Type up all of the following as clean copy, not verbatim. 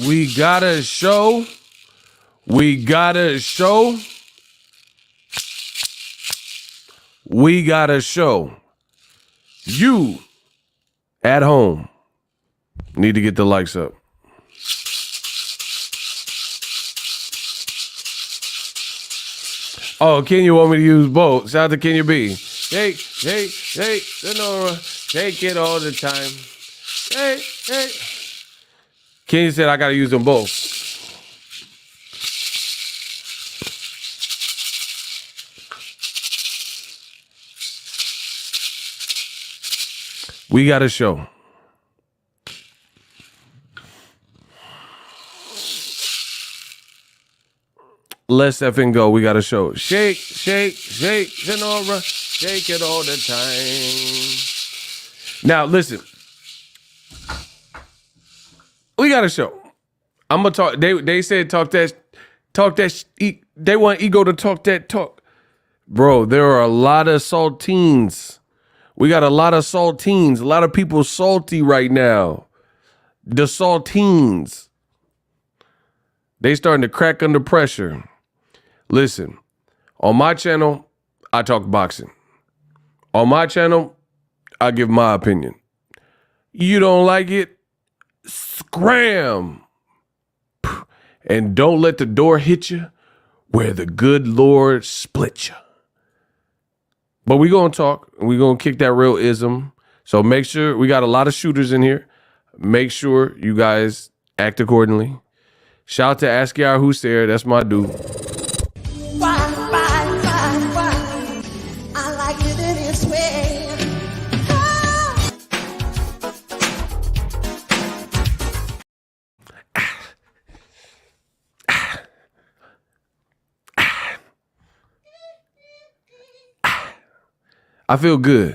We gotta show. We gotta show. We gotta show. You at home need to get the likes up. Oh, Kenya want me to use both. Shout out to Kenya B. Shake, Sonora. Shake it all the time. Hey. Kenya said I gotta use them both. We got a show. Let's effing go. We got a show. Shake, Sonora. Shake it all the time. Now, listen. We got a show. I'm gonna talk. They said talk that. They want Ego to talk that talk. Bro, there are a lot of saltines. We got a lot of saltines. A lot of people salty right now. The saltines. They starting to crack under pressure. Listen, on my channel, I talk boxing. On my channel, I give my opinion. You don't like it? Scram. And don't let the door hit you where the good Lord split you. But we're going to talk. We're going to kick that real ism. So make sure, we got a lot of shooters in here. Make sure you guys act accordingly. Shout out to Askiar Hussein. That's my dude. Why? I like it this way. I feel good.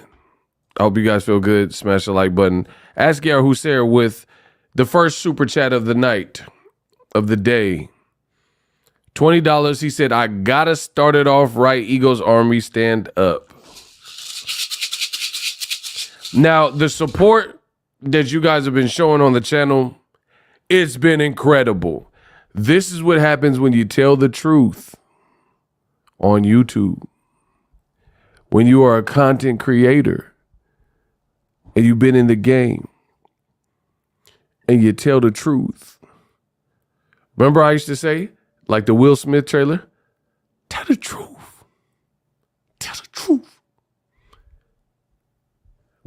I hope you guys feel good. Smash the like button. Askiar Hussein with the first super chat of the night, of the day. $20. He said, I gotta start it off right. Eagles Army, stand up. Now, the support that you guys have been showing on the channel, it's been incredible. This is what happens when you tell the truth on YouTube. When you are a content creator and you've been in the game and you tell the truth. Remember I used to say, like the Will Smith trailer, tell the truth. Tell the truth.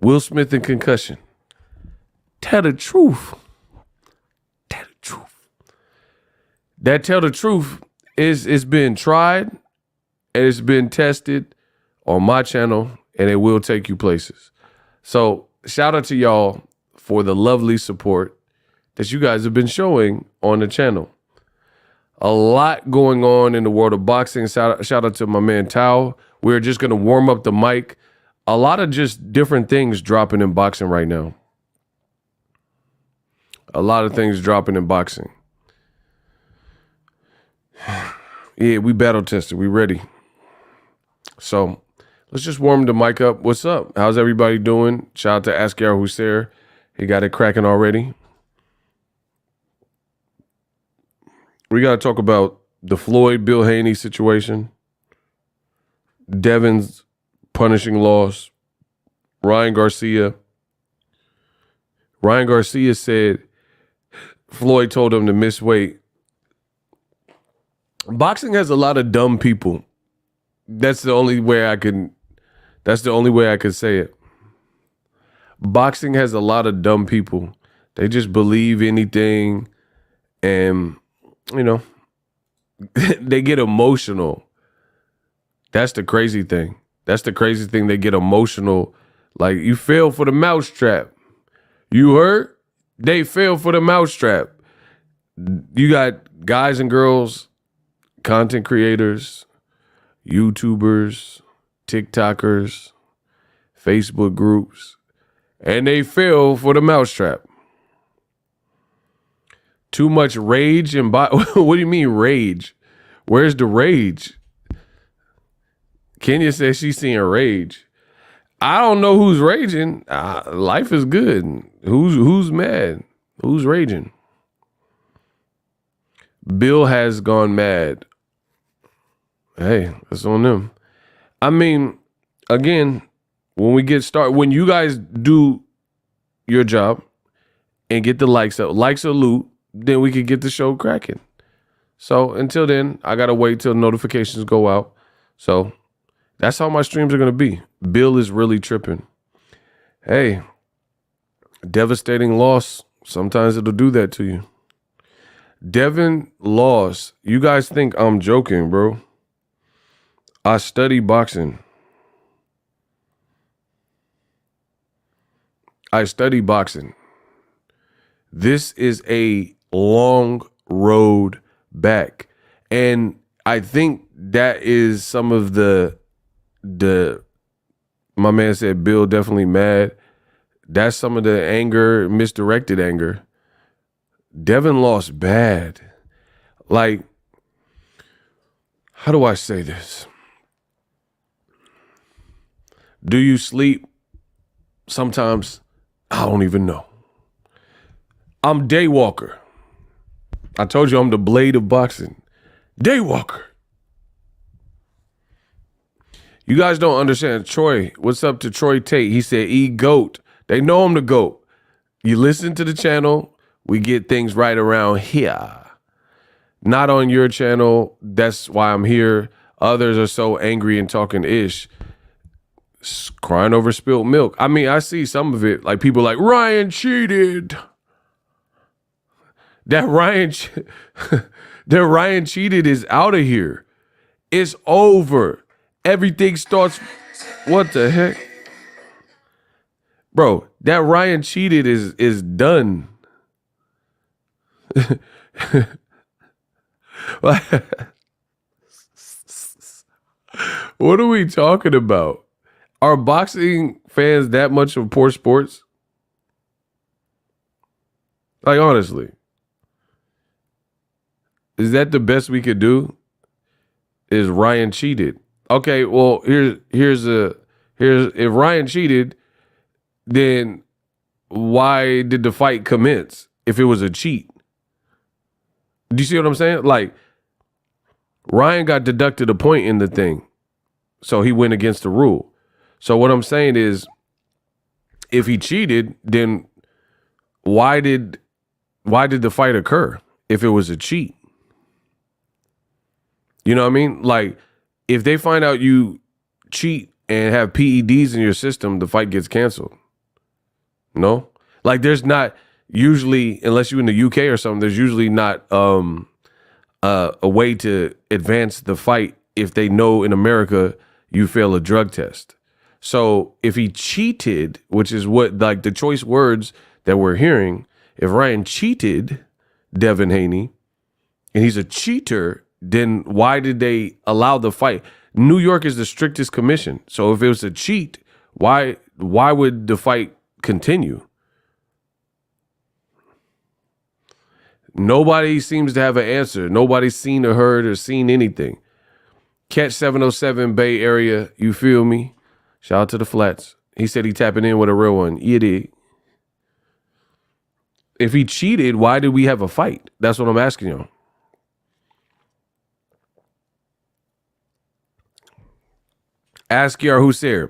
Will Smith and concussion. Tell the truth. Tell the truth. That tell the truth it's been tried and it's been tested on my channel, and it will take you places. So shout out to y'all for the lovely support that you guys have been showing on the channel. A lot going on in the world of boxing. Shout out to my man Tao. We're just going to warm up the mic. A lot of just different things dropping in boxing right now. A lot of things dropping in boxing. Yeah, we battle tested. We ready. So let's just warm the mic up. What's up? How's everybody doing? Shout out to Askiar Hussein. He got it cracking already. We got to talk about the Floyd Bill Haney situation. Devin's punishing loss. Ryan Garcia. Ryan Garcia said Floyd told him to miss weight. Boxing has a lot of dumb people. That's the only way I could say it. Boxing has a lot of dumb people. They just believe anything and, you know, they get emotional. That's the crazy thing. They get emotional. Like, you fell for the mousetrap. You heard? They fell for the mousetrap. You got guys and girls, content creators, YouTubers, TikTokers, Facebook groups, and they fell for the mousetrap. Too much rage and what do you mean rage? Where's the rage? Kenya says she's seeing rage. I don't know who's raging. Life is good. Who's mad? Who's raging? Bill has gone mad. Hey, that's on them. I mean, again, when we get started, when you guys do your job and get the likes up, likes or loot, then we can get the show cracking. So until then, I got to wait till notifications go out. So that's how my streams are going to be. Bill is really tripping. Hey, devastating loss. Sometimes it'll do that to you. Devin lost. You guys think I'm joking, bro. I study boxing. I study boxing. This is a long road back. And I think that is some of the my man said Bill definitely mad. That's some of the anger, misdirected anger. Devin lost bad. Like, how do I say this? Do you sleep? Sometimes I don't even know. I'm Daywalker. I told you I'm the blade of boxing. Daywalker. You guys don't understand. Troy, what's up to Troy Tate? He said, GOAT. They know I'm the GOAT. You listen to the channel, we get things right around here. Not on your channel. That's why I'm here. Others are so angry and talking ish. Crying over spilled milk. I mean, I see some of it. Like people like, Ryan cheated. That Ryan cheated is out of here. It's over. Everything starts. What the heck? Bro, that Ryan cheated is done. What are we talking about? Are boxing fans that much of poor sports? Like, honestly. Is that the best we could do? Is Ryan cheated? Okay, well, here's if Ryan cheated, then why did the fight commence if it was a cheat? Do you see what I'm saying? Like, Ryan got deducted a point in the thing, so he went against the rule. So what I'm saying is, if he cheated, then why did the fight occur if it was a cheat? You know what I mean? Like, if they find out you cheat and have PEDs in your system, the fight gets canceled. No? Like, there's not usually, unless you're in the UK or something, there's usually not a way to advance the fight if they know in America you fail a drug test. So if he cheated, which is what, like, the choice words that we're hearing, if Ryan cheated Devin Haney and he's a cheater, then why did they allow the fight? New York is the strictest commission. So if it was a cheat, why would the fight continue? Nobody seems to have an answer. Nobody's seen or heard or seen anything. Catch 707 Bay Area, you feel me? Shout out to the Flats. He said he tapping in with a real one. Yeah, did. If he cheated, why did we have a fight? That's what I'm asking you. Ask Yar Hussein.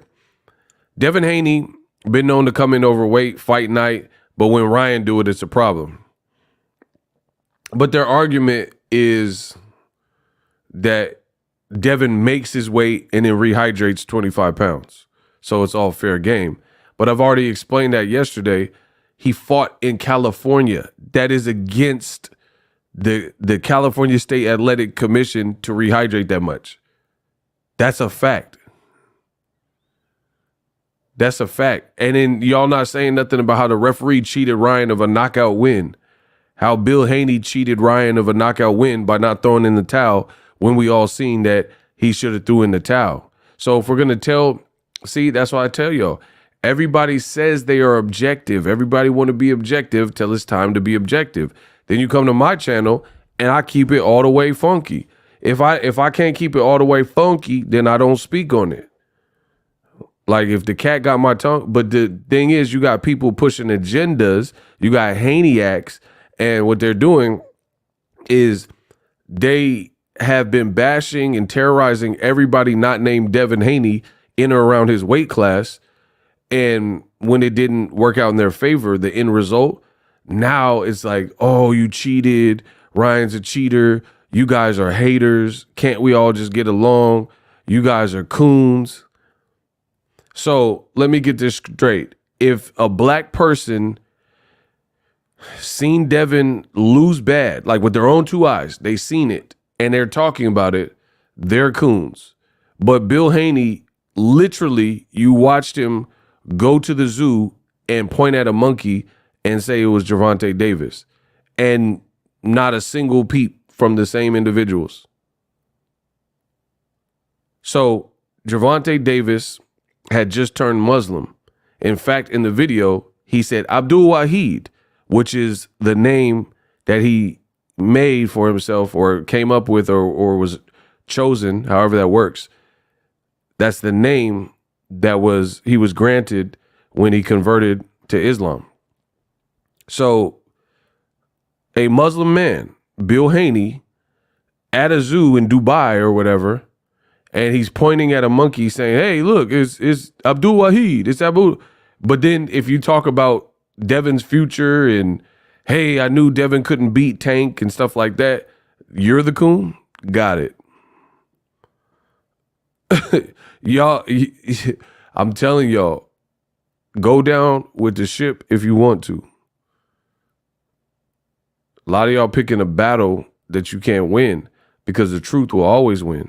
Devin Haney been known to come in overweight, fight night, but when Ryan do it, it's a problem. But their argument is that Devin makes his weight and then rehydrates 25 pounds. So it's all fair game. But I've already explained that yesterday. He fought in California. That is against the California State Athletic Commission to rehydrate that much. That's a fact. That's a fact. And then y'all not saying nothing about how the referee cheated Ryan of a knockout win. How Bill Haney cheated Ryan of a knockout win by not throwing in the towel when we all seen that he should have threw in the towel. So if we're going to that's why I tell y'all, everybody says they are objective. Everybody want to be objective till it's time to be objective. Then you come to my channel and I keep it all the way funky. If I can't keep it all the way funky, then I don't speak on it. Like if the cat got my tongue, but the thing is, you got people pushing agendas, you got Haneyacks, and what they're doing is they have been bashing and terrorizing everybody not named Devin Haney in or around his weight class. And when it didn't work out in their favor, the end result, now it's like, oh, you cheated. Ryan's a cheater. You guys are haters. Can't we all just get along? You guys are coons. So let me get this straight. If a black person seen Devin lose bad, like with their own two eyes, they seen it and they're talking about it, they're coons. But Bill Haney, literally, you watched him go to the zoo and point at a monkey and say it was Gervonta Davis, and not a single peep from the same individuals. So Gervonta Davis had just turned Muslim. In fact, in the video, he said Abdul Wahid, which is the name that he made for himself or came up with or was chosen, however that works. That's the name that he was granted when he converted to Islam. So a Muslim man, Bill Haney, at a zoo in Dubai or whatever, and he's pointing at a monkey saying, hey, look, it's Abdul Wahid, it's Abu. But then if you talk about Devin's future and, hey, I knew Devin couldn't beat Tank and stuff like that, you're the coon? Got it. Y'all, I'm telling y'all, go down with the ship if you want to. A lot of y'all picking a battle that you can't win because the truth will always win.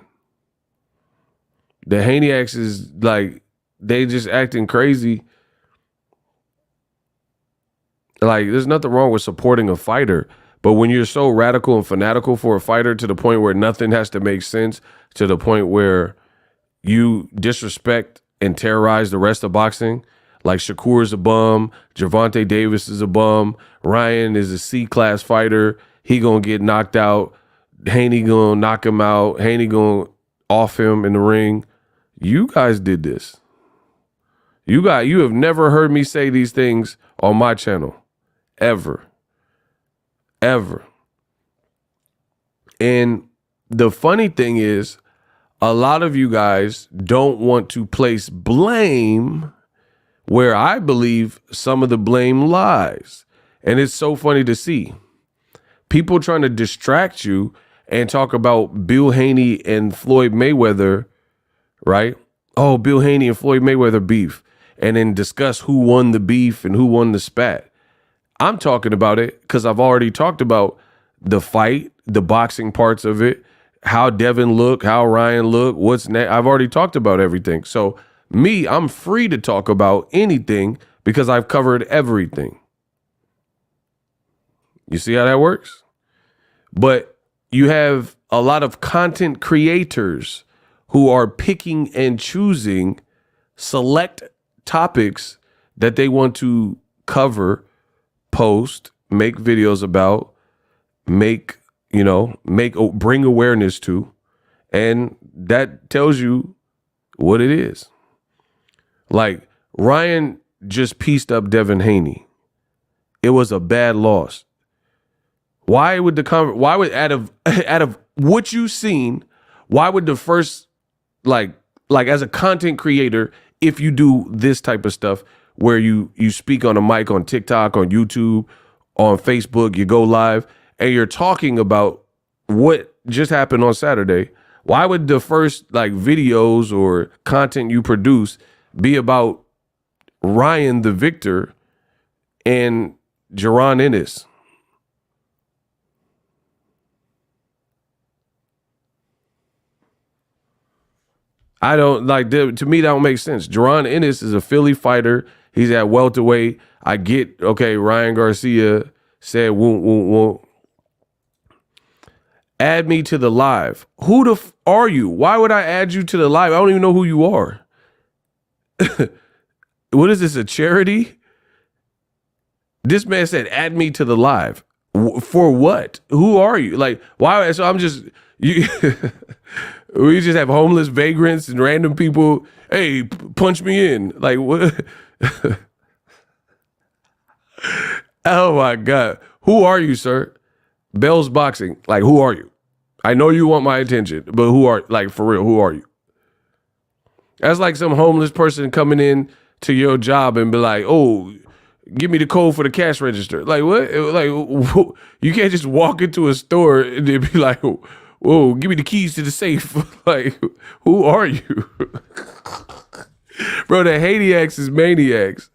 The Haneyacks is like, they just acting crazy. Like, there's nothing wrong with supporting a fighter, but when you're so radical and fanatical for a fighter to the point where nothing has to make sense, to the point where you disrespect and terrorize the rest of boxing, like Shakur is a bum, Gervonta Davis is a bum, Ryan is a C-class fighter, he gonna get knocked out, Haney gonna knock him out, Haney gonna off him in the ring. You guys did this. You have never heard me say these things on my channel. Ever. And the funny thing is, a lot of you guys don't want to place blame where I believe some of the blame lies. And it's so funny to see people trying to distract you and talk about Bill Haney and Floyd Mayweather, right? Oh, Bill Haney and Floyd Mayweather beef. And then discuss who won the beef and who won the spat. I'm talking about it because I've already talked about the fight, the boxing parts of it, how Devin looked, how Ryan looked, what's next. I've already talked about everything. So me, I'm free to talk about anything because I've covered everything. You see how that works? But you have a lot of content creators who are picking and choosing select topics that they want to cover, post, make videos about, bring awareness to, and that tells you what it is. Like, Ryan just pieced up Devin Haney. It was a bad loss. Why would out of what you've seen, why would the first, like as a content creator, if you do this type of stuff where you speak on a mic on TikTok, on YouTube, on Facebook, you go live and you're talking about what just happened on Saturday, why would the first videos or content you produce be about Ryan the victor and Jaron Ennis? I don't to me, that don't make sense. Jaron Ennis is a Philly fighter. He's at welterweight. I get, okay, Ryan Garcia said, won't. Add me to the live. Who the are you? Why would I add you to the live? I don't even know who you are. What is this, a charity? This man said, add me to the live. For what? Who are you? Why? So I'm just, we just have homeless vagrants and random people. Hey, punch me in. What? Oh my God. Who are you, sir? Bell's Boxing. Who are you? I know you want my attention, but who are, like, for real, who are you? That's like some homeless person coming in to your job and be like, oh, give me the code for the cash register. Like, what? Like, you can't just walk into a store and then be like, whoa, give me the keys to the safe. Like, who are you? Bro, the Haniacs is maniacs.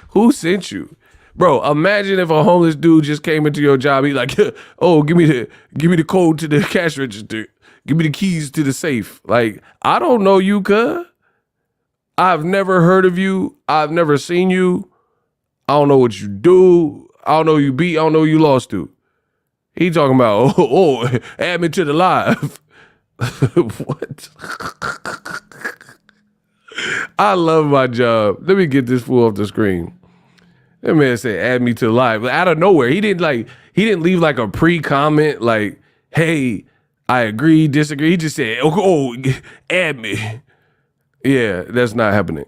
Who sent you? Bro, imagine if a homeless dude just came into your job. He's like, oh, give me the code to the cash register. Give me the keys to the safe. Like, I don't know you, cuz. I've never heard of you. I've never seen you. I don't know what you do. I don't know who you beat. I don't know who you lost to. He talking about, add me to the live. What? I love my job. Let me get this fool off the screen. That man said, add me to the live. Out of nowhere. He didn't leave like a pre-comment like, hey, I agree, disagree. He just said, add me. Yeah, that's not happening.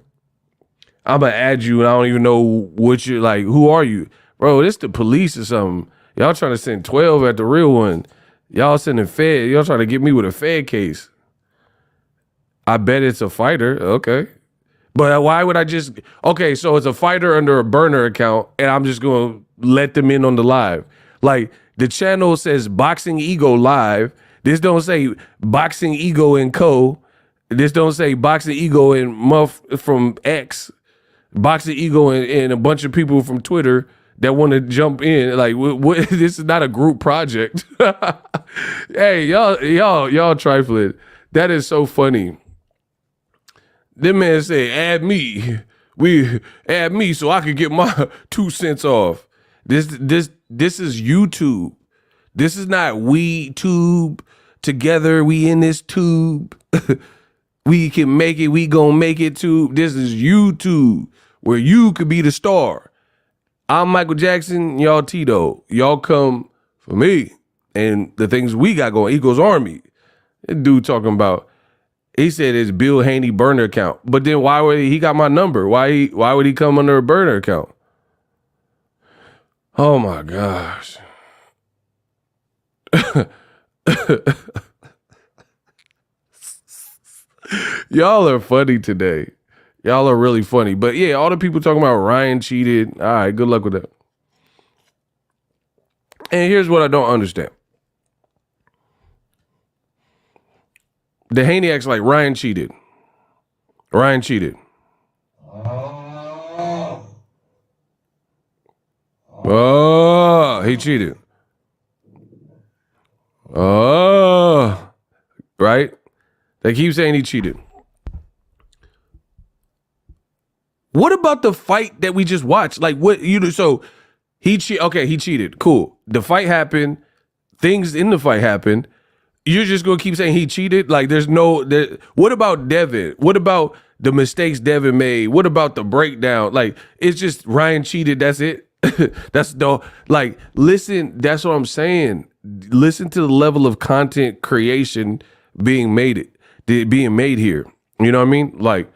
I'm going to add you and I don't even know what you're like. Who are you? Bro, this the police or something. Y'all trying to send 12 at the real one. Y'all sending Fed. Y'all trying to get me with a Fed case. I bet it's a fighter. Okay. But why would I just, okay, so it's a fighter under a burner account and I'm just going to let them in on the live. Like the channel says Boxingego live. This don't say Boxingego and Co. This don't say Boxingego and Muff from X. Boxingego and a bunch of people from Twitter that want to jump in. Like, what, this is not a group project. Hey, y'all trifling. That is so funny. Them man say, add me so I could get my 2 cents off. This is YouTube. This is not we tube together. We in this tube. We can make it. We gonna make it tube. This is YouTube where you could be the star. I'm Michael Jackson. Y'all Tito. Y'all come for me and the things we got going. Eagles Army. That dude talking about. He said it's Bill Haney burner account. But then why would he got my number? Why would he come under a burner account? Oh my gosh. Y'all are funny today. Y'all are really funny. But yeah, all the people talking about Ryan cheated. All right, good luck with that. And here's what I don't understand. The Haniacs like Ryan cheated. Ryan cheated. Oh, he cheated. Oh, right? They keep saying he cheated. What about the fight that we just watched? Like what you do? So he cheated. Cool. The fight happened. Things in the fight happened. You're just gonna keep saying he cheated? Like what about Devin? What about the mistakes Devin made? What about the breakdown? Like it's just Ryan cheated, that's it. Listen, that's what I'm saying. Listen to the level of content creation being made here. You know what I mean? Like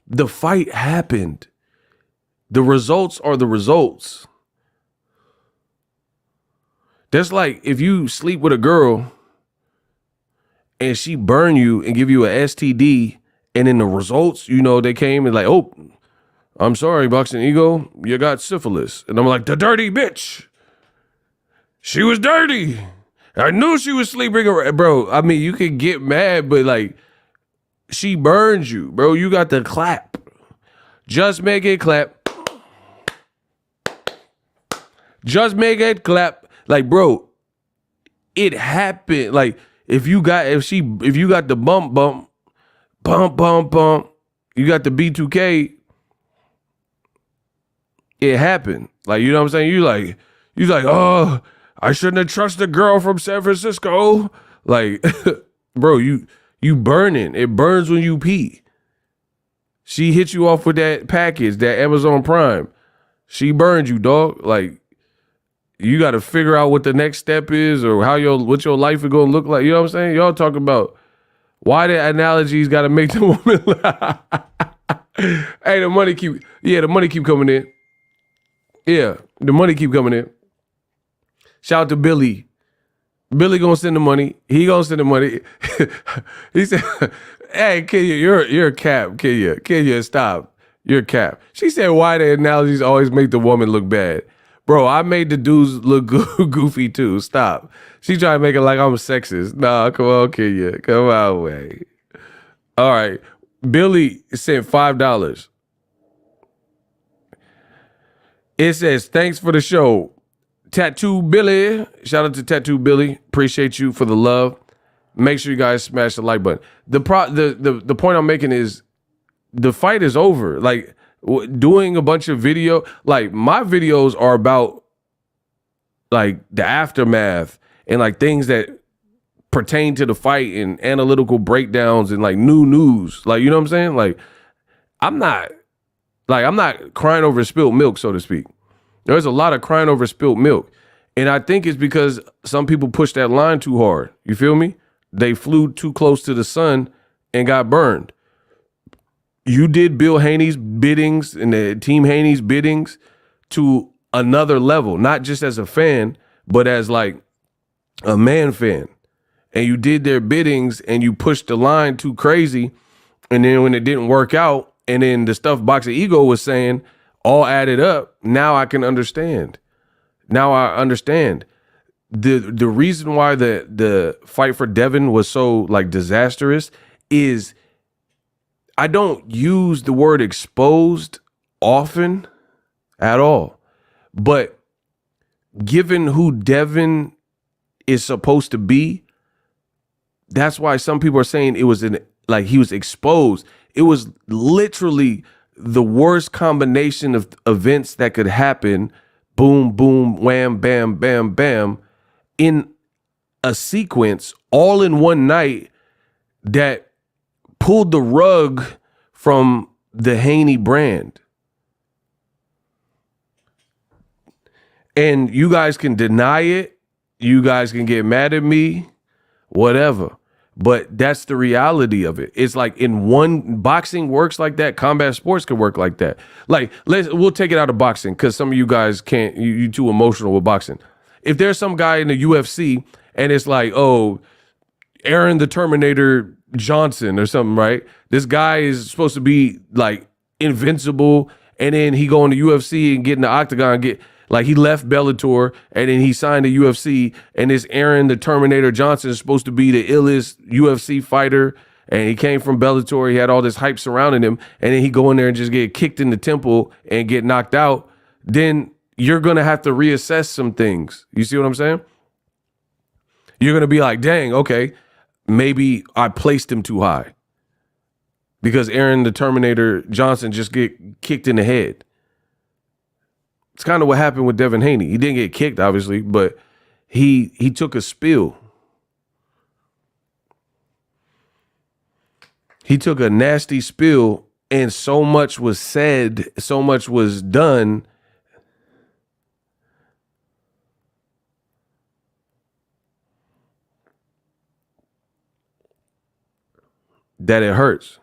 the fight happened. The results are the results. That's like if you sleep with a girl and she burn you and give you a STD, and in the results, they came and like, oh, I'm sorry, Boxingego, you got syphilis. And I'm like, the dirty bitch. She was dirty. I knew she was sleeping around. Bro, I mean, you can get mad, but like, she burned you, bro. You got the clap. Just make it clap. Just make it clap. Like, bro, it happened. Like, if you got the bump, you got the B2K, it happened. Like, you know what I'm saying? You like, oh, I shouldn't have trusted a girl from San Francisco. Like, bro, you burning. It burns when you pee. She hit you off with that package, that Amazon Prime. She burned you, dog. Like, you got to figure out what the next step is or what your life is going to look like. You know what I'm saying? Y'all talk about why the analogies got to make the woman laugh. Hey, the money keep coming in. Yeah, the money keep coming in. Shout out to Billy. Billy gonna send the money. He gonna send the money. He said, "Hey, Kenya, you're a cap. Kenya, stop. You're a cap." She said, "Why the analogies always make the woman look bad?" Bro, I made the dudes look goofy too. Stop. She trying to make it like I'm sexist. Nah, come on, Kenya. Come on, way. All right. Billy sent $5. It says, "Thanks for the show. Tattoo Billy." Shout out to Tattoo Billy. Appreciate you for the love. Make sure you guys smash the like button. The point I'm making is the fight is over. Like doing a bunch of video, like my videos are about like the aftermath and like things that pertain to the fight and analytical breakdowns and like new news. Like, you know what I'm saying? Like I'm not crying over spilled milk, so to speak. There's a lot of crying over spilled milk. And I think it's because some people pushed that line too hard. You feel me? They flew too close to the sun and got burned. You did Bill Haney's biddings and the Team Haney's biddings to another level, not just as a fan, but as like a man fan. And you did their biddings and you pushed the line too crazy. And then when it didn't work out, and then the stuff Boxingego was saying all added up, now I can understand. Now I understand. The reason why the fight for Devin was so like disastrous is I don't use the word exposed often at all. But given who Devin is supposed to be, that's why some people are saying it was like he was exposed. It was literally the worst combination of events that could happen. Boom, boom, wham, bam, bam, bam, in a sequence all in one night that pulled the rug from the Haney brand. And you guys can deny it. You guys can get mad at me, whatever. But that's the reality of it. It's like in one, boxing works like that. Combat sports can work like that. Like we'll take it out of boxing because some of you guys can't. You too emotional with boxing. If there's some guy in the UFC and it's like, oh, Aaron the Terminator Johnson or something, right? This guy is supposed to be like invincible, and then he go in the UFC and get in the octagon, like he left Bellator and then he signed the UFC, and this Aaron the Terminator Johnson is supposed to be the illest UFC fighter, and he came from Bellator. He had all this hype surrounding him, and then he go in there and just get kicked in the temple and get knocked out. Then you're going to have to reassess some things. You see what I'm saying? You're going to be like, dang, okay, maybe I placed him too high because Aaron the Terminator Johnson just get kicked in the head. It's kind of what happened with Devin Haney. He didn't get kicked, obviously, but he took a spill. He took a nasty spill, and so much was said, so much was done. That it hurts.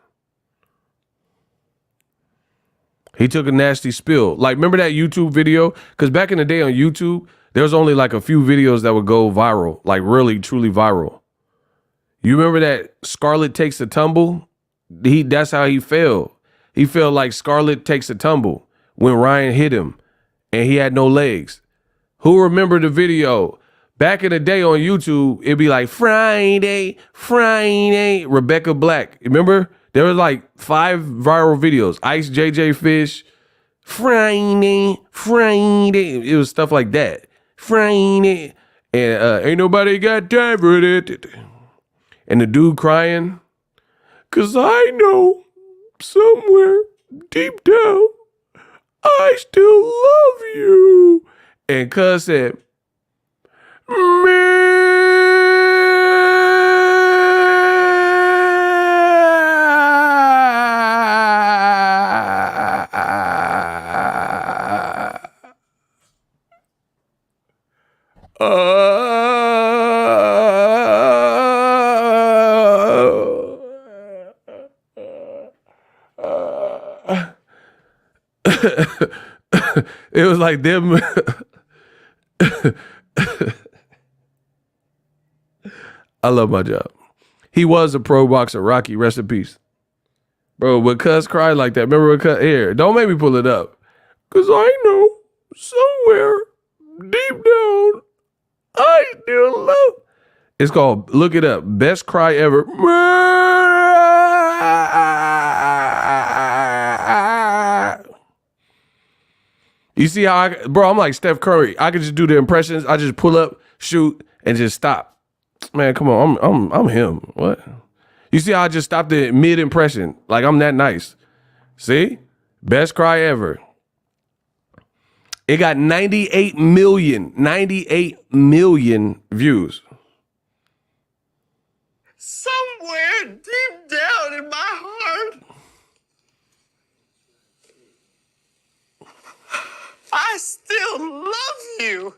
He took a nasty spill. Like, remember that YouTube video? Because back in the day on YouTube, there was only like a few videos that would go viral, like really, truly viral. You remember that Scarlett takes a tumble? That's how he fell. He felt like Scarlett takes a tumble when Ryan hit him and he had no legs. Who remember the video? Back in the day on YouTube, it'd be like Friday, Rebecca Black. Remember? There was like 5 viral videos. Ice JJ Fish, Friday. It was stuff like that. Friday. And ain't nobody got time for it. And the dude crying, 'cause I know somewhere deep down, I still love you. And cuz said, man. It was like them. I love my job. He was a pro boxer, Rocky, rest in peace. Bro, but Cuz cried like that. Remember when Cuz, here, don't make me pull it up. Cause I know somewhere deep down, I still love. It's called, look it up, best cry ever. You see how bro, I'm like Steph Curry. I can just do the impressions. I just pull up, shoot, and just stop. Man, come on, I'm him. What? You see how I just stopped the mid impression? Like I'm that nice. See? Best cry ever. It got 98 million views. Somewhere deep down in my heart, I still love you.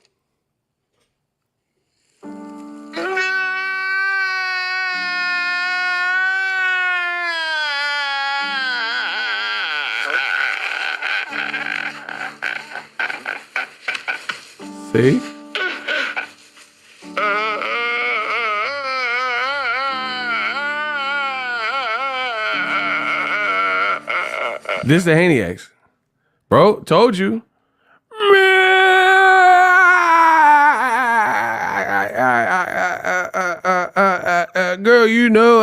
See? This is the Haney X. Bro, told you. Girl, you know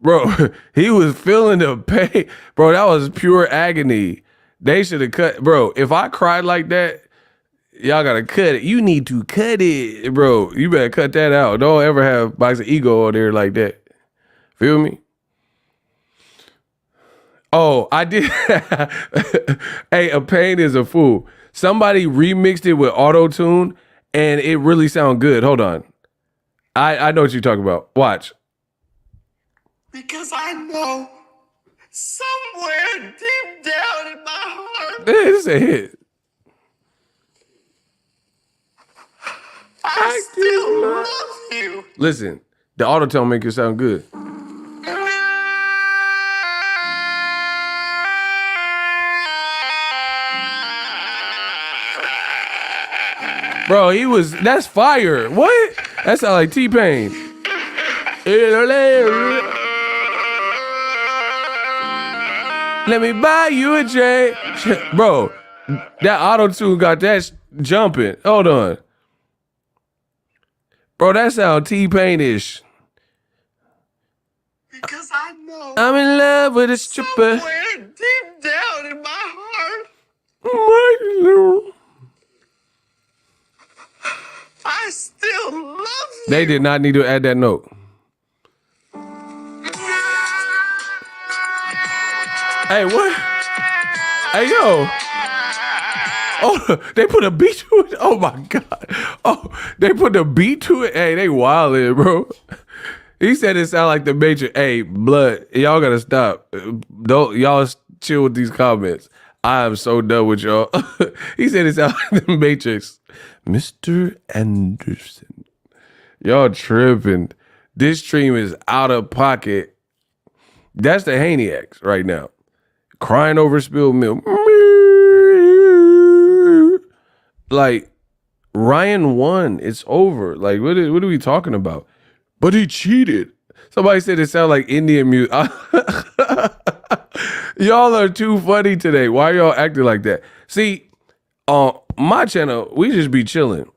bro, he was feeling the pain. Bro, that was pure agony. They should have cut. Bro, if I cried like that, y'all gotta cut it. You need to cut it, bro. You better cut that out. Don't ever have Boxingego on there like that. Feel me? Oh, I did. Hey, a pain is a fool. Somebody remixed it with auto-tune, and it really sound good. Hold on. I know what you're talking about. Watch. Because I know somewhere deep down in my heart, This is a hit. I still love you. Listen, the auto-tune make it sound good. Bro, that's fire. What? That sound like T-Pain. Let me buy you a J. Bro, that auto-tune got that jumping. Hold on. Bro, that sound T-Pain-ish. Because I know I'm in love with a stripper. somewhere deep down in my heart, I still love you. They did not need to add that note. Hey, what? Hey, yo. Oh, they put a beat to it? Oh, my God. Oh, they put a beat to it? Hey, they wildin', bro. He said it sound like the Matrix. Hey, blood, y'all gotta stop. Don't y'all chill with these comments. I am so done with y'all. He said it sound like the Matrix. Mr. Anderson. Y'all tripping. This stream is out of pocket. That's the Haney X right now. Crying over spilled milk. Like, Ryan won. It's over. Like, what are we talking about? But he cheated. Somebody said it sounded like Indian music. Y'all are too funny today. Why are y'all acting like that? See, on my channel, we just be chilling.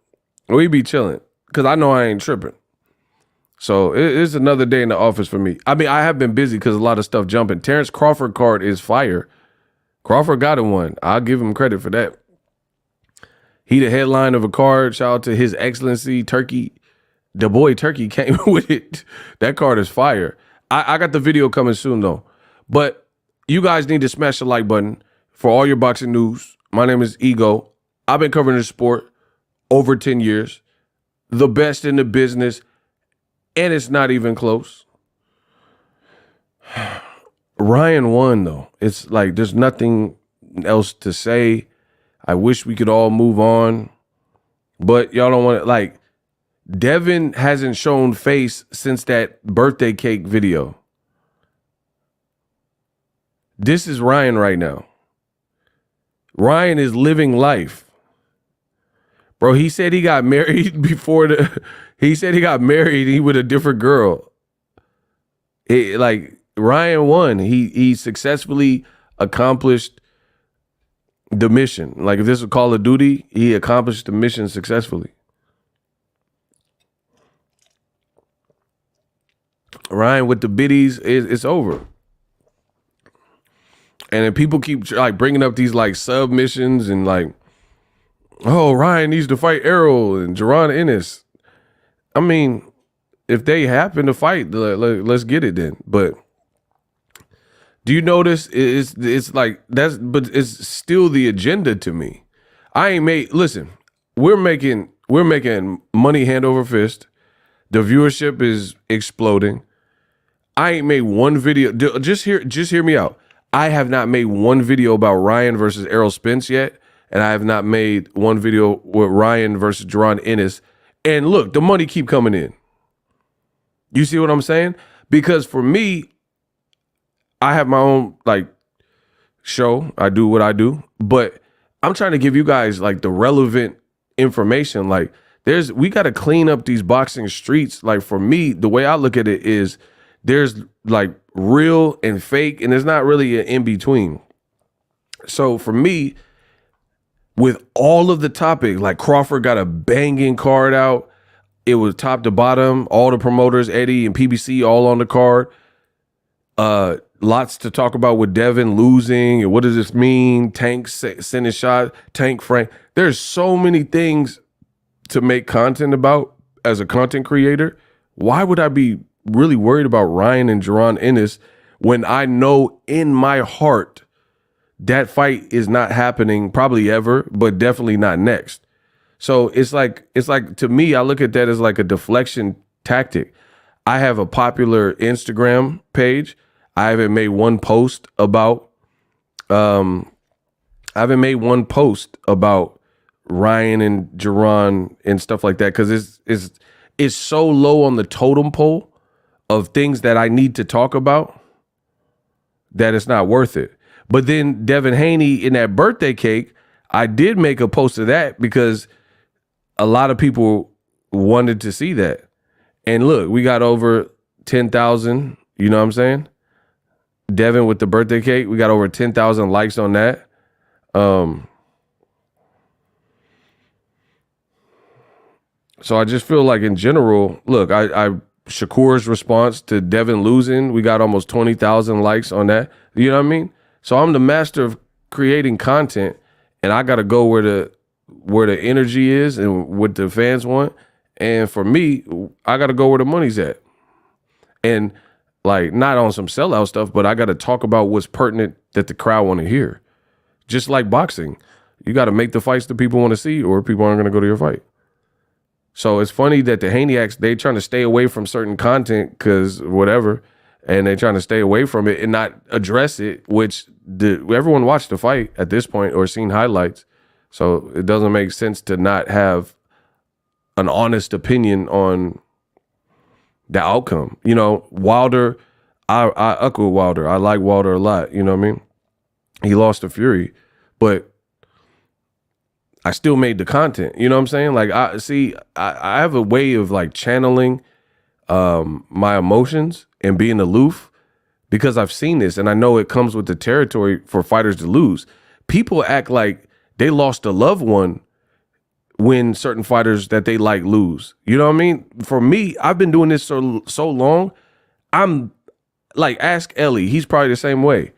We be chilling. Because I know I ain't tripping. So it's another day in the office for me. I mean, I have been busy because a lot of stuff jumping. Terrence Crawford card is fire. Crawford got him one. I'll give him credit for that. He the headline of a card. Shout out to His Excellency Turkey. The boy Turkey came with it. That card is fire. I got the video coming soon though. But you guys need to smash the like button for all your boxing news. My name is Ego. I've been covering this sport over 10 years. The best in the business. And it's not even close. Ryan won though. It's like there's nothing else to say. I wish we could all move on. But y'all don't want to, like, Devin hasn't shown face since that birthday cake video. This is Ryan right now. Ryan is living life. Bro, he said he got married before he said he got married he with a different girl. Like Ryan won. He successfully accomplished the mission. Like if this was Call of Duty, he accomplished the mission successfully. Ryan with the biddies, it's over. And then people keep like bringing up these like submissions and like, oh, Ryan needs to fight Errol and Jaron Ennis. I mean, if they happen to fight, let's get it then. But do you notice it's like that's, but it's still the agenda to me. Listen, we're making money hand over fist. The viewership is exploding. I ain't made one video. Just hear me out. I have not made one video about Ryan versus Errol Spence yet, and I have not made one video with Ryan versus Jaron Ennis. And look, the money keep coming in. You see what I'm saying? Because for me, I have my own like show. I do what I do, but I'm trying to give you guys like the relevant information. Like we got to clean up these boxing streets. Like for me, the way I look at it is there's like real and fake, and there's not really an in between. So for me, with all of the topics, like Crawford got a banging card out. It was top to bottom, all the promoters, Eddie and PBC, all on the card. Lots to talk about with Devin losing and what does this mean? Tank sending shot, Tank Frank. There's so many things to make content about as a content creator. Why would I be really worried about Ryan and Jaron Ennis when I know in my heart that fight is not happening probably ever, but definitely not next. So it's like to me, I look at that as like a deflection tactic. I have a popular Instagram page. I haven't made one post about Ryan and Jaron and stuff like that because it's so low on the totem pole of things that I need to talk about that it's not worth it. But then Devin Haney in that birthday cake, I did make a post of that because a lot of people wanted to see that. And look, we got over 10,000, you know what I'm saying? Devin with the birthday cake, we got over 10,000 likes on that. So I just feel like in general, look, I Shakur's response to Devin losing, we got almost 20,000 likes on that. You know what I mean? So I'm the master of creating content, and I got to go where the energy is and what the fans want. And for me, I got to go where the money's at. And like not on some sellout stuff, but I got to talk about what's pertinent that the crowd want to hear. Just like boxing, you got to make the fights that people want to see, or people aren't going to go to your fight. So it's funny that the Haneyacks, they trying to stay away from certain content because whatever, and they trying to stay away from it and not address it, which everyone watched the fight at this point or seen highlights. So it doesn't make sense to not have an honest opinion on the outcome. You know, Wilder, I echo Wilder. I like Wilder a lot. You know what I mean? He lost to Fury, but I still made the content. You know what I'm saying? Like I have a way of like channeling my emotions and being aloof because I've seen this and I know it comes with the territory for fighters to lose. People act like they lost a loved one when certain fighters that they like lose. You know what I mean? For me, I've been doing this so long. I'm like, ask Ellie. He's probably the same way.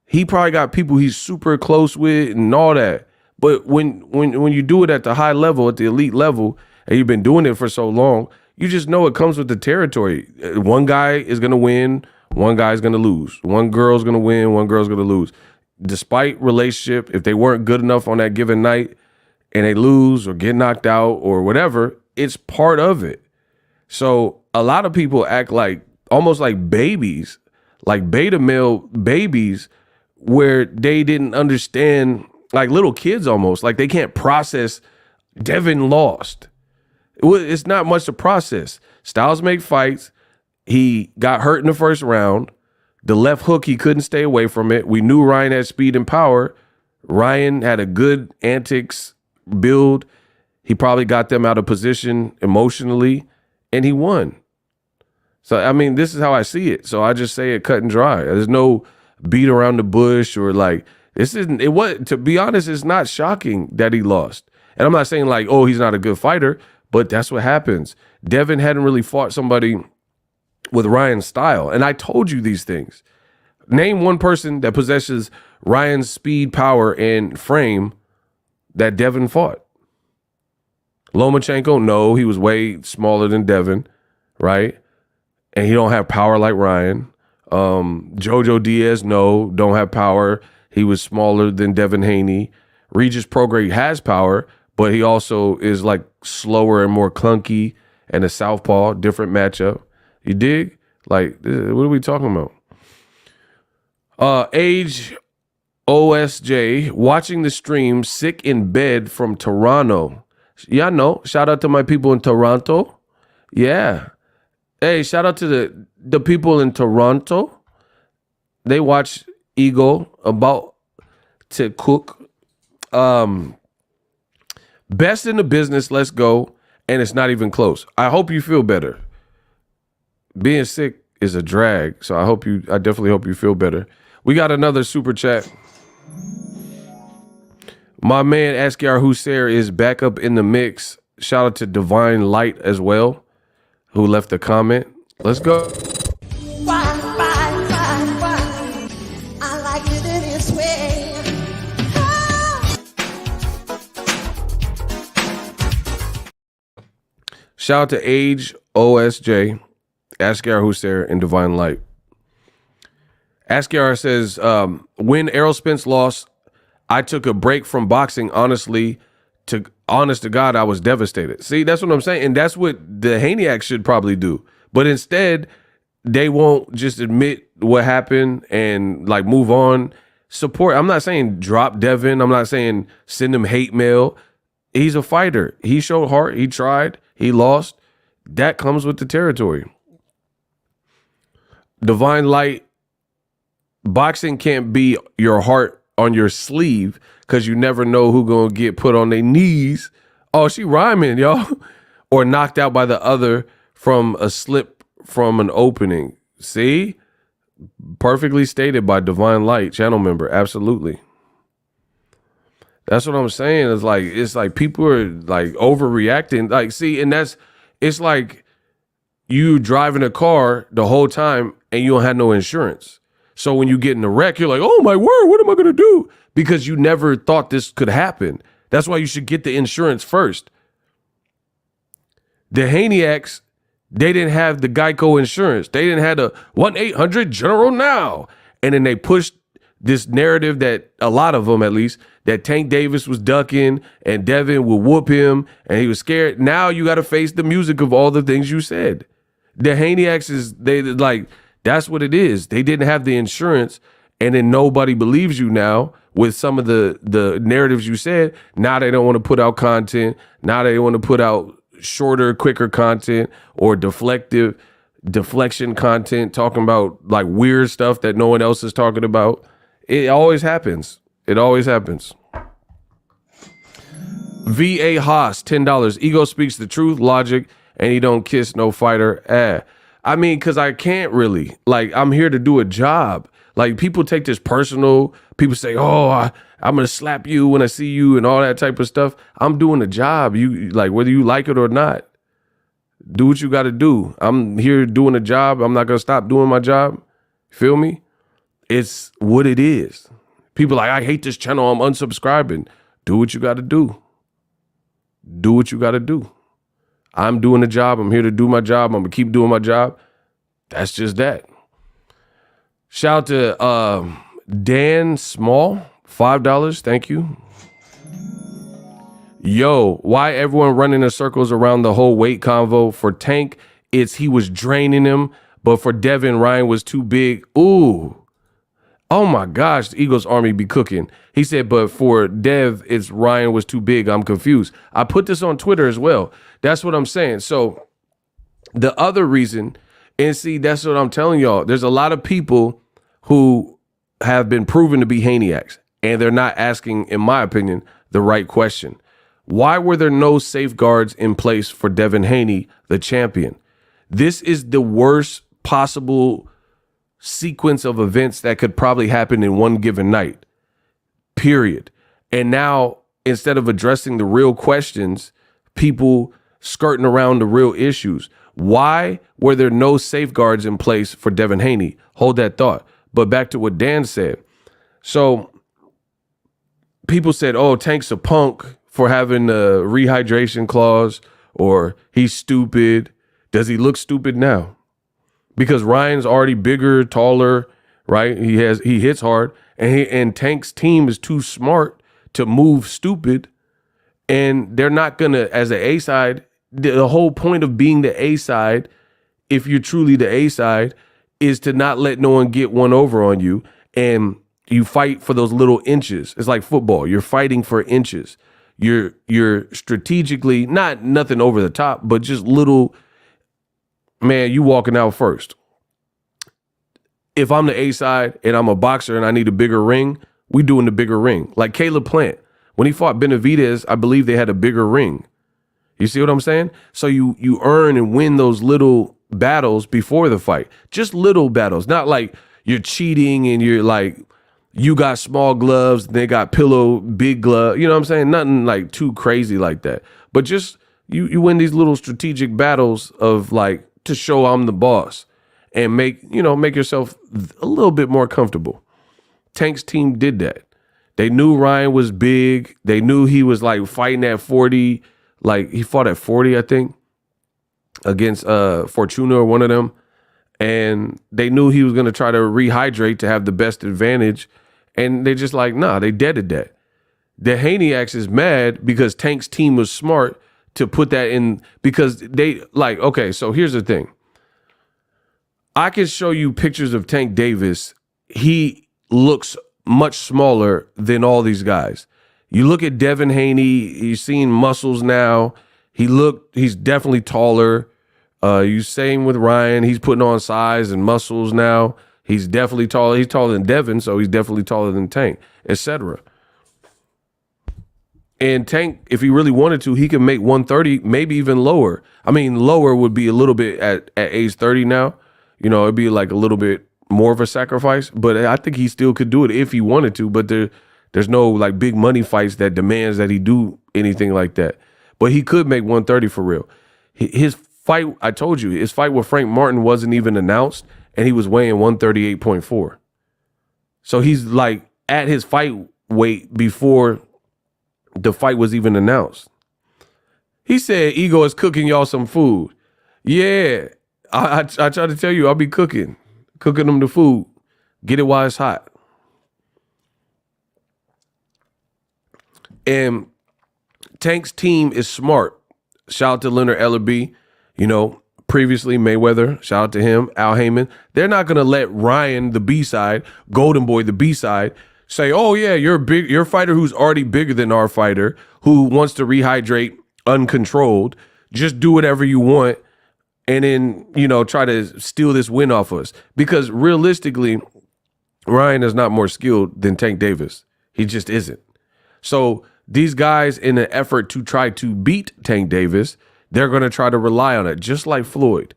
He probably got people he's super close with and all that. But when you do it at the high level, at the elite level, and you've been doing it for so long, you just know it comes with the territory. One guy is going to win, one guy's going to lose. One girl's going to win, one girl's going to lose. Despite relationship, if they weren't good enough on that given night and they lose or get knocked out or whatever, it's part of it. So a lot of people act like almost like babies, like beta male babies, where they didn't understand, like little kids almost, like they can't process Devin lost. It's not much to process. Styles make fights. He got hurt in the first round. The left hook, he couldn't stay away from it. We knew Ryan had speed and power. Ryan had a good antics build. He probably got them out of position emotionally, and he won. So, I mean, this is how I see it. So I just say it cut and dry. There's no beat around the bush or like, this isn't, it was, to be honest, it's not shocking that he lost. And I'm not saying like, oh, he's not a good fighter, but that's what happens. Devin hadn't really fought somebody with Ryan's style. And I told you these things. Name one person that possesses Ryan's speed, power, and frame that Devin fought. Lomachenko, no, he was way smaller than Devin, right? And he don't have power like Ryan. Jojo Diaz, no, don't have power. He was smaller than Devin Haney. Regis Prograis has power, but he also is like slower and more clunky and a southpaw, different matchup. You dig? Like, what are we talking about? Age OSJ, watching the stream, sick in bed from Toronto. Yeah, I know. Shout out to my people in Toronto. Yeah. Hey, shout out to the people in Toronto. They watch Ego about to cook. Best in the business, let's go. And it's not even close. I hope you feel better. Being sick is a drag, so I definitely hope you feel better. We got another super chat. My man Askar Hussein is back up in the mix. Shout out to Divine Light as well, who left a comment. Let's go. Why? I like it this way. Shout out to Age OSJ, Askar Hussein, and Divine Light. Askar says, when Errol Spence lost, I took a break from boxing. Honest to God, I was devastated. See, that's what I'm saying. And that's what the Haney should probably do. But instead, they won't just admit what happened and like move on. Support. I'm not saying drop Devin. I'm not saying send him hate mail. He's a fighter. He showed heart. He tried. He lost. That comes with the territory. Divine Light. Boxing can't be your heart on your sleeve because you never know who gonna get put on their knees. Oh, she rhyming, y'all. Or knocked out by the other from a slip from an opening. See? Perfectly stated by Divine Light, channel member. Absolutely. That's what I'm saying. It's like people are like overreacting. Like, see, and it's like you driving a car the whole time and you don't have no insurance. So when you get in a wreck, you're like, oh my word, what am I going to do? Because you never thought this could happen. That's why you should get the insurance first. The Haneyacks, they didn't have the Geico insurance. They didn't have the 1-800-GENERAL NOW. And then they pushed this narrative that a lot of them, at least, that Tank Davis was ducking and Devin would whoop him and he was scared. Now you got to face the music of all the things you said. The Haneyacks that's what it is. They didn't have the insurance, and then nobody believes you now with some of the narratives you said. Now they don't want to put out content. Now they want to put out shorter, quicker content or deflection content, talking about like weird stuff that no one else is talking about. It always happens. It always happens. V.A. Haas, $10. Ego speaks the truth, logic, and he don't kiss no fighter. I mean, because I can't really. Like, I'm here to do a job. Like, people take this personal. People say, oh, I'm going to slap you when I see you and all that type of stuff. I'm doing a job. You like, whether you like it or not, do what you got to do. I'm here doing a job. I'm not going to stop doing my job. Feel me? It's what it is. People like, I hate this channel. I'm unsubscribing. Do what you got to do. Do what you got to do. I'm doing a job. I'm here to do my job. I'm going to keep doing my job. That's just that. Shout out to Dan Small, $5. Thank you. Yo, why everyone running in circles around the whole weight convo? For Tank, it's he was draining him. But for Devin, Ryan was too big. Ooh. Oh my gosh, the Eagles Army be cooking. He said, but for Dev, it's Ryan was too big. I'm confused. I put this on Twitter as well. That's what I'm saying. So the other reason, and see, that's what I'm telling y'all. There's a lot of people who have been proven to be Haneyacks, and they're not asking, in my opinion, the right question. Why were there no safeguards in place for Devin Haney, the champion? This is the worst possible sequence of events that could probably happen in one given night, period. And now, instead of addressing the real questions, people skirting around the real issues. Why were there no safeguards in place for Devin Haney? Hold that thought. But back to what Dan said. So people said, oh, Tank's a punk for having a rehydration clause, or he's stupid. Does he look stupid now? Because Ryan's already bigger, taller, right? He hits hard, and Tank's team is too smart to move stupid, and they're not gonna, as an A side. The whole point of being the A side, if you're truly the A side, is to not let no one get one over on you, and you fight for those little inches. It's like football. You're fighting for inches. You're strategically, not nothing over the top, but just little. Man, you walking out first. If I'm the A side and I'm a boxer and I need a bigger ring, we doing the bigger ring. Like Caleb Plant, when he fought Benavidez, I believe they had a bigger ring. You see what I'm saying? So you earn and win those little battles before the fight. Just little battles, not like you're cheating and you're like, you got small gloves, they got pillow, big glove. You know what I'm saying? Nothing like too crazy like that. But just you win these little strategic battles of like, to show I'm the boss and make yourself a little bit more comfortable. Tank's team did that. They knew Ryan was big. They knew he was like fighting at 40. Like he fought at 40, I think, against Fortuna or one of them. And they knew he was going to try to rehydrate to have the best advantage. And they just like, nah, they deaded that. The Haney-ax is mad because Tank's team was smart to put that in, because they like, okay, so here's the thing. I can show you pictures of Tank Davis. He looks much smaller than all these guys. You look at Devin Haney, he's seen muscles now. He's definitely taller. You same with Ryan. He's putting on size and muscles now. He's definitely taller. He's taller than Devin, so he's definitely taller than Tank, etc. And Tank, if he really wanted to, he could make 130, maybe even lower. I mean, lower would be a little bit at age 30 now. You know, it'd be like a little bit more of a sacrifice. But I think he still could do it if he wanted to. But there's no like big money fights that demands that he do anything like that. But he could make 130 for real. His fight, I told you, his fight with Frank Martin wasn't even announced, and he was weighing 138.4. So he's like at his fight weight before the fight was even announced. He said, Ego is cooking y'all some food. Yeah, I try to tell you, I'll be cooking them the food. Get it while it's hot. And Tank's team is smart. Shout out to Leonard Ellerby, previously Mayweather, shout out to him, Al Heyman. They're not going to let Ryan, the B-side, Golden Boy, the B-side, say, oh, yeah, you're a fighter who's already bigger than our fighter, who wants to rehydrate uncontrolled. Just do whatever you want and then, try to steal this win off us. Because realistically, Ryan is not more skilled than Tank Davis. He just isn't. So these guys, in an effort to try to beat Tank Davis, they're going to try to rely on it, just like Floyd.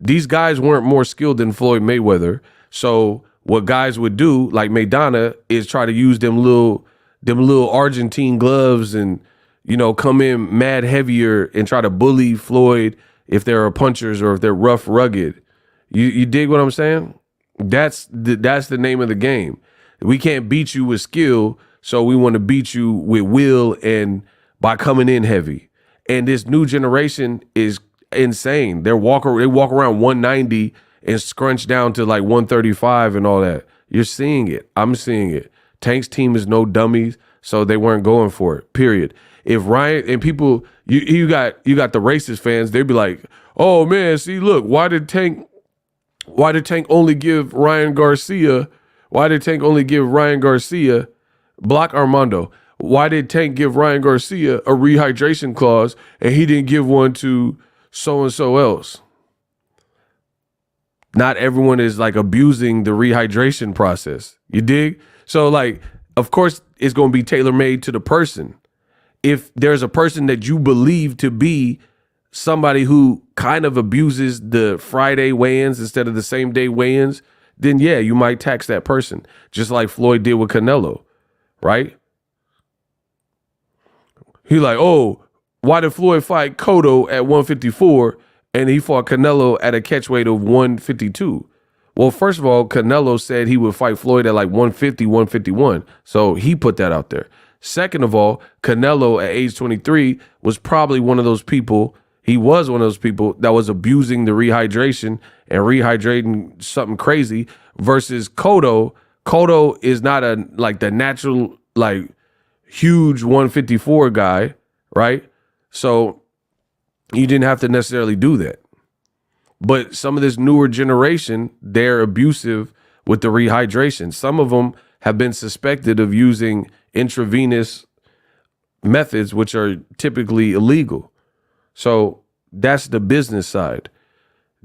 These guys weren't more skilled than Floyd Mayweather. So what guys would do, like Maidana, is try to use them little Argentine gloves and, come in mad heavier and try to bully Floyd if they're punchers or if they're rough, rugged. You dig what I'm saying? That's the name of the game. We can't beat you with skill, so we want to beat you with will and by coming in heavy. And this new generation is insane. They walk around 190 and scrunch down to like 135 and all that. You're seeing it. I'm seeing it. Tank's team is no dummies, so they weren't going for it, period. If Ryan and people, you got the racist fans, they'd be like, oh man, see, look, why did Tank only give Ryan Garcia, Block Armando, why did Tank give Ryan Garcia a rehydration clause and he didn't give one to so-and-so else? Not everyone is like abusing the rehydration process. You dig? So like, of course, it's going to be tailor-made to the person. if there's a person that you believe to be somebody who kind of abuses the Friday weigh-ins instead of the same day weigh-ins, then yeah, you might tax that person, just like Floyd did with Canelo, right? He like, oh, why did Floyd fight Cotto at 154 and he fought Canelo at a catch weight of 152? Well, first of all, Canelo said he would fight Floyd at like 150, 151. So he put that out there. Second of all, Canelo at age 23 was probably one of those people. He was one of those people that was abusing the rehydration and rehydrating something crazy versus Cotto. Cotto is not like the natural, like huge 154 guy, right? So you didn't have to necessarily do that. But some of this newer generation, they're abusive with the rehydration. Some of them have been suspected of using intravenous methods, which are typically illegal. So that's the business side.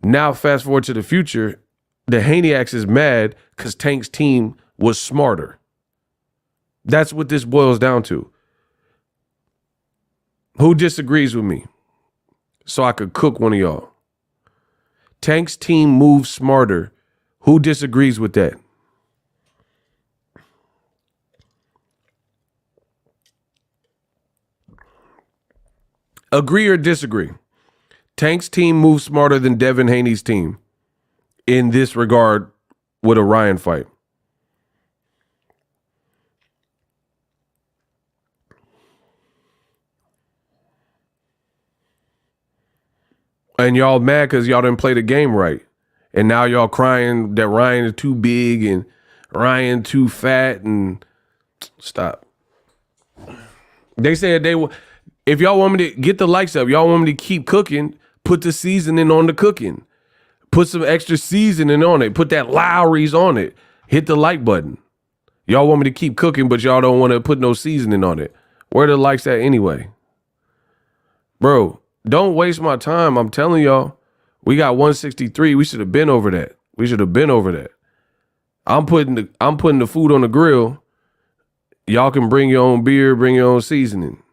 Now, fast forward to the future, the Haneyacks is mad because Tank's team was smarter. That's what this boils down to. Who disagrees with me? So I could cook one of y'all. Tank's team moves smarter. Who disagrees with that? Agree or disagree? Tank's team moves smarter than Devin Haney's team in this regard with a Ryan fight. And y'all mad because y'all didn't play the game right. And now y'all crying that Ryan is too big and Ryan too fat and stop. They said they will. If y'all want me to get the likes up, y'all want me to keep cooking, put the seasoning on the cooking. Put some extra seasoning on it. Put that Lowry's on it. Hit the like button. Y'all want me to keep cooking, but y'all don't want to put no seasoning on it. Where the likes at anyway? Bro, don't waste my time. I'm telling y'all, we got 163. We should have been over that. We should have been over that. I'm putting the food on the grill. Y'all can bring your own beer, bring your own seasoning.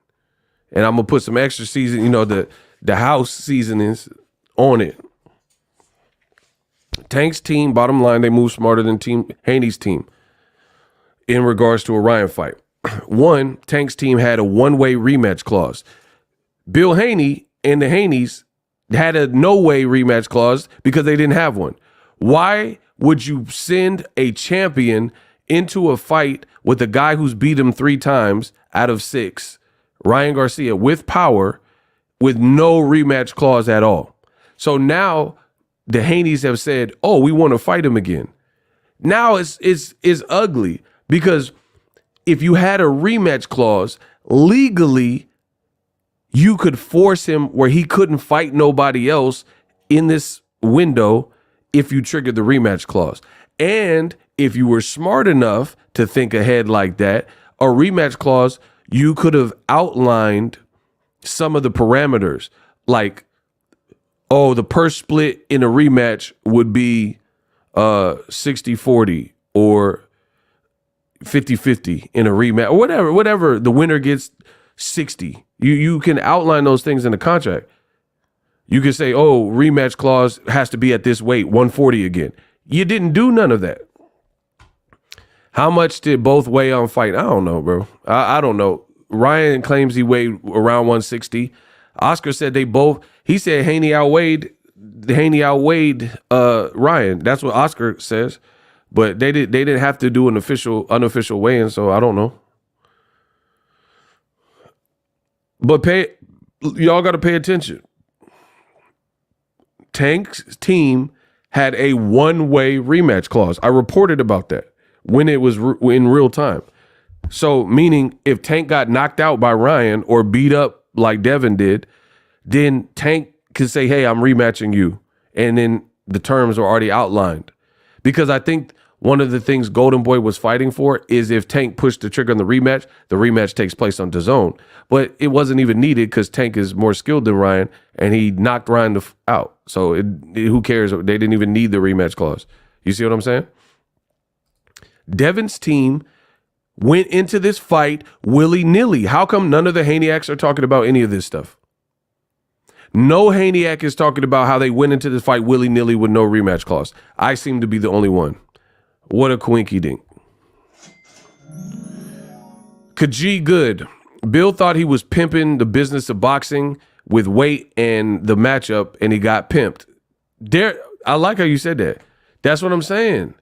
And I'm gonna put some extra seasoning, you know, the house seasonings on it. Tank's team, bottom line, they move smarter than Team Haney's team in regards to a Ryan fight. One, Tank's team had a one-way rematch clause. Bill Haney and the Haneys had a no-way rematch clause because they didn't have one. Why would you send a champion into a fight with a guy who's beat him 3 times out of 6, Ryan Garcia, with power, with no rematch clause at all? So now the Haneys have said, oh, we want to fight him again. Now it's ugly because if you had a rematch clause, legally, you could force him where he couldn't fight nobody else in this window if you triggered the rematch clause. And if you were smart enough to think ahead like that, a rematch clause, you could have outlined some of the parameters, like, oh, the purse split in a rematch would be 60-40 or 50-50 in a rematch, or whatever. The winner gets 60. You can outline those things in the contract. You can say, oh, rematch clause has to be at this weight, 140 again. You didn't do none of that. How much did both weigh on fight? I don't know, bro. I don't know. Ryan claims he weighed around 160. Oscar said he said Haney outweighed Ryan. That's what Oscar says. But they didn't have to do an unofficial weigh-in, so I don't know. But y'all got to pay attention. Tank's team had a one-way rematch clause. I reported about that when it was in real time. So meaning if Tank got knocked out by Ryan or beat up like Devin did, then Tank could say, hey, I'm rematching you. And then the terms are already outlined. Because I think one of the things Golden Boy was fighting for is if Tank pushed the trigger on the rematch takes place on DAZN. But it wasn't even needed because Tank is more skilled than Ryan, and he knocked Ryan out. So who cares? They didn't even need the rematch clause. You see what I'm saying? Devin's team went into this fight willy-nilly. How come none of the Haneyacks are talking about any of this stuff? No Haneyack is talking about how they went into this fight willy-nilly with no rematch clause. I seem to be the only one. What a coinky dink. Khaji Good. Bill thought he was pimping the business of boxing with weight and the matchup, and he got pimped. I like how you said that. That's what I'm saying.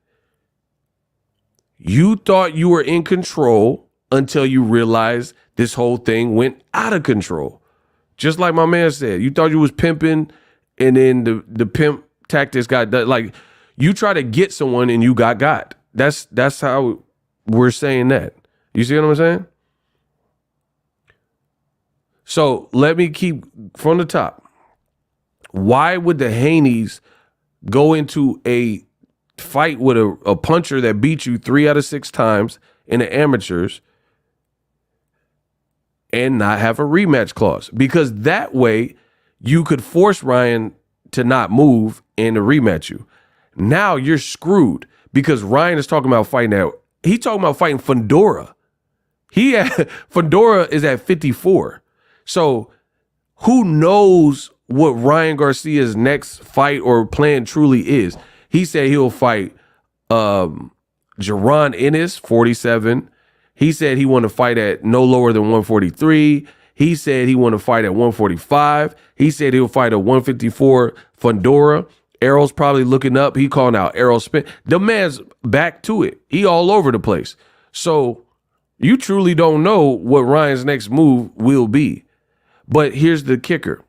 You thought you were in control until you realized this whole thing went out of control. Just like my man said, you thought you was pimping, and then the pimp tactics got done. Like, you try to get someone and you got. That's how we're saying that. You see what I'm saying? So let me keep from the top. Why would the Haneys go into a fight with a puncher that beat you 3 out of 6 times in the amateurs and not have a rematch clause? Because that way you could force Ryan to not move and to rematch you. Now you're screwed because Ryan is talking about fighting out. He's talking about fighting Fundora. Fundora is at 54. So who knows what Ryan Garcia's next fight or plan truly is? He said he'll fight Jaron Ennis, 47. He said he want to fight at no lower than 143. He said he want to fight at 145. He said he'll fight at 154 Fundora. Errol's probably looking up. He calling out Errol Spence. The man's back to it. He all over the place. So you truly don't know what Ryan's next move will be. But here's the kicker.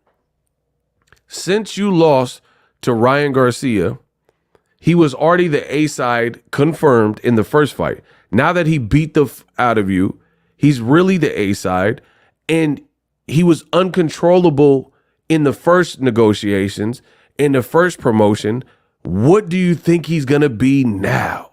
Since you lost to Ryan Garcia, he was already the A side confirmed in the first fight. Now that he beat the out of you, he's really the A side, and he was uncontrollable in the first negotiations, in the first promotion. What do you think he's going to be now?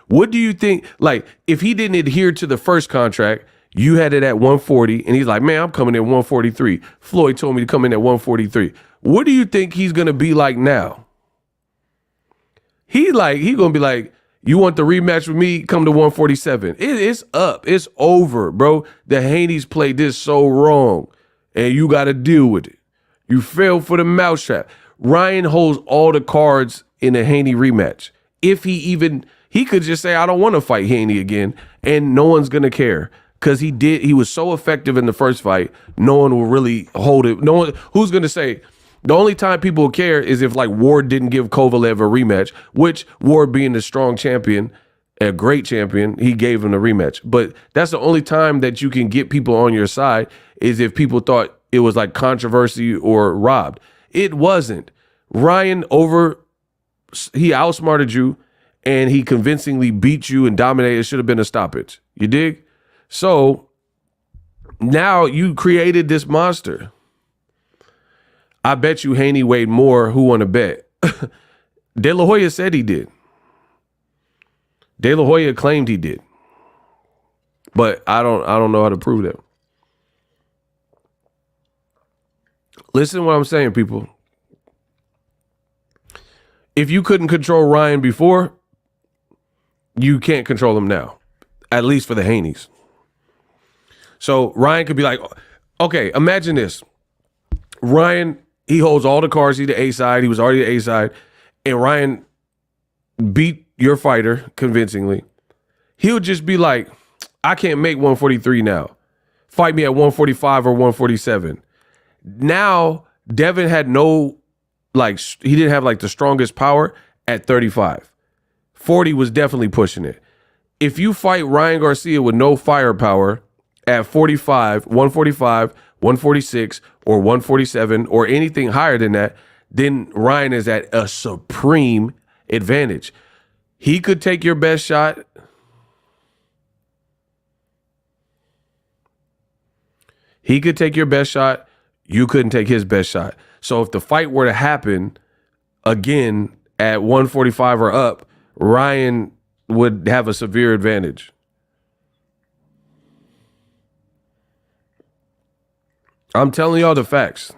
What do you think? Like, if he didn't adhere to the first contract, you had it at 140, and he's like, man, I'm coming in 143. Floyd told me to come in at 143. What do you think he's going to be like now? He going to be like, you want the rematch with me? Come to 147. It's up. It's over, bro. The Haneys played this so wrong, and you got to deal with it. You fell for the mousetrap. Ryan holds all the cards in a Haney rematch. If he could just say, I don't want to fight Haney again, and no one's going to care. Because he was so effective in the first fight, no one will really hold it. No one, who's going to say, the only time people will care is if like Ward didn't give Kovalev a rematch, which Ward being a strong champion, a great champion, he gave him a rematch. But that's the only time that you can get people on your side is if people thought it was like controversy or robbed. It wasn't. Ryan he outsmarted you and he convincingly beat you and dominated. It should have been a stoppage. You dig? So now you created this monster. I bet you Haney weighed more. Who won a bet? De La Hoya said he did. De La Hoya claimed he did. But I don't know how to prove that. Listen to what I'm saying, people. If you couldn't control Ryan before, you can't control him now. At least for the Haneys. So Ryan could be like, okay, imagine this. Ryan, he holds all the cards. He's the A side. He was already the A side. And Ryan beat your fighter convincingly. He'll just be like, I can't make 143 now. Fight me at 145 or 147. Now, Devin had he didn't have like the strongest power at 35. 40 was definitely pushing it. If you fight Ryan Garcia with no firepower at 45, 145, 146, or 147, or anything higher than that, then Ryan is at a supreme advantage. He could take your best shot. He could take your best shot. You couldn't take his best shot. So if the fight were to happen again at 145 or up, Ryan would have a severe advantage. I'm telling y'all the facts.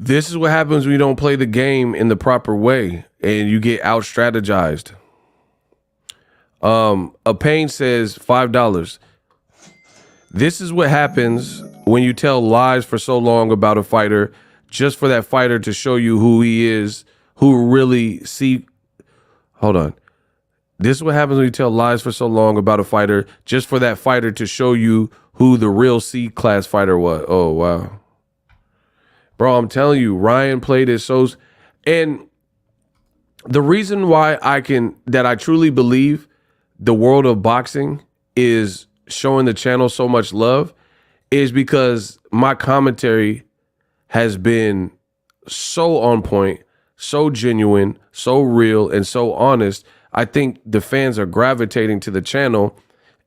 This is what happens when you don't play the game in the proper way and you get out strategized. A Pain says $5. This is what happens when you tell lies for so long about a fighter, just for that fighter to show you who he is, who really see. Hold on. This is what happens when you tell lies for so long about a fighter, just for that fighter to show you who the real C-class fighter was. Oh, wow. Bro, I'm telling you, Ryan played it so. And the reason why I truly believe the world of boxing is showing the channel so much love is because my commentary has been so on point, so genuine, so real, and so honest. I think the fans are gravitating to the channel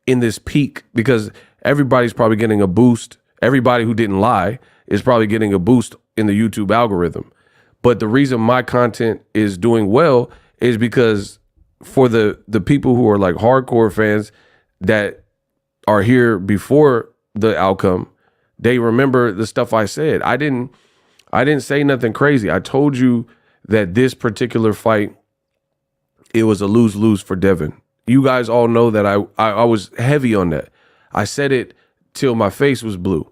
in this peak because everybody's probably getting a boost. Everybody who didn't lie is probably getting a boost in the YouTube algorithm. But the reason my content is doing well is because for the people who are like hardcore fans that are here before the outcome, they remember the stuff I said. I didn't say nothing crazy. I told you that this particular fight, it was a lose-lose for Devin. You guys all know that I was heavy on that. I said it till my face was blue.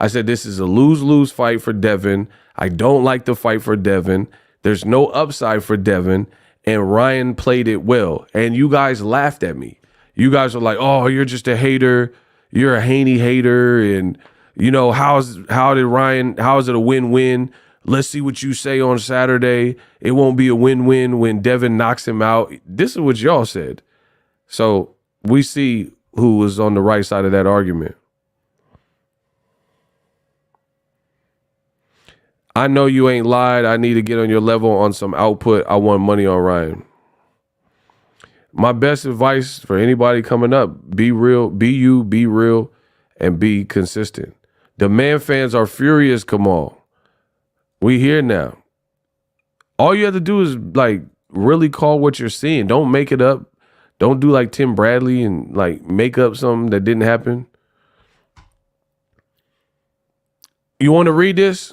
I said, this is a lose-lose fight for Devin. I don't like the fight for Devin. There's no upside for Devin. And Ryan played it well. And you guys laughed at me. You guys are like, oh, you're just a hater. You're a Haney hater. And, you know, how is it a win-win? Let's see what you say on Saturday. It won't be a win-win when Devin knocks him out. This is what y'all said. So we see who was on the right side of that argument. I know you ain't lied. I need to get on your level on some output. I want money on Ryan. My best advice for anybody coming up, be real, be you, be real, and be consistent. The man fans are furious, Kamal. We here now. All you have to do is like really call what you're seeing. Don't make it up. Don't do like Tim Bradley and like make up something that didn't happen. You want to read this?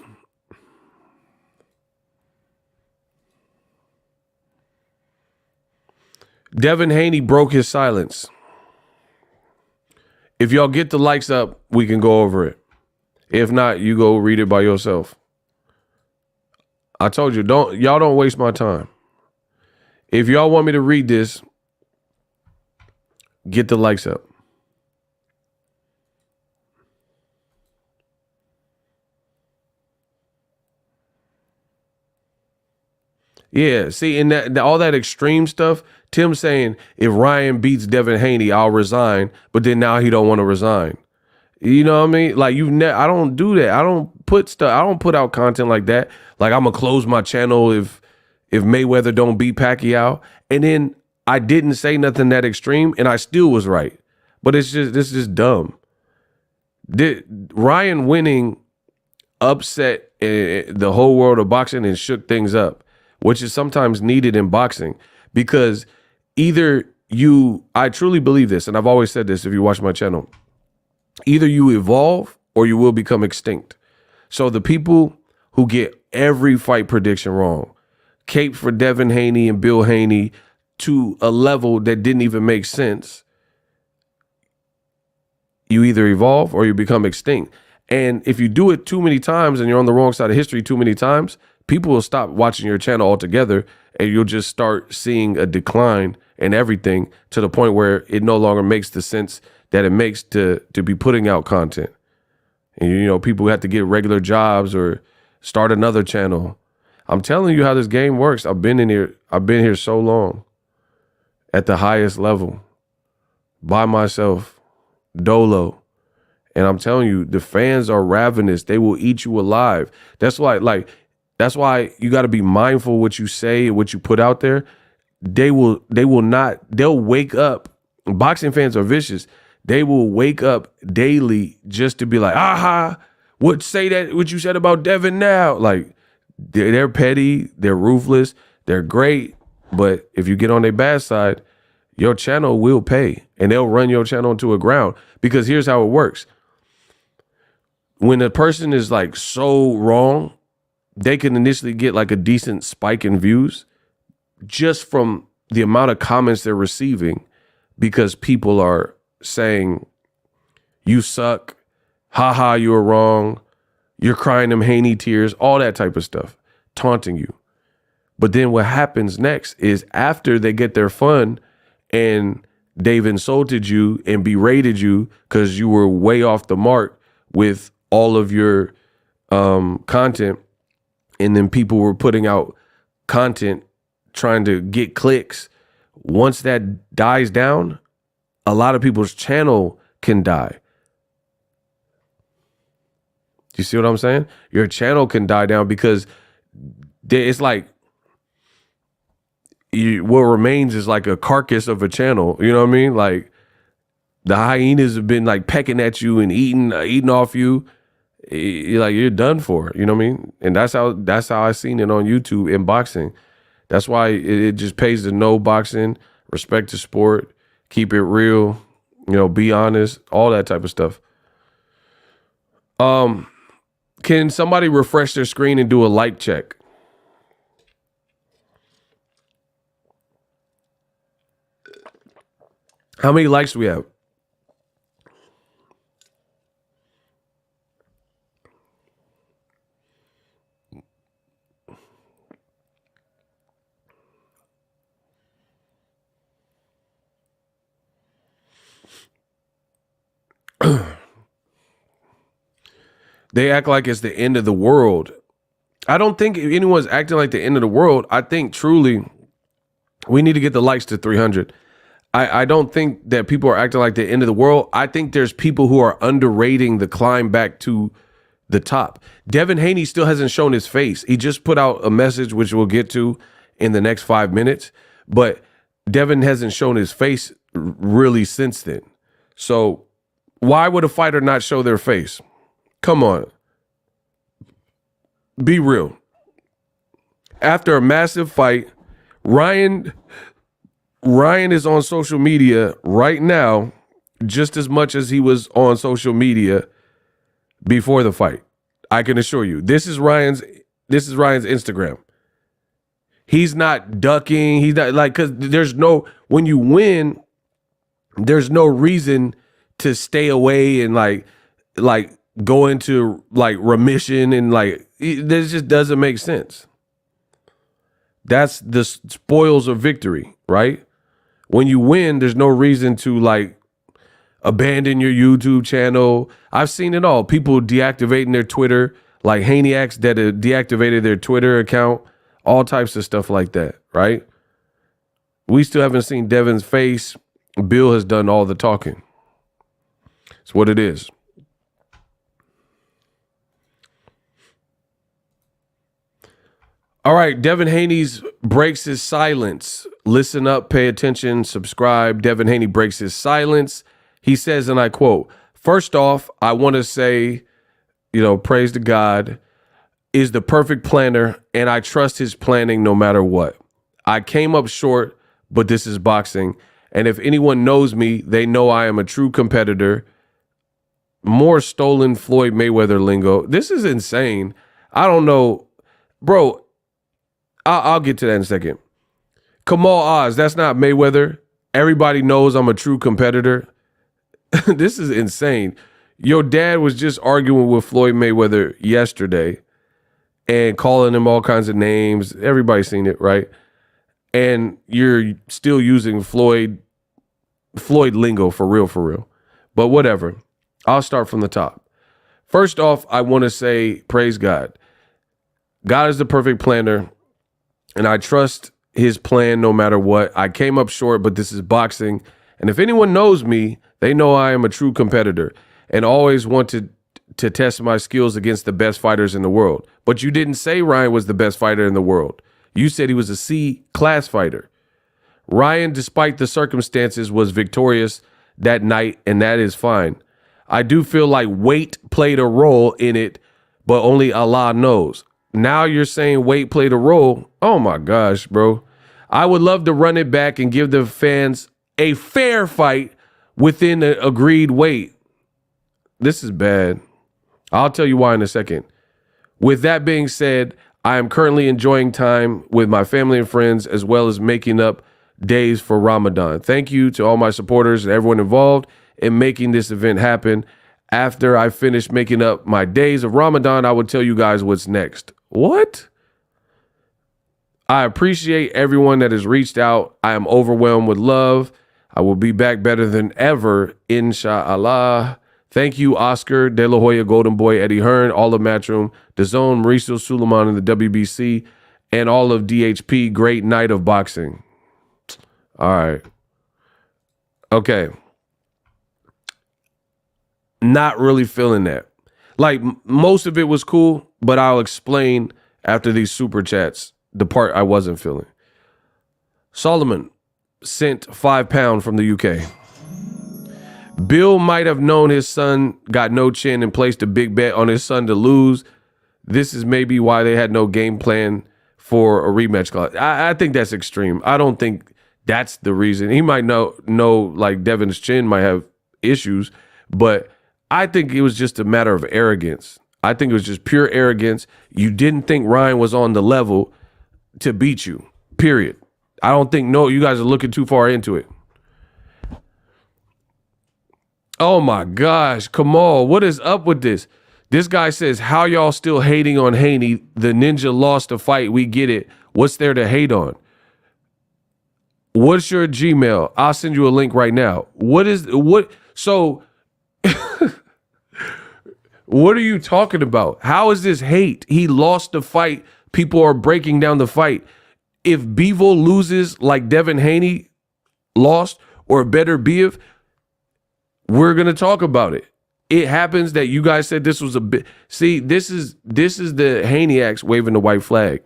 Devin Haney broke his silence. If y'all get the likes up, we can go over it. If not, you go read it by yourself. I told you, y'all don't waste my time. If y'all want me to read this, get the likes up. Yeah, see, in that all that extreme stuff, Tim saying if Ryan beats Devin Haney, I'll resign, but then now he don't want to resign. You know what I mean? Like I don't do that. I don't put out content like that. Like I'm gonna close my channel if Mayweather don't beat Pacquiao. And then I didn't say nothing that extreme, and I still was right. But this is just dumb. Ryan winning upset the whole world of boxing and shook things up, which is sometimes needed in boxing because I truly believe this, and I've always said this if you watch my channel, either you evolve or you will become extinct. So the people who get every fight prediction wrong, cape for Devin Haney and Bill Haney to a level that didn't even make sense, you either evolve or you become extinct. And if you do it too many times and you're on the wrong side of history too many times, people will stop watching your channel altogether and you'll just start seeing a decline in everything to the point where it no longer makes the sense that it makes to be putting out content. And, you know, people have to get regular jobs or start another channel. I'm telling you how this game works. I've been here so long at the highest level by myself, dolo. And I'm telling you, the fans are ravenous. They will eat you alive. That's why you got to be mindful what you say and what you put out there. They'll wake up. Boxing fans are vicious. They will wake up daily just to be like, aha, what you said about Devin now? Like, they're petty, they're ruthless, they're great. But if you get on their bad side, your channel will pay and they'll run your channel into a ground. Because here's how it works. When a person is like so wrong they can initially get like a decent spike in views just from the amount of comments they're receiving because people are saying, you suck, haha, you were wrong, you're crying them Haney tears, all that type of stuff, taunting you. But then what happens next is after they get their fun and they've insulted you and berated you because you were way off the mark with all of your content, and then people were putting out content trying to get clicks. Once that dies down, a lot of people's channel can die. You see what I'm saying? Your channel can die down because it's like what remains is like a carcass of a channel. You know what I mean? Like the hyenas have been like pecking at you and eating off you. You're done for. You know what I mean? And that's how I seen it on YouTube in boxing. That's why it just pays to know boxing, respect the sport, keep it real, be honest, all that type of stuff. Can somebody refresh their screen and do a like check? How many likes do we have? They act like it's the end of the world. I don't think anyone's acting like the end of the world. I think truly we need to get the likes to 300. I don't think that people are acting like the end of the world. I think there's people who are underrating the climb back to the top. Devin Haney still hasn't shown his face. He just put out a message, which we'll get to in the next 5 minutes. But Devin hasn't shown his face really since then. So why would a fighter not show their face? Come on. Be real. After a massive fight, Ryan is on social media right now just as much as he was on social media before the fight. I can assure you. This is Ryan's Instagram. He's not ducking. He's not because when you win, there's no reason to stay away and like go into like remission and this just doesn't make sense. That's the spoils of victory, right? When you win, there's no reason to abandon your YouTube channel. I've seen it all. People deactivating their Twitter, like Haniacs that deactivated their Twitter account, all types of stuff like that, right? We still haven't seen Devin's face. Bill has done all the talking. It's what it is. All right, Devin Haney breaks his silence. Listen up, pay attention, subscribe. Devin Haney breaks his silence. He says, and I quote, "First off, I want to say, praise to God is the perfect planner, and I trust his planning no matter what. I came up short, but this is boxing. And if anyone knows me, they know I am a true competitor." More stolen Floyd Mayweather lingo. This is insane. I don't know. Bro, I'll get to that in a second. Kamal Oz, that's not Mayweather. Everybody knows I'm a true competitor. This is insane. Your dad was just arguing with Floyd Mayweather yesterday and calling him all kinds of names. Everybody's seen it, right? And you're still using Floyd lingo for real. But whatever. I'll start from the top. First off, I want to say, praise God. God is the perfect planner, and I trust his plan no matter what. I came up short, but this is boxing. And if anyone knows me, they know I am a true competitor and always want to test my skills against the best fighters in the world. But you didn't say Ryan was the best fighter in the world. You said he was a C-class fighter. Ryan, despite the circumstances, was victorious that night, and that is fine. I do feel like weight played a role in it, but only Allah knows. Now you're saying weight played a role. Oh my gosh, bro. I would love to run it back and give the fans a fair fight within the agreed weight. This is bad. I'll tell you why in a second. With that being said, I am currently enjoying time with my family and friends, as well as making up days for Ramadan. Thank you to all my supporters and everyone involved in making this event happen. After I finish making up my days of Ramadan, I will tell you guys what's next. What? I appreciate everyone that has reached out. I am overwhelmed with love. I will be back better than ever, inshallah. Thank you, Oscar, De La Hoya, Golden Boy, Eddie Hearn, all of Matchroom, DAZN, Mauricio Suleiman in the WBC, and all of DHP. Great night of boxing. All right. Okay. Not really feeling that. Like, most of it was cool, but I'll explain after these super chats the part I wasn't feeling. Solomon sent £5 from the UK. Bill might have known his son got no chin and placed a big bet on his son to lose. This is maybe why they had no game plan for a rematch clause. I think that's extreme. I don't think that's the reason. He might know like Devin's chin might have issues, but I think it was just a matter of arrogance. I think it was just pure arrogance. You didn't think Ryan was on the level to beat you, period. I don't think, no, you guys are looking too far into it. Oh my gosh, Kamal, what is up with this? This guy says, how y'all still hating on Haney? The ninja lost the fight, we get it. What's there to hate on? What's your Gmail? I'll send you a link right now. So, what are you talking about? How is this hate? He lost the fight. People are breaking down the fight. If Bevo loses like Devin Haney lost, or better Bev, we're going to talk about it. It happens that you guys said this was a bit. See, this is the Haneyacks waving the white flag.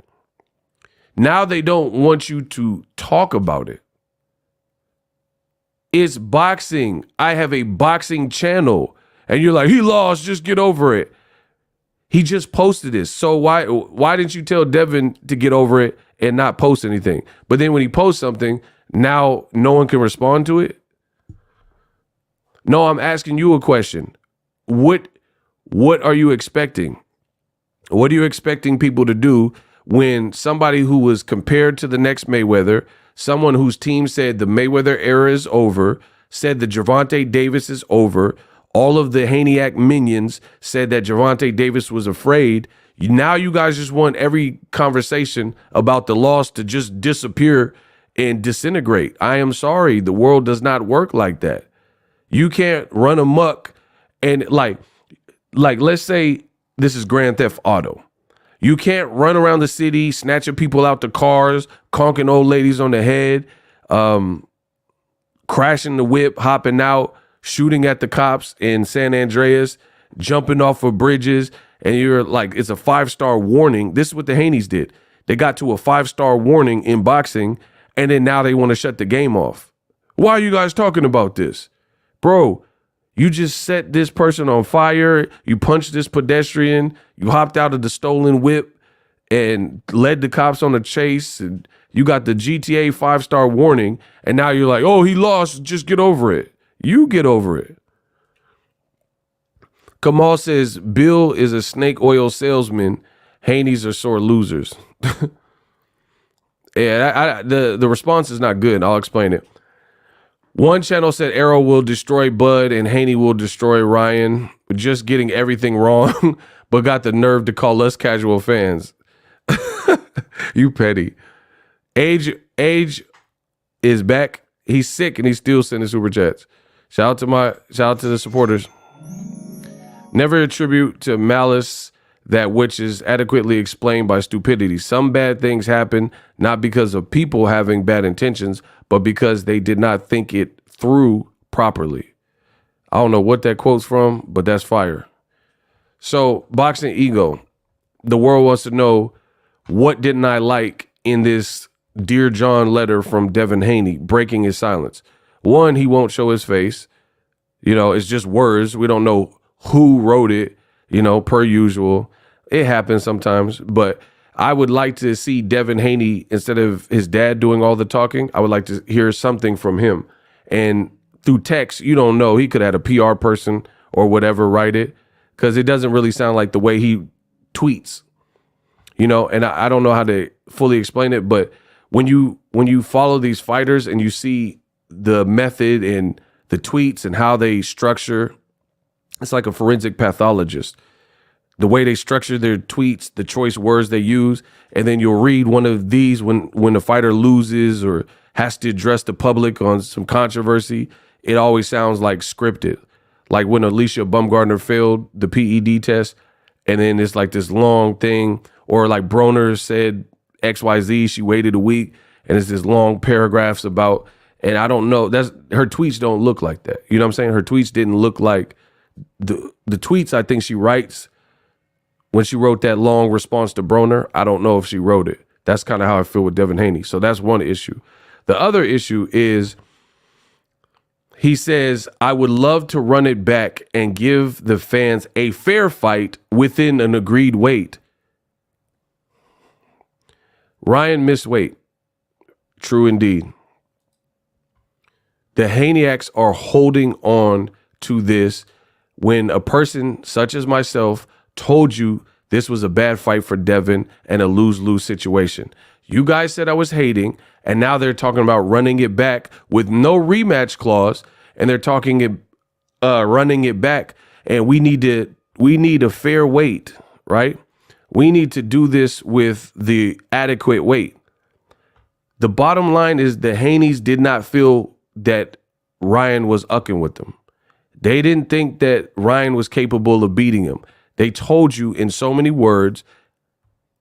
Now they don't want you to talk about it. It's boxing. I have a boxing channel. And you're like, he lost, just get over it. He just posted this. So why didn't you tell Devin to get over it and not post anything? But then when he posts something, now no one can respond to it? No, I'm asking you a question. What are you expecting? What are you expecting people to do when somebody who was compared to the next Mayweather, someone whose team said the Mayweather era is over, said the Gervonta Davis is over, all of the Haneyacks minions said that Gervonta Davis was afraid. Now you guys just want every conversation about the loss to just disappear and disintegrate. I am sorry. The world does not work like that. You can't run amok and like let's say this is Grand Theft Auto. You can't run around the city, snatching people out the cars, conking old ladies on the head, crashing the whip, hopping out, shooting at the cops in San Andreas, jumping off of bridges, and you're like, it's a 5-star warning. This is what the Haneys did. They got to a 5-star warning in boxing, and then now they want to shut the game off. Why are you guys talking about this? Bro, you just set this person on fire. You punched this pedestrian. You hopped out of the stolen whip and led the cops on a chase. And you got the GTA 5-star warning. And now you're like, oh, he lost. Just get over it. You get over it. Kamal says, Bill is a snake oil salesman. Haney's are sore losers. Yeah, the response is not good. I'll explain it. One channel said Arrow will destroy Bud and Haney will destroy Ryan. Just getting everything wrong, but got the nerve to call us casual fans. You petty. Age is back. He's sick and he's still sending super chats. Shout out to the supporters. Never attribute to malice that which is adequately explained by stupidity. Some bad things happen not because of people having bad intentions, but because they did not think it through properly. I don't know what that quote's from, but that's fire. So, Boxingego, the world wants to know, what didn't I like in this Dear John letter from Devin Haney, breaking his silence? One, he won't show his face. You know, it's just words. We don't know who wrote it, you know, per usual. It happens sometimes, but I would like to see Devin Haney, instead of his dad doing all the talking, I would like to hear something from him. And through text, you don't know. He could have had a PR person or whatever write it, because it doesn't really sound like the way he tweets, you know, and I don't know how to fully explain it, but when you follow these fighters and you see the method and the tweets and how they structure, it's like a forensic pathologist. The way they structure their tweets, the choice words they use, and then you'll read one of these when the fighter loses or has to address the public on some controversy. It always sounds like scripted. Like when Alicia Bumgarner failed the PED test, and then it's like this long thing, or like Broner said XYZ, she waited a week, and it's this long paragraphs about, and I don't know, that's her tweets don't look like that. You know what I'm saying? Her tweets didn't look like the tweets I think she writes when she wrote that long response to Broner. I don't know if she wrote it. That's kind of how I feel with Devin Haney. So that's one issue. The other issue is he says, I would love to run it back and give the fans a fair fight within an agreed weight. Ryan missed weight. True indeed. The Haneyacks are holding on to this when a person such as myself told you this was a bad fight for Devin and a lose-lose situation. You guys said I was hating, and now they're talking about running it back with no rematch clause, and they're talking running it back, and we need a fair weight, right? We need to do this with the adequate weight. The bottom line is the Haneys did not feel that Ryan was ucking with them. They didn't think that Ryan was capable of beating him. They told you in so many words.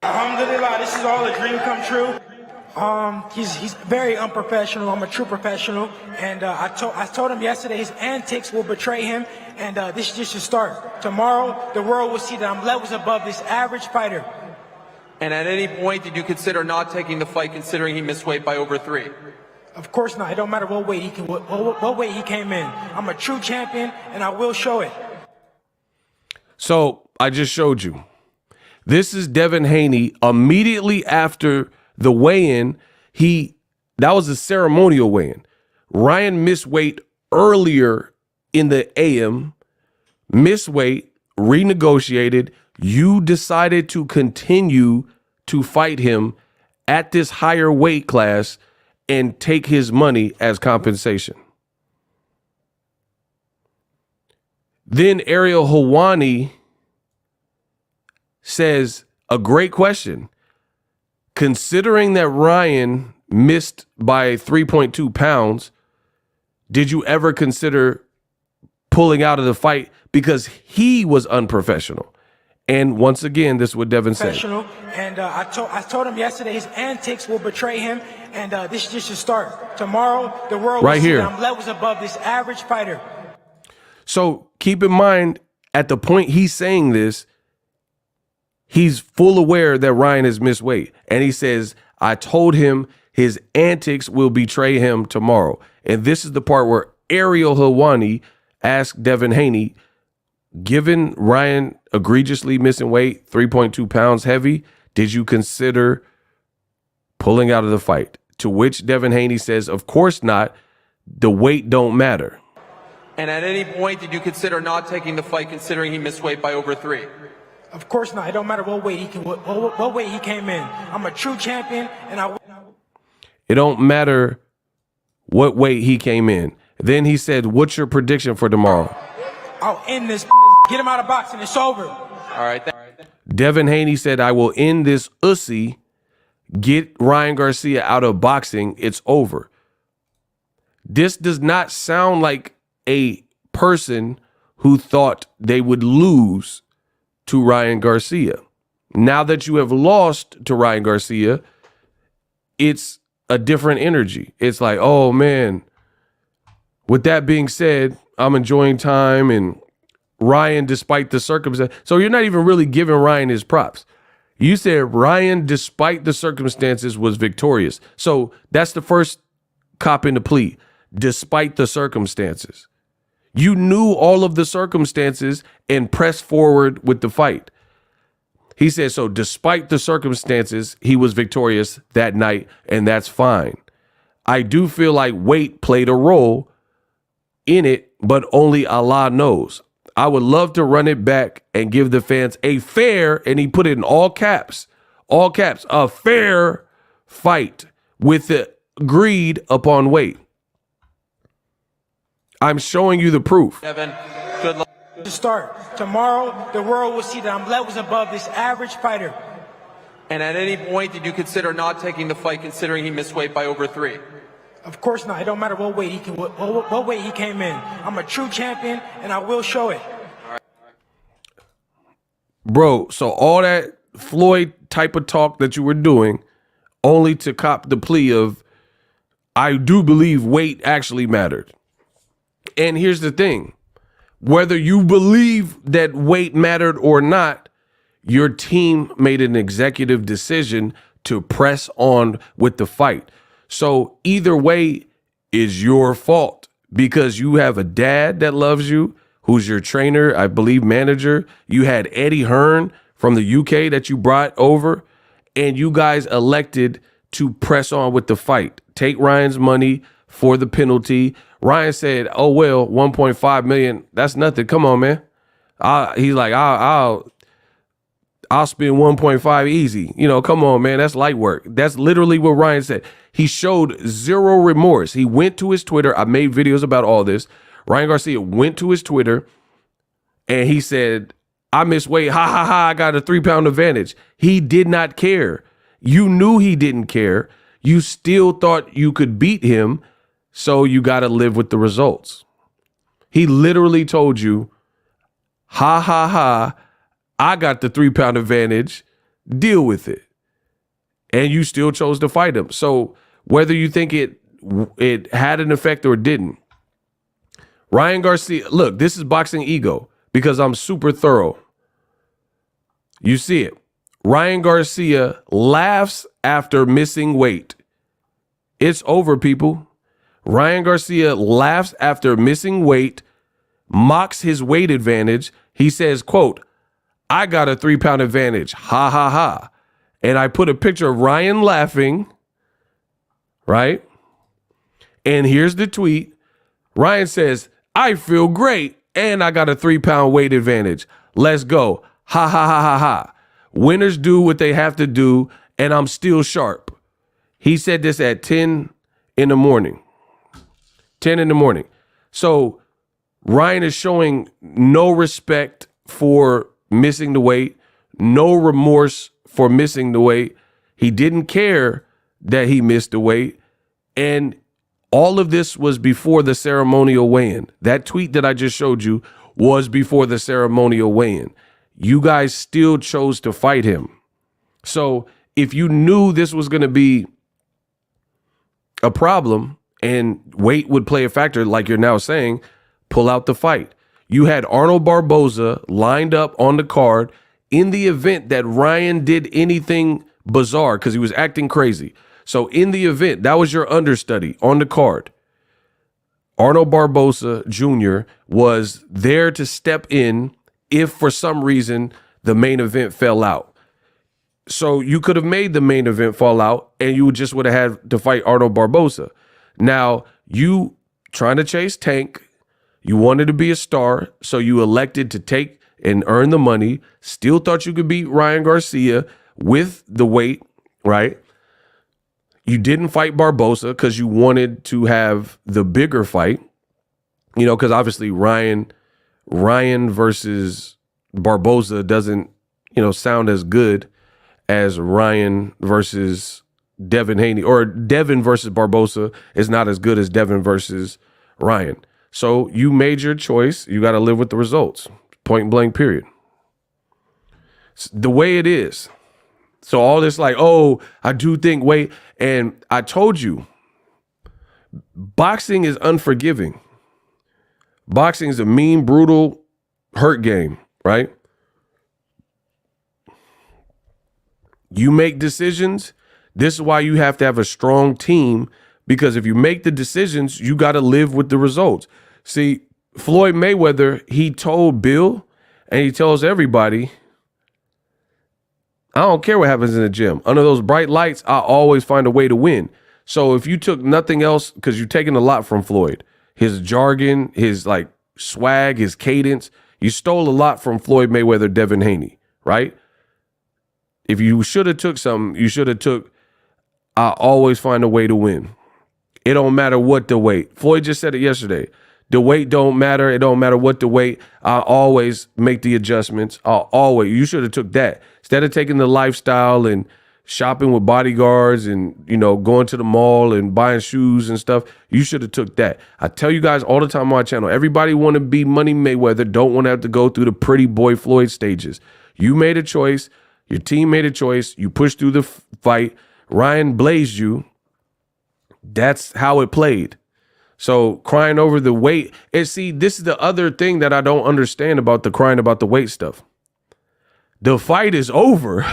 Alhamdulillah, this is all a dream come true. He's very unprofessional. I'm a true professional, and I told him yesterday his antics will betray him, and this is just a start. Tomorrow, the world will see that I'm levels above this average fighter. And at any point, did you consider not taking the fight, considering he missed weight by over 3? Of course not. It don't matter what weight what weight he came in. I'm a true champion, and I will show it. So I just showed you. This is Devin Haney immediately after the weigh-in. That was a ceremonial weigh-in. Ryan missed weight earlier in the AM, missed weight, renegotiated. You decided to continue to fight him at this higher weight class and take his money as compensation. Then Ariel Helwani says, a great question. Considering that Ryan missed by 3.2 pounds, did you ever consider pulling out of the fight because he was unprofessional? And once again, this is what Devin said. And I told him yesterday his antics will betray him, and this is just a start. Tomorrow, the world will see that I'm levels above this average fighter. So keep in mind, at the point he's saying this, he's full aware that Ryan has missed weight. And he says, I told him his antics will betray him tomorrow. And this is the part where Ariel Helwani asked Devin Haney, given Ryan egregiously missing weight, 3.2 pounds heavy, did you consider pulling out of the fight? To which Devin Haney says, of course not. The weight don't matter. And at any point, did you consider not taking the fight, considering he missed weight by over 3? Of course not. It don't matter what weight he came in. I'm a true champion, and I. It don't matter what weight he came in. Then he said, what's your prediction for tomorrow? I'll end this. Get him out of boxing. It's over. All right. Devin Haney said, I will end this ussy. Get Ryan Garcia out of boxing. It's over. This does not sound like a person who thought they would lose to Ryan Garcia. Now that you have lost to Ryan Garcia, it's a different energy. It's like, oh man. With that being said, I'm enjoying time, and Ryan, despite the circumstance. So you're not even really giving Ryan his props. You said Ryan, despite the circumstances, was victorious. So that's the first cop in the plea. Despite the circumstances. You knew all of the circumstances and pressed forward with the fight. He said, so despite the circumstances, he was victorious that night, and that's fine. I do feel like weight played a role in it, but only Allah knows. I would love to run it back and give the fans a fair, and he put it in all caps, a fair fight with the agreed upon weight. I'm showing you the proof. Devin, good luck. To start tomorrow, the world will see that I'm levels above this average fighter. And at any point, did you consider not taking the fight, considering he missed weight by over 3? Of course not. It don't matter what weight what weight he came in. I'm a true champion, and I will show it. Bro, so all that Floyd type of talk that you were doing, only to cop the plea of, I do believe weight actually mattered. And here's the thing. Whether you believe that weight mattered or not, your team made an executive decision to press on with the fight. So either way is your fault, because you have a dad that loves you, who's your trainer, I believe manager. You had Eddie Hearn from the UK that you brought over, and you guys elected to press on with the fight. Take Ryan's money for the penalty. Ryan said, oh, well, 1.5 million, that's nothing. Come on, man. He's like, I'll spend 1.5 easy. You know, come on, man. That's light work. That's literally what Ryan said. He showed zero remorse. He went to his Twitter. I made videos about all this. Ryan Garcia went to his Twitter and he said, I missed weight. Ha, ha, ha. I got a 3-pound advantage. He did not care. You knew he didn't care. You still thought you could beat him. So you got to live with the results. He literally told you, ha, ha, ha. I got the 3-pound advantage. Deal with it. And you still chose to fight him. So whether you think it had an effect or didn't, Ryan Garcia, look, this is Boxingego because I'm super thorough. You see it. Ryan Garcia laughs after missing weight. It's over, people. Ryan Garcia laughs after missing weight, mocks his weight advantage. He says, quote, I got a 3-pound advantage. Ha, ha, ha. And I put a picture of Ryan laughing, right? And here's the tweet. Ryan says, I feel great, and I got a 3-pound weight advantage. Let's go. Ha, ha, ha, ha, ha. Winners do what they have to do, and I'm still sharp. He said this at 10 in the morning. 10 in the morning. So Ryan is showing no respect for missing the weight, no remorse for missing the weight. He didn't care that he missed the weight. And all of this was before the ceremonial weigh-in. That tweet that I just showed you was before the ceremonial weigh-in. You guys still chose to fight him. So if you knew this was going to be a problem and weight would play a factor, like you're now saying, pull out the fight. You had Arnold Barboza lined up on the card in the event that Ryan did anything bizarre because he was acting crazy. So in the event, that was your understudy on the card. Arnold Barboza Jr. was there to step in if for some reason the main event fell out. So you could have made the main event fall out and you just would have had to fight Arnold Barboza. Now, you trying to chase Tank, you wanted to be a star, so you elected to take and earn the money, still thought you could beat Ryan Garcia with the weight, right? You didn't fight Barboza because you wanted to have the bigger fight, you know, because obviously Ryan versus Barboza doesn't, you know, sound as good as Ryan versus Devin Haney, or Devin versus Barboza is not as good as Devin versus Ryan. So you made your choice. You got to live with the results. Point blank, period. It's the way it is. So all this like, oh, I do think weight. And I told you, boxing is unforgiving. Boxing is a mean, brutal, hurt game, right? You make decisions. This is why you have to have a strong team, because if you make the decisions, you got to live with the results. See, Floyd Mayweather, he told Bill and he tells everybody, I don't care what happens in the gym. Under those bright lights, I always find a way to win. So if you took nothing else, because you're taking a lot from Floyd, his jargon, his like swag, his cadence, You stole a lot from Floyd Mayweather, Devin Haney, right? If you should have took something, you should have took, I always find a way to win. It don't matter what the weight. Floyd just said it yesterday. The weight don't matter. It don't matter what the weight. I always make the adjustments. You should have took that. Instead of taking the lifestyle and shopping with bodyguards and, you know, going to the mall and buying shoes and stuff, you should have took that. I tell you guys all the time on my channel, everybody want to be Money Mayweather, don't want to have to go through the pretty boy Floyd stages. You made a choice. Your team made a choice. You pushed through the fight. Ryan blazed you. That's how it played. So crying over the weight, and see, this is the other thing that I don't understand about the crying about the weight stuff. The fight is over.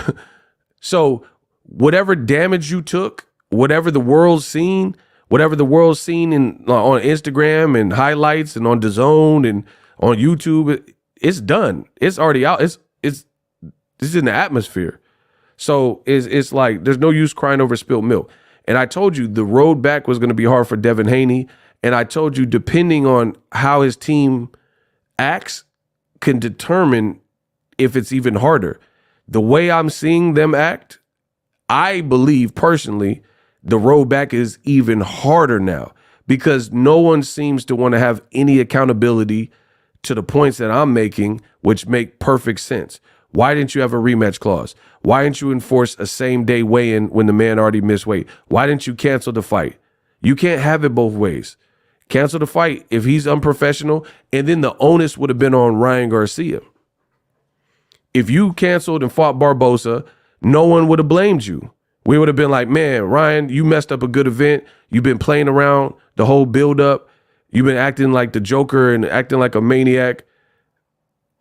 So whatever damage you took, whatever the world's seen in on Instagram and highlights and on DAZN and on YouTube, it's done. It's already out. It's in the atmosphere. So it's like there's no use crying over spilled milk. And I told you the road back was going to be hard for Devin Haney. And I told you, depending on how his team acts, can determine if it's even harder. The way I'm seeing them act, I believe personally, the road back is even harder now because no one seems to want to have any accountability to the points that I'm making, which make perfect sense. Why didn't you have a rematch clause? Why didn't you enforce a same-day weigh-in when the man already missed weight? Why didn't you cancel the fight? You can't have it both ways. Cancel the fight if he's unprofessional, and then the onus would have been on Ryan Garcia. If you canceled and fought Barbosa, no one would have blamed you. We would have been like, man, Ryan, you messed up a good event. You've been playing around the whole build-up. You've been acting like the Joker and acting like a maniac.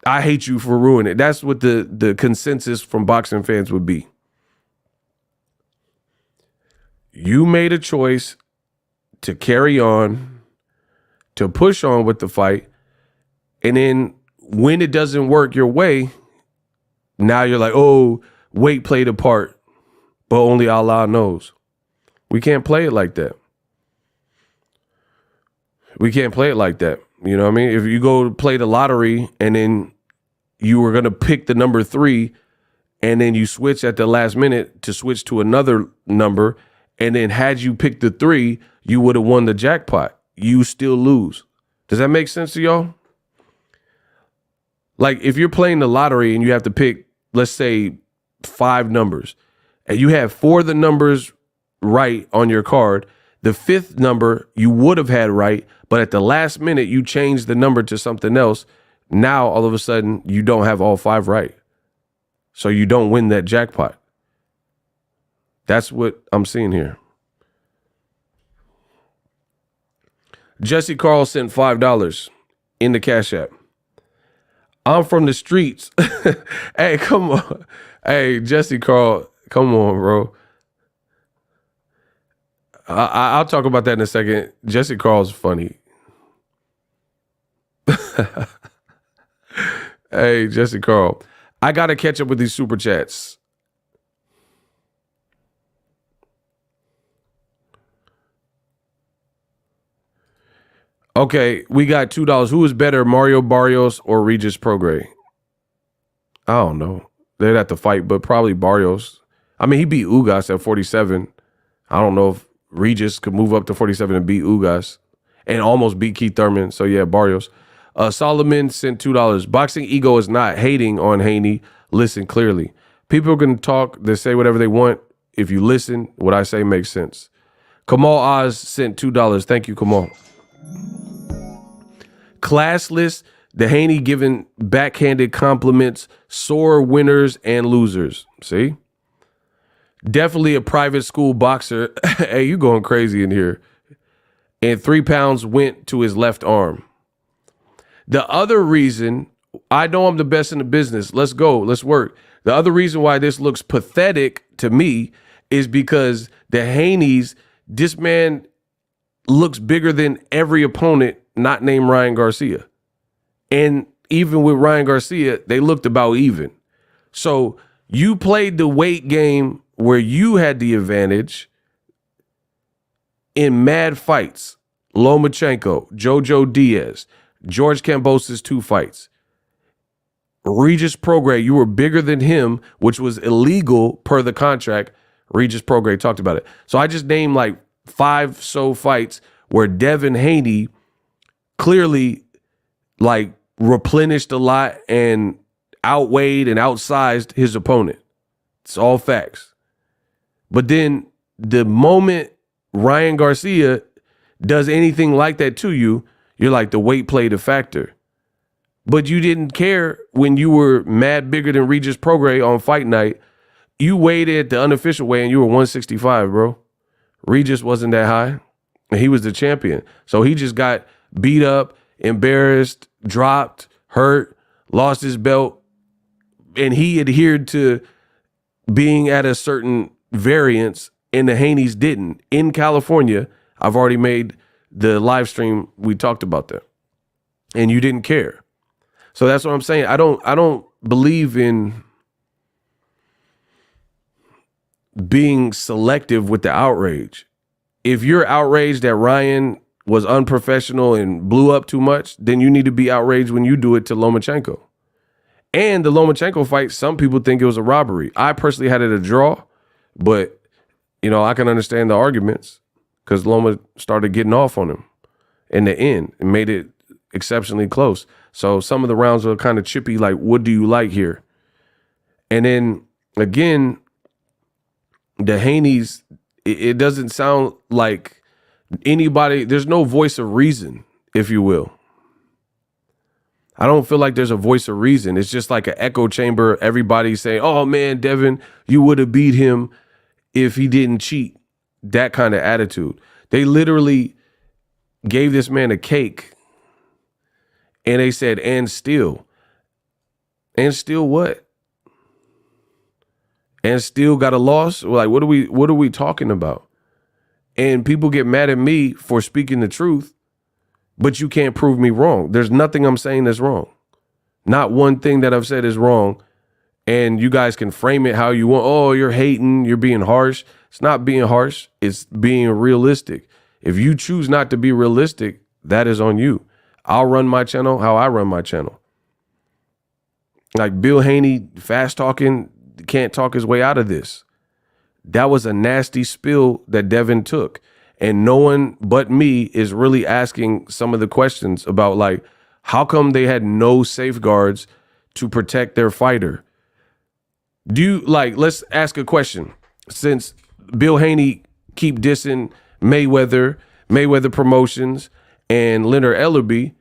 I hate you for ruining it. That's what the consensus from boxing fans would be. You made a choice to carry on, to push on with the fight, and then when it doesn't work your way, now you're like, oh, weight played a part, but only Allah knows. We can't play it like that. We can't play it like that. You know what I mean? If you go to play the lottery and then you were going to pick the number 3 and then you switch at the last minute to switch to another number, and then had you picked the 3, you would have won the jackpot. You still lose. Does that make sense to y'all? Like if you're playing the lottery and you have to pick, let's say 5 numbers, and you have 4 of the numbers right on your card, the 5th number you would have had right, but at the last minute you changed the number to something else. Now, all of a sudden, you don't have all 5 right. So you don't win that jackpot. That's what I'm seeing here. Jesse Carl sent $5 in the Cash App. I'm from the streets. Hey, come on. Hey, Jesse Carl, come on, bro. I'll talk about that in a second. Jesse Carl's funny. Hey, Jesse Carl, I got to catch up with these super chats. Okay, we got $2. Who is better, Mario Barrios or Regis Prograis? I don't know. They'd have to fight, but probably Barrios. I mean, he beat Ugas at 47. I don't know if Regis could move up to 47 and beat Ugas and almost beat Keith Thurman. So, yeah, Barrios. Solomon sent $2. Boxingego is not hating on Haney. Listen clearly. People are going to talk. They say whatever they want. If you listen, what I say makes sense. Kamal Oz sent $2. Thank you, Kamal. Classless, the Haney giving backhanded compliments, sore winners and losers. See? Definitely a private school boxer. Hey, you going crazy in here. And 3 pounds went to his left arm. The other reason, I know I'm the best in the business. Let's go. Let's work. The other reason why this looks pathetic to me is because the Haneys, this man looks bigger than every opponent not named Ryan Garcia. And even with Ryan Garcia, they looked about even. So you played the weight game where you had the advantage in mad fights. Lomachenko, Jojo Diaz, George Kambosos 2 fights. Regis Prograis, you were bigger than him, which was illegal per the contract. Regis Prograis talked about it. So I just named like 5 fights where Devin Haney clearly like replenished a lot and outweighed and outsized his opponent. It's all facts. But then the moment Ryan Garcia does anything like that to you, you're like, the weight played a factor. But you didn't care when you were mad bigger than Regis Prograis on fight night. You weighed at the unofficial weigh and you were 165, bro. Regis wasn't that high, and he was the champion. So he just got beat up, embarrassed, dropped, hurt, lost his belt, and he adhered to being at a certain variance, and the Haneys didn't. In California, I've already made the live stream. We talked about that, and you didn't care. So that's what I'm saying. I don't believe in being selective with the outrage. If you're outraged that Ryan was unprofessional and blew up too much, then you need to be outraged when you do it to Lomachenko. And the Lomachenko fight, some people think it was a robbery. I personally had it a draw, but I can understand the arguments because Loma started getting off on him in the end and made it exceptionally close. So some of the rounds were kind of chippy, like, what do you like here? And then again, the Haneys, it doesn't sound like anybody, there's no voice of reason, if you will. I don't feel like there's a voice of reason. It's just like an echo chamber. Everybody saying, oh man, Devin, you would have beat him if he didn't cheat. That kind of attitude. They literally gave this man a cake and they said, and still what? And still got a loss? Like, what are we talking about? And people get mad at me for speaking the truth, but you can't prove me wrong. There's nothing I'm saying that's wrong. Not one thing that I've said is wrong. And you guys can frame it how you want. Oh, you're hating, you're being harsh. It's not being harsh. It's being realistic. If you choose not to be realistic, that is on you. I'll run my channel how I run my channel. Like Bill Haney, fast talking, can't talk his way out of this. That was a nasty spill that Devin took. And no one but me is really asking some of the questions about, like, how come they had no safeguards to protect their fighter? Let's ask a question. Since Bill Haney keep dissing Mayweather Promotions, and Leonard Ellerbe,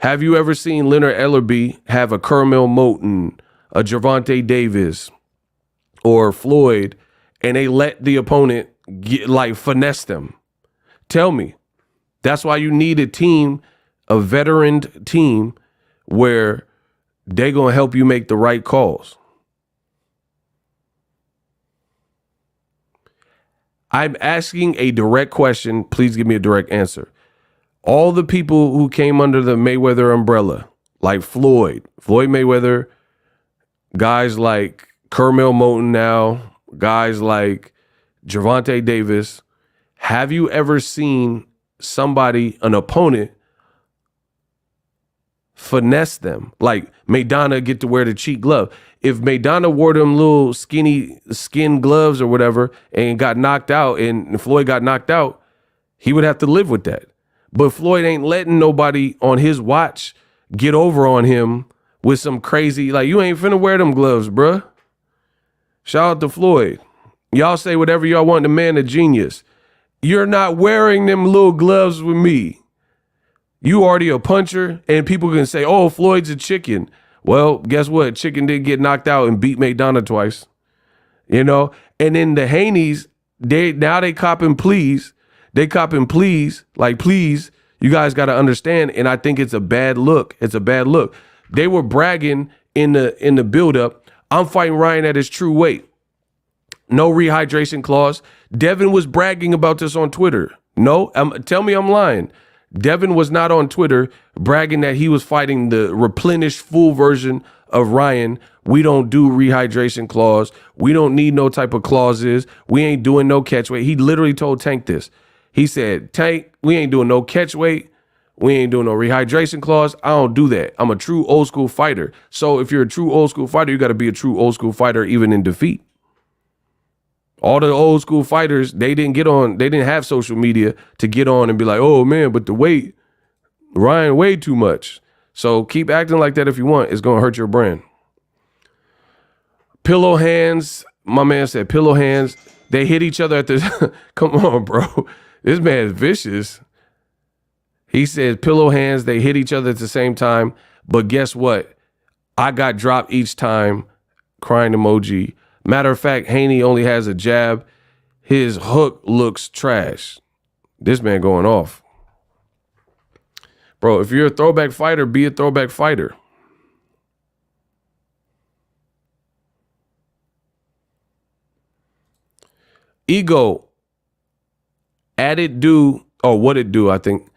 have you ever seen Leonard Ellerbe have a Kermel Moton, a Gervonta Davis, or Floyd, and they let the opponent finesse them? Tell me. That's why you need a team, a veteran team, where they're going to help you make the right calls. I'm asking a direct question. Please give me a direct answer. All the people who came under the Mayweather umbrella, like Floyd Mayweather, guys like Kermel Moton now, guys like Gervonta Davis, have you ever seen somebody, an opponent, finesse them? Like Maidana get to wear the cheap glove. If Maidana wore them little skinny skin gloves or whatever and got knocked out and Floyd got knocked out, he would have to live with that. But Floyd ain't letting nobody on his watch get over on him with some crazy, like, you ain't finna wear them gloves, bruh. Shout out to Floyd. Y'all say whatever y'all want, the man a genius. You're not wearing them little gloves with me. You already a puncher, and people can say, oh, Floyd's a chicken. Well, guess what? Chicken did get knocked out and beat Maidana twice. And then the Haneys, they copping pleas. They copping pleas, like, please, you guys got to understand. And I think it's a bad look. It's a bad look. They were bragging in the buildup. I'm fighting Ryan at his true weight. No rehydration clause. Devin was bragging about this on Twitter. No, tell me I'm lying. Devin was not on Twitter bragging that he was fighting the replenished full version of Ryan. We don't do rehydration clause. We don't need no type of clauses. We ain't doing no catch weight. He literally told Tank this. He said, Tank, we ain't doing no catch weight. We ain't doing no rehydration clause. I don't do that. I'm a true old school fighter. So if you're a true old school fighter, you got to be a true old school fighter even in defeat. All the old school fighters, they didn't have social media to get on and be like, oh man, but the weight, Ryan weighed too much. So keep acting like that if you want. It's going to hurt your brand. Pillow hands. My man said pillow hands. They hit each other at the, come on, bro. This man is vicious. He said pillow hands. They hit each other at the same time. But guess what? I got dropped each time. Crying emoji. Matter of fact, Haney only has a jab. His hook looks trash. This man going off. Bro, if you're a throwback fighter, be a throwback fighter. Ego. What it do, I think.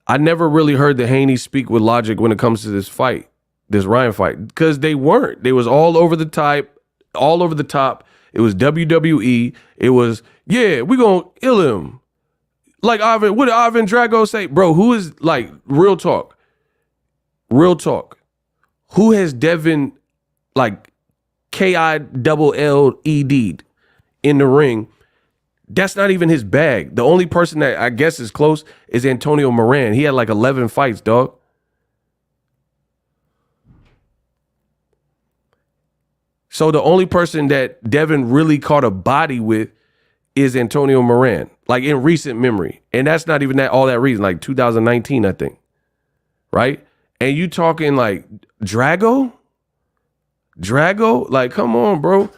I never really heard the Haney speak with logic when it comes to this fight, this Ryan fight, because they weren't. They was all over the top. It was WWE. It was, yeah, we gonna kill him. Like what did Ivan Drago say? Bro, who is, like, real talk. Who has Devin, like, KILLED'd in the ring? That's not even his bag. The only person that I guess is close is Antonio Moran. He had like 11 fights, dog. So the only person that Devin really caught a body with is Antonio Moran, like in recent memory. And that's not even all that reason, like 2019, I think. Right? And you talking like Drago? Like, come on, bro.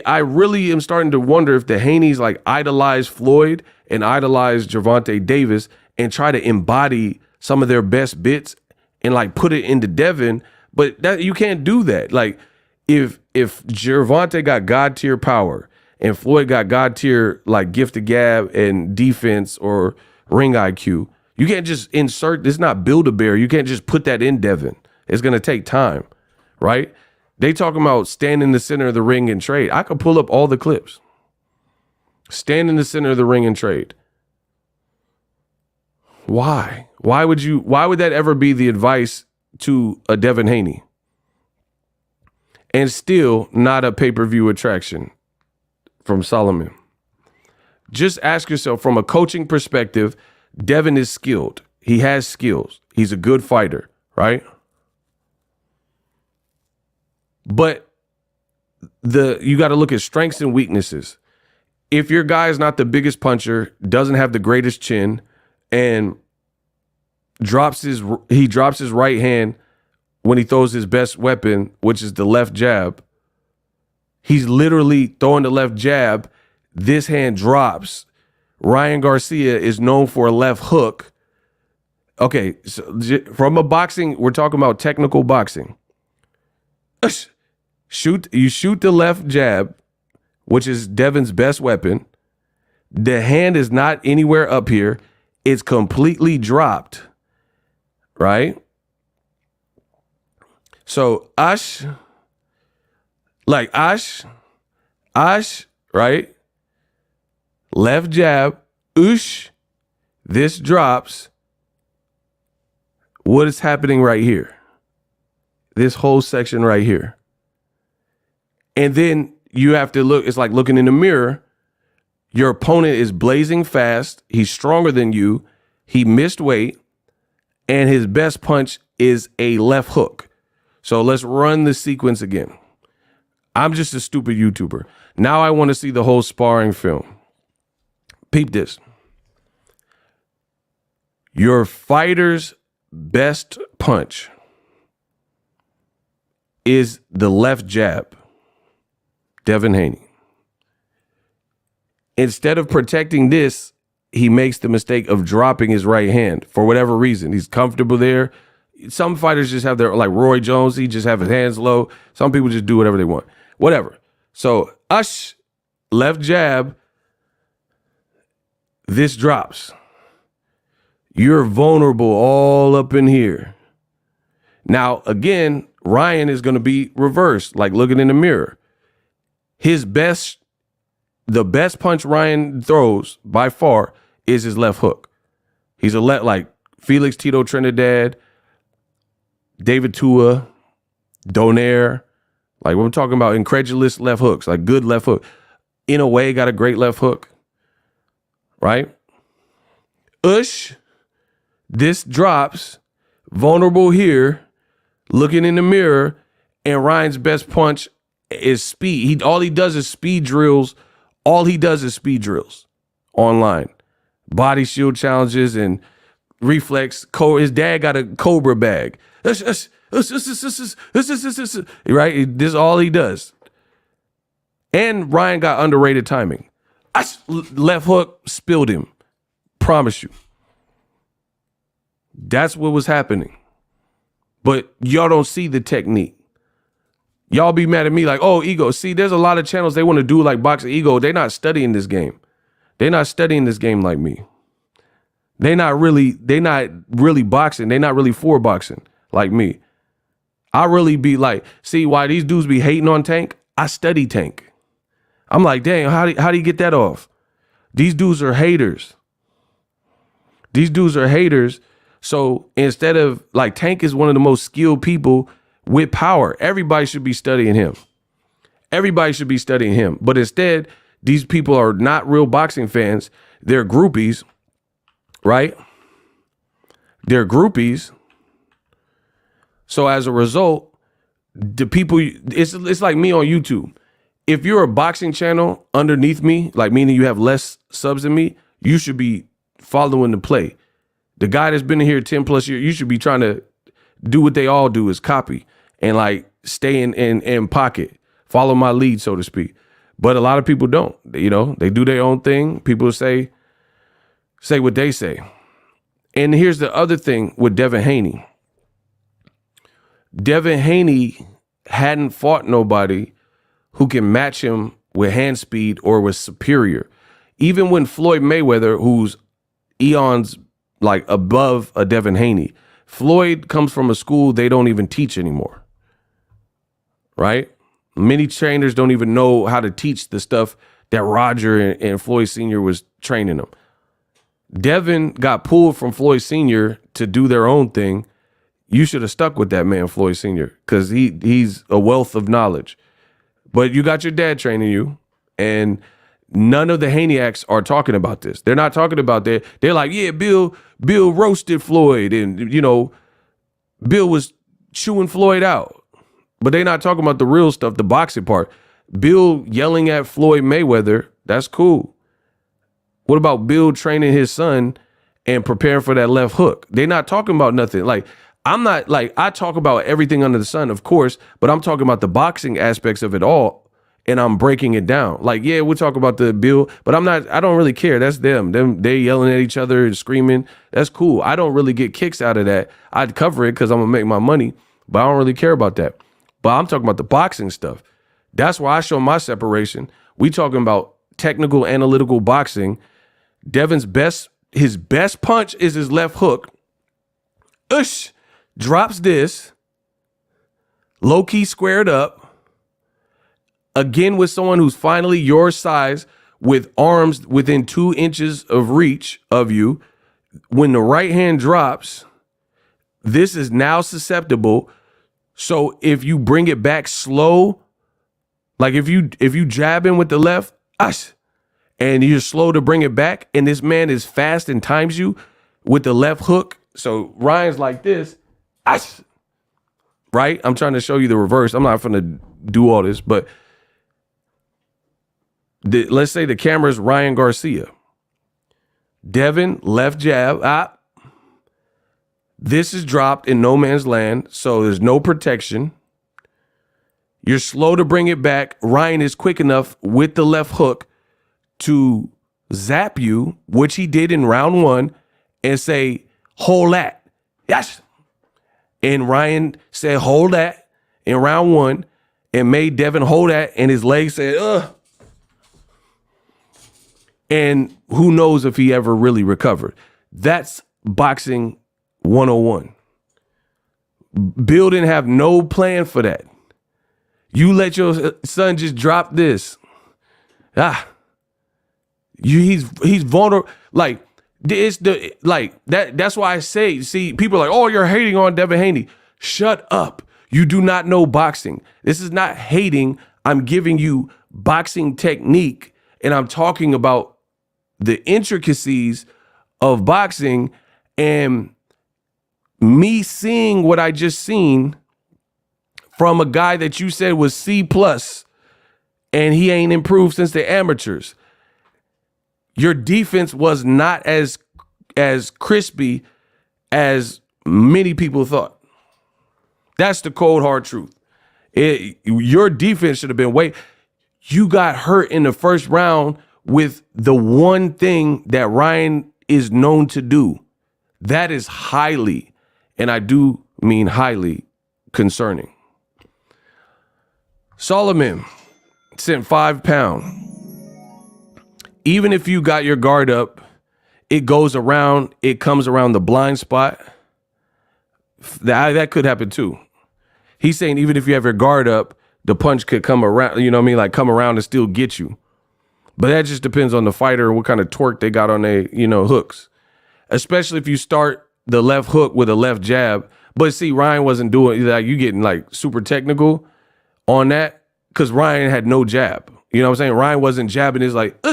I really am starting to wonder if the Haneys like idolize Floyd and idolize Gervonta Davis and try to embody some of their best bits and like put it into Devin, but that you can't do that. Like if Gervonta got God tier power and Floyd got God tier like gift of gab and defense or ring IQ, you can't just insert. This is not Build-A-Bear. You can't just put that in Devin. It's gonna take time, right? They talking about stand in the center of the ring and trade. I could pull up all the clips. Stand in the center of the ring and trade. Why? Why would that ever be the advice to a Devin Haney? And still not a pay-per-view attraction from Solomon. Just ask yourself, from a coaching perspective, Devin is skilled. He has skills. He's a good fighter, right? But you got to look at strengths and weaknesses. If your guy is not the biggest puncher, doesn't have the greatest chin, and drops his right hand when he throws his best weapon, which is the left jab, he's literally throwing the left jab. This hand drops. Ryan Garcia is known for a left hook. Okay, so from a boxing, we're talking about technical boxing. You shoot the left jab, which is Devin's best weapon. The hand is not anywhere up here. It's completely dropped, right? So Ash, right? Left jab, this drops. What is happening right here? This whole section right here. And then you have to look, it's like looking in the mirror. Your opponent is blazing fast. He's stronger than you. He missed weight. And his best punch is a left hook. So let's run the sequence again. I'm just a stupid YouTuber. Now I want to see the whole sparring film. Peep this. Your fighter's best punch is the left jab. Devin Haney. Instead of protecting this, he makes the mistake of dropping his right hand for whatever reason. He's comfortable there. Some fighters just have their, like Roy Jones, he just have his hands low. Some people just do whatever they want. Whatever. So, left jab, this drops. You're vulnerable all up in here. Now, again, Ryan is going to be reversed, like looking in the mirror. His best the best punch Ryan throws by far is his left hook. He's like Felix Tito Trinidad, David Tua, Donaire. Like we're talking about incredulous left hooks, like good left hook. In a way, got a great left hook, right? Ush, this drops, vulnerable here, looking in the mirror, and Ryan's best punch is speed. All he does is speed drills. All he does is speed drills online. Body shield challenges and reflex. His dad got a Cobra bag. Right? This is all he does. And Ryan got underrated timing. Left hook spilled him. Promise you. That's what was happening. But y'all don't see the technique. Y'all be mad at me like, oh, ego. See, there's a lot of channels they want to do like Boxingego. They're not studying this game. They're not studying this game like me. They're not really boxing. They're not really for boxing like me. I really be like, see why these dudes be hating on Tank? I study Tank. I'm like, dang, how do you get that off? These dudes are haters. These dudes are haters. So instead of like Tank is one of the most skilled people with power. Everybody should be studying him. Everybody should be studying him. But instead, these people are not real boxing fans. They're groupies, right? They're groupies. So as a result, the people, it's like me on YouTube. If you're a boxing channel underneath me, like meaning you have less subs than me, you should be following the play. The guy that's been here 10 plus years, you should be trying to do what they all do is copy and like stay in pocket, follow my lead, so to speak. But a lot of people don't, they do their own thing. People say what they say. And here's the other thing with Devin Haney. Devin Haney hadn't fought nobody who can match him with hand speed or was superior. Even when Floyd Mayweather, who's eons like above a Devin Haney, Floyd comes from a school they don't even teach anymore, right? Many trainers don't even know how to teach the stuff that Roger and Floyd Sr. was training them. Devin got pulled from Floyd Sr. to do their own thing. You should have stuck with that man, Floyd Sr., because he's a wealth of knowledge. But you got your dad training you, and none of the Haneyacks are talking about this. They're not talking about that. They're like, yeah, Bill roasted Floyd, and, Bill was chewing Floyd out. But they're not talking about the real stuff, the boxing part. Bill yelling at Floyd Mayweather, that's cool. What about Bill training his son and preparing for that left hook? They're not talking about nothing. Like, I'm not like, I talk about everything under the sun, of course, but I'm talking about the boxing aspects of it all, and I'm breaking it down. Like, yeah, we'll talk about the Bill, but I don't really care. That's them. They yelling at each other and screaming. That's cool. I don't really get kicks out of that. I'd cover it because I'm gonna make my money, but I don't really care about that. But I'm talking about the boxing stuff. That's why I show my separation. We talking about technical, analytical boxing. Devin's his best punch is his left hook. Ush, drops this, low-key squared up, again with someone who's finally your size with arms within 2 inches of reach of you. When the right hand drops, this is now susceptible. So if you bring it back slow, like if you jab in with the left, and you're slow to bring it back, and this man is fast and times you with the left hook. So Ryan's like this, right? I'm trying to show you the reverse. I'm not going to do all this, but let's say the camera's Ryan Garcia. Devin, left jab, This is dropped in no man's land, so there's no protection. You're slow to bring it back. Ryan is quick enough with the left hook to zap you, which he did in round 1, and say, hold that. Yes. And Ryan said, hold that in round 1 and made Devin hold that, and his leg said, ugh. And who knows if he ever really recovered. That's boxing 101. Bill didn't have no plan for that. You let your son just drop this. He's vulnerable. Like it's the like that. That's why I say. See, people are like, oh, you're hating on Devin Haney. Shut up. You do not know boxing. This is not hating. I'm giving you boxing technique, and I'm talking about the intricacies of boxing, and me seeing what I just seen from a guy that you said was C+, and he ain't improved since the amateurs. Your defense was not as crispy as many people thought. That's the cold hard truth. Your defense should have been way. You got hurt in the first round with the one thing that Ryan is known to do. That is highly, and I do mean highly, concerning. Solomon sent £5. Even if you got your guard up, it goes around, it comes around the blind spot. That could happen too. He's saying even if you have your guard up, the punch could come around, you know what I mean? Like come around and still get you. But that just depends on the fighter, what kind of torque they got on their, hooks. Especially if you start the left hook with a left jab. But see, Ryan wasn't doing, like you getting like super technical on that because Ryan had no jab. You know what I'm saying? Ryan wasn't jabbing his like,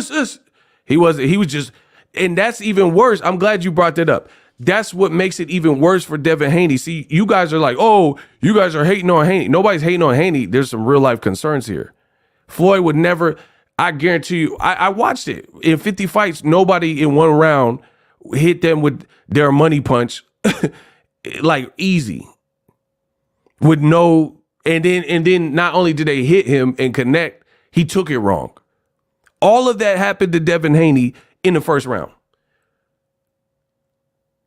He was just, and that's even worse. I'm glad you brought that up. That's what makes it even worse for Devin Haney. See, you guys are like, oh, you guys are hating on Haney. Nobody's hating on Haney. There's some real life concerns here. Floyd would never, I guarantee you, I watched it. In 50 fights, nobody in one round hit them with their money punch like easy. With no, and then not only did they hit him and connect, he took it wrong. All of that happened to Devin Haney in the first round.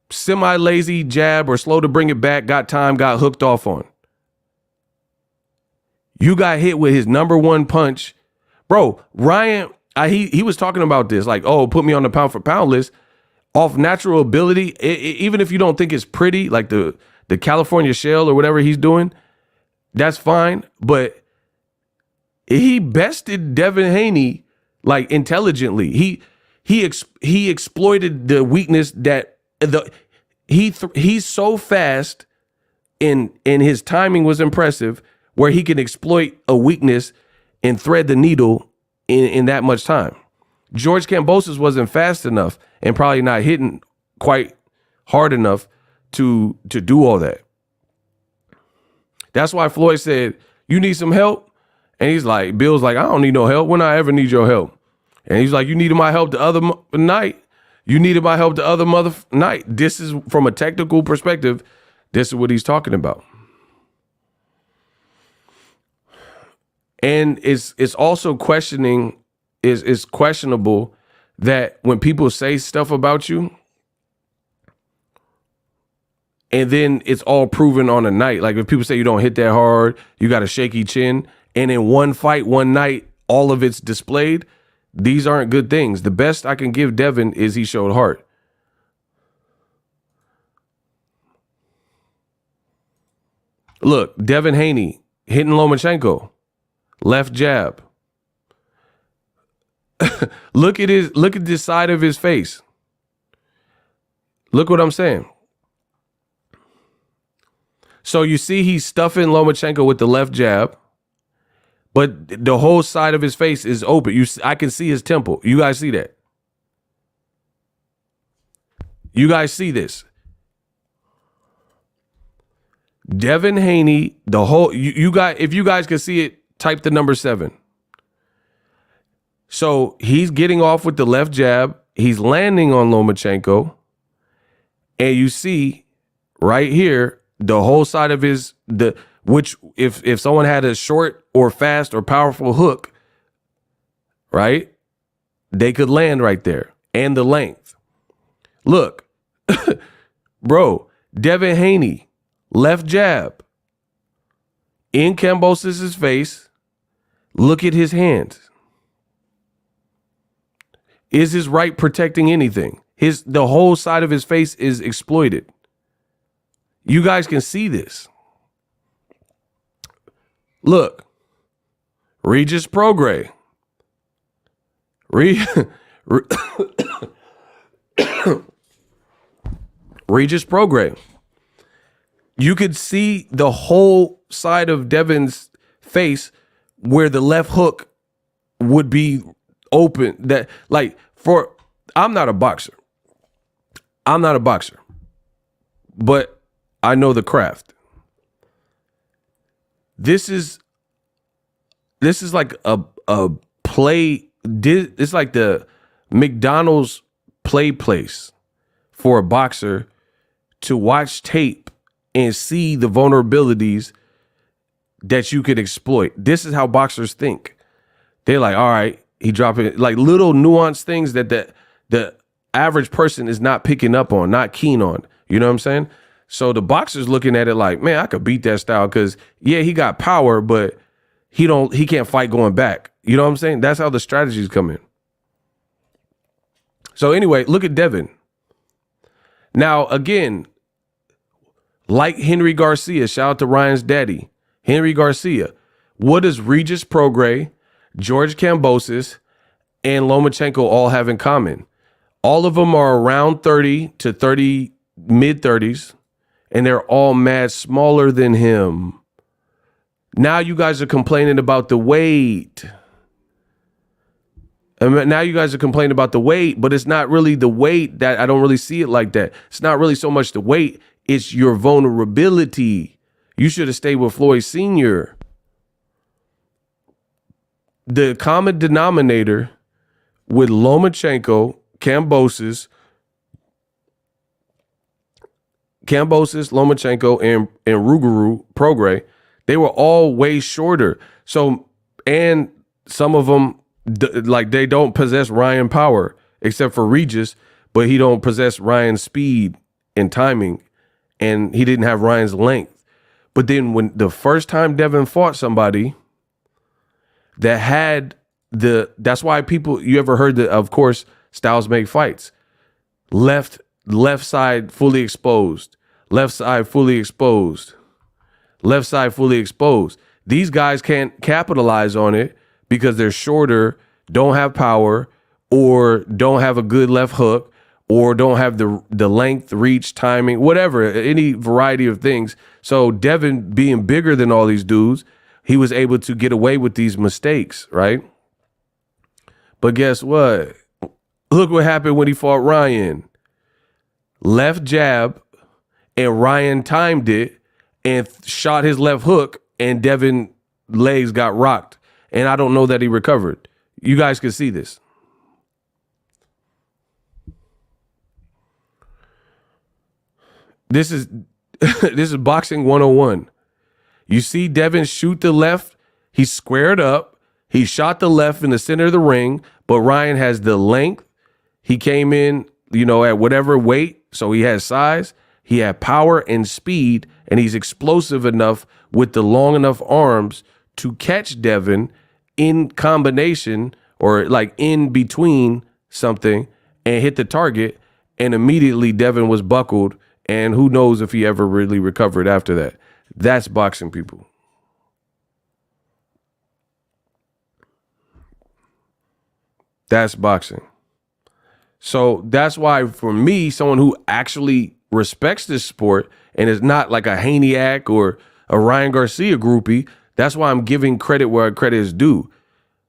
Semi-lazy jab or slow to bring it back, got time, got hooked off on. You got hit with his number one punch. Bro, Ryan, he was talking about this, like, oh, put me on the pound for pound list. Off natural ability, even if you don't think it's pretty, like the California shell or whatever he's doing, that's fine. But he bested Devin Haney like intelligently. He exploited the weakness that he's so fast and his timing was impressive where he can exploit a weakness and thread the needle in that much time. George Kambosos wasn't fast enough and probably not hitting quite hard enough to do all that. That's why Floyd said, you need some help? And he's like, Bill's like, I don't need no help. When I ever need your help? And he's like, you needed my help the other night. You needed my help the other night. This is from a technical perspective. This is what he's talking about. And it's also questioning, it's questionable that when people say stuff about you and then it's all proven on a night, like if people say you don't hit that hard, you got a shaky chin, and in one fight, one night, all of it's displayed, these aren't good things. The best I can give Devin is he showed heart. Look, Devin Haney hitting Lomachenko, left jab. Look at this side of his face. Look what I'm saying. So you see he's stuffing Lomachenko with the left jab, but the whole side of his face is open. I can see his temple. You guys see that? You guys see this? Devin Haney, the whole you guys, if you guys can see it, type the number 7. So he's getting off with the left jab. He's landing on Lomachenko. And you see right here, the whole side of which if someone had a short or fast or powerful hook, right, they could land right there. And the length. Look, bro, Devin Haney, left jab in Kambosos' face. Look at his hands. Is his right protecting anything? The whole side of his face is exploited. You guys can see this. Look, Regis Prograis. Regis Prograis. You could see the whole side of Devin's face where the left hook would be open. That like for I'm not a boxer. But I know the craft. This is like a play. It's like the McDonald's play place for a boxer to watch tape and see the vulnerabilities that you could exploit. This is how boxers think. They're like, all right, he dropping it, like little nuanced things that the average person is not picking up on, not keen on. You know what I'm saying? So the boxer's looking at it like, man, I could beat that style because, yeah, he got power, but he can't fight going back. You know what I'm saying? That's how the strategies come in. So anyway, look at Devin. Now, again, like Henry Garcia, shout out to Ryan's daddy, Henry Garcia. What does Regis Prograis, George Kambosos, and Lomachenko all have in common? All of them are around 30 to 30, mid-30s, and they're all mad smaller than him. Now you guys are complaining about the weight. And now you guys are complaining about the weight, but it's not really the weight. That I don't really see it like that. It's not really so much the weight. It's your vulnerability. You should have stayed with Floyd Sr. The common denominator with Lomachenko, Kambosos, Lomachenko, and Ruguru Prograis, they were all way shorter. So, and some of them, like, they don't possess Ryan power, except for Regis, but he don't possess Ryan's speed and timing, and he didn't have Ryan's length. But then when the first time Devin fought somebody that had that's why people, you ever heard that, of course, styles make fights. Left side fully exposed. Left side fully exposed. Left side fully exposed. These guys can't capitalize on it because they're shorter, don't have power, or don't have a good left hook, or don't have the length, reach, timing, whatever, any variety of things. So Devin, being bigger than all these dudes, he was able to get away with these mistakes, right? But guess what? Look what happened when he fought Ryan. Left jab, and Ryan timed it and shot his left hook, and Devin legs got rocked. And I don't know that he recovered. You guys can see this. This is this is boxing 101. You see Devin shoot the left. He squared up. He shot the left in the center of the ring, but Ryan has the length. He came in, at whatever weight, so he has size. He had power and speed, and he's explosive enough with the long enough arms to catch Devin in combination or like in between something and hit the target. And immediately Devin was buckled, and who knows if he ever really recovered after that. That's boxing, people. That's boxing. So that's why, for me, someone who actually respects this sport and is not like a Haney-ac or a Ryan Garcia groupie, that's why I'm giving credit where credit is due.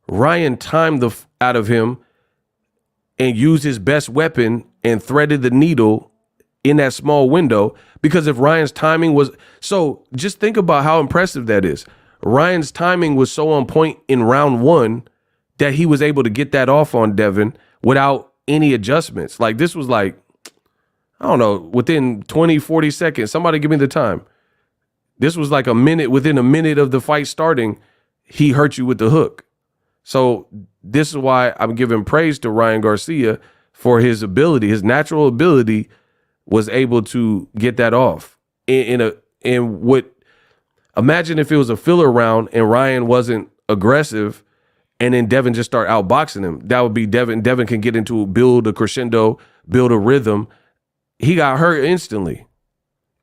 Ryan timed out of him and used his best weapon and threaded the needle in that small window, because if Ryan's timing was... So just think about how impressive that is. Ryan's timing was so on point in round one that he was able to get that off on Devin without any adjustments. Like, this was like, I don't know, within 20, 40 seconds. Somebody give me the time. This was like a minute, within a minute of the fight starting, he hurt you with the hook. So this is why I'm giving praise to Ryan Garcia for his ability. His natural ability was able to get that off. Imagine if it was a filler round and Ryan wasn't aggressive and then Devin just start outboxing him. That would be Devin. Devin can get into build a crescendo, build a rhythm. He got hurt instantly.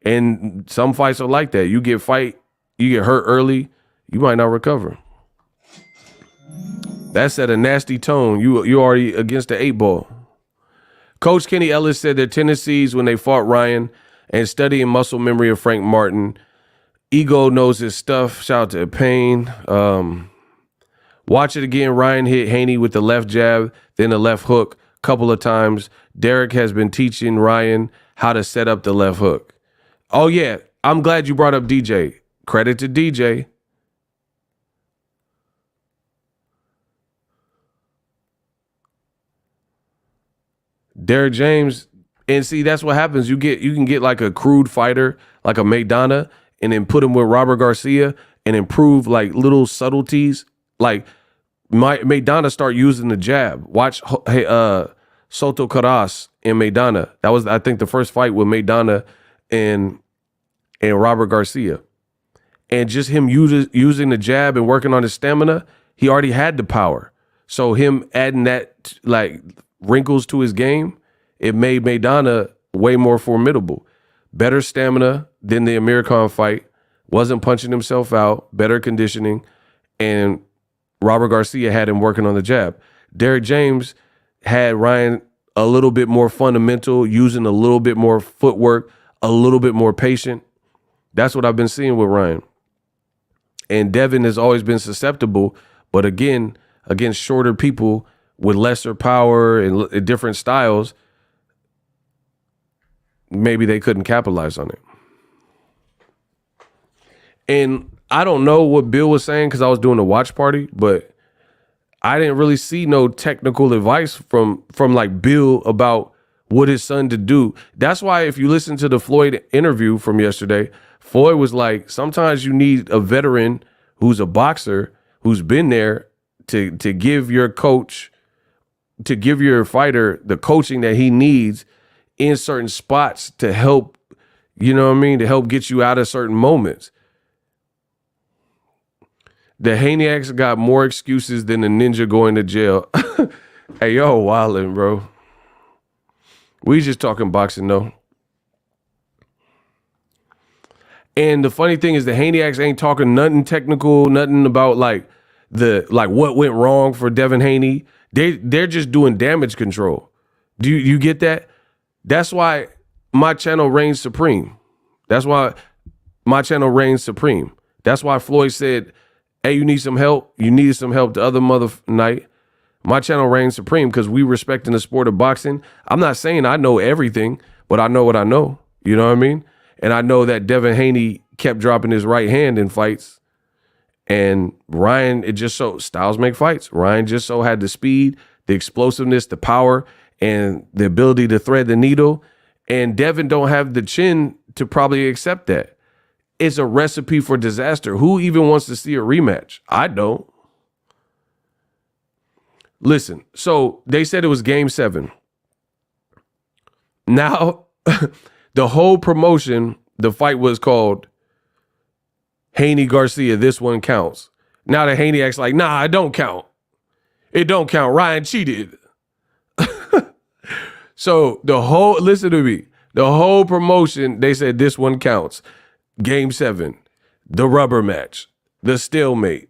And some fights are like that. You get hurt early, you might not recover. That set a nasty tone. You already against the 8 ball. Coach Kenny Ellis said their tendencies when they fought Ryan and studying muscle memory of Frank Martin. Ego knows his stuff. Shout out to Payne. Watch it again. Ryan hit Haney with the left jab, then the left hook a couple of times. Derek has been teaching Ryan how to set up the left hook. Oh, yeah. I'm glad you brought up DJ. Credit to DJ. Derek James, and see, that's what happens. You can get like a crude fighter, like a Maidana, and then put him with Robert Garcia and improve like little subtleties. Like Maidana start using the jab. Watch Soto Caras and Maidana. That was, I think, the first fight with Maidana and Robert Garcia. And just him using the jab and working on his stamina, he already had the power. So him adding that like wrinkles to his game, it made Maidana way more formidable. Better stamina than the Amir Khan fight. Wasn't punching himself out. Better conditioning. And Robert Garcia had him working on the jab. Derek James had Ryan a little bit more fundamental, using a little bit more footwork, a little bit more patient. That's what I've been seeing with Ryan. And Devin has always been susceptible, but again, against shorter people with lesser power and different styles, maybe they couldn't capitalize on it. And I don't know what Bill was saying because I was doing a watch party, but I didn't really see no technical advice from like Bill about what his son to do. That's why if you listen to the Floyd interview from yesterday, Floyd was like, sometimes you need a veteran who's a boxer, who's been there to give your coach, to give your fighter the coaching that he needs in certain spots to help, you know what I mean, to help get you out of certain moments. The Haneyaks got more excuses than the ninja going to jail. Hey, yo, wildin', bro. We just talking boxing, though. And the funny thing is the Haneyaks ain't talking nothing technical, nothing about like what went wrong for Devin Haney. They're just doing damage control. Do you get that? That's why my channel reigns supreme. That's why my channel reigns supreme. That's why Floyd said, hey, you need some help? You needed some help the other night. My channel reigns supreme because we respect in the sport of boxing. I'm not saying I know everything, but I know what I know. You know what I mean? And I know that Devin Haney kept dropping his right hand in fights. And Ryan, it just so styles make fights. Ryan just so had the speed, the explosiveness, the power, and the ability to thread the needle. And Devin don't have the chin to probably accept that. It's a recipe for disaster. Who even wants to see a rematch? I don't. Listen, so they said it was game 7. Now, the whole promotion, the fight was called Haney Garcia, this one counts. Now the Haney acts like, nah, it don't count. It don't count. Ryan cheated. So listen to me. The whole promotion, they said this one counts. Game 7, the rubber match, the stalemate,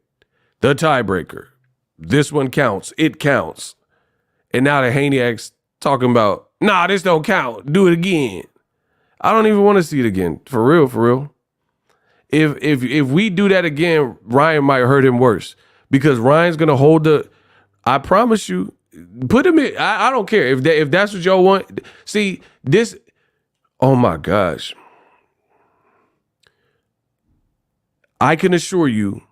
the tiebreaker. This one counts. It counts. And now the Haneyaks talking about, nah, this don't count. Do it again. I don't even want to see it again. For real, for real. If we do that again, Ryan might hurt him worse because Ryan's gonna hold I promise you, put him in. I don't care if that's what y'all want. See this. Oh my gosh. I can assure you,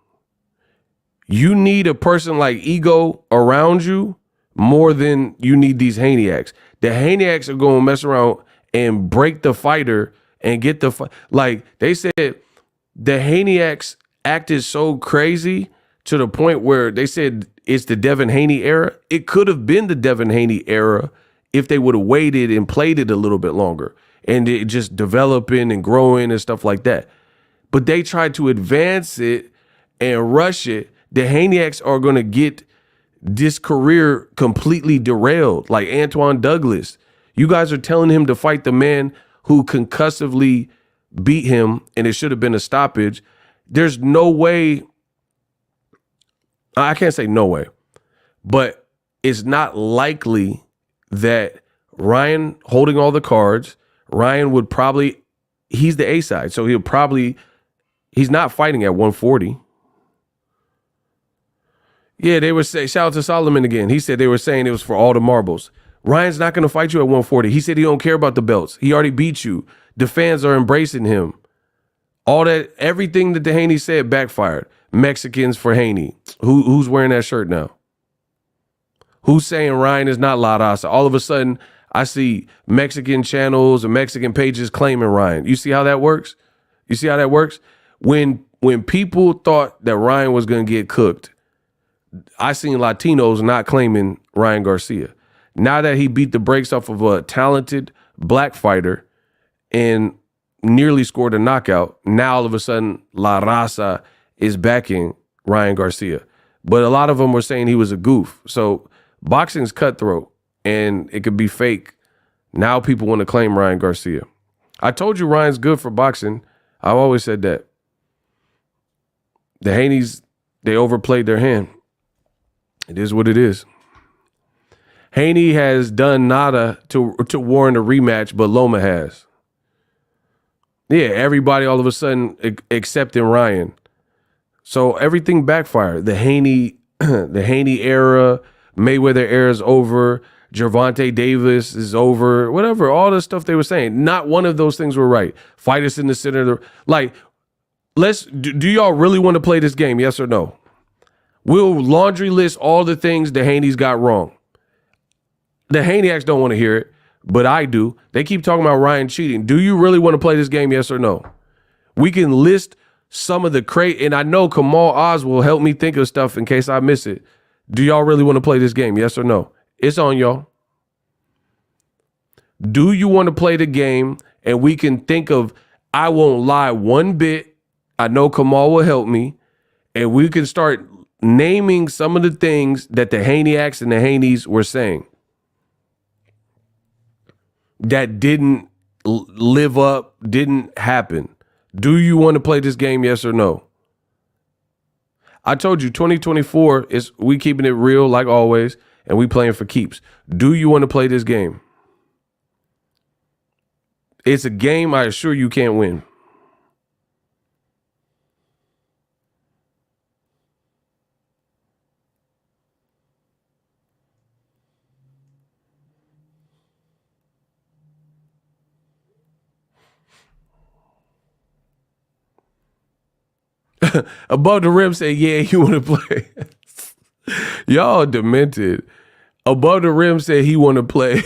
you need a person like Ego around you more than you need these Haneyaks. The Haneyaks are going to mess around and break the fighter and get the fight. Like they said, the Haneyaks acted so crazy to the point where they said it's the Devin Haney era. It could have been the Devin Haney era if they would have waited and played it a little bit longer and it just developing and growing and stuff like that. But they tried to advance it and rush it. The Haneyaks are going to get this career completely derailed, like Antoine Douglas. You guys are telling him to fight the man who concussively beat him, and it should have been a stoppage. There's no way. I can't say no way. But it's not likely that Ryan holding all the cards, Ryan would probably, he's the A side. So he's not fighting at 140. Yeah, they were saying, shout out to Solomon again. He said they were saying it was for all the marbles. Ryan's not going to fight you at 140. He said he don't care about the belts. He already beat you. The fans are embracing him. All that, everything that the Haney said backfired. Mexicans for Haney. Who's wearing that shirt now? Who's saying Ryan is not La Raza? All of a sudden, I see Mexican channels and Mexican pages claiming Ryan. You see how that works? You see how that works? When people thought that Ryan was going to get cooked, I seen Latinos not claiming Ryan Garcia. Now that he beat the brakes off of a talented black fighter and nearly scored a knockout, now all of a sudden La Raza is backing Ryan Garcia. But a lot of them were saying he was a goof. So boxing's cutthroat and it could be fake. Now people want to claim Ryan Garcia. I told you Ryan's good for boxing. I've always said that. The Haneys, they overplayed their hand. It is what it is. Haney has done nada to warrant a rematch, but Loma has. Yeah, everybody all of a sudden accepting Ryan. So everything backfired. The Haney era, Mayweather era is over. Gervonta Davis is over. Whatever, all the stuff they were saying. Not one of those things were right. Fight us in the center of the, like, do y'all really want to play this game? Yes or no? We'll laundry list all the things the Haneys got wrong. The Haneyacks don't want to hear it, but I do. They keep talking about Ryan cheating. Do you really want to play this game? Yes or no? We can list some of the and I know Kamal Oz will help me think of stuff in case I miss it. Do y'all really want to play this game? Yes or no? It's on y'all. Do you want to play the game? And we can think of, I won't lie one bit. I know Kamal will help me. And we can start naming some of the things that the Haneyacks and the Haneys were saying that didn't live up, didn't happen. Do you want to play this game? Yes or no? I told you 2024 is we keeping it real like always, and we playing for keeps. Do you want to play this game? It's a game I assure you can't win. Above the rim said, yeah, you want to play. Y'all demented. Above the rim said he want to play.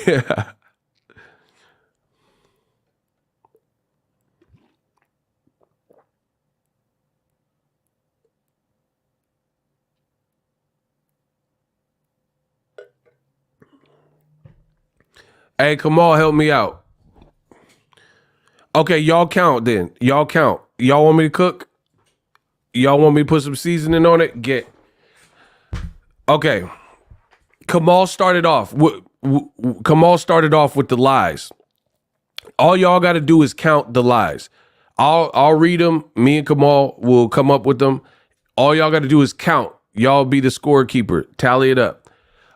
Hey, Kamal, help me out. Okay, y'all count then. Y'all count. Y'all want me to cook? Y'all want me to put some seasoning on it? Okay. Kamal started off with the lies. All y'all got to do is count the lies. I'll read them. Me and Kamal will come up with them. All y'all got to do is count. Y'all be the scorekeeper. Tally it up.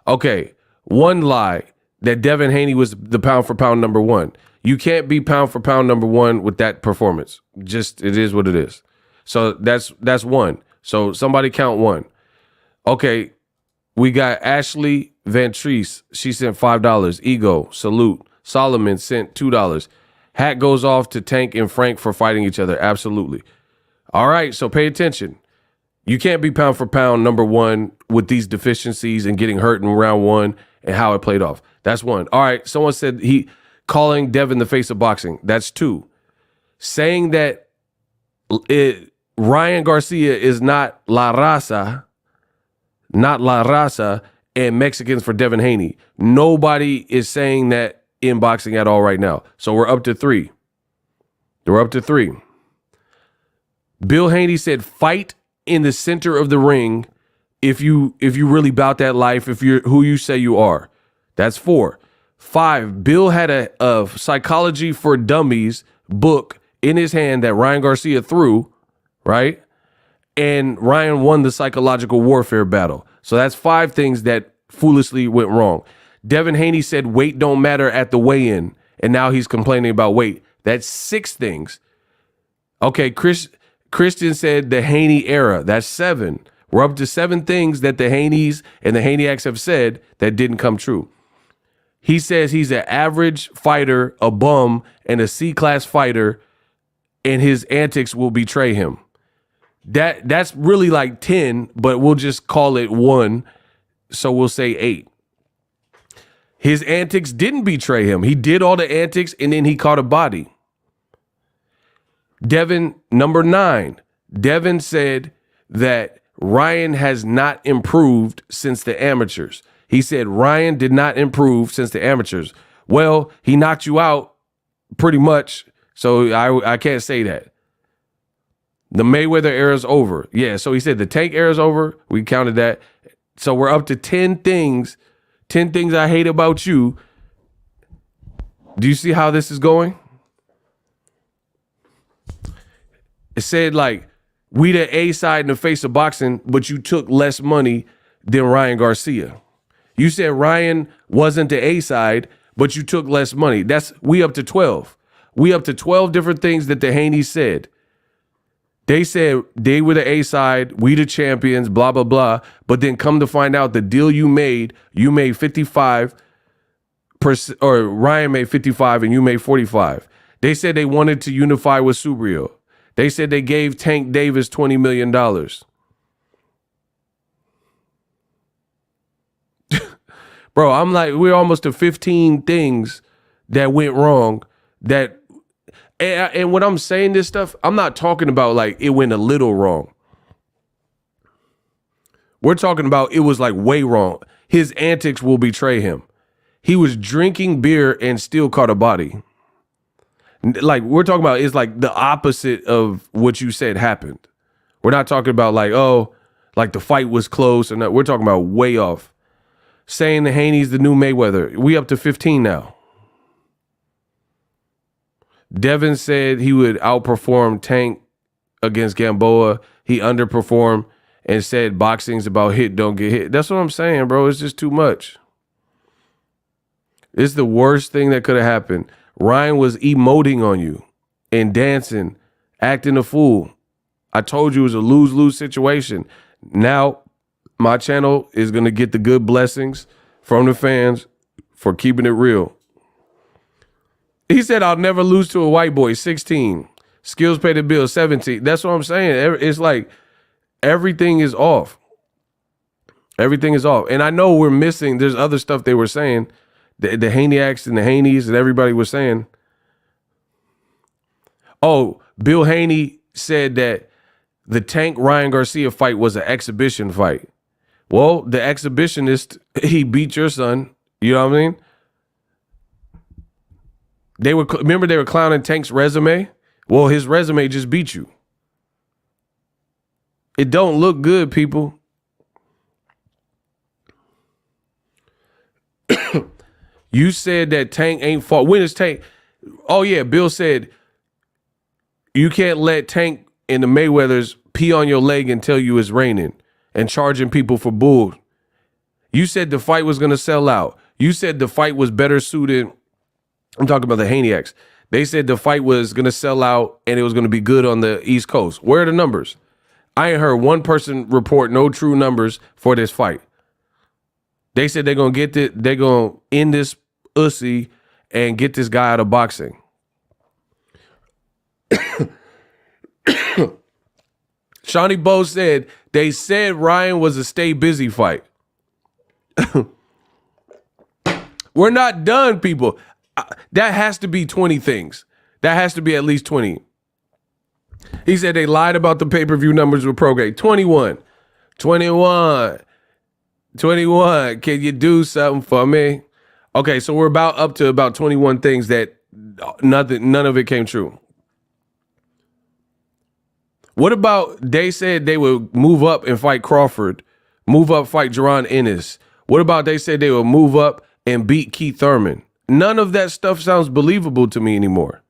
Okay. One lie, that Devin Haney was the pound for pound number one. You can't be pound for pound number one with that performance. Just, it is what it is. So that's one. So somebody count one. Okay, we got Ashley Van Treese. She sent $5. Ego, salute. Solomon sent $2. Hat goes off to Tank and Frank for fighting each other. Absolutely. All right, so pay attention. You can't be pound for pound number one with these deficiencies and getting hurt in round one and how it played off. That's one. All right, someone said he calling Devin the face of boxing. That's two. Saying that Ryan Garcia is not La Raza, and Mexicans for Devin Haney. Nobody is saying that in boxing at all right now. So we're up to three. Bill Haney said, fight in the center of the ring if you really bout that life, if you're who you say you are. That's 4. 5, Bill had a Psychology for Dummies book in his hand that Ryan Garcia threw, right? And Ryan won the psychological warfare battle. So that's 5 things that foolishly went wrong. Devin Haney said weight don't matter at the weigh-in, and now he's complaining about weight. That's 6 things. Okay, Christian said the Haney era. That's 7. We're up to 7 things that the Haneys and the Haneyacks have said that didn't come true. He says he's an average fighter, a bum, and a C-class fighter, and his antics will betray him. That's really like 10, but we'll just call it 1, so we'll say 8. His antics didn't betray him. He did all the antics, and then he caught a body. Devin, number 9. Devin said that Ryan has not improved since the amateurs. He said Ryan did not improve since the amateurs. Well, he knocked you out pretty much, so I can't say that. The Mayweather era is over. Yeah, so he said the Tank era is over. We counted that. So we're up to 10 things. 10 things I hate about you. Do you see how this is going? It said like, we the A side in the face of boxing, but you took less money than Ryan Garcia. You said Ryan wasn't the A side, but you took less money. We up to 12. We up to 12 different things that the Haneys said. They said they were the A side, we the champions, blah, blah, blah. But then come to find out the deal you made 55%, or Ryan made 55 and you made 45. They said they wanted to unify with Subrio. They said they gave Tank Davis $20 million. Bro, I'm like, we're almost to 15 things that went wrong. And when I'm saying this stuff, I'm not talking about like it went a little wrong. We're talking about it was like way wrong. His antics will betray him. He was drinking beer and still caught a body. Like we're talking about, it's like the opposite of what you said happened. We're not talking about like, oh, like the fight was close or not. We're talking about way off. Saying the Haney's the new Mayweather. We up to 15 now. Devin said he would outperform Tank against Gamboa. He underperformed and said boxing's about hit, don't get hit. That's what I'm saying, bro. It's just too much. It's the worst thing that could have happened. Ryan was emoting on you and dancing, acting a fool. I told you it was a lose-lose situation. Now, my channel is going to get the good blessings from the fans for keeping it real. He said, I'll never lose to a white boy, 16. Skills pay the bill, 17. That's what I'm saying. It's like everything is off. Everything is off. And I know we're missing, there's other stuff they were saying. The Haneyacks and the Haneys and everybody was saying. Oh, Bill Haney said that the Tank Ryan Garcia fight was an exhibition fight. Well, the exhibitionist, he beat your son. You know what I mean? Remember they were clowning Tank's resume? Well, his resume just beat you. It don't look good, people. You said that Tank ain't fought. When is Tank? Oh, yeah. Bill said you can't let Tank and the Mayweathers pee on your leg and tell you it's raining and charging people for bull. You said the fight was going to sell out. You said the fight was better suited. I'm talking about the Haneyacks. They said the fight was going to sell out and it was going to be good on the East Coast. Where are the numbers? I ain't heard one person report no true numbers for this fight. They said they're going to get it. They're going to end this ussy and get this guy out of boxing. Shawnee Bo said they said Ryan was a stay busy fight. We're not done, people. That has to be 20 things. That has to be at least 20. He said they lied about the pay-per-view numbers with Prograde. 21. 21. 21. Can you do something for me? Okay, so we're up to about 21 things that none of it came true. What about they said they would move up and fight Crawford, move up, fight Jaron Ennis? What about they said they would move up and beat Keith Thurman? None of that stuff sounds believable to me anymore.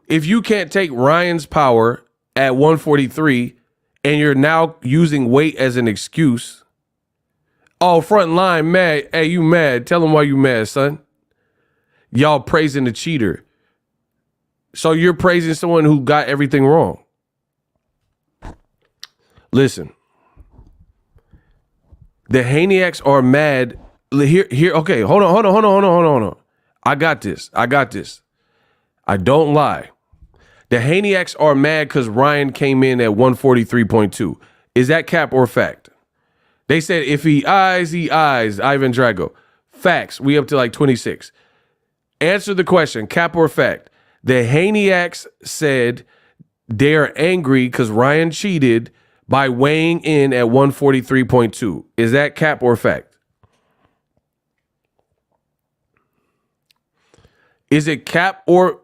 If you can't take Ryan's power at 143 and you're now using weight as an excuse. Oh, front line mad. Hey, you mad? Tell them why you mad, son. Y'all praising the cheater. So you're praising someone who got everything wrong. Listen. The Haneyacks are mad. Here, okay, hold on. I got this. I don't lie. The Haneyacks are mad because Ryan came in at 143.2. Is that cap or fact? They said if he eyes, Ivan Drago. Facts, we up to like 26. Answer the question, cap or fact. The Haneyacks said they're angry because Ryan cheated by weighing in at 143.2. Is that cap or fact? Is it cap or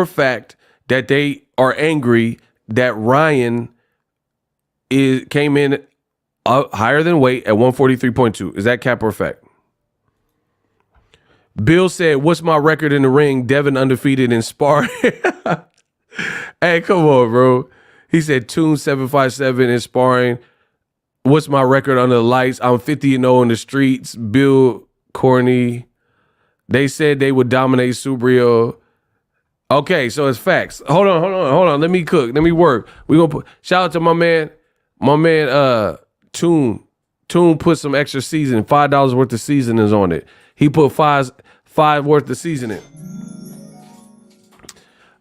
fact that they are angry that Ryan came in higher than weight at 143.2? Is that cap or fact? Bill said, "What's my record in the ring? Devin undefeated in sparring." Hey, come on, bro. He said, "Tune 757 in sparring. What's my record under the lights? I'm 50-0 in the streets." Bill Corney. They said they would dominate Subrio. Okay, so it's facts. Hold on. Let me cook. Let me work. We gonna put shout out to my man, Tune. Tune put some extra seasoning, $5 worth of seasonings on it. He put five worth of seasoning.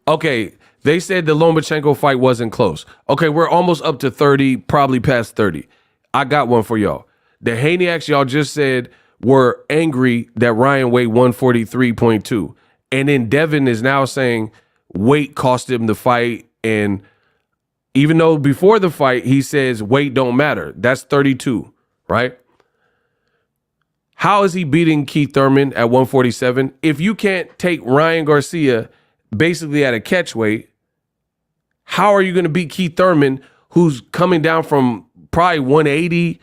Okay, they said the Lomachenko fight wasn't close. Okay, we're almost up to 30, probably past 30. I got one for y'all. The Haneyacks y'all just said were angry that Ryan weighed 143.2. And then Devin is now saying weight cost him the fight. And even though before the fight, he says weight don't matter. That's 32, right? How is he beating Keith Thurman at 147? If you can't take Ryan Garcia basically at a catch weight, how are you going to beat Keith Thurman, who's coming down from probably 180,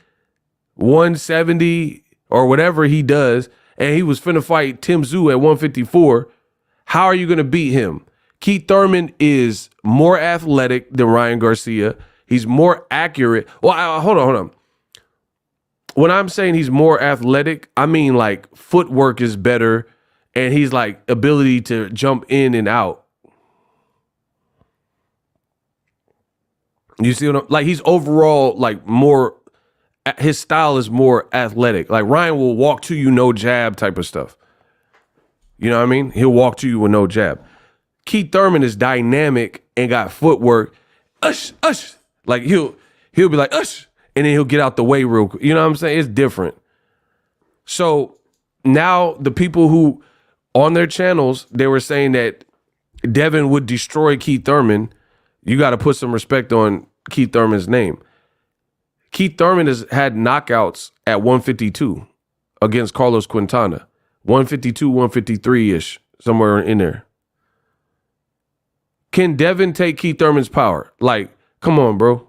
170, or whatever he does, and he was finna fight Tim Tszyu at 154? How are you going to beat him? Keith Thurman is more athletic than Ryan Garcia. He's more accurate. Well, hold on. When I'm saying he's more athletic, I mean like footwork is better and he's like ability to jump in and out. You see what I'm like? He's overall like more, his style is more athletic. Like Ryan will walk to you, no jab type of stuff. You know what I mean? He'll walk to you with no jab. Keith Thurman is dynamic and got footwork. Ush. Like he'll be like, ush. And then he'll get out the way real quick. You know what I'm saying? It's different. So now the people who on their channels, they were saying that Devin would destroy Keith Thurman. You got to put some respect on Keith Thurman's name. Keith Thurman has had knockouts at 152 against Carlos Quintana. 152, 153-ish, somewhere in there. Can Devin take Keith Thurman's power? Like, come on, bro.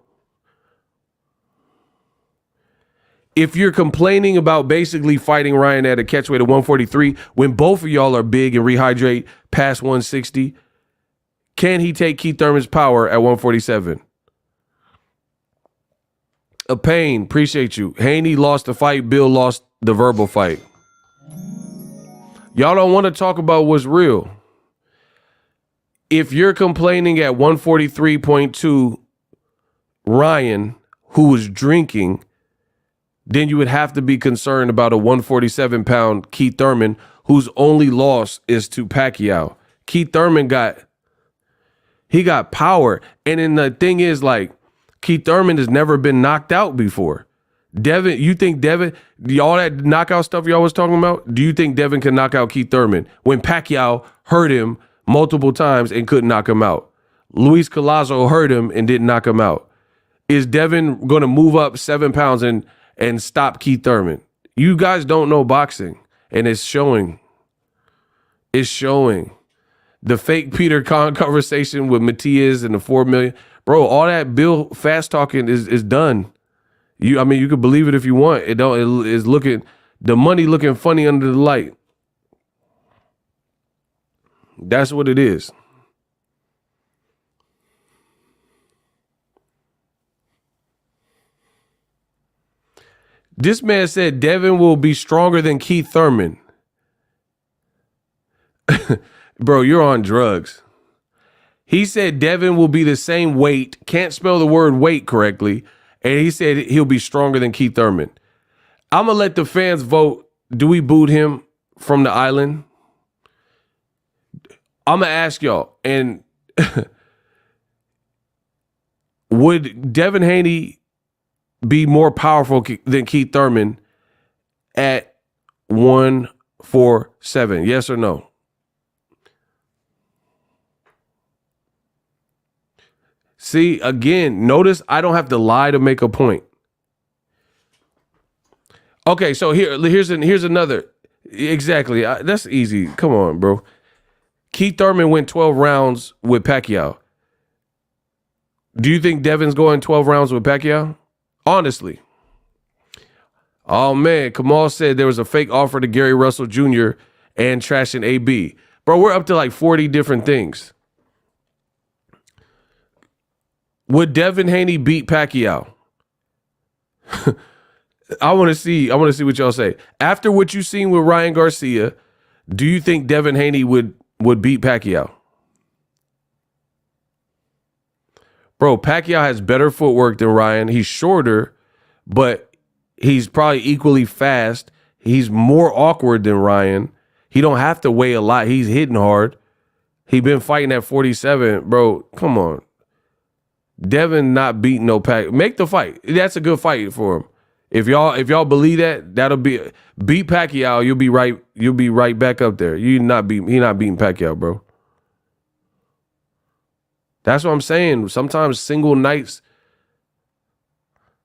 If you're complaining about basically fighting Ryan at a catchweight of 143, when both of y'all are big and rehydrate past 160, can he take Keith Thurman's power at 147? A pain, appreciate you. Haney lost the fight, Bill lost the verbal fight. Y'all don't want to talk about what's real. If you're complaining at 143.2, Ryan, who was drinking, then you would have to be concerned about a 147-pound Keith Thurman, whose only loss is to Pacquiao. Keith Thurman got power. And then the thing is, like, Keith Thurman has never been knocked out before. Devin, you think Devin, all that knockout stuff y'all was talking about, do you think Devin can knock out Keith Thurman when Pacquiao hurt him multiple times and couldn't knock him out? Luis Collazo hurt him and didn't knock him out. Is Devin going to move up 7 pounds and stop Keith Thurman? You guys don't know boxing, and it's showing. It's showing. The fake Peter Kahn conversation with Matias and the 4 million. Bro, all that Bill fast talking is done. You could believe it if you want. It's looking, the money looking funny under the light. That's what it is. This man said Devin will be stronger than Keith Thurman. Bro, you're on drugs. He said Devin will be the same weight, can't spell the word weight correctly, and he said he'll be stronger than Keith Thurman. I'm going to let the fans vote. Do we boot him from the island? I'm going to ask y'all, and would Devin Haney be more powerful than Keith Thurman at 147? Yes or no? See, again, notice I don't have to lie to make a point. Okay, so here's another. Exactly. That's easy. Come on, bro. Keith Thurman went 12 rounds with Pacquiao. Do you think Devin's going 12 rounds with Pacquiao? Honestly. Oh, man. Kamal said there was a fake offer to Gary Russell Jr. and trashing AB. Bro, we're up to like 40 different things. Would Devin Haney beat Pacquiao? I want to see what y'all say. After what you've seen with Ryan Garcia, do you think Devin Haney would beat Pacquiao? Bro, Pacquiao has better footwork than Ryan. He's shorter, but he's probably equally fast. He's more awkward than Ryan. He don't have to weigh a lot. He's hitting hard. He been fighting at 47. Bro, come on. Devin not beating no Pac. Make the fight. That's a good fight for him. If y'all believe that, that'll be beat Pacquiao. You'll be right back up there. He not beating Pacquiao, bro. That's what I'm saying. Sometimes single nights.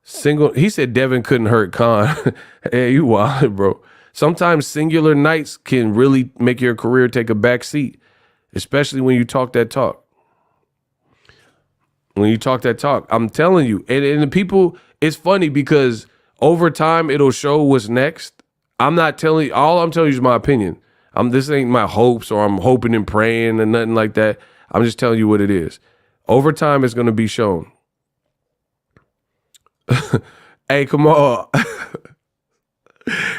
He said Devin couldn't hurt Khan. Hey, you wild, bro. Sometimes singular nights can really make your career take a back seat, especially when you talk that talk. When you talk that talk, I'm telling you, and the people, it's funny because over time it'll show what's next. I'm not telling you, all I'm telling you is my opinion. This ain't my hopes or I'm hoping and praying and nothing like that. I'm just telling you what it is. Over time it's going to be shown. Hey, come on.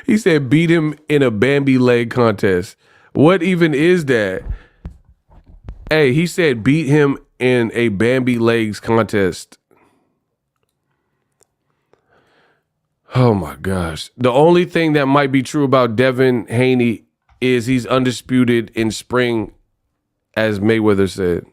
He said beat him in a Bambi leg contest. What even is that? Hey, he said beat him in a Bambi legs contest. Oh my gosh. The only thing that might be true about Devin Haney is he's undisputed in spring, as Mayweather said.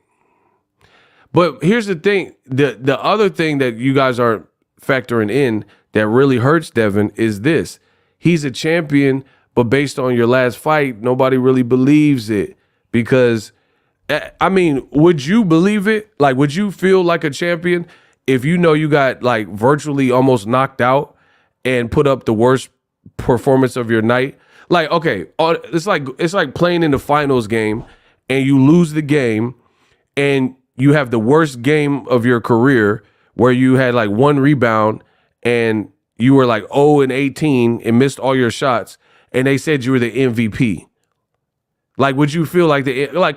But here's the thing. The other thing that you guys aren't factoring in that really hurts Devin is this. He's a champion, but based on your last fight, nobody really believes it because I mean, would you believe it? Like, would you feel like a champion if you know you got like virtually almost knocked out and put up the worst performance of your night? Like, okay, it's like playing in the finals game and you lose the game and you have the worst game of your career where you had like one rebound and you were like 0-18 and missed all your shots and they said you were the MVP. Like, would you feel like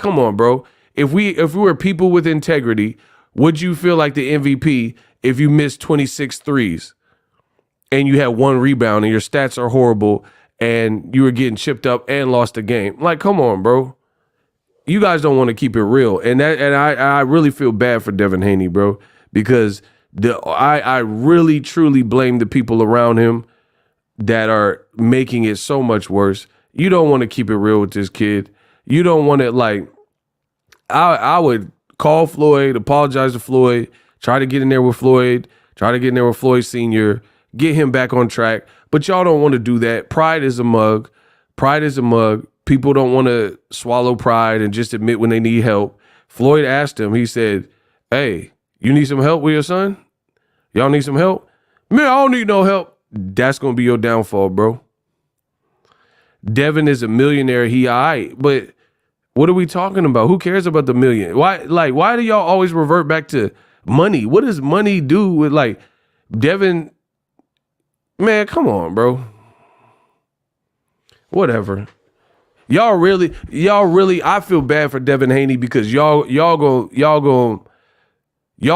come on, bro. If we were people with integrity, would you feel like the MVP if you missed 26 threes and you had one rebound and your stats are horrible and you were getting chipped up and lost the game? Like, come on, bro. You guys don't want to keep it real. And I really feel bad for Devin Haney, bro, because I really truly blame the people around him that are making it so much worse. You don't want to keep it real with this kid. You don't want to, like, I would call Floyd, apologize to Floyd, try to get in there with Floyd, try to get in there with Floyd Sr., get him back on track. But y'all don't want to do that. Pride is a mug. Pride is a mug. People don't want to swallow pride and just admit when they need help. Floyd asked him, he said, hey, you need some help with your son? Y'all need some help? Man, I don't need no help. That's going to be your downfall, bro. Devin is a millionaire. He all right. But what are we talking about? Who cares about the million? Why do y'all always revert back to money? What does money do with, like, Devin? Man, come on, bro. Whatever. Y'all really, I feel bad for Devin Haney because y'all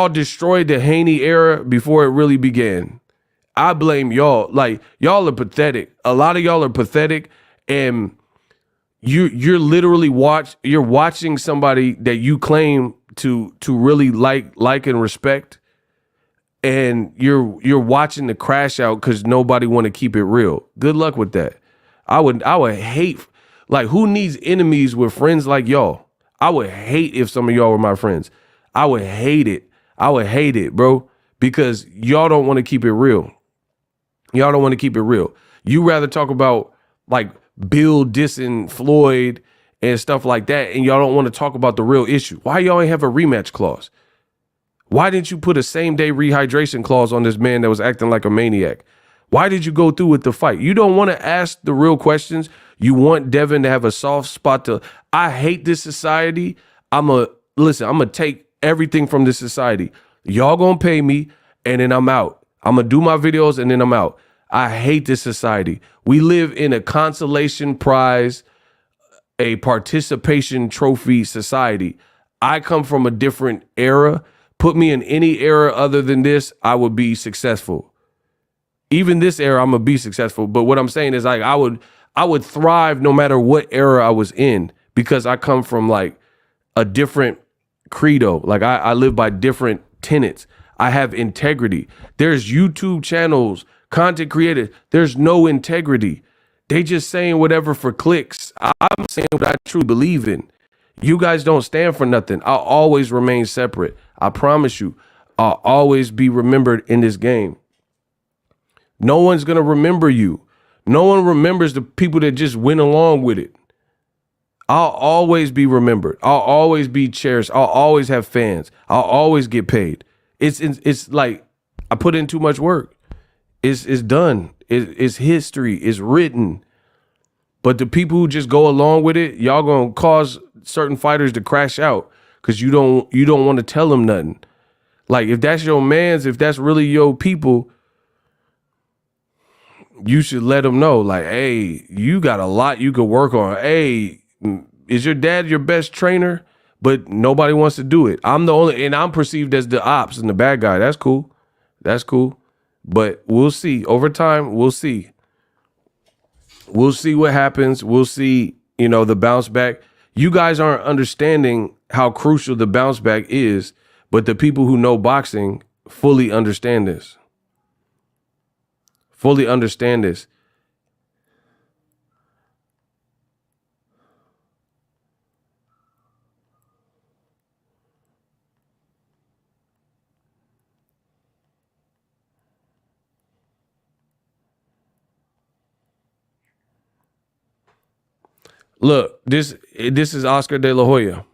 destroyed the Haney era before it really began. I blame y'all. Like, y'all are pathetic. A lot of y'all are pathetic, and you're literally watching somebody that you claim to really like and respect, and you're watching the crash out because nobody want to keep it real. Good luck with that. I would hate, like, who needs enemies with friends like y'all? I would hate if some of y'all were my friends. I would hate it. I would hate it, bro, because y'all don't want to keep it real. Y'all don't want to keep it real. You rather talk about like Bill dissing Floyd and stuff like that, and y'all don't want to talk about the real issue. Why y'all ain't have a rematch clause? Why didn't you put a same-day rehydration clause on this man that was acting like a maniac? Why did you go through with the fight? You don't want to ask the real questions. You want Devin to have a soft spot to, I hate this society. I'm going to take everything from this society. Y'all going to pay me, and then I'm out. I'm going to do my videos, and then I'm out. I hate this society. We live in a consolation prize, a participation trophy society. I come from a different era. Put me in any era other than this, I would be successful. Even this era, I'm gonna be successful. But what I'm saying is, like, I would thrive no matter what era I was in, because I come from like a different credo. Like, I live by different tenets. I have integrity. There's YouTube channels, content creators. There's no integrity. They just saying whatever for clicks. I'm saying what I truly believe in. You guys don't stand for nothing. I'll always remain separate. I promise you, I'll always be remembered in this game. No one's going to remember you. No one remembers the people that just went along with it. I'll always be remembered. I'll always be cherished. I'll always have fans. I'll always get paid. It's like I put in too much work. It's done. It's history. It's written. But the people who just go along with it, y'all gonna cause certain fighters to crash out because you don't want to tell them nothing. Like, if that's your mans, if that's really your people, you should let them know, like, hey, you got a lot you could work on. Hey, is your dad your best trainer? But nobody wants to do it. I'm the only, and I'm perceived as the ops and the bad guy. That's cool. That's cool. But we'll see. Over time, we'll see. We'll see what happens. We'll see, the bounce back. You guys aren't understanding how crucial the bounce back is, but the people who know boxing fully understand this. Fully understand this. Look, this is Oscar De La Hoya.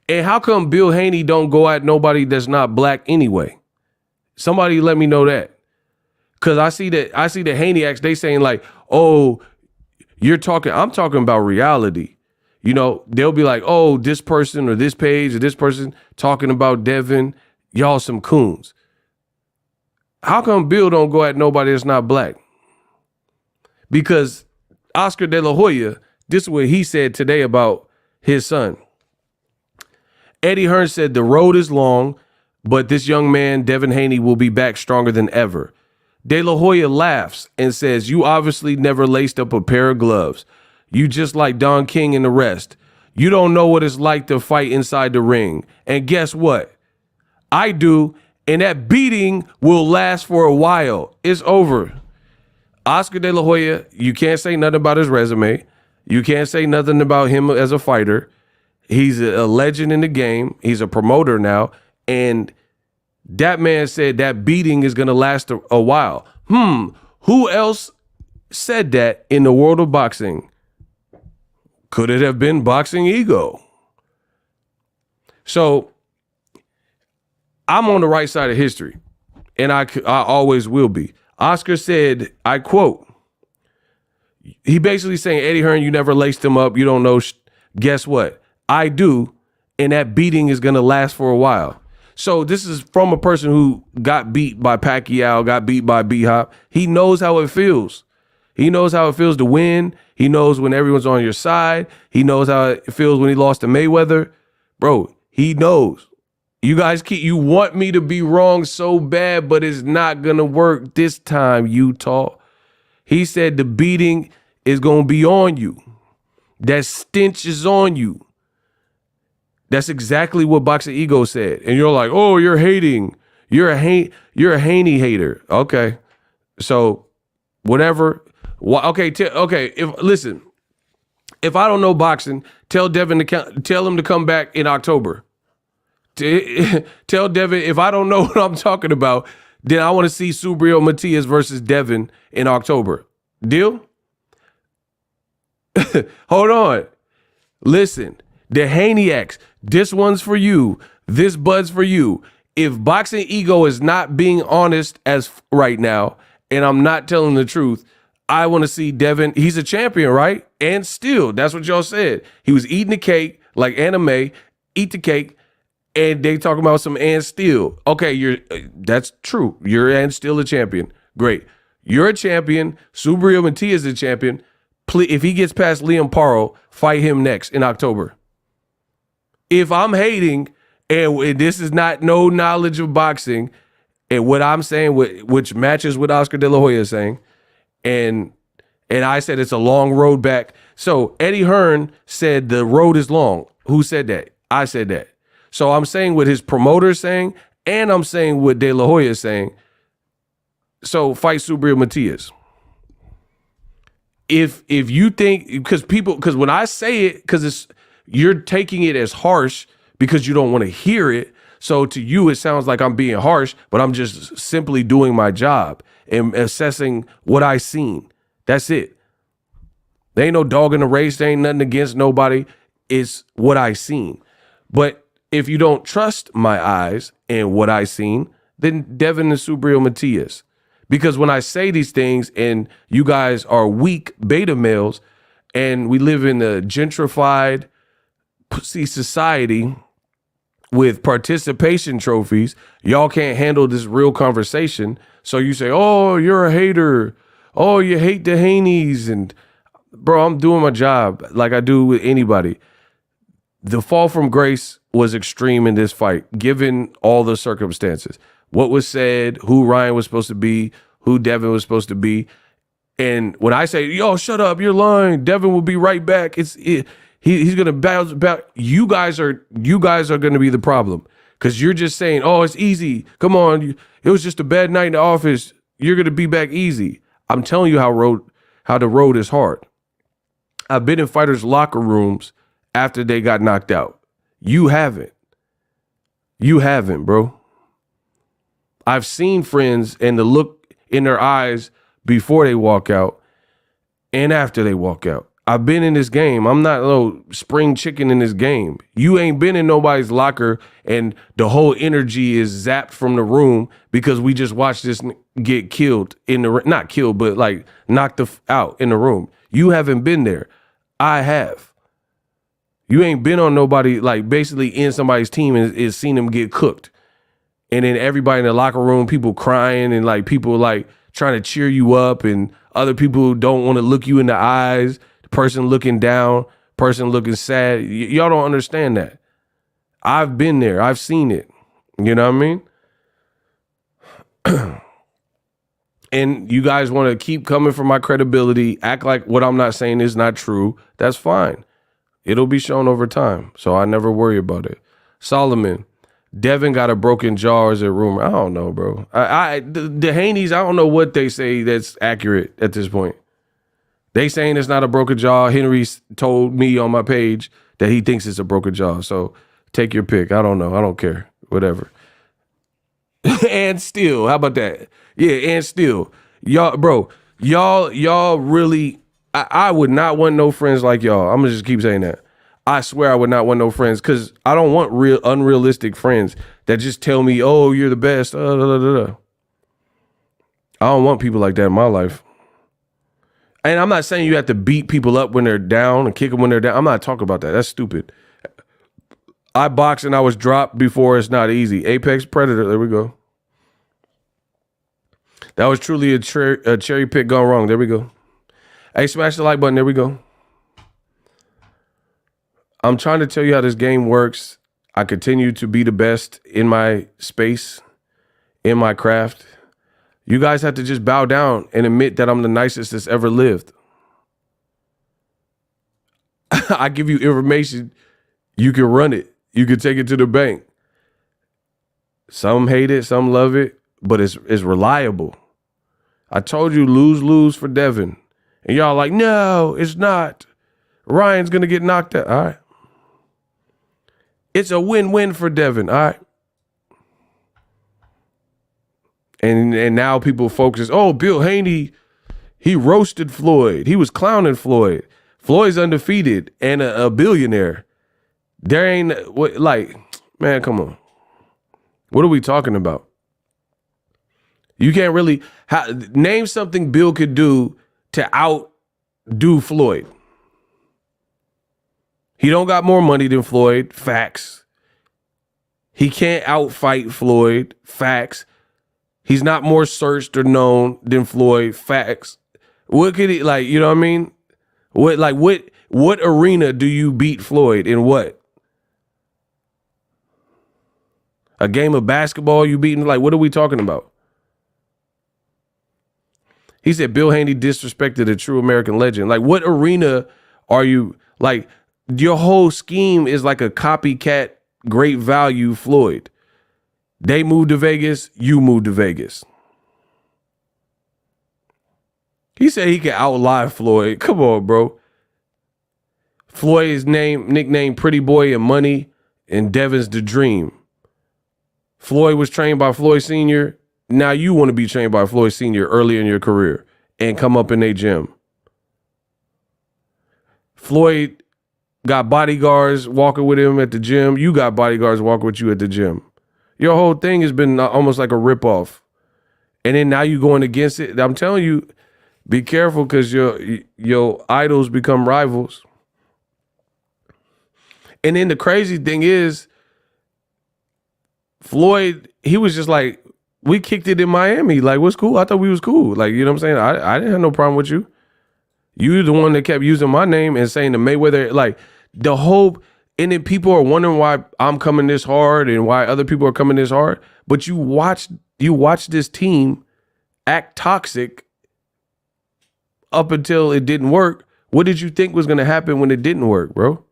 And how come Bill Haney don't go at nobody that's not black anyway? Somebody let me know that. Cause I see the Haneyacks, they saying like, oh, I'm talking about reality. They'll be like, oh, this person or this page or this person talking about Devin, y'all some coons. How come Bill don't go at nobody that's not black? Because Oscar De La Hoya, this is what he said today about his son. Eddie Hearn said the road is long, but this young man, Devin Haney, will be back stronger than ever. De La Hoya laughs and says, you obviously never laced up a pair of gloves. You just like Don King and the rest. You don't know what it's like to fight inside the ring. And guess what? I do, and that beating will last for a while. It's over. Oscar De La Hoya, you can't say nothing about his resume. You can't say nothing about him as a fighter. He's a legend in the game. He's a promoter now. And that man said that beating is going to last a while. Who else said that in the world of boxing? Could it have been Boxingego? So I'm on the right side of history, and I always will be. Oscar said, I quote, he basically saying, Eddie Hearn, you never laced him up. You don't know. Guess what? I do. And that beating is going to last for a while. So this is from a person who got beat by Pacquiao, got beat by B-Hop. He knows how it feels. He knows how it feels to win. He knows when everyone's on your side. He knows how it feels when he lost to Mayweather. Bro, he knows. You guys you want me to be wrong so bad, but it's not gonna work this time, Utah. He said the beating is gonna be on you. That stench is on you. That's exactly what Boxingego said. And you're like, oh, you're hating. You're a Haney hater. Okay. So whatever. Okay, listen. If I don't know boxing, tell Devin tell him to come back in October. Tell Devin, if I don't know what I'm talking about, then I want to see Subriel Matias versus Devin in October. Deal? Hold on. Listen, the Haneyacks, this one's for you. This bud's for you. If Boxingego is not being honest as right now, and I'm not telling the truth, I want to see Devin. He's a champion, right? And still, that's what y'all said. He was eating the cake like anime, eat the cake, and they talking about some and still. Okay, that's true. You're and still a champion. Great. You're a champion. Subriel Matias is a champion. If he gets past Liam Paro, fight him next in October. If I'm hating, and this is not no knowledge of boxing, and what I'm saying, which matches what Oscar De La Hoya is saying, and I said it's a long road back. So Eddie Hearn said the road is long. Who said that? I said that. So I'm saying what his promoter is saying, and I'm saying what De La Hoya is saying. So fight Subriel Matias. If you think, because when I say it, because you're taking it as harsh because you don't want to hear it. So to you, it sounds like I'm being harsh, but I'm just simply doing my job and assessing what I seen. That's it. There ain't no dog in the race. There ain't nothing against nobody. It's what I seen. But if you don't trust my eyes and what I seen, then Devin and Subriel Matias. Because when I say these things and you guys are weak beta males and we live in a gentrified pussy society with participation trophies, y'all can't handle this real conversation. So you say, oh, you're a hater. Oh, you hate the Haneys. And bro, I'm doing my job like I do with anybody. The fall from grace was extreme in this fight, given all the circumstances. What was said, who Ryan was supposed to be, who Devin was supposed to be. And when I say, yo, shut up, you're lying, Devin will be right back. He's gonna bounce back. You guys are gonna be the problem. Because you're just saying, oh, it's easy. Come on, it was just a bad night in the office. You're gonna be back easy. I'm telling you how the road is hard. I've been in fighters' locker rooms after they got knocked out. You haven't. You haven't, bro. I've seen friends and the look in their eyes before they walk out and after they walk out. I've been in this game. I'm not no spring chicken in this game. You ain't been in nobody's locker and the whole energy is zapped from the room because we just watched this get killed in the, not killed, but like knocked out in the room. You haven't been there. I have. You ain't been on nobody, like basically in somebody's team and is seen them get cooked. And then everybody in the locker room, people crying and like people like trying to cheer you up and other people don't want to look you in the eyes. The person looking down, person looking sad. Y'all don't understand that. I've been there. I've seen it. You know what I mean? And you guys want to keep coming for my credibility, act like what I'm not saying is not true. That's fine. It'll be shown over time. So I never worry about it. Solomon. Devin got a broken jaw, or is it rumor? I don't know, bro. The Haneys, I don't know what they say that's accurate at this point. They saying it's not a broken jaw. Henry told me on my page that he thinks it's a broken jaw. So take your pick. I don't know. I don't care. Whatever. And still, how about that? Yeah, and still. Y'all, bro, y'all really, I would not want no friends like y'all. I'm gonna just keep saying that. I swear I would not want no friends because I don't want real unrealistic friends that just tell me, oh, you're the best. I don't want people like that in my life. And I'm not saying you have to beat people up when they're down and kick them when they're down. I'm not talking about that. That's stupid. I box and I was dropped before. It's not easy. Apex Predator. There we go. That was truly a cherry pick gone wrong. There we go. Hey, smash the like button. There we go. I'm trying to tell you how this game works. I continue to be the best in my space, in my craft. You guys have to just bow down and admit that I'm the nicest that's ever lived. I give you information. You can run it. You can take it to the bank. Some hate it, some love it, but it's reliable. I told you lose for Devin. And y'all like, no, it's not. Ryan's going to get knocked out. All right. It's a win-win for Devin. All right. And now people focus, oh, Bill Haney, he roasted Floyd. He was clowning Floyd. Floyd's undefeated and a billionaire. There ain't, what, like, man, come on. What are we talking about? You can't really, name something Bill could do to outdo Floyd. He don't got more money than Floyd, facts. He can't outfight Floyd, facts. He's not more searched or known than Floyd, facts. What could he, like, you know what I mean? What arena do you beat Floyd in what? A game of basketball you beating? Like, what are we talking about? He said Bill Haney disrespected a true American legend. Like, what arena are you, like, your whole scheme is like a copycat, great value Floyd. They moved to Vegas, you moved to Vegas. He said he could outlie Floyd. Come on, bro. Floyd's nicknamed Pretty Boy and Money, and Devin's the Dream. Floyd was trained by Floyd Sr. Now you want to be trained by Floyd Sr. early in your career and come up in a gym. Floyd got bodyguards walking with him at the gym. You got bodyguards walking with you at the gym. Your whole thing has been almost like a ripoff. And then now you going against it. I'm telling you, be careful because your idols become rivals. And then the crazy thing is, Floyd, he was just like, we kicked it in Miami. Like, what's cool? I thought we was cool. Like, you know what I'm saying? I didn't have no problem with you. You the one that kept using my name and saying the Mayweather, like, the whole, and then people are wondering why I'm coming this hard and why other people are coming this hard. But you watch this team act toxic up until it didn't work. What did you think was going to happen when it didn't work, bro?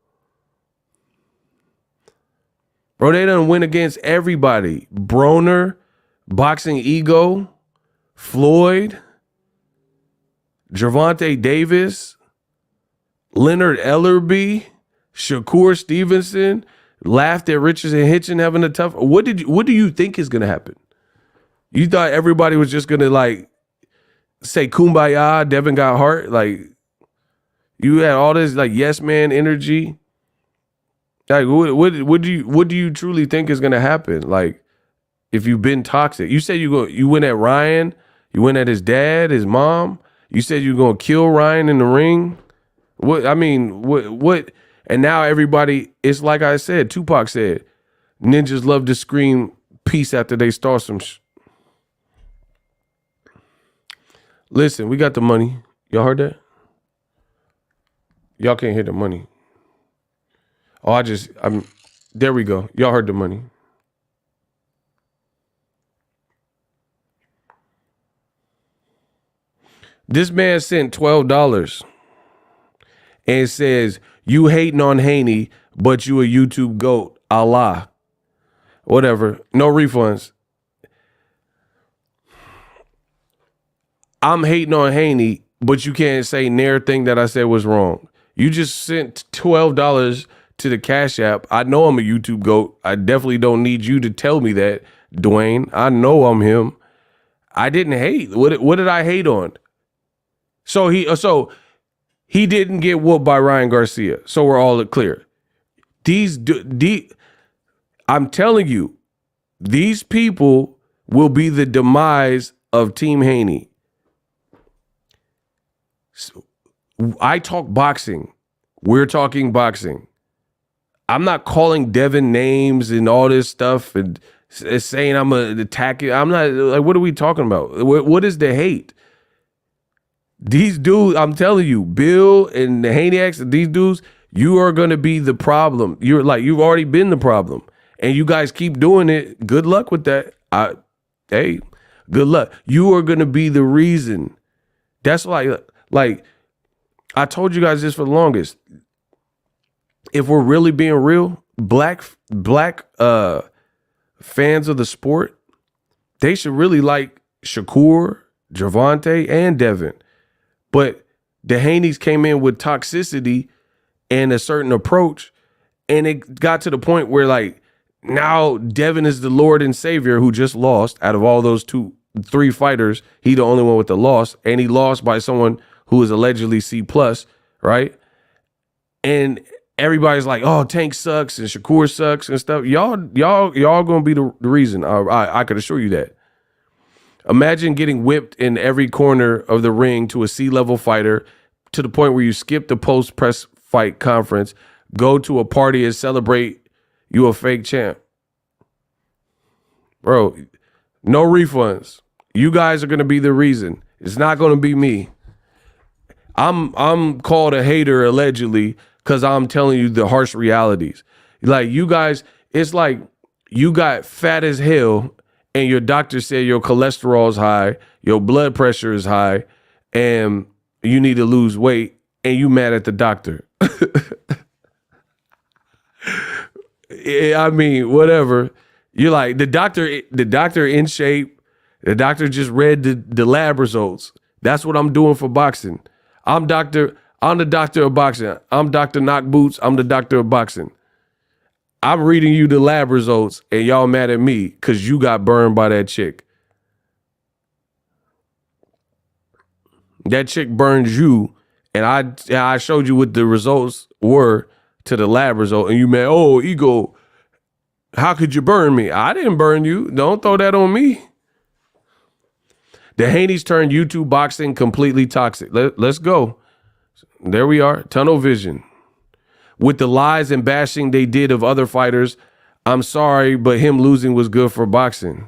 Bro, they done win against everybody. Broner, Boxingego, Floyd, Gervonta Davis, Leonard Ellerbe, Shakur Stevenson, laughed at Richardson Hitchin having a tough. What do you think is gonna happen? You thought everybody was just gonna like say kumbaya, Devin got heart? Like, you had all this like yes man energy. Like, what do you truly think is gonna happen? Like, if you've been toxic, you said you went at Ryan, you went at his dad, his mom. You said you're gonna kill Ryan in the ring. What? I mean, what? And now everybody, it's like I said, Tupac said, ninjas love to scream peace after they start some. Listen, we got the money. Y'all heard that? Y'all can't hear the money. Oh, there we go. Y'all heard the money. This man sent $12 and says, you hating on Haney, but you a YouTube GOAT. Allah. Whatever. No refunds. I'm hating on Haney, but you can't say near thing that I said was wrong. You just sent $12 to the Cash App. I know I'm a YouTube GOAT. I definitely don't need you to tell me that, Dwayne. I know I'm him. I didn't hate. What did I hate on? So he didn't get whooped by Ryan Garcia. So we're all clear. I'm telling you, these people will be the demise of Team Haney. So, I talk boxing. We're talking boxing. I'm not calling Devin names and all this stuff and saying I'm gonna attack it. I'm not, like, what are we talking about? What is the hate? These dudes, I'm telling you, Bill and the Haney, these dudes, You are going to be the problem. You've already been the problem. And you guys keep doing it. Good luck with that. Hey, good luck. You are going to be the reason. That's like I told you guys this for the longest. If we're really being real, black fans of the sport, they should really like Shakur, Gervonta, and Devin. But the Haneys came in with toxicity and a certain approach, and it got to the point where like now Devin is the Lord and Savior who just lost. Out of all those 3 fighters, he the only one with the loss, and he lost by someone who is allegedly C+, right? And everybody's like, oh, Tank sucks and Shakur sucks and stuff. Y'all gonna be the reason. I could assure you that. Imagine getting whipped in every corner of the ring to a C-level fighter to the point where you skip the post-press fight conference, go to a party and celebrate you a fake champ. Bro, no refunds. You guys are going to be the reason. It's not going to be me. I'm called a hater allegedly because I'm telling you the harsh realities. Like you guys, it's like you got fat as hell and your doctor said your cholesterol is high, your blood pressure is high, and you need to lose weight, and you mad at the doctor. I mean, whatever. You're like, the doctor in shape. The doctor just read the lab results. That's what I'm doing for boxing. I'm the doctor of boxing. I'm Dr. Knock Boots. I'm the doctor of boxing. I'm reading you the lab results and y'all mad at me because you got burned by that chick. That chick burned you, and I showed you what the results were to the lab result, and you mad, oh, ego, how could you burn me? I didn't burn you. Don't throw that on me. The Haneys turned YouTube boxing completely toxic. Let's go. There we are, tunnel vision. With the lies and bashing they did of other fighters, I'm sorry, but him losing was good for boxing.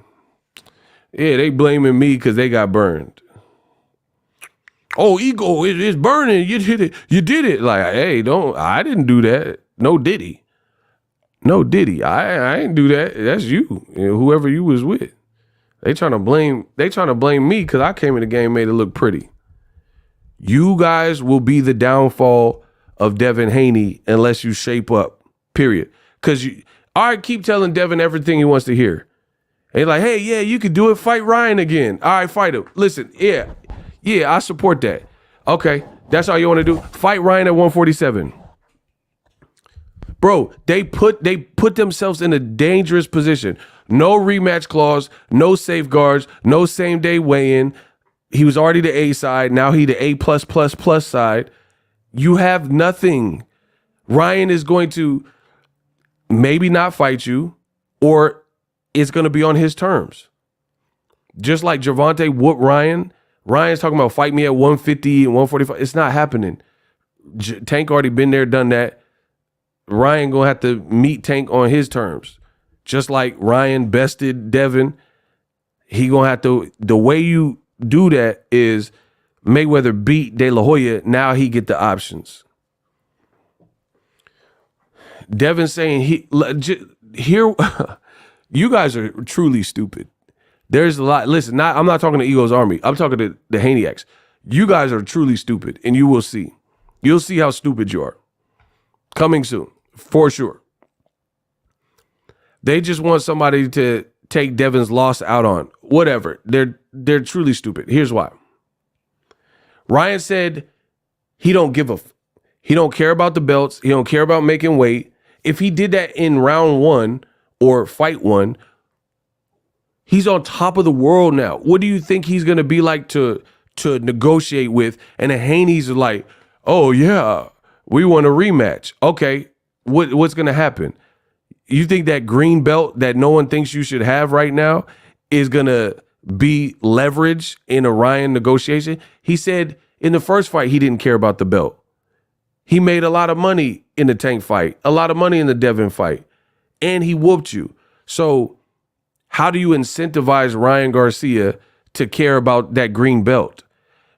Yeah, they blaming me because they got burned. Oh, ego, it's burning. You did it. You did it. Like, hey, I didn't do that. No diddy. No diddy. I didn't do that. That's you. Whoever you was with. They trying to blame me because I came in the game and made it look pretty. You guys will be the downfall of Devin Haney unless you shape up, period. Because keep telling Devin everything he wants to hear. And like, hey, yeah, you could do it. Fight Ryan again. All right, fight him. Listen, yeah, I support that. Okay, that's all you want to do? Fight Ryan at 147. Bro, they put themselves in a dangerous position. No rematch clause, no safeguards, no same day weigh-in. He was already the A side. Now he the A+++ side. You have nothing. Ryan is going to maybe not fight you, or it's going to be on his terms. Just like Gervonta whooped Ryan. Ryan's talking about fight me at 150 and 145. It's not happening. Tank already been there, done that. Ryan going to have to meet Tank on his terms. Just like Ryan bested Devin, he going to have to, the way you do that is Mayweather beat De La Hoya. Now he get the options. Devin saying here, you guys are truly stupid. There's a lot. Listen, I'm not talking to Ego's Army. I'm talking to the Haneyaks. You guys are truly stupid, and you will see. You'll see how stupid you are. Coming soon, for sure. They just want somebody to take Devin's loss out on. Whatever. They're truly stupid. Here's why. Ryan said he don't care about the belts. He don't care about making weight. If he did that in round 1 or fight 1, he's on top of the world now. What do you think he's going to be like to negotiate with? And the Haneys are like, oh, yeah, we want a rematch. Okay, what's going to happen? You think that green belt that no one thinks you should have right now is going to be leverage in a Ryan negotiation? He said in the first fight he didn't care about the belt. He made a lot of money in the Tank fight, a lot of money in the Devin fight, and he whooped you. So how do you incentivize Ryan Garcia to care about that green belt?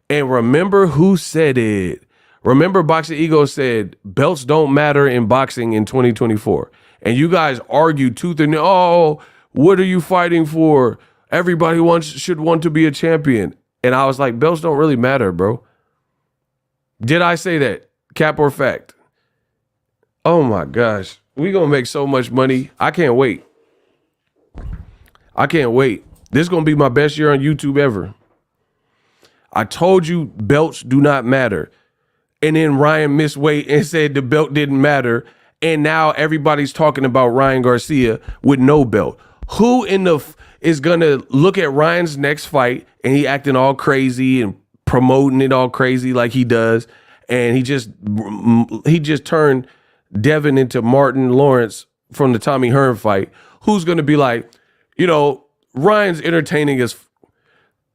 And remember who said it. Remember, Boxingego said belts don't matter in boxing in 2024. And you guys argued tooth and nail. Oh, what are you fighting for? Everybody should want to be a champion. And I was like, belts don't really matter, bro. Did I say that? Cap or fact? Oh my gosh. We gonna make so much money. I can't wait. I can't wait. This is gonna be my best year on YouTube ever. I told you belts do not matter. And then Ryan missed weight and said the belt didn't matter. And now everybody's talking about Ryan Garcia with no belt. Who in the is gonna look at Ryan's next fight and he acting all crazy and promoting it all crazy like he does, and he just turned Devin into Martin Lawrence from the Tommy Hearn fight? Who's gonna be like, you know, Ryan's entertaining as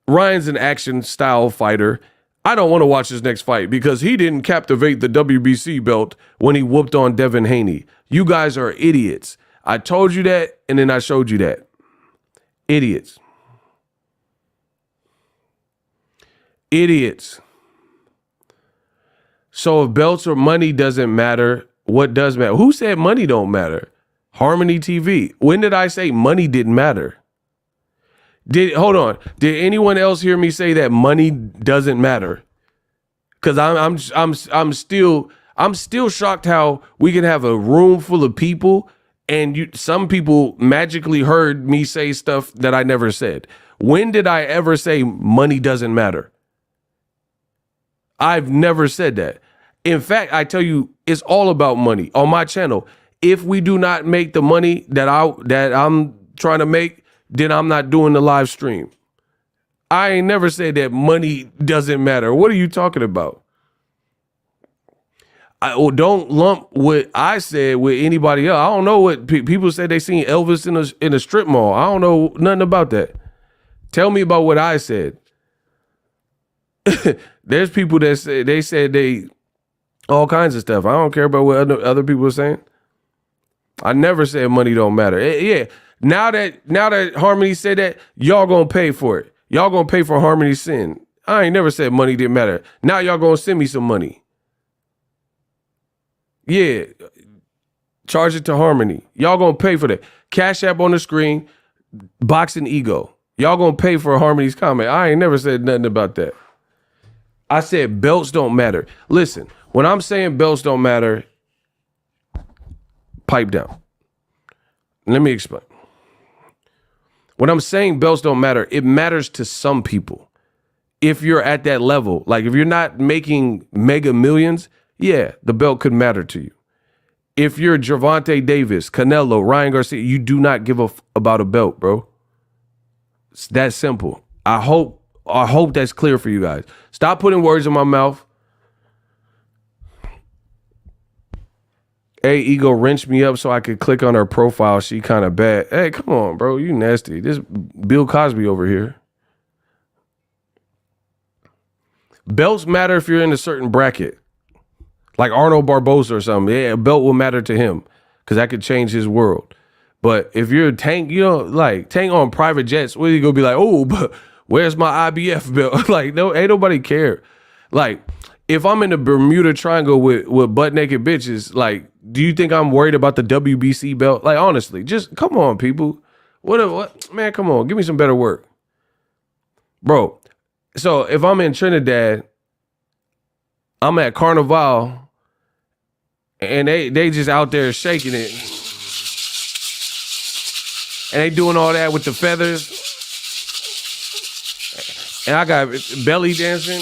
Ryan's an action style fighter. I don't want to watch his next fight because he didn't captivate the WBC belt when he whooped on Devin Haney. You guys are idiots. I told you that, and then I showed you that. Idiots. Idiots. So if belts or money doesn't matter, what does matter? Who said money don't matter? Harmony TV. When did I say money didn't matter? Hold on. Did anyone else hear me say that money doesn't matter? Because I'm still shocked how we can have a room full of people and some people magically heard me say stuff that I never said. When did I ever say money doesn't matter? I've never said that. In fact, I tell you, it's all about money on my channel. If we do not make the money that I'm trying to make, then I'm not doing the live stream. I ain't never said that money doesn't matter. What are you talking about? Don't lump what I said with anybody else. I don't know what people say they seen Elvis in a strip mall. I don't know nothing about that. Tell me about what I said. There's people that say they said all kinds of stuff. I don't care about what other people are saying. I never said money don't matter. Yeah. Now that Harmony said that, y'all gonna pay for it. Y'all gonna pay for Harmony's sin. I ain't never said money didn't matter. Now y'all gonna send me some money. Yeah. Charge it to Harmony. Y'all gonna pay for that. Cash App on the screen, Boxingego. Y'all gonna pay for Harmony's comment. I ain't never said nothing about that. I said belts don't matter. Listen, when I'm saying belts don't matter, pipe down. Let me explain. When I'm saying belts don't matter, it matters to some people. If you're at that level, like if you're not making mega millions, yeah, the belt could matter to you. If you're Gervonta Davis, Canelo, Ryan Garcia, you do not give about a belt, bro. It's that simple. I hope that's clear for you guys. Stop putting words in my mouth. Hey, Ego wrenched me up so I could click on her profile. She kind of bad. Hey, come on, bro. You nasty. This Bill Cosby over here. Belts matter if you're in a certain bracket. Like Arnold Barboza or something. Yeah, a belt will matter to him because that could change his world. But if you're a Tank, you know, like Tank on private jets, what are you going to be like, oh, but where's my IBF belt? Like, no, ain't nobody care. Like, if I'm in the Bermuda Triangle with butt naked bitches, like, do you think I'm worried about the WBC belt? Like, honestly, just come on, people. What? Man, come on. Give me some better work. Bro, so if I'm in Trinidad, I'm at Carnival, and they just out there shaking it. And they doing all that with the feathers. And I got belly dancing.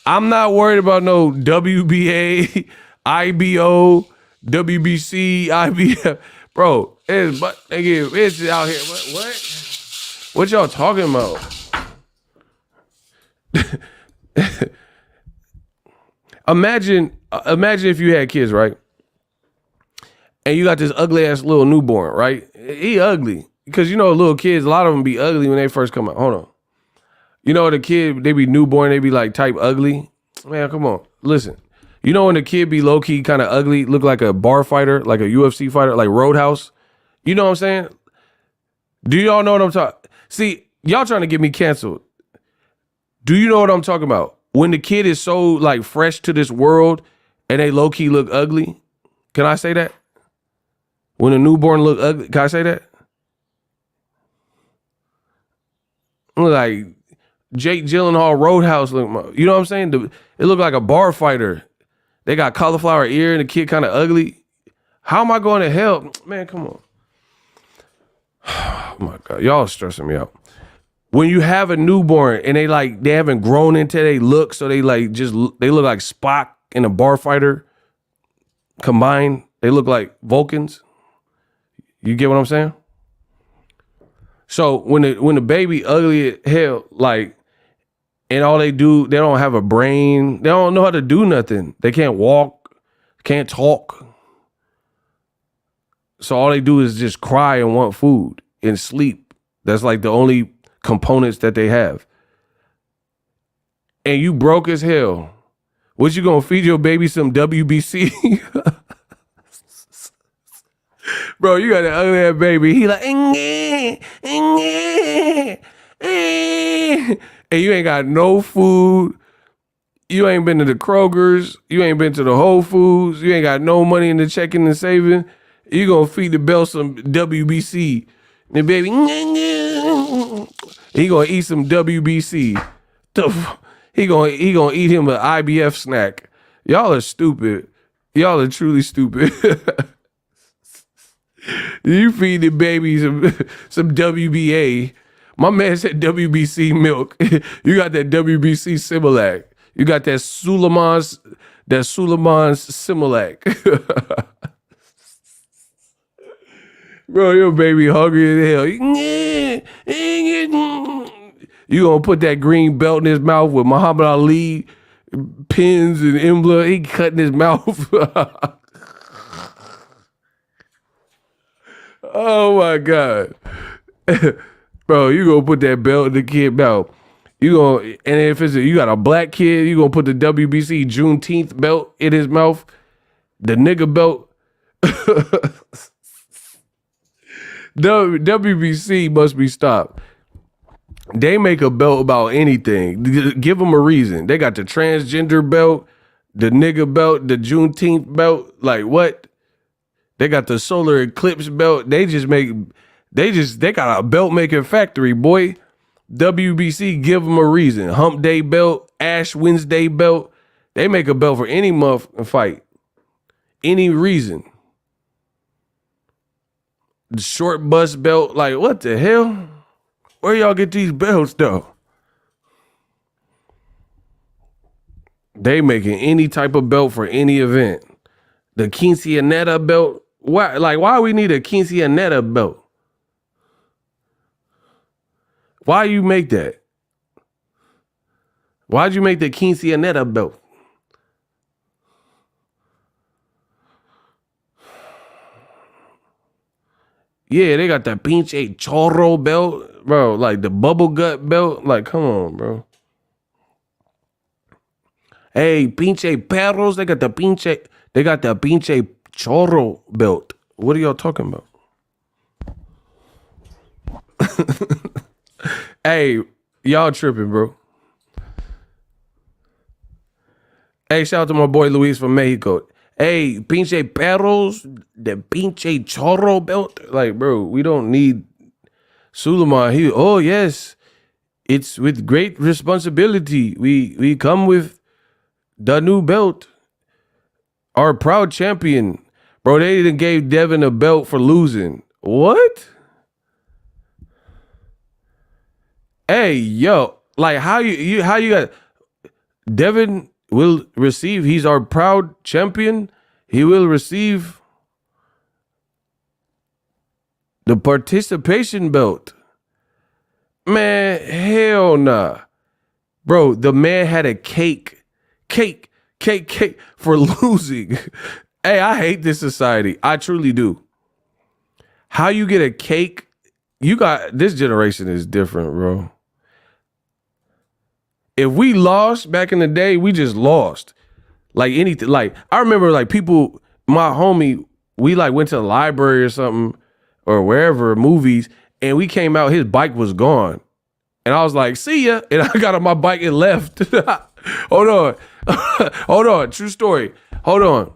I'm not worried about no WBA, IBO, WBC, IBF. Bro, it's out here. What? What y'all talking about? Imagine if you had kids, right? And you got this ugly ass little newborn, right? He ugly. Because you know little kids, a lot of them be ugly when they first come out. Hold on. You know the kid, they be newborn, they be like type ugly. Man, come on. Listen. You know when the kid be low-key kind of ugly, look like a bar fighter, like a UFC fighter, like Roadhouse? You know what I'm saying? Do y'all know what I'm talking? See, y'all trying to get me canceled. Do you know what I'm talking about? when the kid is so like fresh to this world and they low key look ugly, can I say that? When a newborn look ugly, can I say that? Like Jake Gyllenhaal Roadhouse look, you know what I'm saying? It looked like a bar fighter. They got cauliflower ear and the kid kind of ugly. How am I going to hell? Man, come on. Oh my God, y'all are stressing me out. When you have a newborn and they haven't grown into they look, so they look like Spock and a bar fighter combined. They look like Vulcans. You get what I'm saying? So when the baby ugly as hell, like, and all they do, they don't have a brain. They don't know how to do nothing. They can't walk, can't talk. So all they do is just cry and want food and sleep. That's like the only components that they have. And you broke as hell. What, you gonna feed your baby some WBC? Bro, you got that ugly ass baby. He like, and you ain't got no food. You ain't been to the Kroger's. You ain't been to the Whole Foods. You ain't got no money in the checking and saving. You gonna feed the bell some WBC. The baby, he gonna eat some WBC. He gonna eat him an IBF snack. Y'all are stupid. Y'all are truly stupid. You feed the baby some WBA. My man said WBC milk. You got that WBC Similac. You got that Suleiman's Similac. Bro, your baby hungry as hell. You gonna put that green belt in his mouth with Muhammad Ali pins and emblem. He cutting his mouth. Oh my God. Bro, you gonna put that belt in the kid's mouth. And if you got a black kid, you gonna put the WBC Juneteenth belt in his mouth. The nigga belt. WBC must be stopped. They make a belt about anything. Give them a reason. They got the transgender belt, the nigga belt, the Juneteenth belt. Like what? They got the solar eclipse belt. They got a belt making factory, boy. WBC, give them a reason. Hump Day belt, Ash Wednesday belt. They make a belt for any month and fight. Any reason. The short bust belt, like what the hell? Where y'all get these belts though? They making any type of belt for any event. The quinceanera belt. Why we need a quinceanera belt? Why you make that? Why'd you make the quinceanera belt? Yeah, they got that pinche chorro belt, bro. Like the bubble gut belt. Like, come on, bro. Hey, pinche perros. They got the pinche chorro belt. What are y'all talking about? Hey, y'all tripping, bro. Hey, shout out to my boy Luis from Mexico. Hey, pinche perros, the pinche chorro belt. Like, bro, we don't need Suleiman. Oh, yes, it's with great responsibility. We come with the new belt. Our proud champion. Bro, they even gave Devin a belt for losing. What? Hey, yo, like how you got Devin will receive, he's our proud champion. He will receive the participation belt. Man, hell nah. Bro, the man had a cake for losing. Hey, I hate this society. I truly do. How you get a cake? This generation is different, bro. If we lost back in the day, we just lost. Like anything. Like I remember like people, my homie, we like went to the library or something or wherever, movies, and we came out, his bike was gone. And I was like, see ya. And I got on my bike and left. Hold on. Hold on. True story. Hold on.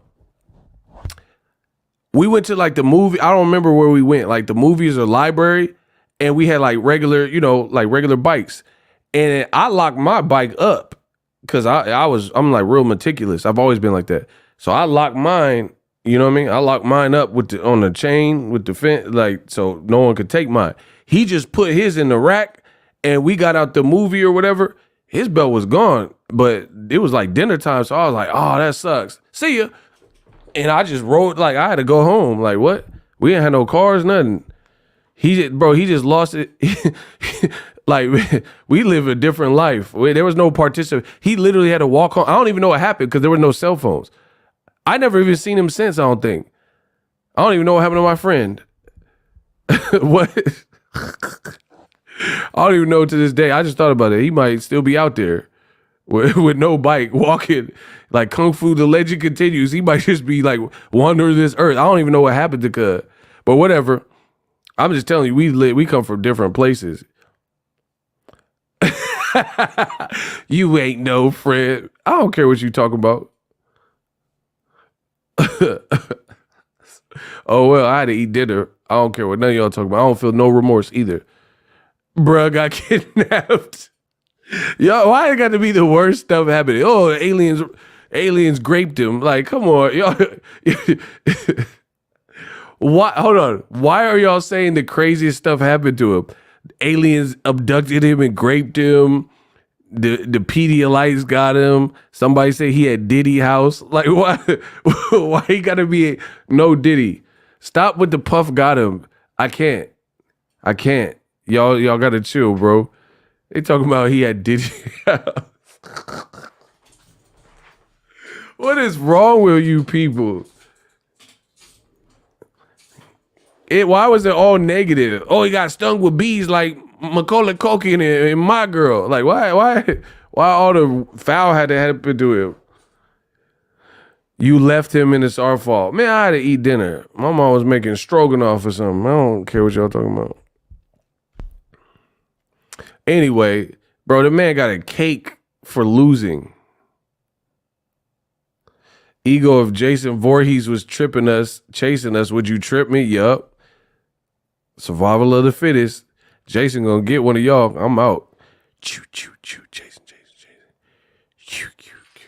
We went to like the movie. I don't remember where we went. Like the movies or library. And we had like regular, like regular bikes. And I locked my bike up because I'm like real meticulous. I've always been like that. So I locked mine, you know what I mean? I locked mine up on the chain with the fence, like so no one could take mine. He just put his in the rack and we got out the movie or whatever. His belt was gone, but it was like dinner time. So I was like, oh, that sucks. See ya. And I just rode, like I had to go home. Like what? We didn't have no cars, nothing. He just lost it. Like we live a different life. There was no participant. He literally had to walk home. I don't even know what happened because there were no cell phones. I never even seen him since. I don't think. I don't even know what happened to my friend. What? I don't even know to this day. I just thought about it. He might still be out there with no bike, walking like Kung Fu. The legend continues. He might just be like wandering this earth. I don't even know what happened to Cud. But whatever. I'm just telling you, we come from different places. You ain't no friend. I don't care what you talking about. Oh, well, I had to eat dinner. I don't care what none of y'all talking about. I don't feel no remorse either. Bruh got kidnapped. Yo, why it got to be the worst stuff happening? Oh, aliens raped him. Like, come on. Y'all. Why? Hold on. Why are y'all saying the craziest stuff happened to him? Aliens abducted him and raped him. The Pedialytes got him. Somebody said he had Diddy house. Like, why? Why he gotta be no Diddy? Stop with the Puff got him. I can't. Y'all gotta chill, bro. They talking about he had Diddy house. What is wrong with you people? Why was it all negative? Oh, he got stung with bees like Macaulay Culkin and My Girl. Like, why all the foul had to happen to him? You left him and it's our fault. Man, I had to eat dinner. My mom was making stroganoff or something. I don't care what y'all talking about. Anyway, bro, the man got a cake for losing. Ego of Jason Voorhees was chasing us. Would you trip me? Yup. Survival of the fittest. Jason gonna get one of y'all. I'm out. Choo, choo, choo. Jason. Choo, choo, choo.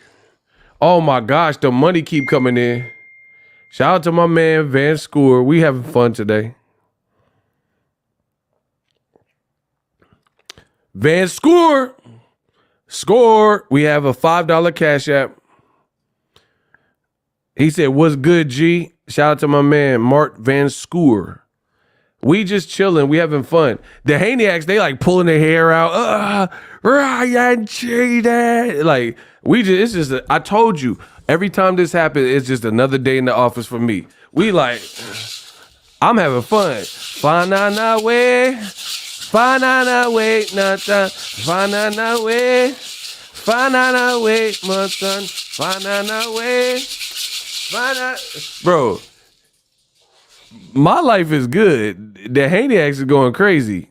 Oh my gosh, the money keep coming in. Shout out to my man Van Scoor. We having fun today. Van Scoor. Score. We have a $5 cash app. He said, what's good, G? Shout out to my man Mark Van Scoor. We just chilling. We having fun. The Haneyacks, they like pulling their hair out. Ryan cheated. Like, I told you, every time this happens, it's just another day in the office for me. We like, I'm having fun. Banana way, nothing. Banana way, my son. Banana way, bro. My life is good. The Haneyacks is going crazy.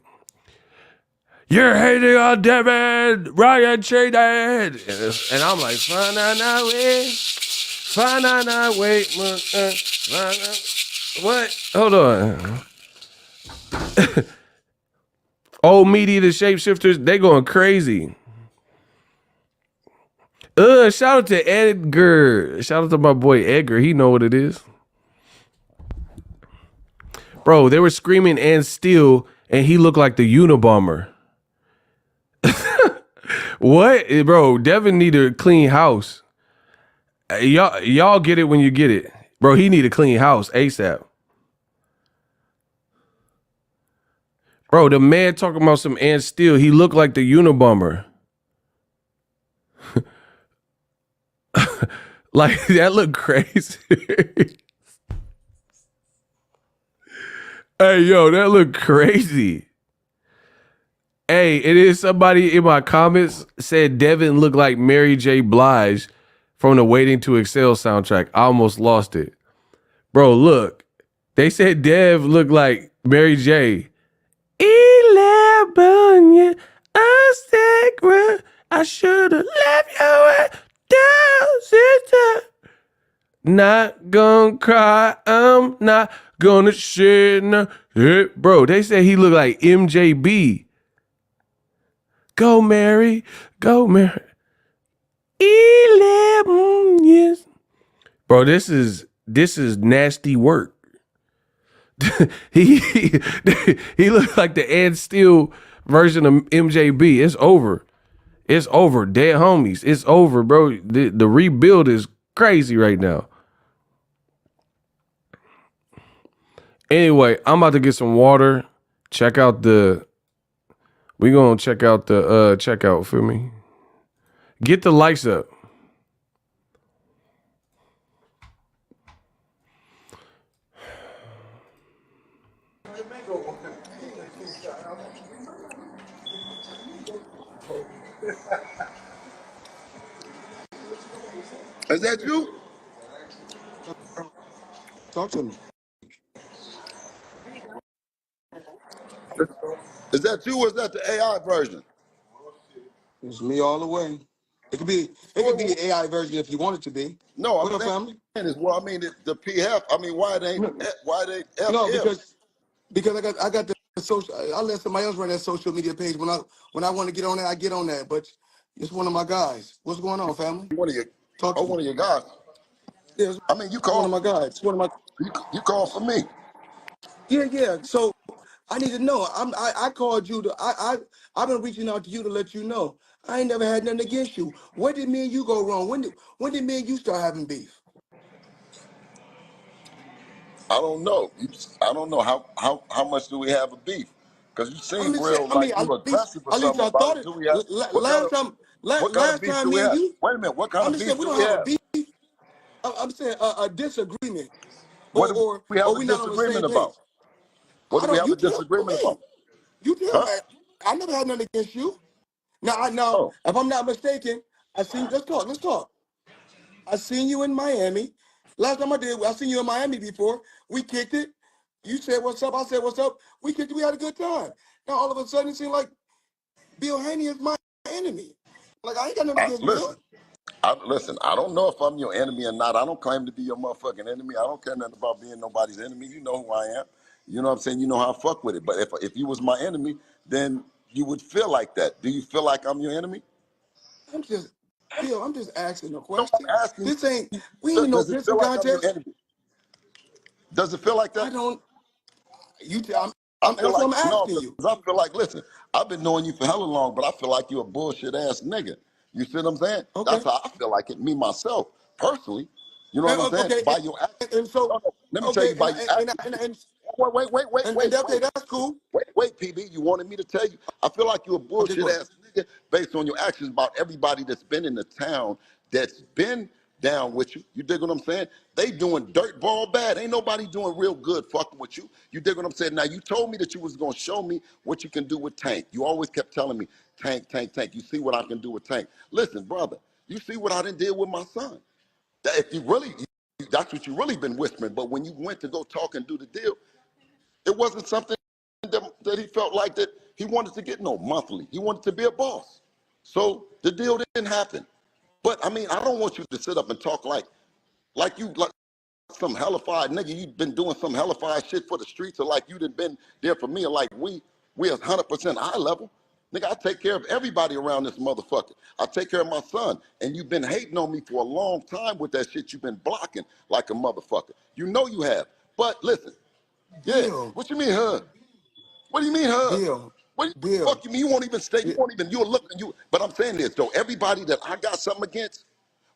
You're hating on Devin. Ryan cheated. And I'm like, wait. What? Hold on. Old media, the shapeshifters, they going crazy. Shout out to Edgar. Shout out to my boy Edgar. He know what it is. Bro, they were screaming and still, and he looked like the Unabomber. What? Bro, Devin need a clean house. Y'all get it when you get it. Bro, he need a clean house ASAP. Bro, the man talking about some and still, he looked like the Unabomber. Like, that looked crazy. Hey, yo, that look crazy. Hey, it is somebody in my comments said Devin looked like Mary J. Blige from the Waiting to Excel soundtrack. I almost lost it. Bro, look. They said Dev looked like Mary J. 11, a secret. I should have left your down, sister. Not gonna cry, I'm not gonna shed no. Bro, they say he look like MJB. Go Mary, go Mary. 11 years. Bro, this is nasty work. he he looks like the Ed Steele version of MJB. It's over. It's over. Dead homies. It's over, bro. The rebuild is crazy right now. Anyway, I'm about to get some water. Check out the. We gonna check out the checkout for me. Get the lights up. Is that you? Talk to me. Is that you or is that the AI version? It's me all the way. It could be the AI version if you want it to be. No, What I'm up, family? saying is, well, I mean, the PF, I mean, why they No, FF? because I got the social. I let somebody else run that social media page. When I want to get on that, I get on that. But it's one of my guys. What's going on, family? One of your, Talk to me. one of your guys. Yeah, it's I mean, you one of my call, guys. It's one of my. you call for me. Yeah. So I need to know. I called you to. I've been reaching out to you to let you know. I ain't never had nothing against you. Where did me and you go wrong? When did me and you start having beef? I don't know. I don't know how much do we have a beef? Because you I'm seem just saying. real I mean, like you aggressive or at least something I about thought it. it. Do we have what kind of Last beef time, do we me and have? you. Wait a minute. What kind I'm of just saying beef we do don't we have a have? beef. I'm saying a disagreement, What do we have or a we not on the same disagreement page. about? What I do we don't. have You a tell disagreement me. about? You tell me. Huh? I never had nothing against you. Now, Oh, if I'm not mistaken, I seen. Let's talk. Let's talk. I seen you in Miami. Last time I seen you in Miami before. We kicked it. You said what's up. I said what's up. We kicked it. We had a good time. Now all of a sudden it seemed like Bill Haney is my enemy. Like I ain't got nothing against Bill. listen. Listen, I don't know if I'm your enemy or not. I don't claim to be your motherfucking enemy. I don't care nothing about being nobody's enemy. You know who I am. You know what I'm saying? You know how I fuck with it. But if you was my enemy, then you would feel like that. Do you feel like I'm your enemy? I'm just Bill. I'm just asking a No, question. I'm asking This ain't. you. We ain't in no Does it feel pissing like I'm your contest. enemy? Does it feel like I that? don't. You. Tell. I feel That's what like I'm no, asking because you. I feel like listen, I've been knowing you for hella long, but I feel like you're a bullshit ass nigga. You see what I'm saying? Okay. That's how I feel like it. Me myself, personally, you know what I'm saying? Okay. By your actions. And so. No, let me tell Okay. you by your actions. Okay. That's cool. Wait, PB. You wanted me to tell you? I feel like you're a Okay. bullshit Go ahead. ass nigga based on your actions about everybody that's been in the town that's been down with you. You dig what I'm saying? They doing dirt ball bad. Ain't nobody doing real good fucking with you. You dig what I'm saying? Now you told me that you was gonna show me what you can do with Tank. You always kept telling me, Tank, Tank, Tank. You see what I can do with Tank. Listen, brother, you see what I done did with my son. That if you really, that's what you really been whispering. But when you went to go talk and do the deal, it wasn't something that he felt like that he wanted to get no monthly. He wanted to be a boss. So the deal didn't happen. But I mean, I don't want you to sit up and talk like you like some hellified nigga. You've been doing some hellified shit for the streets, or like you done been there for me, or like we 100% eye level. Nigga, I take care of everybody around this motherfucker. I take care of my son. And you've been hating on me for a long time with that shit. You've been blocking like a motherfucker. You know you have. But listen, yeah, Bill. what you mean, huh? What do you mean, huh? Bill. What the Bill. fuck you mean? You won't even stay. You Yeah, won't even. You'll look. But I'm saying this though. Everybody that I got something against,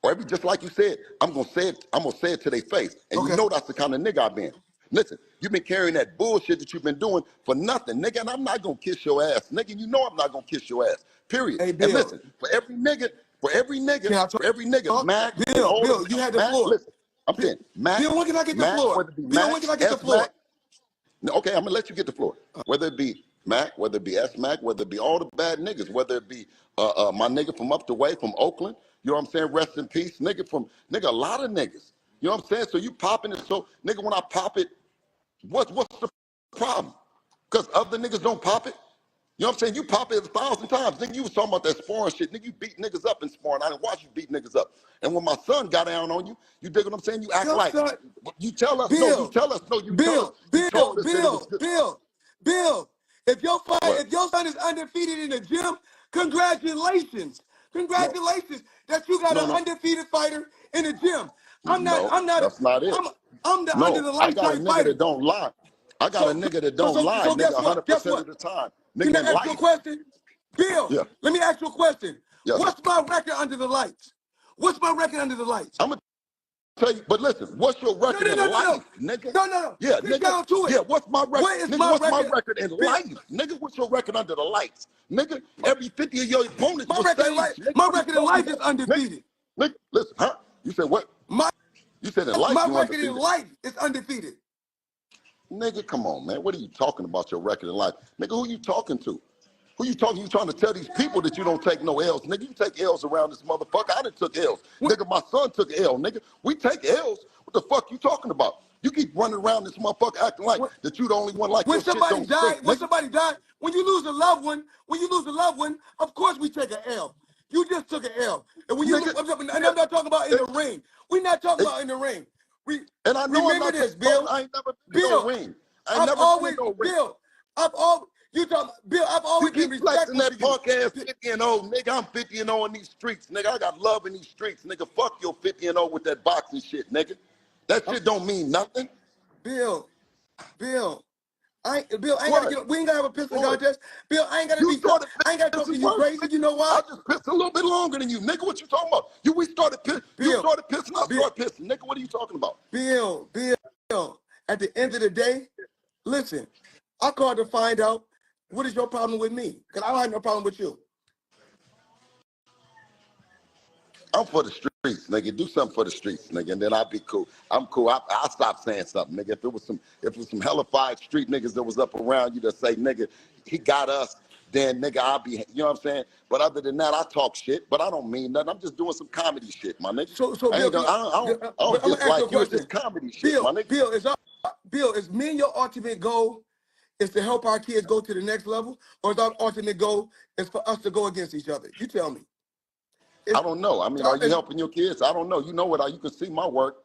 or just like you said, I'm gonna say it. I'm gonna say it to their face, and you okay. know that's the kind of nigga I've been. Listen, you've been carrying that bullshit that you've been doing for nothing, nigga, and I'm not gonna kiss your ass, nigga. You know I'm not gonna kiss your ass. Period. Hey, And Bill. listen, Can I for every nigga, talk? Mac, and Bill. all of Bill. You had the Mac. floor. Listen, I'm saying Mac, Bill. When can I get the floor? whether it be Bill. Mac, When can I get the S floor? Mac. No, okay, I'm gonna let you get the floor. Whether it be Mac, whether it be S Mac, whether it be all the bad niggas, whether it be my nigga from up the way from Oakland, you know what I'm saying? Rest in peace, nigga, a lot of niggas. You know what I'm saying? So you popping it, so nigga, when I pop it, what's the problem? Because other niggas don't pop it. You know what I'm saying? You pop it 1,000 times. Nigga, you was talking about that sparring shit. Nigga, you beat niggas up in sparring. I didn't watch you beat niggas up. And when my son got down on you, you dig what I'm saying? You act like, you tell us, no, you tell us, no, you tell us. You told us that it was good. Bill, if your What? son is undefeated in the gym, congratulations. Congratulations that you got an undefeated fighter in the gym. I'm not, That's not it. I'm the under No, the I light got a type nigga fighter. that don't lie. I got a nigga that don't lie, So nigga, guess what? 100% of the time. Can I Nigga in ask you a life. question? Bill, Yeah. let me ask you a question. Yes. What's my record under the lights? What's my record under the lights? I'm going to tell you, but listen, what's your record in life, nigga? No. Yeah, Get nigga. down to it. Yeah, what's my record? What is Nigga, my what's my record? record in life? Nigga, what's your record under the lights? Nigga, every 50 of your opponents My was record in staged. life, Nigga, my what you record in talking life is about? undefeated. Nigga, listen, huh? You said what? You said in life My you record in undefeated. life is undefeated. Nigga, come on, man. What are you talking about your record in life? Nigga, who you talking to? Who you talking? You trying to tell these people that you don't take no L's. Nigga, you take L's around this motherfucker. I done took L's. Nigga, my son took L. Nigga, we take L's. What the fuck you talking about? You keep running around this motherfucker acting like that you the only one like When your shit somebody don't stink, died, nigga. when you lose a loved one, of course we take an L. You just took an L. And when you Nigga, and I'm not talking about in the ring. We're not talking about in the ring. And I know I'm Remember not this, taking Bill. I ain't never been in no ring. I ain't I've never always, been in no ring. Bill, I've You always been keep flexing respectful to that you. punk ass 50 and 0, nigga. I'm 50 and 0 in these streets, nigga. I got love in these streets, nigga. Fuck your 50 and 0 with that boxing shit, nigga. That shit don't mean nothing. Bill, I ain't gotta What? get. We ain't gotta have a pistol What? contest. Bill, I ain't gotta You be. started I ain't gotta talk to pissing you worse, crazy. nigga. You know why? I just pissed a little bit longer than you, nigga. What you talking about? You started pissing. You Bill, started pissing. I Bill, started pissing, nigga. What are you talking about? Bill. At the end of the day, listen. I called to find out what is your problem with me, because I don't have no problem with you. I'm for the streets, nigga. Do something for the streets, nigga, and then I'll be cool. I'm cool. I'll stop saying something, nigga. If it was some hellified street niggas that was up around you that say, nigga, he got us, then nigga, I'll be, you know what I'm saying? But other than that, I talk shit, but I don't mean nothing. I'm just doing some comedy shit, my nigga. So I Bill, don't I'm gonna ask you dislike a you. It's question. just comedy shit, my nigga. Bill, is me and your ultimate goal is to help our kids go to the next level, or is our ultimate goal is for us to go against each other? You tell me. I don't know. I mean, are you helping your kids? I don't know. You know what? You can see my work.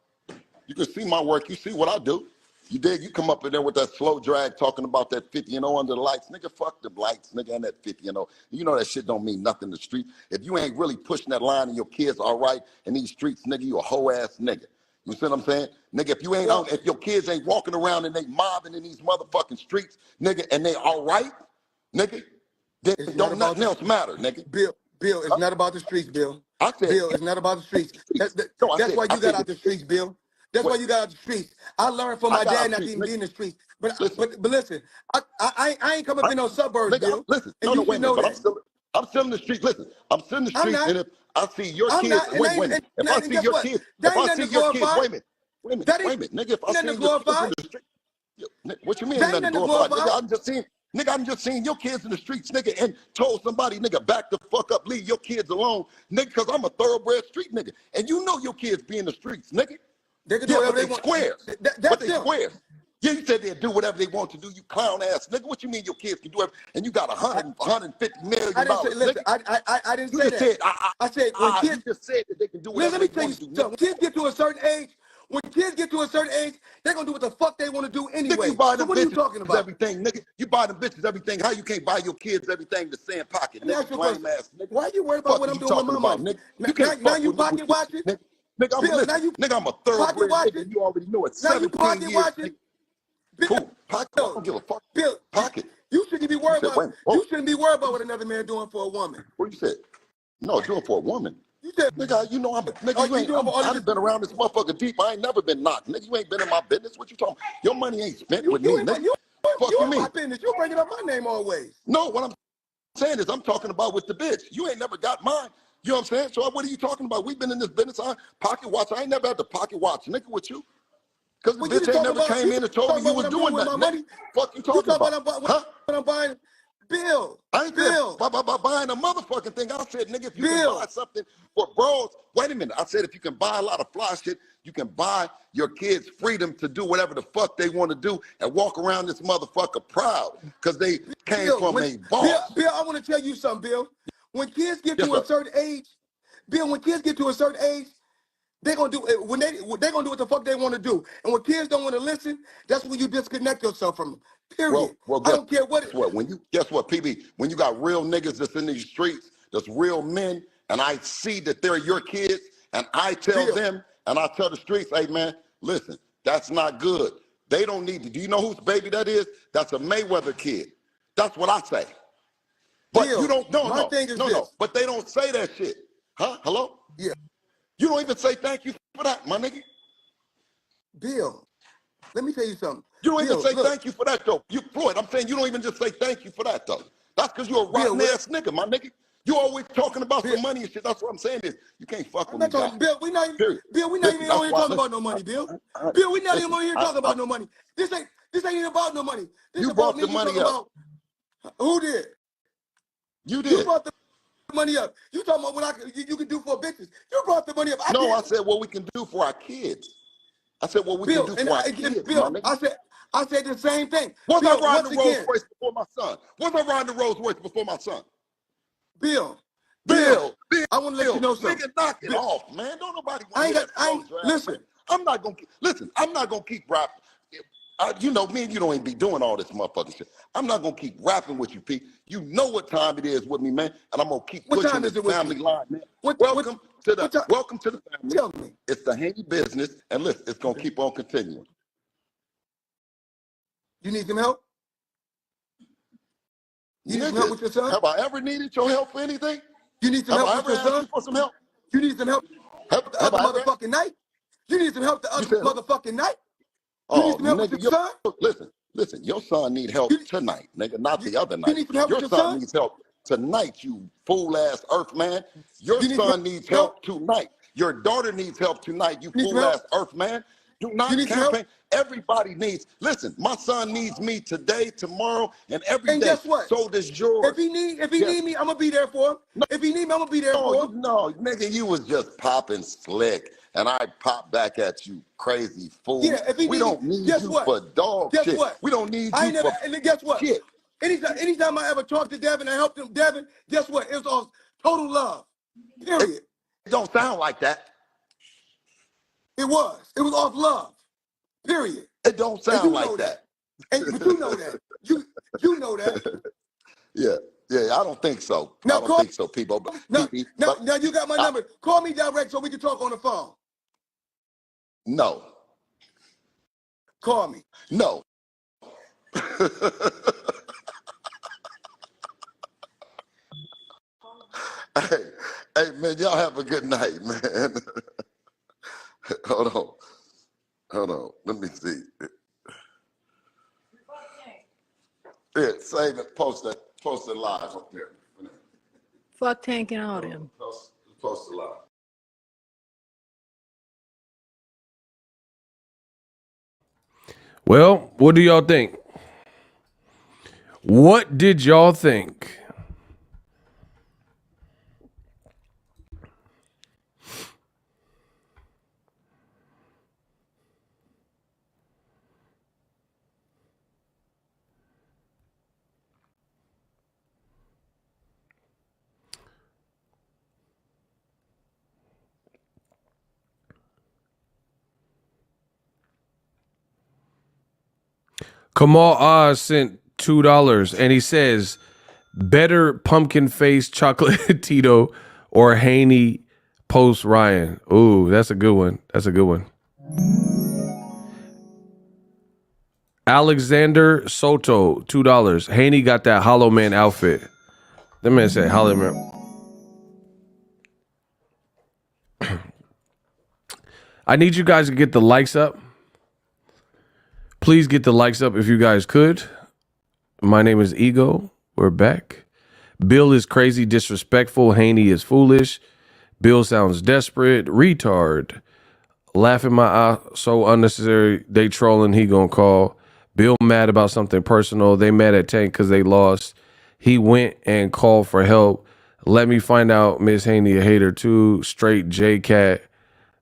You can see my work. You see what I do. You dig? You come up in there with that slow drag talking about that 50 and 0 under the lights. Nigga, fuck the lights, nigga, and that 50 and 0. You know that shit don't mean nothing in the street. If you ain't really pushing that line and your kids all right in these streets, nigga, you a hoe ass nigga. You see what I'm saying? Nigga, if you ain't if your kids ain't walking around and they mobbing in these motherfucking streets, nigga, and they all right, nigga, then don't nothing else matter, nigga. Bill, it's not about the streets, Bill. I said, Bill, it's not about the streets. That's why you got out the streets, Bill. That's why you got out the streets. I learned from my dad not to even be in the streets. But listen, I ain't come up in no suburbs, Bill. Listen, And you should know that. I'm still in the street. Listen, I'm still in the street, and if I see your kids, wait a minute. If I see your kids, wait a minute, nigga. If I see your kids in the street, what you mean nothing to glorify? Nigga, I'm just seeing your kids in the streets, nigga, and told somebody, nigga, back the fuck up, leave your kids alone, nigga, because I'm a thoroughbred street nigga, and you know your kids be in the streets, nigga. They can do whatever they want. Squares. But they squares. Yeah, you said they'll do whatever they want to do, you clown ass nigga. What you mean your kids can do everything? And you got $150 million. I didn't say, listen, I didn't say that. Said, I said when kids, you just said that they can do whatever let me they tell you want to do. something. When kids get to a certain age, they're gonna do what the fuck they want to do anyway. Nigga, you buy them what are you bitches talking about? everything, nigga. You buy them bitches everything. How you can't buy your kids everything the same pocket, nigga? Lame ass, nigga. Why are you worried about what I'm doing with my money? Nigga? You can't now fuck you with me pocket watching? Nigga, I'm a thoroughbred nigga. You already know it. Now you 17 pocket years, watching? nigga. Cool. Pocket. I don't give a fuck. Bill, pocket. You shouldn't be worried about. You shouldn't be worried about what another man doing for a woman. What you said? No, doing for a woman. You said, nigga, you know I'm a nigga. I've been around this motherfucker deep. I ain't never been knocked. Nigga, you ain't been in my business. What you talking? Your money ain't spent with me, nigga. Fuck you mean? My business. You bringing up my name always. No, what I'm saying is I'm talking about with the bitch. You ain't never got mine. You know what I'm saying? So what are you talking about? We've been in this business. I pocket watch. I ain't never had to pocket watch, nigga, with you. Because the bitch ain't never came in and told me you was doing nothing. Fuck you talking about? What I'm buying? Bill, I ain't said buying a motherfucking thing. I said, nigga, if you can buy something for bros, wait a minute. I said, if you can buy a lot of fly shit, you can buy your kids freedom to do whatever the fuck they want to do and walk around this motherfucker proud because they came from a boss. Bill, I want to tell you something, Bill. When kids get Yes, to a sir. certain age, Bill, when kids get to a certain age, they're gonna do it when they're gonna do what the fuck they want to do. And when kids don't want to listen, that's when you disconnect yourself from them. Period. Well, I don't care what guess what? Guess what, PB? When you got real niggas that's in these streets, that's real men, and I see that they're your kids, and I tell Bill. them, and I tell the streets, hey man, listen, that's not good. They don't need to. Do you know whose baby that is? That's a Mayweather kid. That's what I say. But Bill, you don't know. my thing is this. No. But they don't say that shit. Huh? Hello? Yeah. You don't even say thank you for that, my nigga. Bill, let me tell you something. You don't Bill, even say look, thank you for that, though. You, Floyd, I'm saying you don't even just say thank you for that, though. That's because you're a rotten ass nigga, my nigga. You always talking about some money and shit. That's what I'm saying is you can't fuck I'm with not me, talking, Bill, we're not even Listen, on here why- talking about no money, Bill. Bill, we're not even on here talking about no money. This ain't even about no money. This You about brought me the money up. Who did? You You did. brought the money up. You talking about what you can do for bitches. You brought the money up. No, I said what we can do for our kids. I said what we Bill, can do for our kids, Bill, my nigga. I said the same thing. Was Bill, I riding the once Rolls Royce before my son? Was I riding the Rolls Royce before my son? Bill, I want to let you know something. Nigga, knock it Bill, off, man. Don't nobody I want ain't to got, listen. I'm not gonna keep rapping. You know, me and you don't even be doing all this motherfucking shit. I'm not gonna keep rapping with you, Pete. You know what time it is with me, man, and I'm gonna keep What pushing time this is it with family you? line, man. What Welcome to the family. Tell me. It's the Haney business, and listen, it's gonna keep on continuing. You need some help? You need some help with your son? Have I ever needed your help for anything? You need some help with your Have I ever asked son? you for some help? You need some help the Have other I ever? motherfucking night? You need some help the other said who? motherfucking night? You need Oh, some help with nigga, your son? listen, your son need help tonight, nigga, not the other You night. need some help Your with your son son? needs help tonight, you fool-ass earth man. Your You need son some needs help? help tonight. Your daughter needs help tonight, you You need some help? fool-ass earth man. Do You not need some help? campaign. Everybody needs, listen, my son needs me today, tomorrow, and every And day. guess what? So does yours. If he need Yes. me, I'm gonna be there for him. If he need me, I'm gonna be there for him. No, nigga, you was just popping slick, and I pop back at you, crazy fool. Yeah, if he We need me, don't need guess you what? for dog Guess shit. what? We don't need I you ain't never, for and then guess what? shit. Anytime I ever talked to Devin and helped him, Devin, guess what? It was all total love. Period. It don't sound like that. It was. It was off love. Period. It don't And sound you like know that. but you know that. You know that. Yeah, I don't think so. Now I don't call think so, people. But, now, PP, now, but now you got my number. Call me direct so we can talk on the phone. no, Call me. no. hey, man, y'all have a good night, man. Hold on. Let me see. Yeah, save it. Post it live up there. Fuck Tank and all them. Post it live. Well, what do y'all think? What did y'all think? Kamal Oz sent $2 and he says, better pumpkin face chocolate Tito or Haney post Ryan. Ooh, that's a good one. That's a good one. Alexander Soto, $2. Haney got that Hollow Man outfit. That man said Hollow Man. I need you guys to get the likes up. Please get the likes up if you guys could. My name is Ego. We're back. Bill is crazy, disrespectful. Haney is foolish. Bill sounds desperate. Retard. Laughing my eye, so unnecessary. They trolling, he gonna call. Bill mad about something personal. They mad at Tank because they lost. He went and called for help. Let me find out Miss Haney a hater too. Straight J-Cat.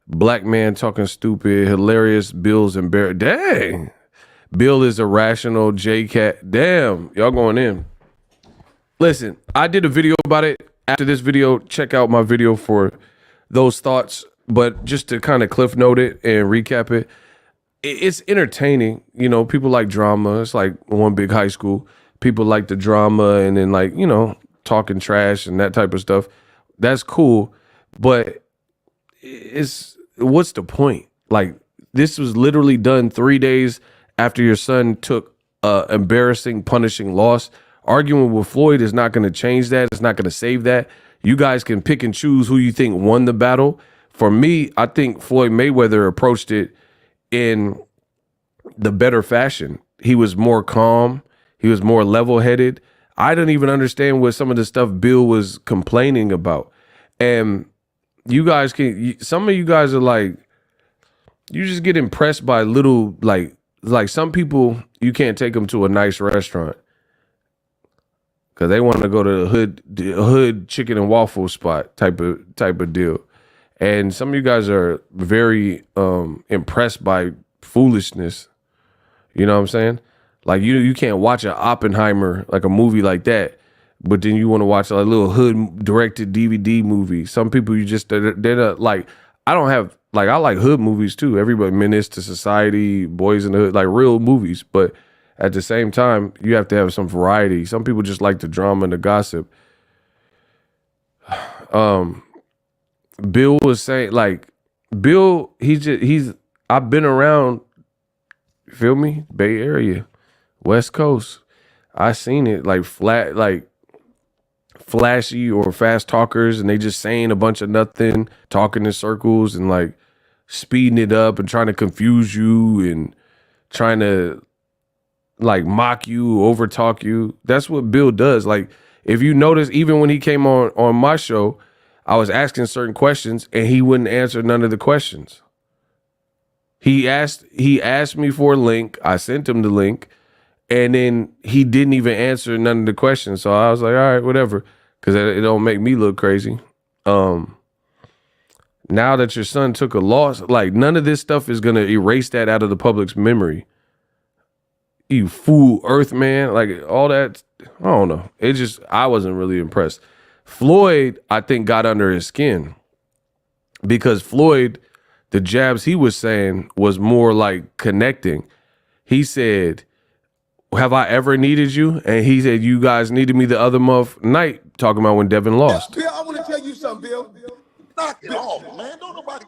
Black man talking stupid. Hilarious. Bill's embarrassed. Dang. Bill is irrational. J-Cat. Damn. Y'all going in. Listen, I did a video about it. After this video, check out my video for those thoughts. But just to kind of cliff note it and recap it, it's entertaining. You know, people like drama. It's like one big high school. People like the drama and then like, you know, talking trash and that type of stuff. That's cool. But what's the point? Like, this was literally done 3 days after your son took a embarrassing, punishing loss. Arguing with Floyd is not going to change that. It's not going to save that. You guys can pick and choose who you think won the battle. For me, I think Floyd Mayweather approached it in the better fashion. He was more calm. He was more level-headed. I didn't even understand what some of the stuff Bill was complaining about. And you guys some of you guys are like, you just get impressed by little, like some people, you can't take them to a nice restaurant because they want to go to the hood chicken and waffle spot type of deal. And some of you guys are very impressed by foolishness. You know what I'm saying? Like you can't watch an Oppenheimer, like a movie like that, but then you want to watch a little hood directed DVD movie. Some people they're not, like, I like hood movies too. Everybody, Menace to Society, Boys in the Hood, like real movies. But at the same time, you have to have some variety. Some people just like the drama and the gossip. Bill was saying, like, Bill, I've been around, you feel me? Bay Area, West Coast. I seen it, like flashy or fast talkers, and they just saying a bunch of nothing, talking in circles and like speeding it up and trying to confuse you and trying to like mock you, overtalk you. That's what Bill does. Like, if you notice, even when he came on my show, I was asking certain questions and he wouldn't answer none of the questions. He asked me for a link. I sent him the link, and then he didn't even answer none of the questions. So I was like, all right, whatever, because it don't make me look crazy. Now that your son took a loss, like, none of this stuff is gonna erase that out of the public's memory. You fool, Earthman, like all that. I don't know. I wasn't really impressed. Floyd, I think, got under his skin because Floyd, the jabs he was saying was more like connecting. He said, have I ever needed you? And he said, you guys needed me the other night, talking about when Devin lost. Bill, I want to tell you something, Bill. Knock it off, man. Don't nobody.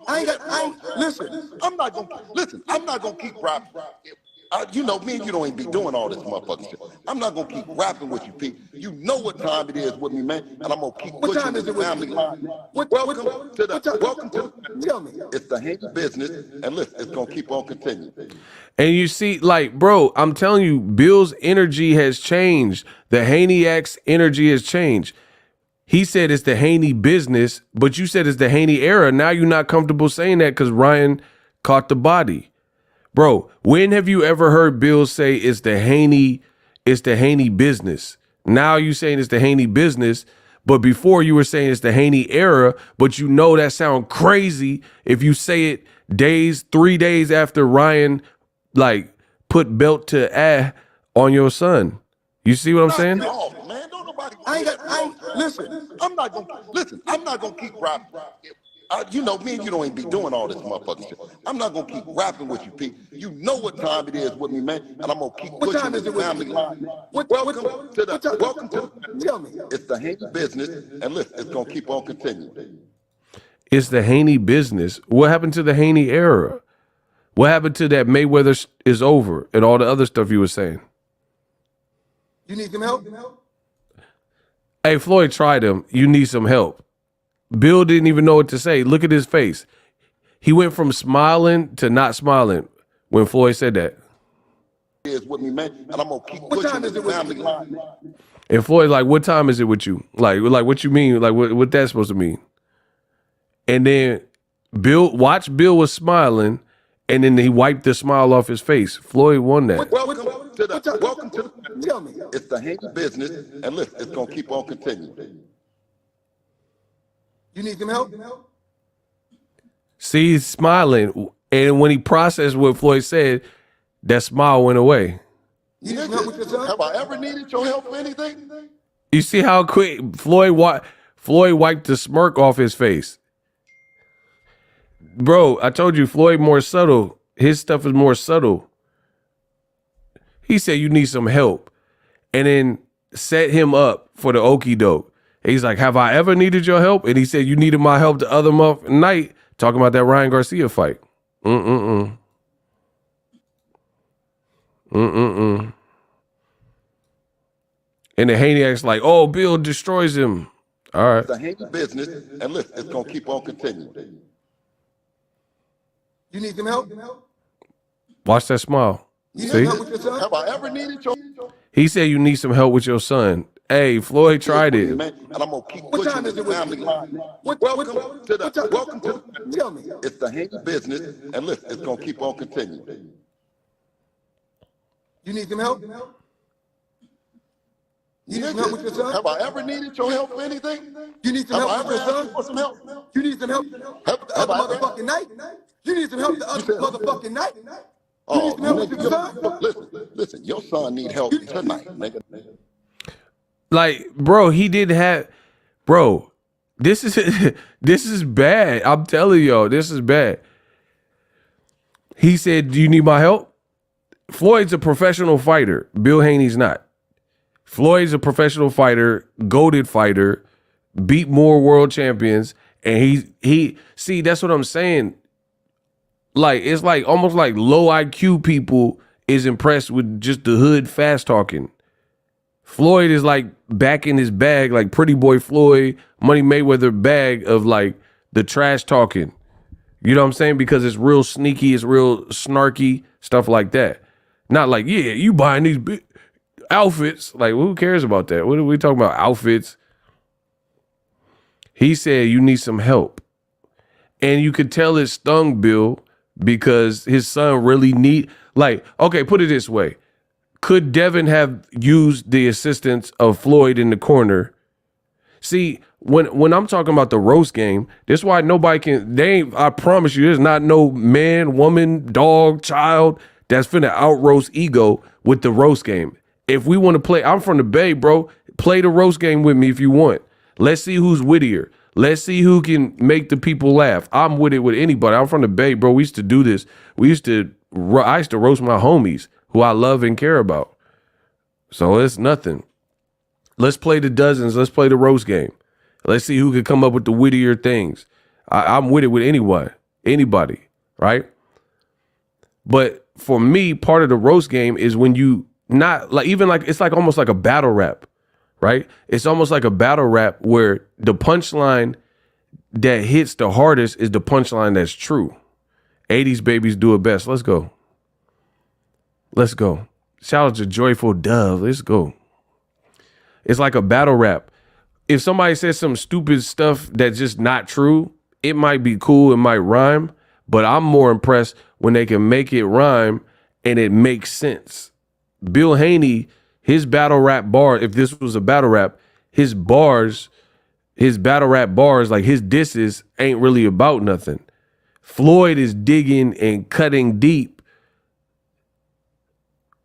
Listen, I'm not gonna keep rapping. You know, me and you don't even be doing all this motherfucking shit. I'm not gonna keep rapping with you, Pete. You know what time it is with me, man, and I'm gonna keep pushing this family line. Welcome to. Tell me. It's the Haney business, and listen, it's gonna keep on continuing. And you see, like, bro, I'm telling you, Bill's energy has changed. The Haneyac's energy has changed. He said it's the Haney business, but you said it's the Haney era. Now you're not comfortable saying that because Ryan caught the body. Bro, when have you ever heard Bill say it's the Haney business? Now you saying it's the Haney business, but before you were saying it's the Haney era, but you know that sound crazy if you say it 3 days after Ryan like put belt to on your son. You see what I'm saying? No, man, don't nobody. Listen, I'm not gonna keep rapping. You know, me and you don't even be doing all this motherfucking shit. I'm not gonna keep rapping with you, Pete. You know what time it is with me, man, and I'm gonna keep pushing this family line. Welcome to. Tell me. It's the Haney business, and listen, it's gonna keep on continuing. It's the Haney business. What happened to the Haney era? What happened to that Mayweather is over and all the other stuff you were saying? You need some help? Hey, Floyd tried him. You need some help. Bill didn't even know what to say. Look at his face. He went from smiling to not smiling when Floyd said that. Is with me, man, and I'm gonna keep pushing this family line. And Floyd, like, what time is it with you? Like what you mean? Like, what that's supposed to mean? And then Bill was smiling, And then he wiped the smile off his face. Floyd won that. Welcome to the Tell me. It's the Haney business, and listen, it's gonna keep on continuing. You need some help? See, he's smiling. And when he processed what Floyd said, that smile went away. You need some help with your son? Have I ever needed your help for anything? You see how quick Floyd wiped the smirk off his face. Bro, I told you, Floyd more subtle. His stuff is more subtle. He said you need some help. And then set him up for the okie doke. He's like, have I ever needed your help? And he said you needed my help the other night, talking about that Ryan Garcia fight. And the Haney acts like, oh, Bill destroys him. All right. It's the Haney business, and listen, it's gonna keep on continuing. You need some help? Watch that smile. You need See? some help with your son? Have I ever needed your He said you need some help with your son. Hey, Floyd tried it. man? And I'm gonna keep What pushing time is this it with family you? line. Welcome to Welcome to Tell me. It's the Haney business, and listen, it's gonna keep on continuing. You need some help? You need some help with your son? Have I ever needed your help for anything? You need some Have I help with ever your asked you son? for some help? You need some help Have the other I ever- motherfucking night? You need some help the other motherfucking night? You need Oh, some help with your son? listen, your son need help tonight, nigga. Like, bro, he didn't have, bro, this is bad. I'm telling y'all, this is bad. He said, do you need my help? Floyd's a professional fighter. Bill Haney's not. Floyd's a professional fighter, goated fighter, beat more world champions. And he see, that's what I'm saying. Like, it's like almost like low IQ people is impressed with just the hood fast talking. Floyd is like back in his bag, like Pretty Boy Floyd, Money Mayweather bag of like the trash talking. You know what I'm saying? Because it's real sneaky, it's real snarky, stuff like that. Not like, yeah, you buying these big outfits. Like, who cares about that? What are we talking about? Outfits. He said you need some help. And you could tell it stung Bill because his son really like, okay, put it this way. Could Devin have used the assistance of Floyd in the corner? See, when I'm talking about the roast game, that's why nobody can, I promise you, there's not no man, woman, dog, child that's finna out-roast ego with the roast game. If we want to play, I'm from the Bay, bro. Play the roast game with me if you want. Let's see who's wittier. Let's see who can make the people laugh. I'm with it with anybody. I'm from the Bay, bro. We used to do this. I used to roast my homies who I love and care about. So it's nothing. Let's play the dozens. Let's play the roast game. Let's see who can come up with the wittier things. I'm with it with anybody, right? But for me, part of the roast game is when you not like, even like, it's like almost like a battle rap, right? It's almost like a battle rap where the punchline that hits the hardest is the punchline that's true. 80s babies do it best. Let's go. Let's go. Shout out to Joyful Dove. Let's go. It's like a battle rap. If somebody says some stupid stuff that's just not true, it might be cool, it might rhyme, but I'm more impressed when they can make it rhyme and it makes sense. Bill Haney, his battle rap bar, if this was a battle rap, his battle rap bars, like his disses ain't really about nothing. Floyd is digging and cutting deep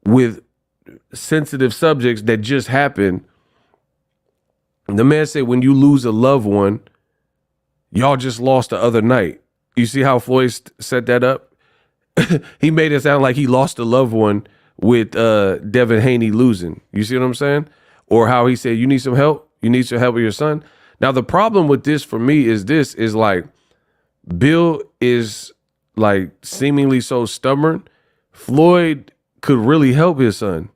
with sensitive subjects that just happened. The man said, when you lose a loved one, y'all just lost the other night. You see how Floyd set that up? He made it sound like he lost a loved one with Devin Haney losing. You see what I'm saying? Or how he said, you need some help? You need some help with your son? Now, the problem with this for me is like, Bill is like seemingly so stubborn. Floyd could really help his son.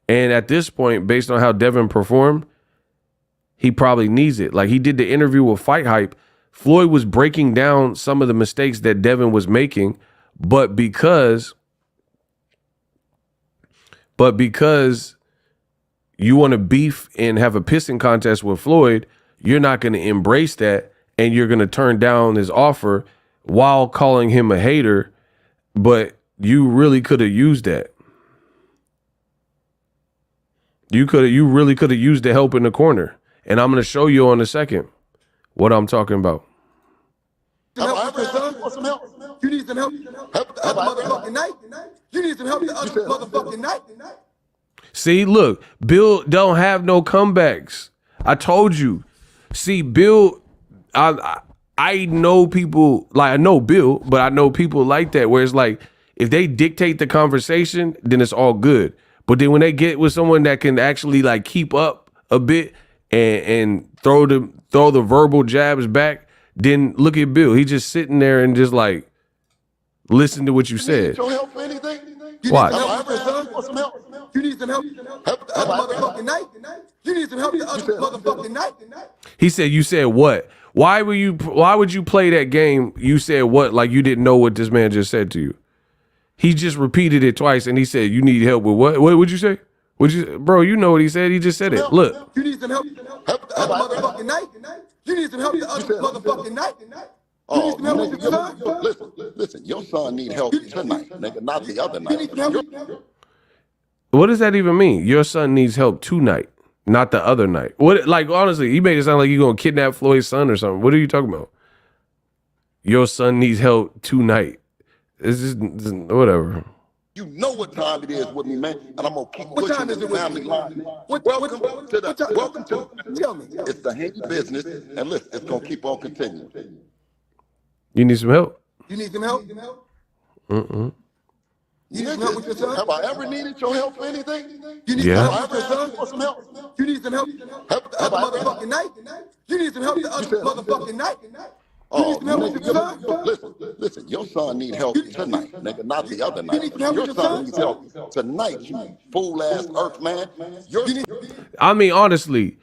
And at this point, based on how Devin performed, he probably needs it. Like, he did the interview with Fight Hype. Floyd was breaking down some of the mistakes that Devin was making, but because you want to beef and have a pissing contest with Floyd, you're not going to embrace that, and you're going to turn down his offer while calling him a hater but you really could have used that. You really could have used the help in the corner. And I'm going to show you in a second what I'm talking about. Some help. You need some help. Help the other motherfucking night. You need some help the other motherfucking night. See, look, Bill don't have no comebacks. I told you. See, Bill, I know people, like I know Bill, but I know people like that where it's like, if they dictate the conversation, then it's all good. But then when they get with someone that can actually like keep up a bit and throw the verbal jabs back, then look at Bill. He just sitting there and just like listen to what you said. Your help for anything? Watch. Some help. You need some help. Help the other motherfucking night. You need some help the other motherfucking night. He said, you said what? Why would you play that game? You said what? Like you didn't know what this man just said to you. He just repeated it twice and he said, you need help with what? What would you say? Bro, you know what he said. He just said it. Look. You need some help. Help the other motherfucking night. You need some help the other motherfucking night. Oh, listen, your son need help tonight, nigga, not the other night. What does that even mean? Your son needs help tonight, not the other night. What? Like, honestly, you made it sound like you're going to kidnap Floyd's son or something. What are you talking about? Your son needs help tonight. It's just whatever. You know what time it is with me, man, and I'm gonna keep pushing this family line. Welcome to. Tell me, it's the Haney business, and listen, it's gonna keep on continuing. You need some help? You need some help? Mm-mm. You need some help with your son? Have I ever needed your help for anything? You need some help with your son? For some help? You need some help? Help the other motherfucking night? You need some help the other motherfucking night? Oh, listen, your son need help tonight, nigga, not the other night. Your son needs help tonight, you fool-ass earth man. I mean, honestly,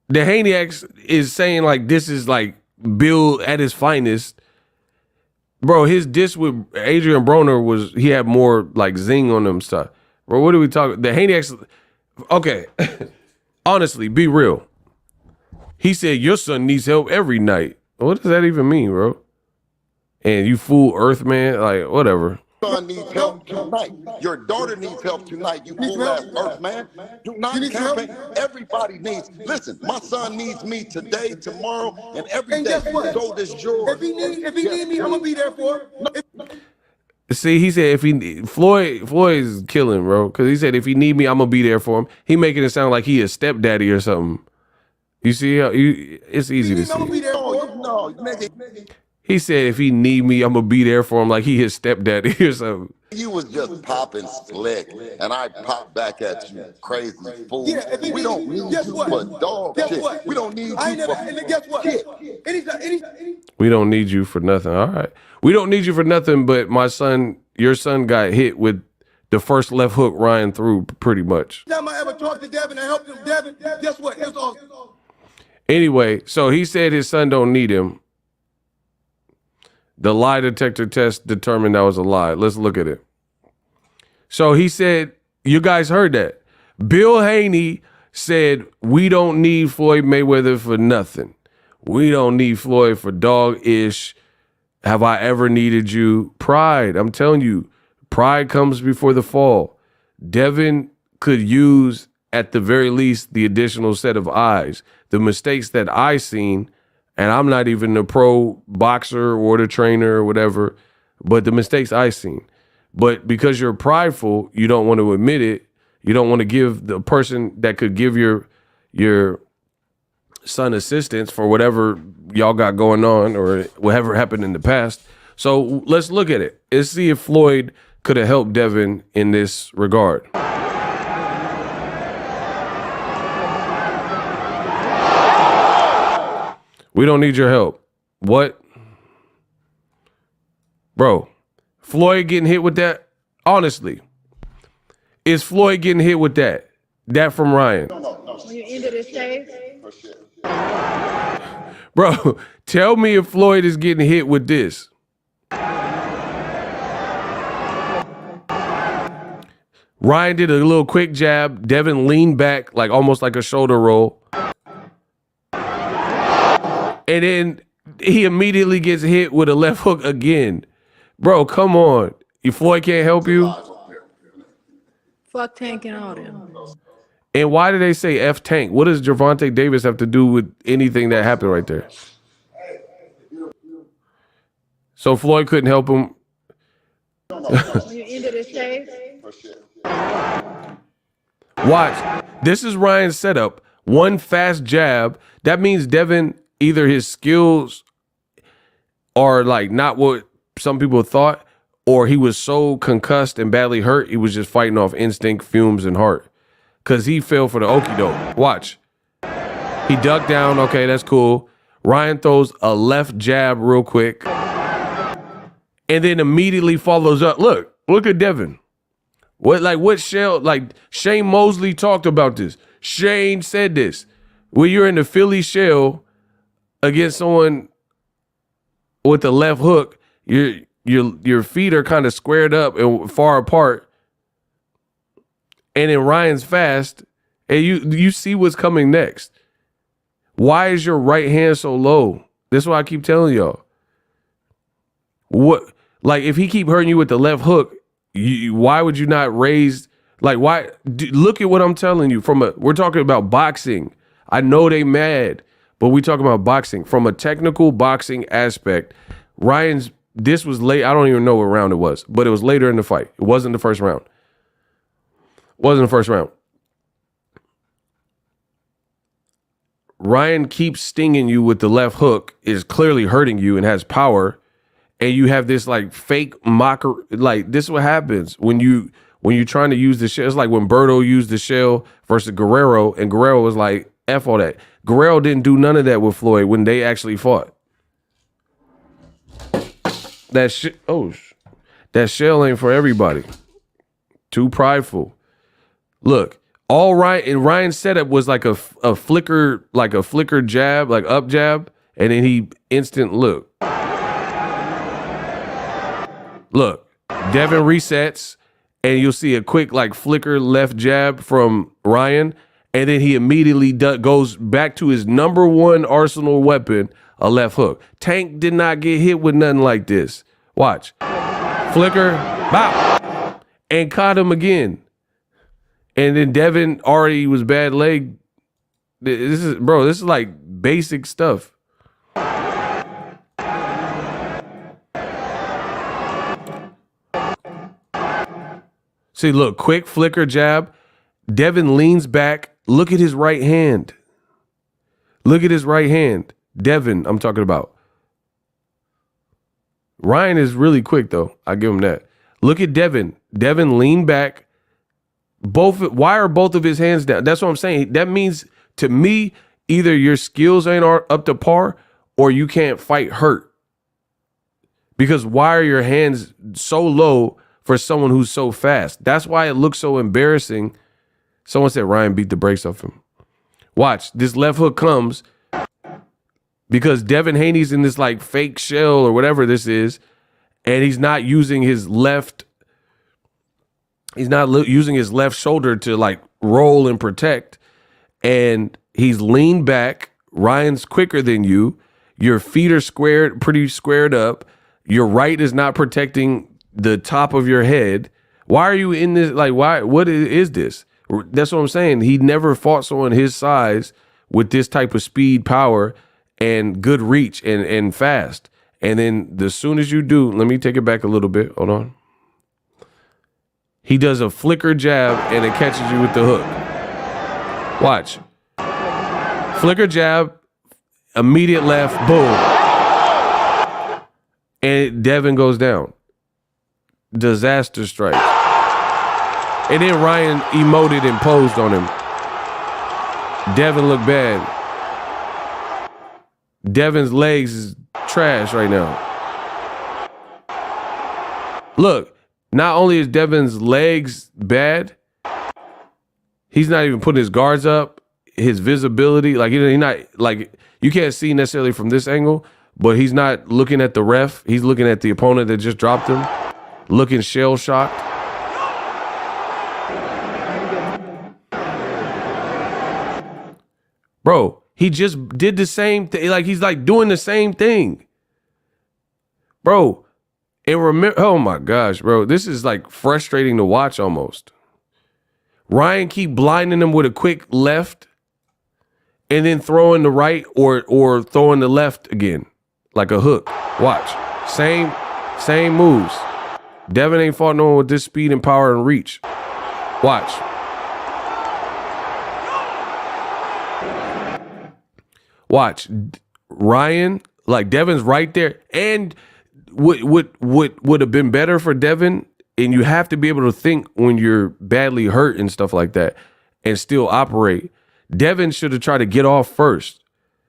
the Haney-X is saying like this is like Bill at his finest. Bro, his diss with Adrian Broner he had more like zing on them stuff. Bro, what are we talking? The Haney-X, okay, honestly, be real. He said your son needs help every night. What does that even mean, bro? And you fool Earth man, like whatever. Your son needs help tonight. Your daughter needs help tonight. You fool-ass earth man. Do not campaign. Everybody needs. Listen, my son needs me today, tomorrow, and every day. So does yours. If he need me, I'm gonna be there for him. See, he said Floyd is killing, bro, because he said if he need me, I'm gonna be there for him. He making it sound like he a stepdaddy or something. You see how it's easy to see. He said if he need me, I'm gonna be there for him like he his stepdaddy or something. You was just popping slick, and I popped back at you, crazy fool. Yeah, we don't need you for dog shit. We don't need you for shit. We don't need you for nothing. All right. We don't need you for nothing, but your son got hit with the first left hook Ryan threw pretty much. Time I ever talked to Devin and helped him, Devin, guess what? It was all. Anyway, so he said his son don't need him. The lie detector test determined that was a lie. Let's look at it. So he said, you guys heard that. Bill Haney said, we don't need Floyd Mayweather for nothing. We don't need Floyd for dog-ish. Have I ever needed you? Pride. I'm telling you, pride comes before the fall. Devin could use, at the very least, the additional set of eyes. The mistakes that I seen, and I'm not even a pro boxer or the trainer or whatever, but the mistakes I seen. But because you're prideful, you don't want to admit it. You don't want to give the person that could give your son assistance for whatever y'all got going on or whatever happened in the past. So let's look at it. Let's see if Floyd could have helped Devin in this regard. We don't need your help. What? Bro, Floyd getting hit with that? Honestly, is Floyd getting hit with that? That from Ryan. When you ended his save? Bro, tell me if Floyd is getting hit with this. Ryan did a little quick jab. Devin leaned back, like almost like a shoulder roll. And then he immediately gets hit with a left hook again. Bro, come on. Floyd can't help you. Fuck Tank and all them. And why do they say F Tank? What does Gervonta Davis have to do with anything that happened right there? So Floyd couldn't help him. When you ended his chase. Watch. This is Ryan's setup. One fast jab. That means Devin, either his skills are like not what some people thought, or he was so concussed and badly hurt, he was just fighting off instinct, fumes, and heart. Because he fell for the okie doke. Watch. He ducked down. Okay, that's cool. Ryan throws a left jab real quick. And then immediately follows up. Look at Devin. What Shane Mosley talked about this. Shane said this. When you're in the Philly shell against someone with the left hook, your feet are kind of squared up and far apart. And then Ryan's fast, and you see what's coming next. Why is your right hand so low? That's why I keep telling y'all. What, like, if he keep hurting you with the left hook, why would you not raise? Like, why? Look at what I'm telling you. We're talking about boxing. I know they mad, but we talking about boxing from a technical boxing aspect. This was late. I don't even know what round it was, but it was later in the fight. It wasn't the first round. Wasn't the first round. Ryan keeps stinging you with the left hook, is clearly hurting you and has power, and you have this like fake mocker. Like, this is what happens when you're trying to use the shell. It's like when Berto used the shell versus Guerrero, and Guerrero was like, F all that. Guerrero didn't do none of that with Floyd when they actually fought. That shell ain't for everybody. Too prideful. Look, all right, and Ryan's setup was like a flicker jab, like up jab, and then he instant look. Look, Devin resets, and you'll see a quick like flicker left jab from Ryan, and then he immediately goes back to his number one arsenal weapon, a left hook. Tank did not get hit with nothing like this. Watch. Flicker, bow, and caught him again. And then Devin already was bad leg. This is like basic stuff. See, look, quick flicker jab. Devin leans back. Look at his right hand. Look at his right hand. Devin, I'm talking about. Ryan is really quick, though. I give him that. Look at Devin. Devin leaned back. Why are both of his hands down? That's what I'm saying. That means, to me, either your skills ain't up to par or you can't fight hurt. Because why are your hands so low for someone who's so fast? That's why it looks so embarrassing. Someone said Ryan beat the brakes off him. Watch, this left hook comes because Devin Haney's in this like fake shell or whatever this is, and he's not using his left. He's not using his left shoulder to like roll and protect, and he's leaned back. Ryan's quicker than you. Your feet are pretty squared up. Your right is not protecting the top of your head. Why are you in this? Like, why? What is this? That's what I'm saying. He never fought someone his size with this type of speed, power, and good reach and fast. And then as soon as you do, let me take it back a little bit. Hold on. He does a flicker jab and it catches you with the hook. Watch. Flicker jab, immediate left, boom. And Devin goes down. Disaster strike. And then Ryan emoted and posed on him. Devin looked bad. Devin's legs is trash right now. Look, not only is Devin's legs bad, he's not even putting his guards up. His visibility, like he's not like you can't see necessarily from this angle, but he's not looking at the ref. He's looking at the opponent that just dropped him, looking shell shocked. Bro, he just did the same thing. Like, he's like doing the same thing. Bro, And remember, oh my gosh, bro, this is like frustrating to watch almost. Ryan keep blinding him with a quick left and then throwing the right or throwing the left again, like a hook. Watch. Same moves. Devin ain't fought no one with this speed and power and reach. Watch. Watch. Ryan, like Devin's right there. And would have been better for Devin, and you have to be able to think when you're badly hurt and stuff like that and still operate. Devin should have tried to get off first.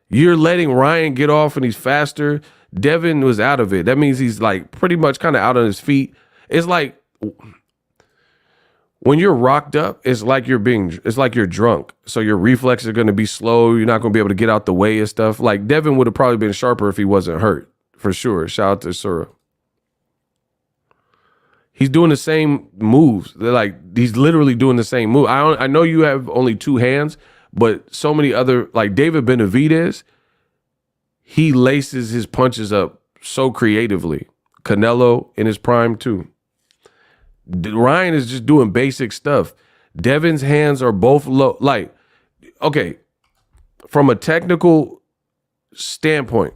You're letting Ryan get off and he's faster. Devin was out of it. That means he's like pretty much kind of out on his feet. It's like when you're rocked up, it's like you're drunk. So your reflexes are going to be slow. You're not going to be able to get out the way and stuff. Like Devin would have probably been sharper if he wasn't hurt, for sure. Shout out to Sura. He's doing the same moves. They're like, he's literally doing the same move. I know you have only two hands, but so many other, like David Benavidez, he laces his punches up so creatively. Canelo in his prime too. Ryan is just doing basic stuff. Devin's hands are both low. Like, okay, from a technical standpoint,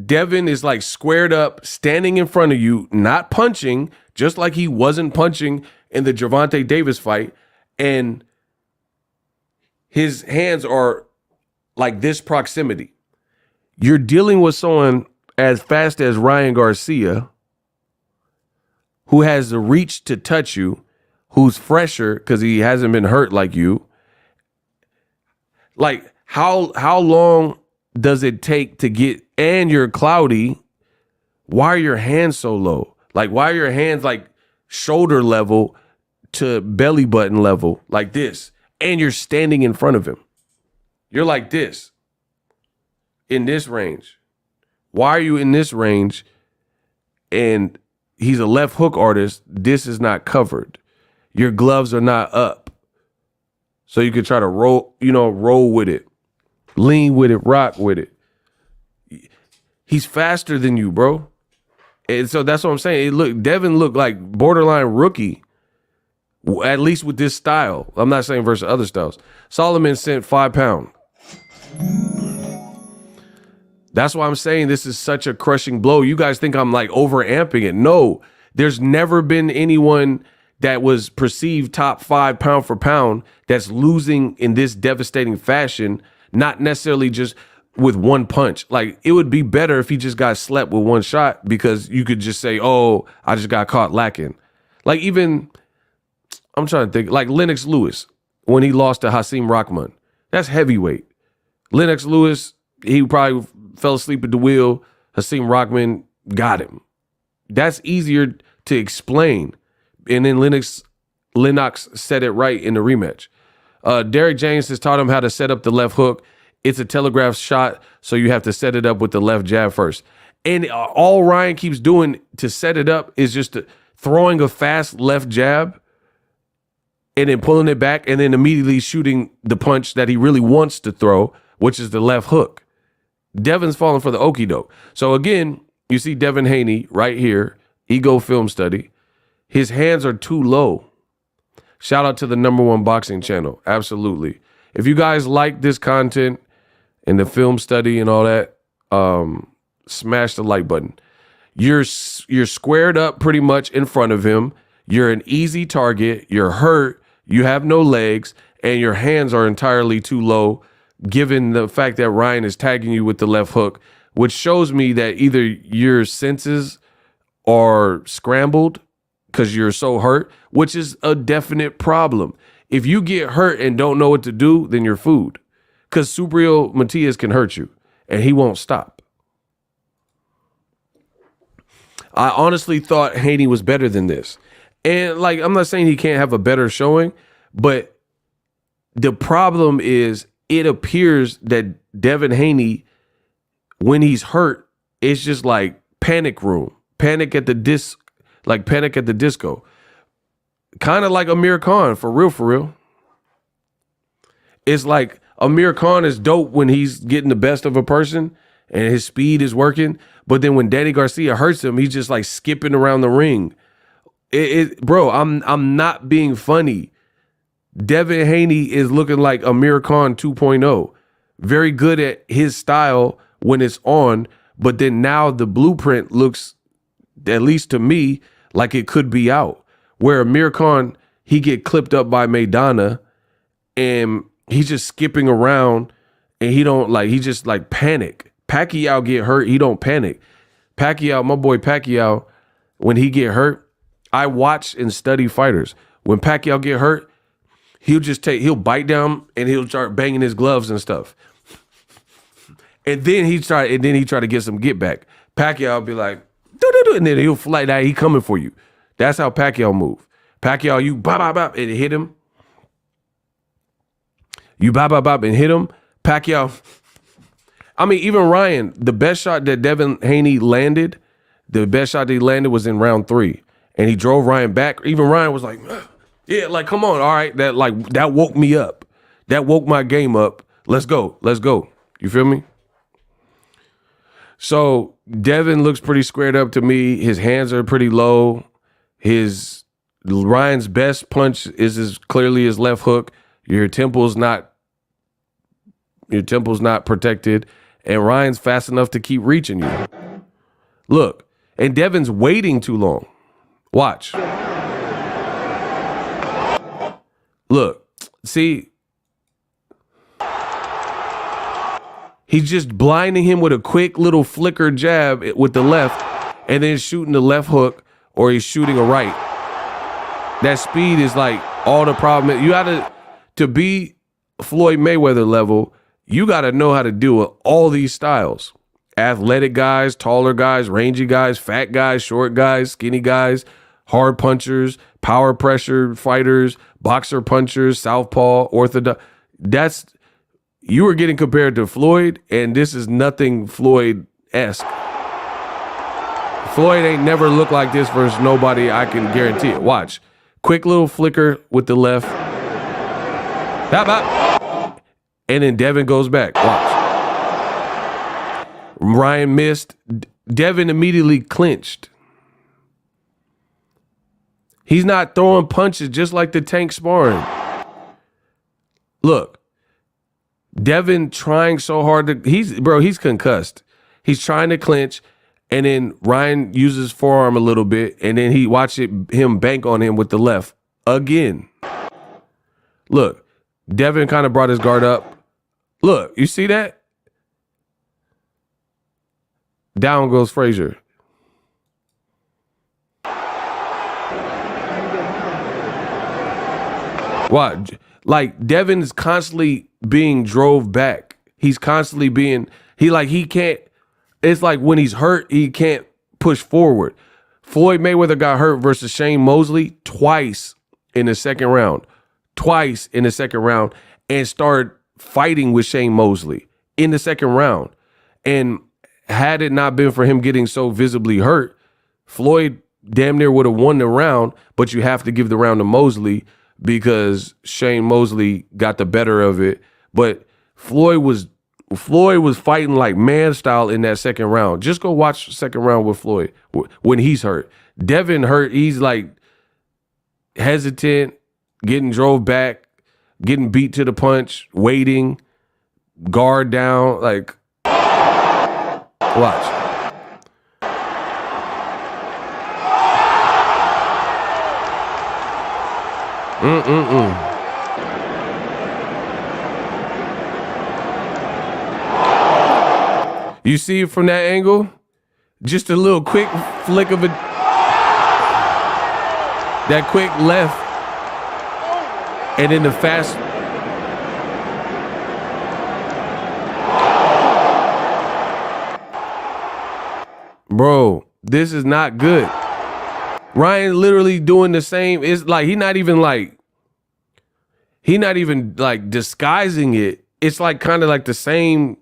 Devin is like squared up, standing in front of you, not punching, just like he wasn't punching in the Gervonta Davis fight. And his hands are like this proximity. You're dealing with someone as fast as Ryan Garcia, who has the reach to touch you, who's fresher because he hasn't been hurt like you. Like, how long does it take to get, and you're cloudy, why are your hands so low? Like, why are your hands like shoulder level to belly button level like this? And you're standing in front of him. You're like this, in this range. Why are you in this range? And he's a left hook artist. This is not covered. Your gloves are not up. So you could try to roll with it. Lean with it, rock with it. He's faster than you, bro. And so that's what I'm saying. Devin looked like borderline rookie, at least with this style. I'm not saying versus other styles. Solomon sent 5 pounds. That's why I'm saying this is such a crushing blow. You guys think I'm like over amping it. No, there's never been anyone that was perceived top 5 pound for pound that's losing in this devastating fashion, not necessarily just with one punch. Like, it would be better if he just got slept with one shot, because you could just say, oh, I just got caught lacking. Like, even, I'm trying to think, like Lennox Lewis, when he lost to Hasim Rahman, that's heavyweight. Lennox Lewis, he probably fell asleep at the wheel. Hasim Rahman got him. That's easier to explain. And then Lennox said it right in the rematch. Derek James has taught him how to set up the left hook. It's a telegraph shot, so you have to set it up with the left jab first. And all Ryan keeps doing to set it up is just throwing a fast left jab and then pulling it back and then immediately shooting the punch that he really wants to throw, which is the left hook. Devin's falling for the okie doke. So again, you see Devin Haney right here, Ego Film Study. His hands are too low. Shout out to the #1 boxing channel. Absolutely. If you guys like this content and the film study and all that, smash the like button. You're squared up pretty much in front of him. You're an easy target. You're hurt. You have no legs, and your hands are entirely too low, given the fact that Ryan is tagging you with the left hook, which shows me that either your senses are scrambled because you're so hurt, which is a definite problem. If you get hurt and don't know what to do, then you're food. Because Subriel Matias can hurt you, and he won't stop. I honestly thought Haney was better than this. And, like, I'm not saying he can't have a better showing, but the problem is it appears that Devin Haney, when he's hurt, it's just like panic room. Panic at the disco. Kind of like Amir Khan, for real. It's like Amir Khan is dope when he's getting the best of a person, and his speed is working. But then when Danny Garcia hurts him, he's just like skipping around the ring. Bro, I'm not being funny. Devin Haney is looking like Amir Khan 2.0. Very good at his style when it's on, but then now the blueprint looks, at least to me, like it could be out. Where Amir Khan, he get clipped up by Maidana and he's just skipping around and he just like panic. Pacquiao get hurt, he don't panic. Pacquiao, my boy Pacquiao, when he get hurt, I watch and study fighters. When Pacquiao get hurt, he'll bite down and he'll start banging his gloves and stuff. And then he try to get some get back. Pacquiao will be like, doo-doo-doo, and then he'll fly that he coming for you. That's how Pacquiao move. Pacquiao, you bop, bop, bop, and hit him. You bop, bop, bop, and hit him. Pacquiao. I mean, even Ryan, the best shot that Devin Haney landed, was in round 3. And he drove Ryan back. Even Ryan was like, yeah, like, come on. All right. That woke me up. That woke my game up. Let's go. Let's go. You feel me? So Devin looks pretty squared up to me. His hands are pretty low. Ryan's best punch is clearly his left hook. Your temple's not protected. And Ryan's fast enough to keep reaching you. Look, and Devin's waiting too long. Watch. Look, see, he's just blinding him with a quick little flicker jab with the left and then shooting the left hook, or he's shooting a right. That speed is like all the problem. You got to be Floyd Mayweather level, you got to know how to deal with all these styles. Athletic guys, taller guys, rangy guys, fat guys, short guys, skinny guys, hard punchers, power pressure fighters, boxer punchers, southpaw, orthodox. You were getting compared to Floyd, and this is nothing Floyd-esque. Floyd ain't never looked like this versus nobody, I can guarantee it. Watch. Quick little flicker with the left. And then Devin goes back. Watch. Ryan missed. Devin immediately clinched. He's not throwing punches just like the tank sparring. Look, Devin trying so hard to, he's concussed. He's trying to clinch, and then Ryan uses forearm a little bit, and then he watched him bank on him with the left again. Look, Devin kind of brought his guard up. Look, you see that? Down goes Frazier. What? Like, Devin is constantly being drove back. He's constantly being, he can't, it's like when he's hurt, he can't push forward. Floyd Mayweather got hurt versus Shane Mosley twice in the second round. And started fighting with Shane Mosley in the second round. And had it not been for him getting so visibly hurt, Floyd damn near would have won the round, but you have to give the round to Mosley because Shane Mosley got the better of it. But Floyd was fighting like man style in that second round. Just go watch the second round with Floyd when he's hurt. Devin hurt, he's like hesitant, getting drove back, getting beat to the punch, waiting, guard down, like, watch. You see it from that angle? Just a little quick flick of that quick left. And then the fast. Bro, this is not good. Ryan literally doing the same. It's like he's not even disguising it. It's like kind of like the same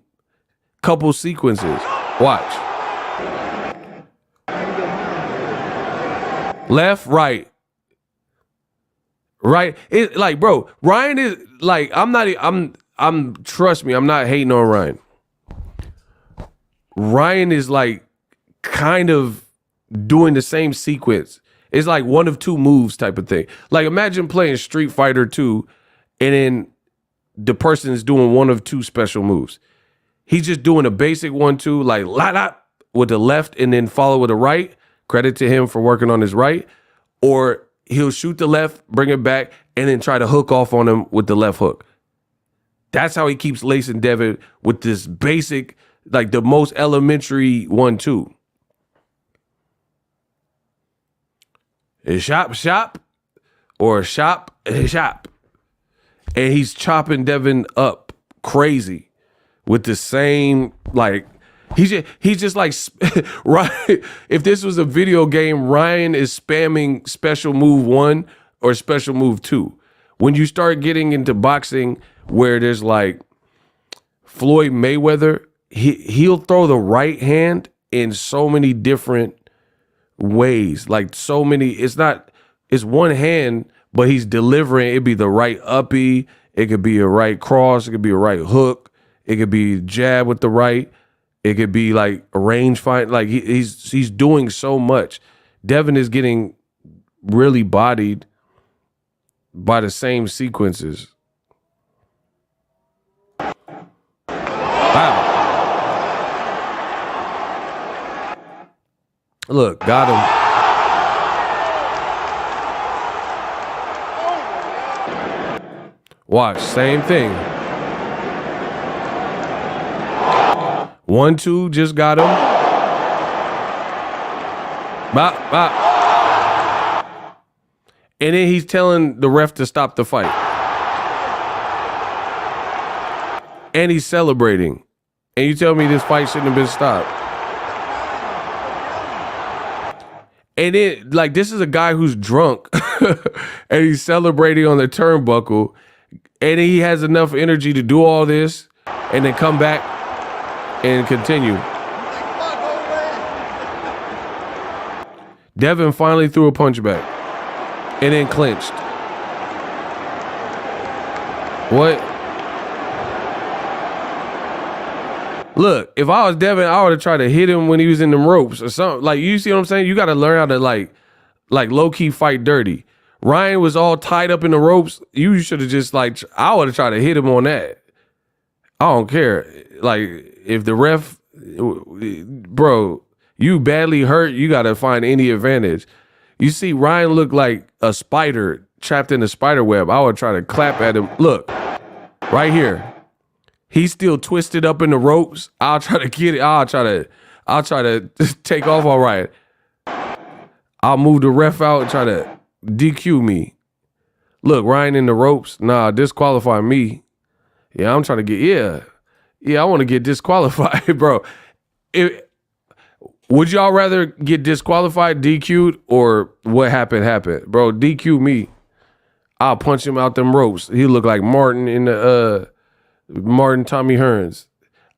couple sequences. Watch. Left, right. Right. It like, bro, Ryan is like, trust me, I'm not hating on Ryan. Ryan is like kind of doing the same sequence. It's like one of two moves type of thing. Like imagine playing Street Fighter 2 and then the person is doing one of two special moves. He's just doing a basic 1-2, like la with the left and then follow with the right. Credit to him for working on his right. Or he'll shoot the left, bring it back, and then try to hook off on him with the left hook. That's how he keeps lacing Devin with this basic, like the most elementary 1-2. Shop, or shop. And he's chopping Devin up crazy with the same, like, he's just like, right. If this was a video game, Ryan is spamming special move 1 or special move 2. When you start getting into boxing where there's like Floyd Mayweather, he'll throw the right hand in so many different ways, like so many. It's one hand, but he's delivering. It'd be the right uppy, it could be a right cross, it could be a right hook, it could be jab with the right, it could be like a range fight. Like he's doing so much. Devin is getting really bodied by the same sequences. Wow. Look, got him. Watch, same thing. 1-2, just got him. Bop, bop. And then he's telling the ref to stop the fight. And he's celebrating. And you tell me this fight shouldn't have been stopped. And then, like, this is a guy who's drunk and he's celebrating on the turnbuckle. And he has enough energy to do all this and then come back and continue. Devin finally threw a punch back and then clinched. What? Look, if I was Devin, I would have tried to hit him when he was in them ropes or something. Like, you see what I'm saying? You got to learn how to like low-key fight dirty. Ryan was all tied up in the ropes. You should have just like, I would have tried to hit him on that. I don't care. Like, if the ref, bro, you badly hurt, you got to find any advantage. You see, Ryan looked like a spider trapped in a spider web. I would try to clap at him. Look, right here. He's still twisted up in the ropes. I'll try to get it. I'll try to take off all right. I'll move the ref out and try to DQ me. Look, Ryan in the ropes. Nah, disqualify me. Yeah, I'm trying to get, yeah, I want to get disqualified, bro. Would y'all rather get disqualified, DQ'd, or what happened? Bro, DQ me. I'll punch him out them ropes. He look like Martin in the Martin Tommy Hearns.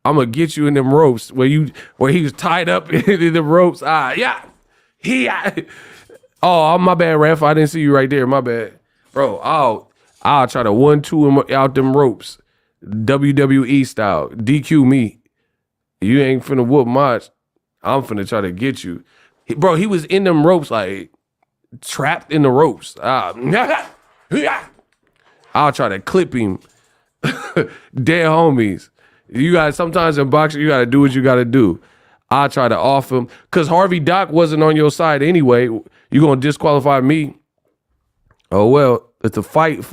I'm gonna get you in them ropes where he was tied up in the ropes. Yeah. Oh, my bad, ref. I didn't see you right there. My bad, bro. I'll try to 1-2 him out them ropes, WWE style. DQ me. You ain't finna whoop much. I'm finna try to get you, bro. He was in them ropes, like trapped in the ropes. I'll try to clip him. Dead homies. You got sometimes in boxing you gotta do what you gotta do. I'll try to off him because Harvey Dock wasn't on your side anyway. You gonna disqualify me? Oh well, it's a fight.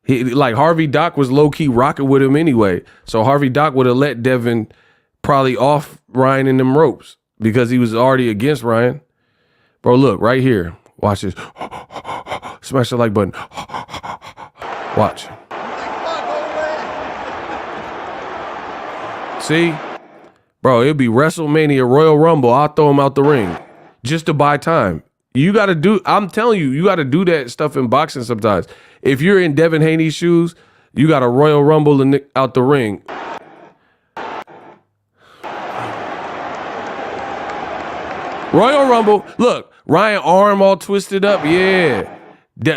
Like Harvey Dock was low key rocking with him anyway, so Harvey Dock would have let Devin probably off Ryan in them ropes because he was already against Ryan. Bro, look right here. Watch this. Smash the like button. Watch. See? Bro, it'll be WrestleMania, Royal Rumble. I'll throw him out the ring just to buy time. You got to do, I'm telling you, you got to do that stuff in boxing sometimes. If you're in Devin Haney's shoes, you got a Royal Rumble out the ring. Royal Rumble. Look, Ryan arm all twisted up. Yeah.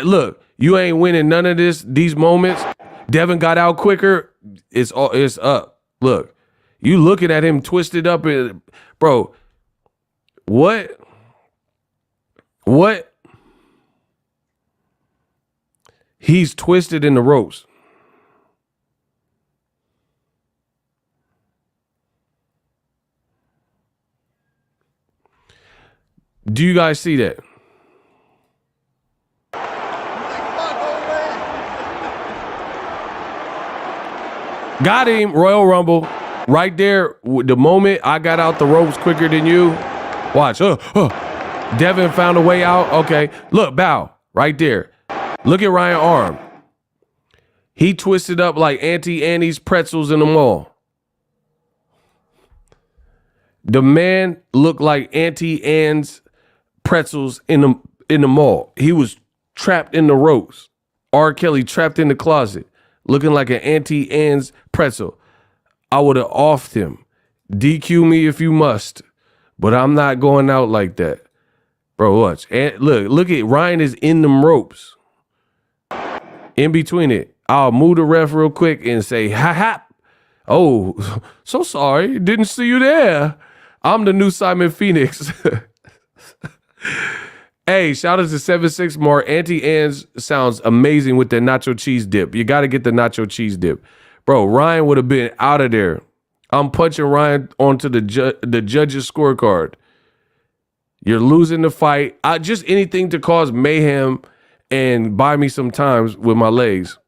Look, you ain't winning none of these moments. Devin got out quicker. It's up. Look. You looking at him twisted up and bro, what? What? He's twisted in the ropes. Do you guys see that? Got him, Royal Rumble. Right there, the moment I got out the ropes quicker than you. Watch. Devin found a way out. Okay. Look, bow. Right there. Look at Ryan's arm. He twisted up like Auntie Annie's pretzels in the mall. The man looked like Auntie Anne's pretzels in the mall. He was trapped in the ropes. R. Kelly trapped in the closet, looking like an Auntie Anne's pretzel. I would have offed him. DQ me if you must, but I'm not going out like that. Bro, watch. And look at Ryan is in them ropes. In between it. I'll move the ref real quick and say, ha ha. Oh, so sorry. Didn't see you there. I'm the new Simon Phoenix. Hey, shout out to 7-6 more. Auntie Anne's sounds amazing with the nacho cheese dip. You got to get the nacho cheese dip. Bro, Ryan would have been out of there. I'm punching Ryan onto the judge's scorecard. You're losing the fight. Just anything to cause mayhem and buy me some times with my legs.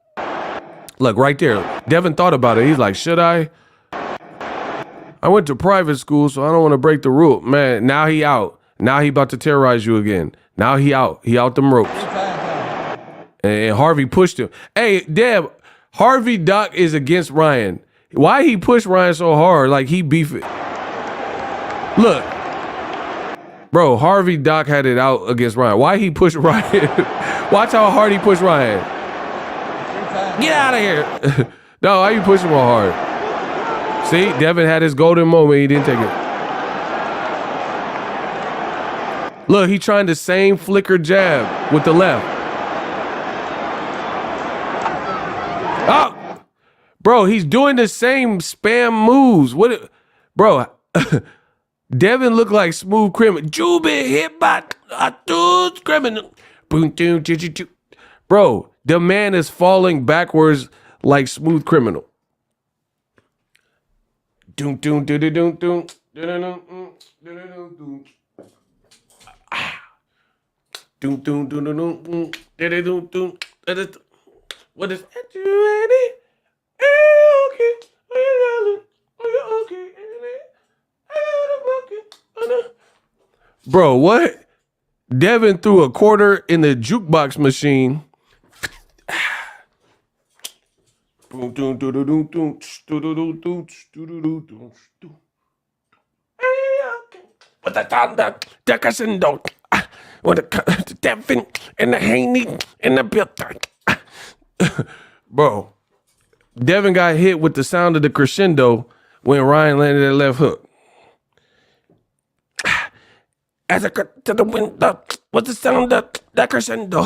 Look, right there. Devin thought about it. He's like, should I? I went to private school, so I don't want to break the rule. Man, now he out. Now he about to terrorize you again. Now he out. He out them ropes. And Harvey pushed him. Hey, Deb, Harvey Doc is against Ryan. Why he pushed Ryan so hard? Like he beefed it. Look. Bro, Harvey Doc had it out against Ryan. Why he pushed Ryan? Watch how hard he pushed Ryan. Get out of here. No, why you pushing him hard? See, Devin had his golden moment. He didn't take it. Look, he trying the same flicker jab with the left. Oh, bro, he's doing the same spam moves. What, bro? Devin looked like Smooth Criminal. Juby hit by a dude's criminal. Bro, the man is falling backwards like Smooth Criminal. What is that? You ready? Okay. Bro, what? Devin threw a quarter in the jukebox machine. With the thunder, the crescendo, with the Devin and the Haney and the Bill. Bro, Devin got hit with the sound of the crescendo when Ryan landed that left hook. As I cut to the window, what's the sound of that crescendo?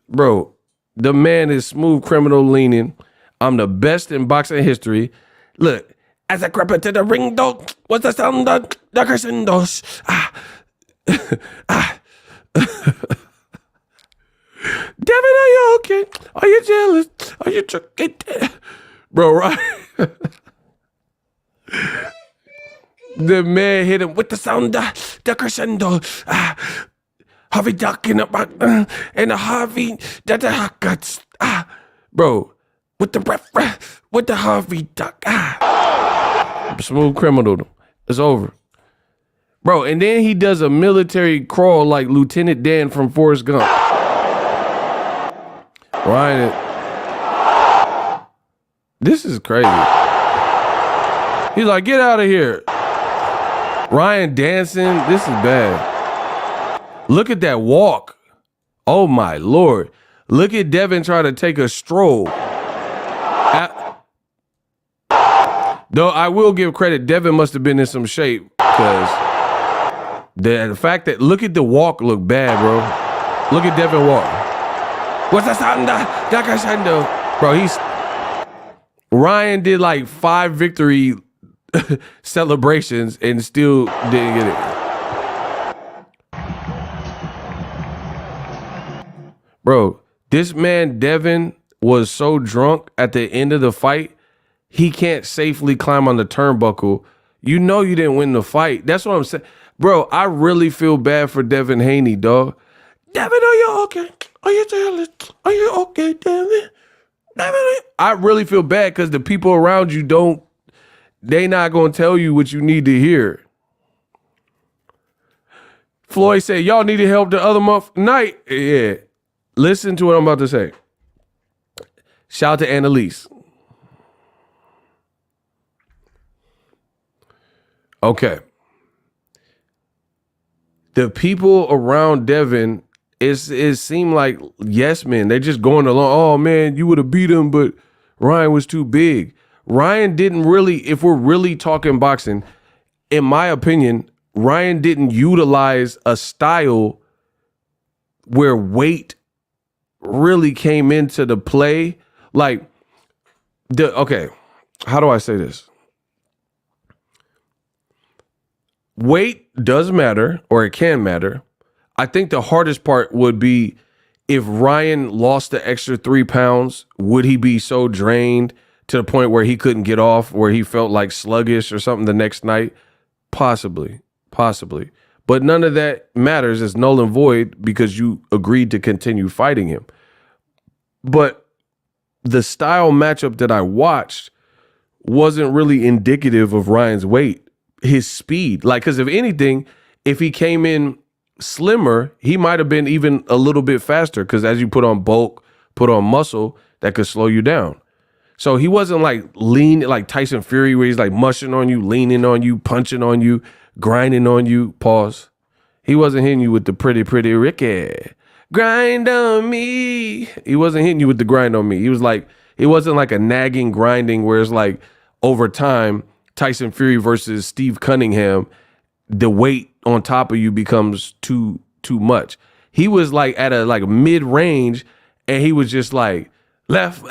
Bro, the man is Smooth Criminal leaning. I'm the best in boxing history. Look, as I crept into the ring door, what's the sound of the crescendos? Devin, are you okay? Are you jealous? Are you tricky? Bro, right? The man hit him with the sound of the crescendo. Harvey Duck in the back, and the Harvey that the Huckats. Bro, with the breath, with the Harvey Duck. Smooth Criminal. It's over. Bro, and then he does a military crawl like Lieutenant Dan from Forrest Gump. Ryan, this is crazy. He's like, get out of here. Ryan dancing, this is bad. Look at that walk. Oh my Lord. Look at Devin trying to take a stroll. Though I will give credit, Devin must have been in some shape because the fact that, look at the walk look bad, bro. Look at Devin walk. What's that sound? Bro, Ryan did like 5 victory celebrations and still didn't get it. Bro, this man, Devin, was so drunk at the end of the fight, he can't safely climb on the turnbuckle. You know you didn't win the fight. That's what I'm saying. Bro, I really feel bad for Devin Haney, dog. Devin, are you okay? Are you okay, Devin? I really feel bad because the people around you they not going to tell you what you need to hear. Floyd said, y'all needed help the other night. Yeah. Listen to what I'm about to say. Shout out to Annalise. Okay. The people around Devin, it seemed like yes men. They're just going along. Oh man, you would have beat him, but Ryan was too big. Ryan didn't really, if we're really talking boxing, in my opinion, Ryan didn't utilize a style where weight really came into the play. Like, okay, how do I say this? Weight does matter, or it can matter. I think the hardest part would be if Ryan lost the extra 3 pounds, would he be so drained to the point where he couldn't get off, where he felt like sluggish or something the next night? Possibly. But none of that matters. It's null and void because you agreed to continue fighting him. But the style matchup that I watched wasn't really indicative of Ryan's weight, his speed. Like, because if anything, if he came in slimmer, he might have been even a little bit faster because as you put on bulk, put on muscle, that could slow you down. So he wasn't like lean, like Tyson Fury, where he's like mushing on you, leaning on you, punching on you, grinding on you. Pause. He wasn't hitting you with the pretty Ricky. Grind on me. He wasn't hitting you with the grind on me. He was like, it wasn't like a nagging grinding where it's like over time, Tyson Fury versus Steve Cunningham, the weight on top of you becomes too much. He was like at a like mid range and he was just like left,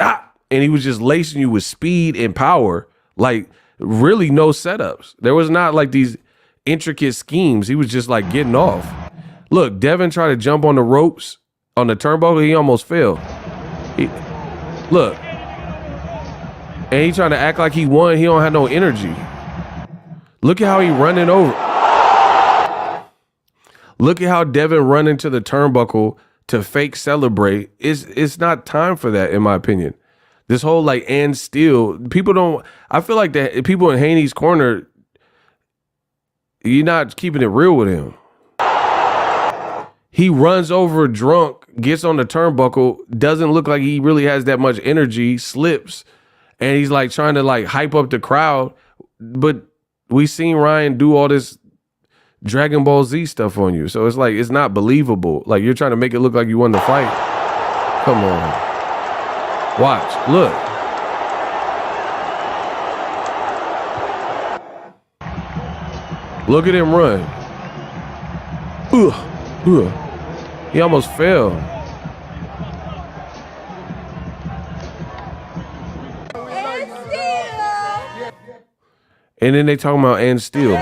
and he was just lacing you with speed and power, like really no setups. There was not like these intricate schemes. He was just like getting off. Look, Devin tried to jump on the ropes on the turnbuckle. He almost fell. Look. And he trying to act like he won. He don't have no energy. Look at how he running over. Look at how Devin run into the turnbuckle to fake celebrate. It's not time for that, in my opinion. This whole like and still, people don't. I feel like that people in Haney's corner, you're not keeping it real with him. He runs over drunk, gets on the turnbuckle, doesn't look like he really has that much energy, slips, and he's like trying to like hype up the crowd. But we seen Ryan do all this Dragon Ball Z stuff on you. So it's like, it's not believable. Like you're trying to make it look like you won the fight. Come on. Watch, look. Look at him run. He almost fell. And then they talking about and still.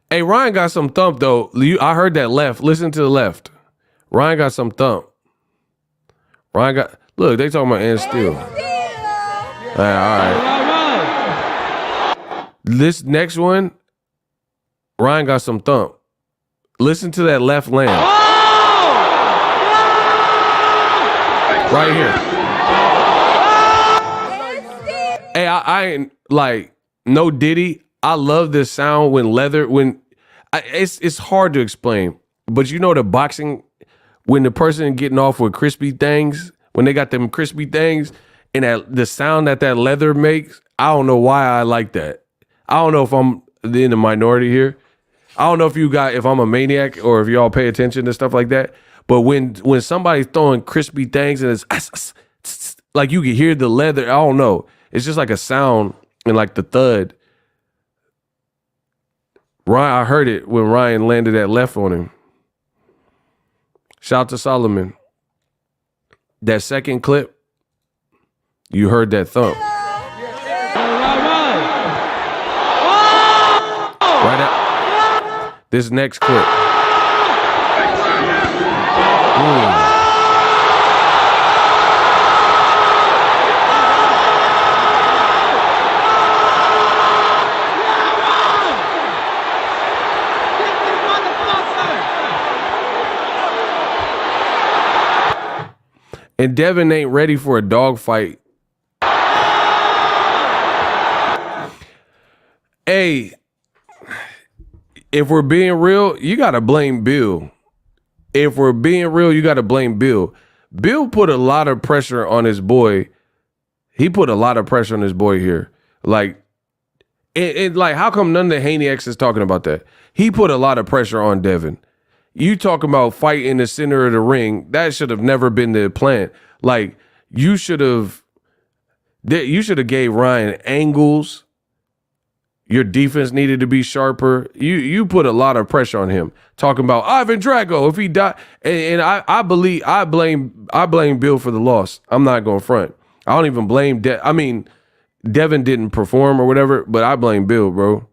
Hey, Ryan got some thump though. I heard that left. Listen to the left. Ryan got some thump. Ryan got. Look, they talking about and still. All right. This next one, Ryan got some thump. Listen to that left land. Right here. Hey, I ain't like no Diddy. I love this sound when it's hard to explain, but you know the boxing, when the person getting off with crispy things, when they got them crispy things and the sound that leather makes, I don't know why I like that. I don't know if I'm in the minority here. I don't know if I'm a maniac or if y'all pay attention to stuff like that. But when somebody's throwing crispy things and it's like you can hear the leather, I don't know. It's just like a sound and like the thud. I heard it when Ryan landed that left on him. Shout out to Solomon. That second clip, you heard that thump. Right out. This next clip. And Devin ain't ready for a dogfight. Hey, if we're being real, you got to blame Bill. If we're being real, you got to blame Bill. Bill put a lot of pressure on his boy. He put a lot of pressure on his boy here. Like, like, how come none of the Haney X is talking about that? He put a lot of pressure on Devin. You talking about fight in the center of the ring? That should have never been the plan. Like, you should have gave Ryan angles. Your defense needed to be sharper. You put a lot of pressure on him. Talking about Ivan Drago if he died, and I blame Bill for the loss. I'm not going front. I don't even blame Devin didn't perform or whatever, but I blame Bill, bro.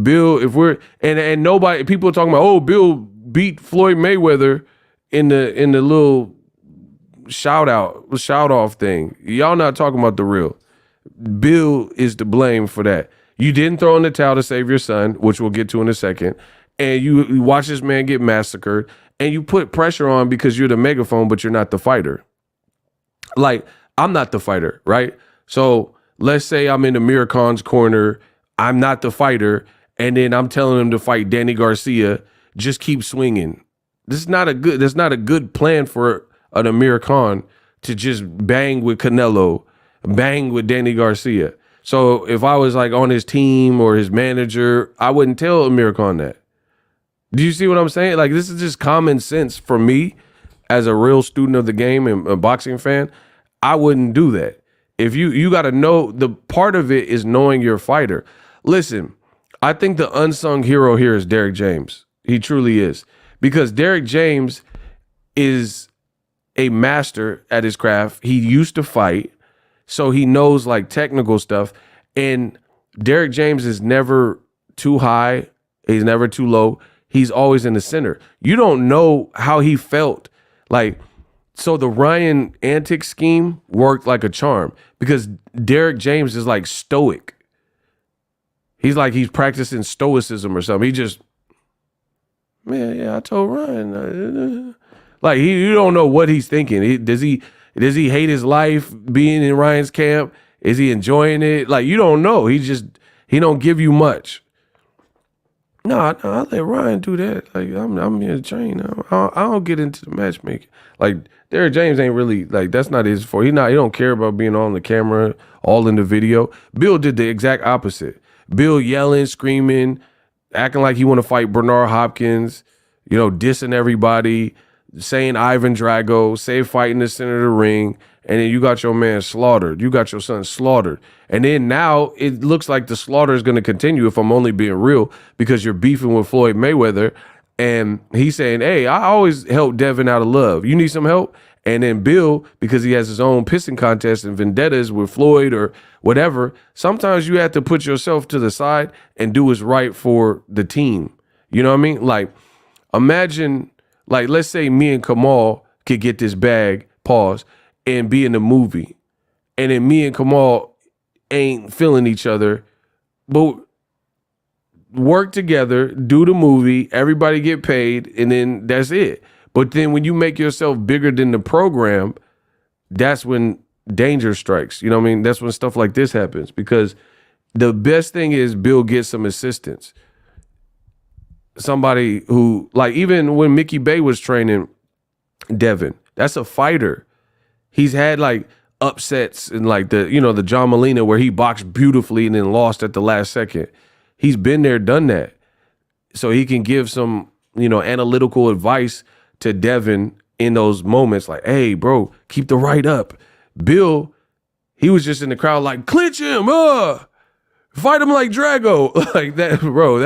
Bill, if we're and nobody, people are talking about, oh, Bill beat Floyd Mayweather in the little shout off thing. Y'all not talking about the real. Bill is to blame for that. You didn't throw in the towel to save your son, which we'll get to in a second, and you watch this man get massacred, and you put pressure on because you're the megaphone, but you're not the fighter. Like, I'm not the fighter, right? So let's say I'm in Amir Khan's corner, I'm not the fighter, and then I'm telling him to fight Danny Garcia. Just keep swinging. That's not a good plan for an Amir Khan to just bang with Canelo, bang with Danny Garcia. So if I was like on his team or his manager, I wouldn't tell Amir Khan that. Do you see what I'm saying? Like, this is just common sense for me as a real student of the game and a boxing fan. I wouldn't do that. If you got to know, the part of it is knowing your fighter. Listen, I think the unsung hero here is Derrick James. He truly is. Because Derrick James is a master at his craft. He used to fight, so he knows like technical stuff. And Derrick James is never too high. He's never too low. He's always in the center. You don't know how he felt. Like, so the Ryan antics scheme worked like a charm because Derrick James is like stoic. He's like he's practicing stoicism or something. He just, man, yeah, I told Ryan. Like, you don't know what he's thinking. Does he hate his life being in Ryan's camp? Is he enjoying it? Like, you don't know. He don't give you much. No, I let Ryan do that. Like, I'm here to train. I don't get into the matchmaking. Like, Derrick James ain't really, like, that's not his fault. He don't care about being on the camera, all in the video. Bill did the exact opposite. Bill yelling, screaming, acting like he want to fight Bernard Hopkins, dissing everybody, saying Ivan Drago, say fight in the center of the ring, and then you got your man slaughtered. You got your son slaughtered. And then now it looks like the slaughter is going to continue, if I'm only being real, because you're beefing with Floyd Mayweather. And he's saying, hey, I always help Devin out of love. You need some help? And then Bill, because he has his own pissing contest and vendettas with Floyd or whatever, sometimes you have to put yourself to the side and do what's right for the team. You know what I mean? Like, imagine, like, let's say me and Kamal could get this bag, pause, and be in the movie. And then me and Kamal ain't feeling each other, but work together, do the movie, everybody get paid, and then that's it. But then when you make yourself bigger than the program, that's when danger strikes. You know what I mean? That's when stuff like this happens, because the best thing is Bill gets some assistance. Somebody who, like, even when Mickey Bay was training Devin, that's a fighter. He's had like upsets in like the John Molina where he boxed beautifully and then lost at the last second. He's been there, done that. So he can give some, analytical advice to Devin in those moments, like, hey, bro, keep the right up. Bill, he was just in the crowd like, clinch him, fight him like Drago. Like that, bro,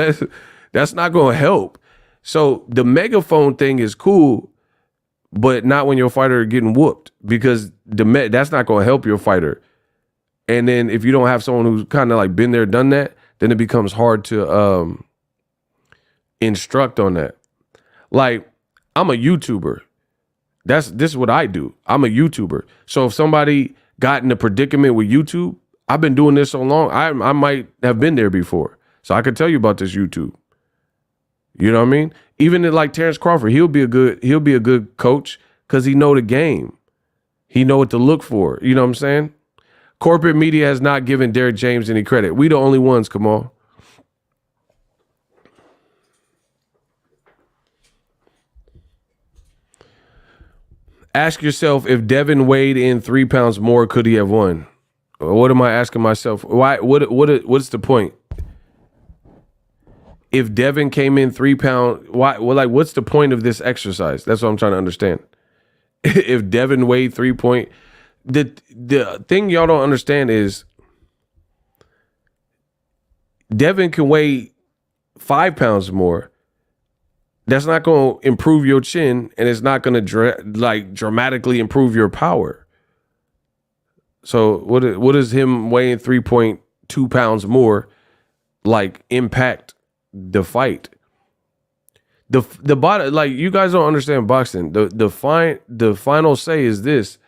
that's not gonna help. So the megaphone thing is cool, but not when your fighter getting whooped, because that's not going to help your fighter. And then if you don't have someone who's kind of like been there, done that, then it becomes hard to instruct on that. Like, I'm a YouTuber. This is what I do. I'm a YouTuber. So if somebody got in a predicament with YouTube, I've been doing this so long, I might have been there before. So I could tell you about this YouTube. You know what I mean? Even like Terrence Crawford, he'll be a good coach because he know the game. He know what to look for. You know what I'm saying? Corporate media has not given Derrick James any credit. We the only ones, come on. Ask yourself, if Devin weighed in 3 pounds more, could he have won? What am I asking myself? Why? What's the point? If Devin came in 3 pounds, why? Well, like, what's the point of this exercise? That's what I'm trying to understand. If Devin weighed 3 point, the thing y'all don't understand is Devin can weigh 5 pounds more. That's not going to improve your chin, and it's not going to dramatically improve your power. So what is him weighing 3.2 pounds more like impact the fight? The bottom, like, you guys don't understand boxing. The final say is this: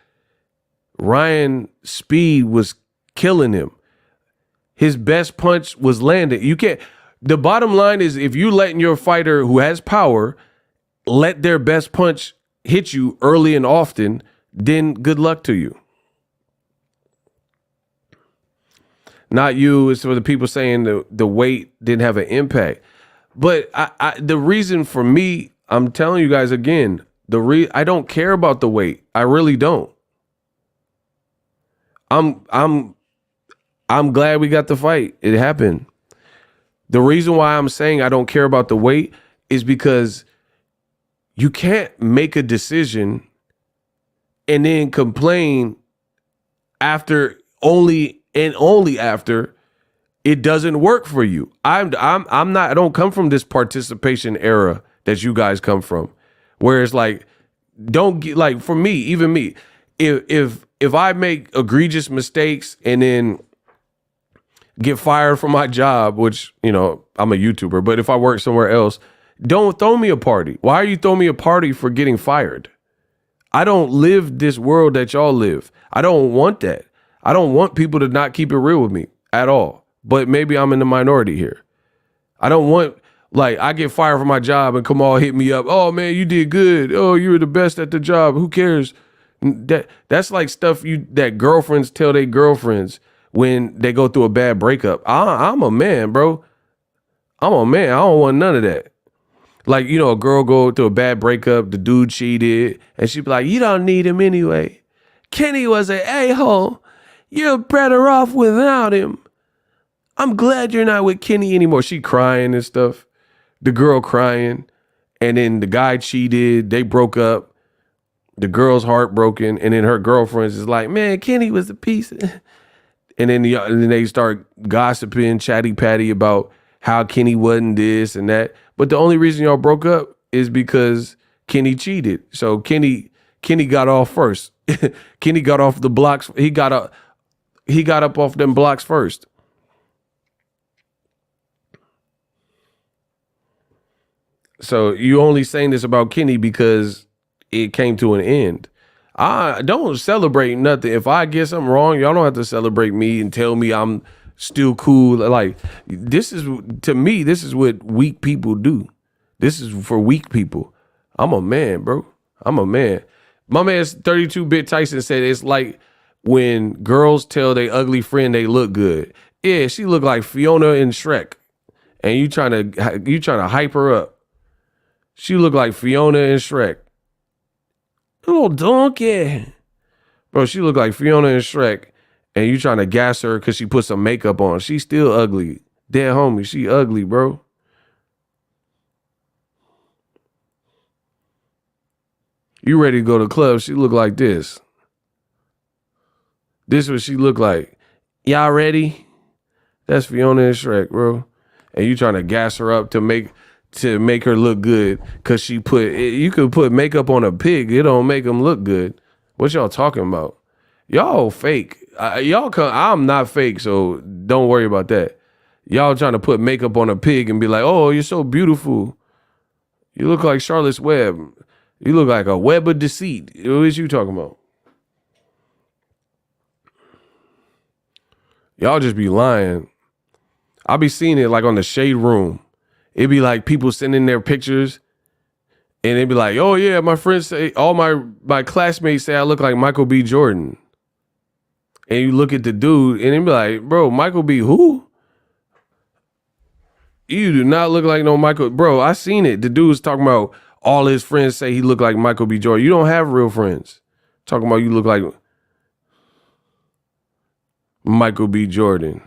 Ryan speed was killing him. His best punch was landing. You can't. The bottom line is, if you letting your fighter who has power let their best punch hit you early and often, then good luck to you. Not you. It's for the people saying the weight didn't have an impact. But the reason for me, I'm telling you guys again, I don't care about the weight. I really don't. I'm glad we got the fight. It happened. The reason why I'm saying I don't care about the weight is because you can't make a decision and then complain after only after it doesn't work for you. I don't come from this participation era that you guys come from, where it's like, don't get, like, for me, even me, if I make egregious mistakes and then get fired from my job, which, you know, I'm a YouTuber, but if I work somewhere else, don't throw me a party. Why are you throwing me a party for getting fired? I don't live this world that y'all live. I don't want that. I don't want people to not keep it real with me at all. But maybe I'm in the minority here. I don't want, like, I get fired from my job and come all hit me up. Oh, man, you did good. Oh, you were the best at the job. Who cares? That's like stuff that girlfriends tell their girlfriends when they go through a bad breakup. I'm a man, bro. I'm a man. I don't want none of that. Like, you know, a girl go through a bad breakup, the dude cheated, and she be like, you don't need him anyway. Kenny was an a-hole. You're better off without him. I'm glad you're not with Kenny anymore. She crying and stuff. The girl crying. And then the guy cheated. They broke up. The girl's heartbroken. And then her girlfriends is like, man, Kenny was a piece of... And then they start gossiping, chatty-patty about how Kenny wasn't this and that. But the only reason y'all broke up is because Kenny cheated. So Kenny got off first. Kenny got off the blocks. He got up off them blocks first. So you only saying this about Kenny because it came to an end. I don't celebrate nothing. If I get something wrong, y'all don't have to celebrate me and tell me I'm still cool. Like, to me, this is what weak people do. This is for weak people. I'm a man, bro. I'm a man. My man's 32-Bit Tyson said it's like when girls tell their ugly friend they look good. Yeah, she look like Fiona in Shrek, and you trying to hype her up. She look like Fiona in Shrek. Oh, donkey. Bro, she look like Fiona in Shrek, and you trying to gas her because she put some makeup on. She still ugly. Dead homie, she ugly, bro. You ready to go to the club, she look like this. This is what she look like. Y'all ready? That's Fiona in Shrek, bro. And you trying to gas her up to make to make her look good because you could put makeup on a pig. It don't make them look good. What y'all talking about? Y'all fake. I'm not fake, so don't worry about that. Y'all trying to put makeup on a pig and be like, oh, you're so beautiful. You look like Charlotte's Web. You look like a web of deceit. What is you talking about? Y'all just be lying. I be seeing it like on the Shade Room. It be like people sending their pictures and it be like, oh yeah, my friends say, all my classmates say I look like Michael B. Jordan. And you look at the dude and it be like, bro, Michael B. who? You do not look like no Michael. Bro, I seen it. The dude's talking about all his friends say he look like Michael B. Jordan. You don't have real friends. Talking about you look like Michael B. Jordan.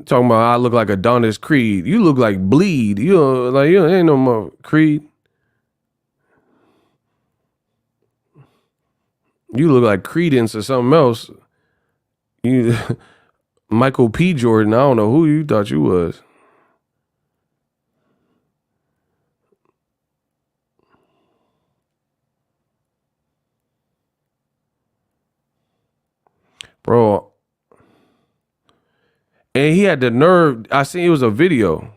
Talking about I look like Adonis Creed. You look like Bleed. You ain't no more Creed. You look like Credence or something else. You Michael P. Jordan. I don't know who you thought you was. Bro. And he had the nerve. I seen it was a video.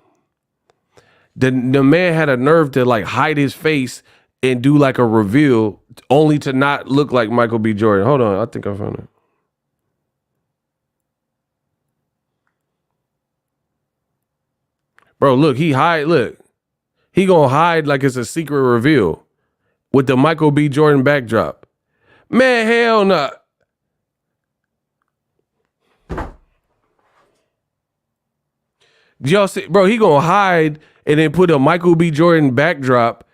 The man had a nerve to like hide his face and do like a reveal only to not look like Michael B. Jordan. Hold on. I think I found it. Bro, look, he gonna hide like it's a secret reveal with the Michael B. Jordan backdrop. Man, hell no. Y'all see, bro, he gonna hide and then put a Michael B. Jordan backdrop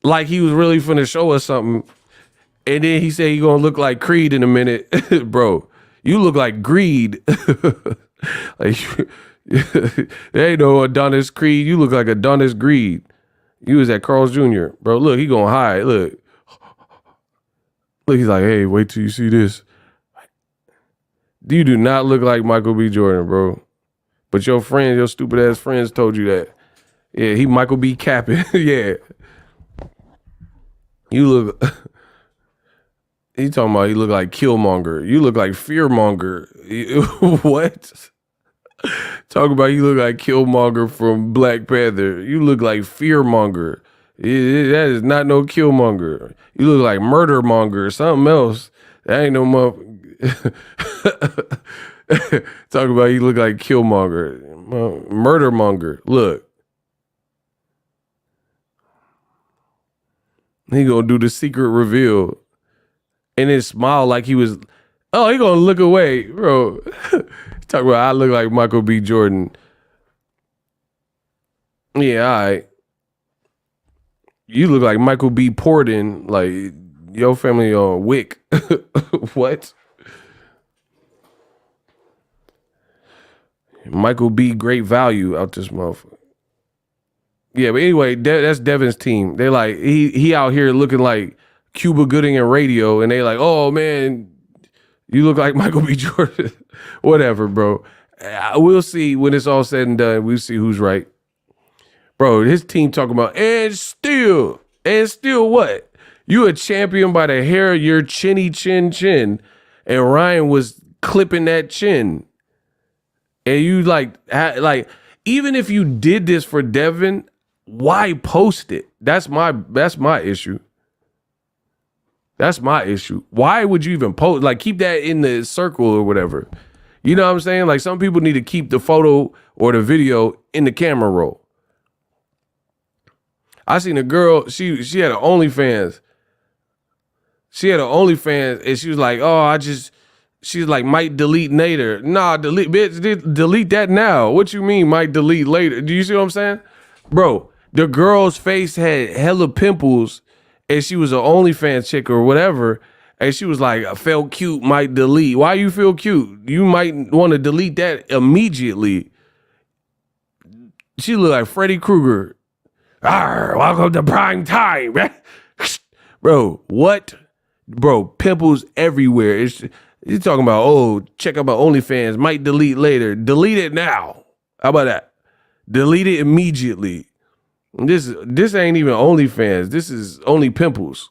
like he was really finna show us something. And then he said he gonna look like Creed in a minute. Bro, you look like Greed. Like, there ain't no Adonis Creed. You look like Adonis Greed. You was at Carl's Jr. Bro, look, he gonna hide. Look, he's like, hey, wait till you see this. You do not look like Michael B. Jordan, bro. But your friends, your stupid ass friends told you that. Yeah, he Michael B. capping. Yeah. You look, he talking about you look like Killmonger. You look like Fearmonger. What? Talk about you look like Killmonger from Black Panther. You look like Fearmonger. That is not no Killmonger. You look like Murdermonger or something else. That ain't no Talk about you look like Killmonger. Murdermonger. Look. He gonna do the secret reveal and then smile like he was, oh, he gonna look away, bro. Talk about I look like Michael B. Jordan. Yeah, all right. You look like Michael B. Porden, like your family on Wick. What? Michael B. Great Value out this motherfucker. Yeah, but anyway, that's Devin's team. They like he out here looking like Cuba Gooding and Radio, and they like, oh man, you look like Michael B. Jordan. Whatever, bro. We'll see when it's all said and done. We'll see who's right. Bro, his team talking about, and still what? You a champion by the hair of your chinny chin, and Ryan was clipping that chin. And you like, even if you did this for Devin, why post it? That's my issue. That's my issue. Why would you even post? Like, keep that in the circle or whatever. You know what I'm saying? Like, some people need to keep the photo or the video in the camera roll. I seen a girl, she had an OnlyFans. She had an OnlyFans and she was like, oh, she's like, might delete later. Nah, delete that now. What you mean might delete later? Do you see what I'm saying? Bro, the girl's face had hella pimples and she was an OnlyFans chick or whatever. And she was like, I felt cute, might delete. Why you feel cute? You might want to delete that immediately. She looked like Freddy Krueger. Arr, welcome to prime time. Bro, what? Bro, pimples everywhere. You're talking about, oh, check out my OnlyFans, might delete later. Delete it now. How about that? Delete it immediately. This ain't even OnlyFans. This is only pimples.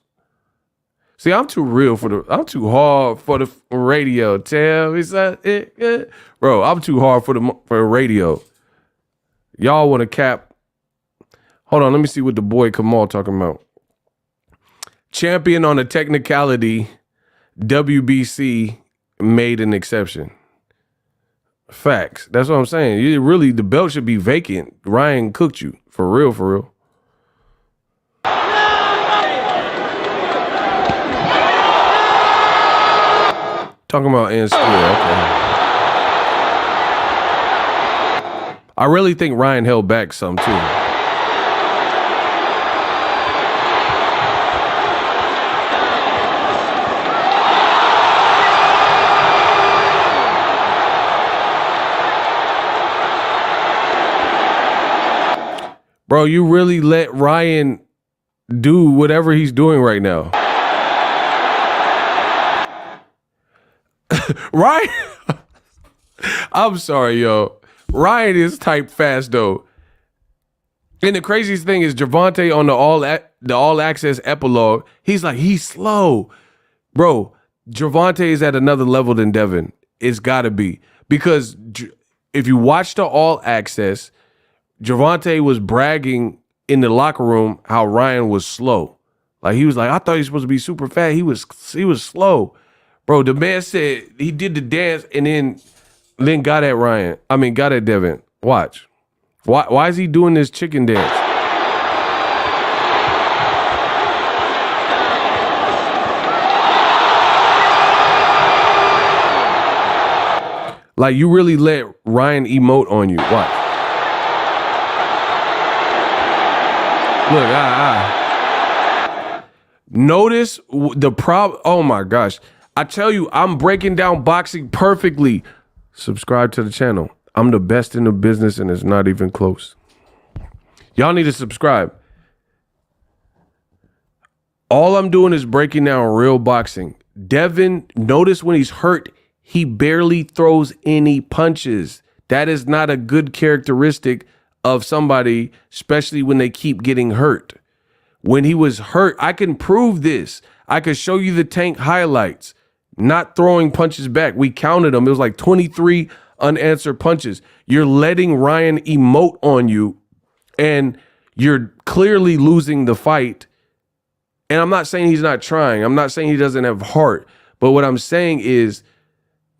See, I'm too real I'm too hard for the radio. Tell me something. Bro, I'm too hard for radio. Y'all want to cap. Hold on, let me see what the boy Kamal talking about. Champion on a technicality, WBC made an exception. Facts. That's what I'm saying. The belt should be vacant. Ryan cooked you. For real, for real. Talking about in school. Okay. I really think Ryan held back some too. Bro, you really let Ryan do whatever he's doing right now. Ryan, I'm sorry, yo. Ryan is type fast though. And the craziest thing is Gervonta on the all access epilogue. He's slow, bro. Gervonta is at another level than Devin. It's got to be, because if you watch the all access, Gervonta was bragging in the locker room how Ryan was slow. Like he was like, I thought he was supposed to be super fast. He was slow. Bro, the man said he did the dance and then got at Ryan. I mean, got at Devin. Watch. Why is he doing this chicken dance? Like, you really let Ryan emote on you. Watch. Look, Notice the problem. Oh my gosh. I tell you, I'm breaking down boxing perfectly. Subscribe to the channel. I'm the best in the business and it's not even close. Y'all need to subscribe. All I'm doing is breaking down real boxing. Devin, notice when he's hurt, he barely throws any punches. That is not a good characteristic of somebody, especially when they keep getting hurt. When he was hurt, I can prove this. I could show you the Tank highlights. Not throwing punches back. We counted them. It was like 23 unanswered punches. You're letting Ryan emote on you, and you're clearly losing the fight. And I'm not saying he's not trying. I'm not saying he doesn't have heart. But what I'm saying is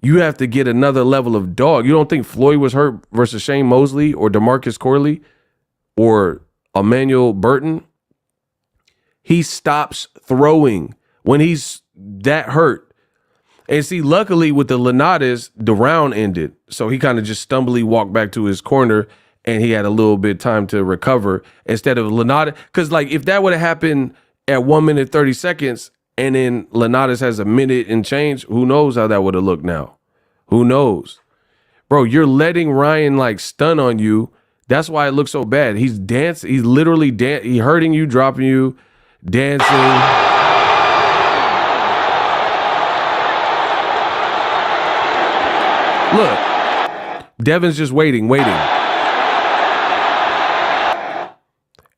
you have to get another level of dog. You don't think Floyd was hurt versus Shane Mosley or DeMarcus Corley or Emmanuel Burton? He stops throwing when he's that hurt. And see, luckily with the Linares, the round ended. So he kind of just stumbly walked back to his corner and he had a little bit of time to recover instead of Linares. Because, like, if that would have happened at 1 minute, 30 seconds, and then Linares has a minute and change, who knows how that would have looked now? Who knows? Bro, you're letting Ryan, like, stun on you. That's why it looks so bad. He's dancing. He's literally he's hurting you, dropping you, dancing. Look, Devin's just waiting.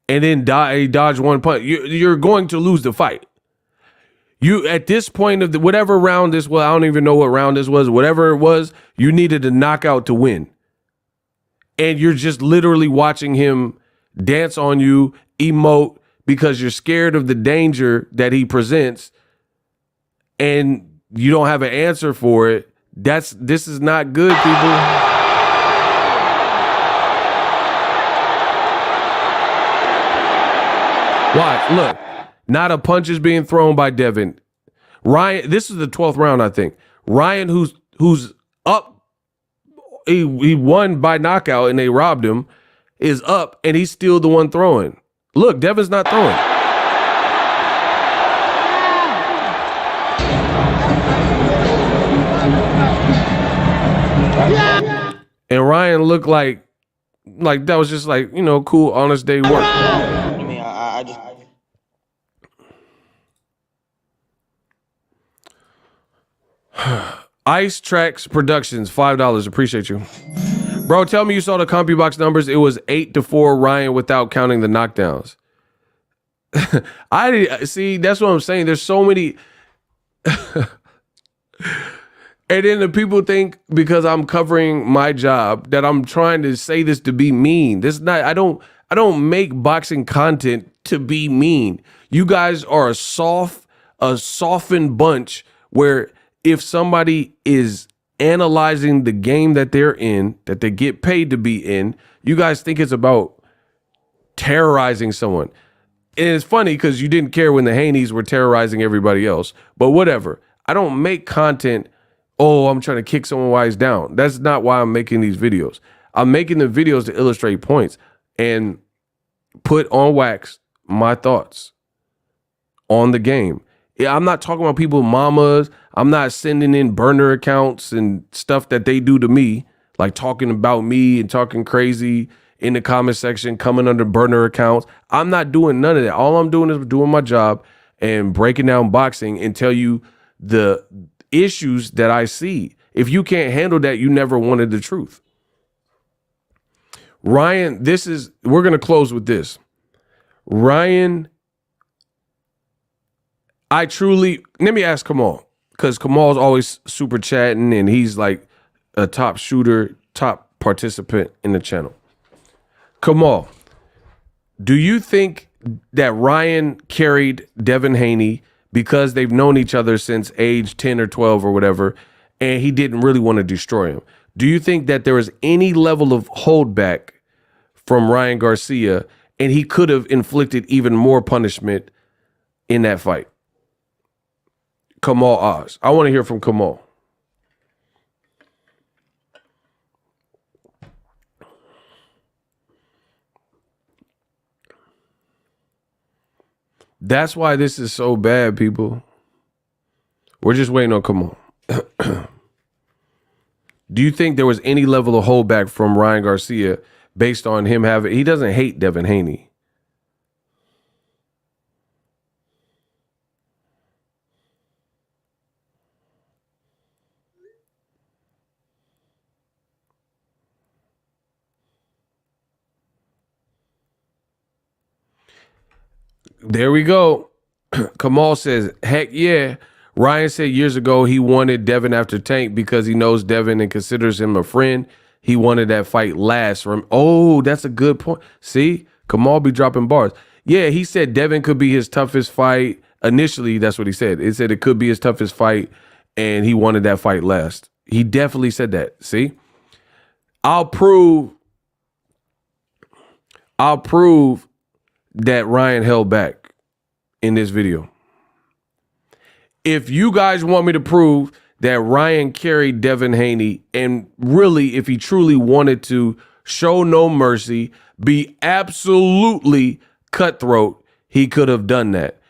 And then he dodged one punch. You're going to lose the fight. You, at this point of whatever round this was, I don't even know what round this was, whatever it was, you needed a knockout to win. And you're just literally watching him dance on you, emote, because you're scared of the danger that he presents, and you don't have an answer for it. This is not good, people. Watch, look. Not a punch is being thrown by Devin. Ryan, this is the 12th round, I think. Ryan, who's up, he won by knockout and they robbed him, is up and he's still the one throwing. Look, Devin's not throwing. And Ryan looked like that was just like, cool, honest day work. I mean, I just... Ice Tracks Productions, $5. Appreciate you. Bro, tell me you saw the CompuBox numbers. It was 8-4 Ryan without counting the knockdowns. I see. That's what I'm saying. There's so many. And then the people think because I'm covering my job that I'm trying to say this to be mean. This is not. I don't make boxing content to be mean. You guys are a softened bunch where if somebody is analyzing the game that they're in, that they get paid to be in, you guys think it's about terrorizing someone. And it's funny because you didn't care when the Haneys were terrorizing everybody else. But whatever. I don't make content, oh, I'm trying to kick someone while he's down. That's not why I'm making these videos. I'm making the videos to illustrate points and put on wax my thoughts on the game. Yeah, I'm not talking about people's mamas. I'm not sending in burner accounts and stuff that they do to me, like talking about me and talking crazy in the comment section, coming under burner accounts. I'm not doing none of that. All I'm doing is doing my job and breaking down boxing and tell you the issues that I see. If you can't handle that, you never wanted the truth. Ryan, we're going to close with this. Ryan, let me ask Kamal, because Kamal's always super chatting and he's like a top shooter, top participant in the channel. Kamal, do you think that Ryan carried Devin Haney because they've known each other since age 10 or 12 or whatever, and he didn't really want to destroy him? Do you think that there was any level of holdback from Ryan Garcia and he could have inflicted even more punishment in that fight? Kamal Oz. I want to hear from Kamal. That's why this is so bad, people. We're just waiting on Kamal. Do you think there was any level of holdback from Ryan Garcia based on him he doesn't hate Devin Haney. There we go. Kamal says, heck yeah. Ryan said years ago he wanted Devin after Tank because he knows Devin and considers him a friend. He wanted that fight last. Oh, that's a good point. See, Kamal be dropping bars. Yeah, he said Devin could be his toughest fight. Initially, that's what he said. It said it could be his toughest fight, and he wanted that fight last. He definitely said that. See? I'll prove that Ryan held back in this video. If you guys want me to prove that Ryan carried Devin Haney, and really, if he truly wanted to show no mercy, be absolutely cutthroat, he could have done that.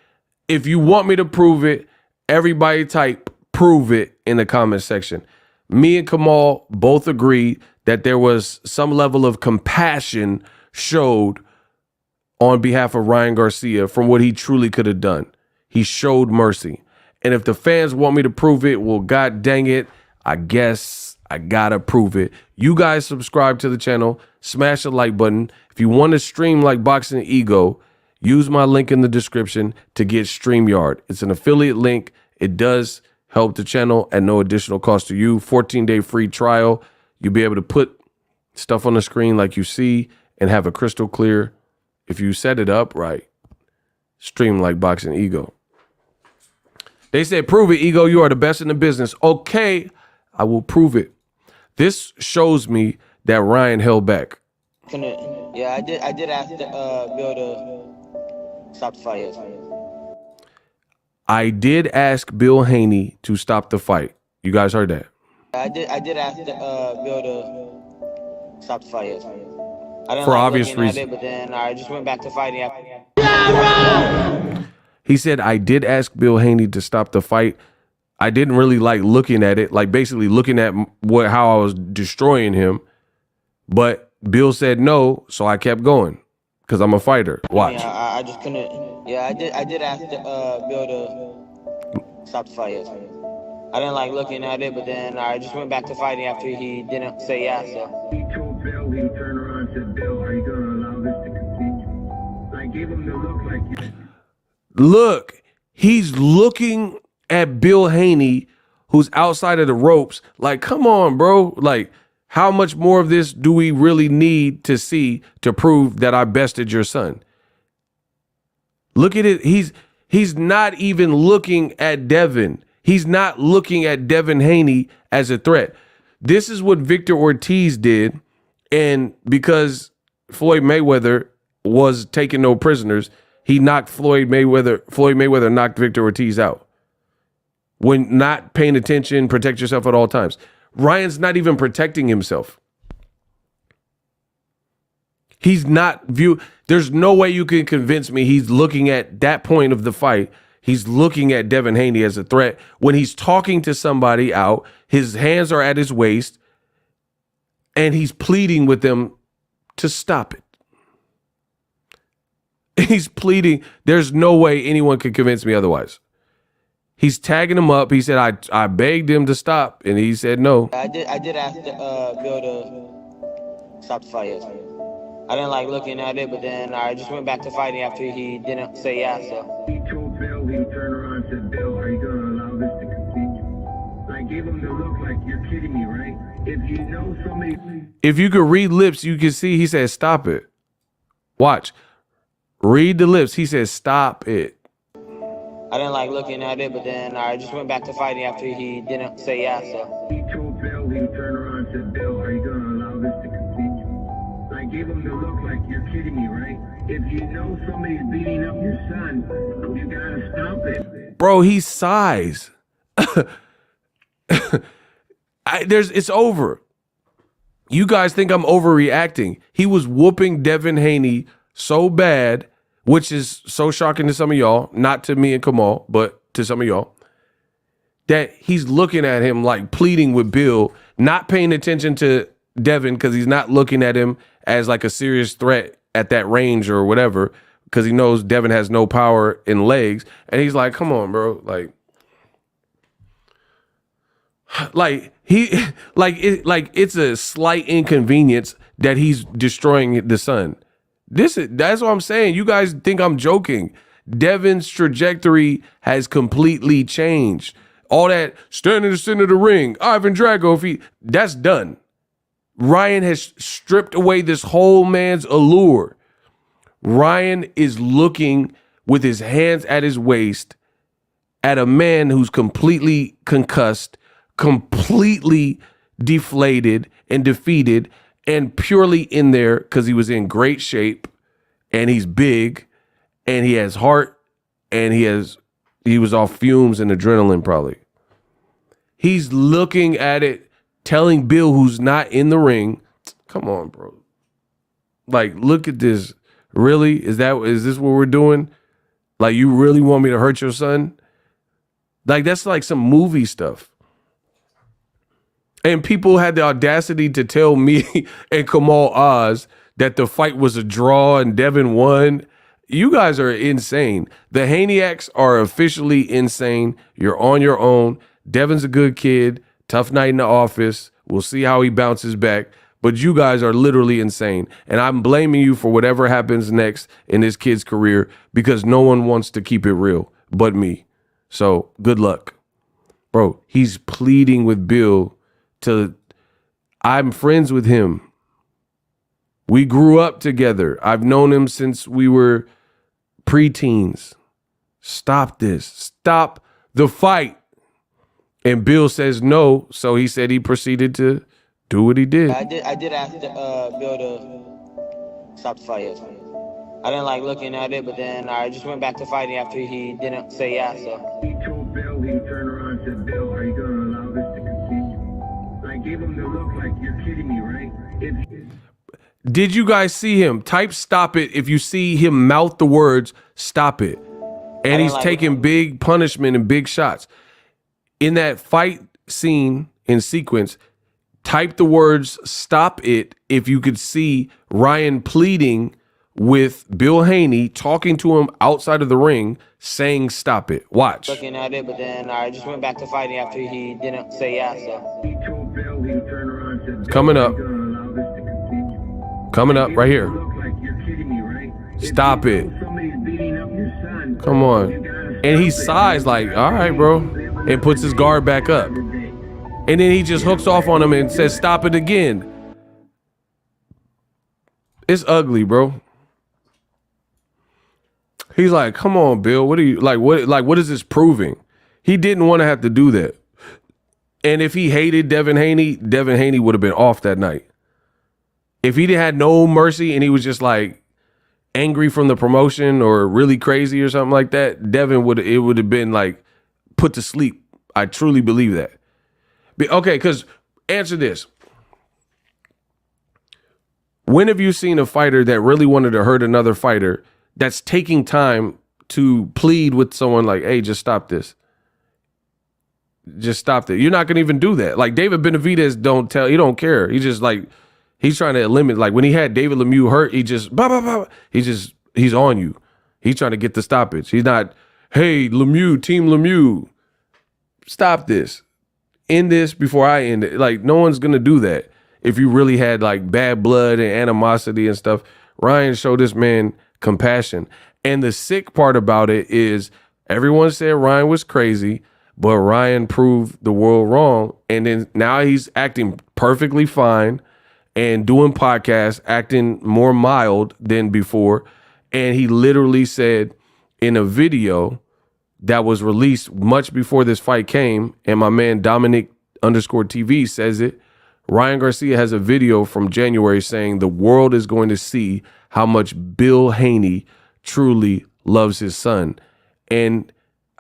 If you want me to prove it, everybody type prove it in the comment section. Me and Kamal both agreed that there was some level of compassion showed on behalf of Ryan Garcia from what he truly could have done. He showed mercy. And if the fans want me to prove it, well, god dang it, I guess I gotta prove it. You guys subscribe to the channel, smash the like button. If you want to stream like Boxingego, use my link in the description to get StreamYard. It's an affiliate link. It does help the channel at no additional cost to you. 14-day free trial. You'll be able to put stuff on the screen like you see and have a crystal clear. If you set it up right, stream like Boxingego. They said, prove it, Ego. You are the best in the business. Okay, I will prove it. This shows me that Ryan held back. Yeah, I did ask Bill to stop the fight. I did ask Bill Haney to stop the fight. You guys heard that? I did ask Bill to stop the fight. I didn't for like obvious reasons. But then I just went back to fighting. He said, I did ask Bill Haney to stop the fight. I didn't really like looking at it, like basically looking at how I was destroying him. But Bill said no, so I kept going because I'm a fighter. Watch. Yeah, I just couldn't. Yeah, I did ask Bill to stop the fight. I didn't like looking at it, but then I just went back to fighting after he didn't say yeah. So. Bill, he turned around and said, Bill, are you going to allow this to continue? I gave him the look like you. Look, he's looking at Bill Haney, who's outside of the ropes, like, come on, bro. Like, how much more of this do we really need to see to prove that I bested your son? Look at it. He's not even looking at Devin. He's not looking at Devin Haney as a threat. This is what Victor Ortiz did. And because Floyd Mayweather was taking no prisoners, he knocked Floyd Mayweather. Floyd Mayweather knocked Victor Ortiz out. When not paying attention, protect yourself at all times. Ryan's not even protecting himself. He's not there's no way you can convince me he's looking at that point of the fight. He's looking at Devin Haney as a threat. When he's talking to somebody out, his hands are at his waist, and he's pleading with them to stop it. He's pleading. There's no way anyone could convince me otherwise. He's tagging him up. He said, I begged him to stop, and he said no. I did ask Bill to stop the fight yesterday. I didn't like looking at it, but then I just went back to fighting after he didn't say yeah, so. He told Bill, he turned around and said, Bill, are you going to allow this to continue? I gave him the look like, you're kidding me, right? If you know somebody... If you could read lips, you can see he said, stop it. Watch. Read the lips. He said, stop it. I didn't like looking at it, but then I just went back to fighting after he didn't say yeah, so. He told Bill, he turned around and said, Bill, are you going to allow this to continue? I gave him the look like, you're kidding me, right? If you know somebody's beating up your son, you gotta stop it. Bro, he sighs. It's over. You guys think I'm overreacting. He was whooping Devin Haney so bad, which is so shocking to some of y'all, not to me and Kamal, but to some of y'all, that he's looking at him like pleading with Bill, not paying attention to Devin because he's not looking at him as like a serious threat at that range or whatever, because he knows Devin has no power in legs. And he's like, come on, bro. It's a slight inconvenience that he's destroying the son. That's what I'm saying. You guys think I'm joking. Devin's trajectory has completely changed. All that stand in the center of the ring, Ivan Drago, that's done. Ryan has stripped away this whole man's allure. Ryan is looking with his hands at his waist at a man who's completely concussed, completely deflated and defeated, and purely in there because he was in great shape and he's big and he has heart and he was off fumes and adrenaline probably. He's looking at it, telling Bill, who's not in the ring, come on, bro. Like, look at this. Really? Is this what we're doing? Like, you really want me to hurt your son? Like, that's like some movie stuff. And people had the audacity to tell me and Kamal Oz that the fight was a draw and Devin won. You guys are insane. The Haneyacks are officially insane. You're on your own. Devin's a good kid. Tough night in the office. We'll see how he bounces back. But you guys are literally insane. And I'm blaming you for whatever happens next in this kid's career because no one wants to keep it real but me. So good luck. Bro, he's pleading with Bill I'm friends with him. We grew up together. I've known him since we were preteens. Stop this. Stop the fight. And Bill says no, so he said he proceeded to do what he did. I did ask Bill to stop the fight yesterday. I didn't like looking at it, but then I just went back to fighting after he didn't say yeah, so. He told Bill, he turned around and said, Bill, are you going to allow this to continue? I gave him the look like, you're kidding me, right? Did you guys see him? Type stop it if you see him mouth the words, stop it. And he's taking big punishment and big shots. In that fight scene in sequence, type the words stop it if you could see Ryan pleading with Bill Haney, talking to him outside of the ring, saying stop it. Watch. Looking at it, but then I just went back to fighting after he didn't say yeah, so. He told Bill, he turned around and said, Coming up. Are you going to allow this to continue? Coming up right here. Look like you're kidding me, right? Stop If it. you know somebody's beating up your son, Come on. you gotta And he stop it. sighs like, all right, bro. And puts his guard back up. And then he just hooks off on him and says, stop it again. It's ugly, bro. He's like, come on, Bill. What are you like? What is this proving? He didn't want to have to do that. And if he hated Devin Haney would have been off that night. If he had no mercy and he was just like angry from the promotion or really crazy or something like that, it would have been like put to sleep. I truly believe that. Okay, because answer this. When have you seen a fighter that really wanted to hurt another fighter that's taking time to plead with someone like, hey, just stop this. Just stop it. You're not going to even do that. Like David Benavidez he don't care. He just like, he's trying to eliminate, like when he had David Lemieux hurt, he just, he's on you. He's trying to get the stoppage. He's not, hey, Lemieux, Team Lemieux, stop this. End this before I end it. Like no one's going to do that. If you really had like bad blood and animosity and stuff, Ryan showed this man compassion. And the sick part about it is everyone said Ryan was crazy, but Ryan proved the world wrong. And then now he's acting perfectly fine and doing podcasts, acting more mild than before. And he literally said in a video that was released much before this fight came, and my man Dominic_TV says it, Ryan Garcia has a video from January saying the world is going to see how much Bill Haney truly loves his son. And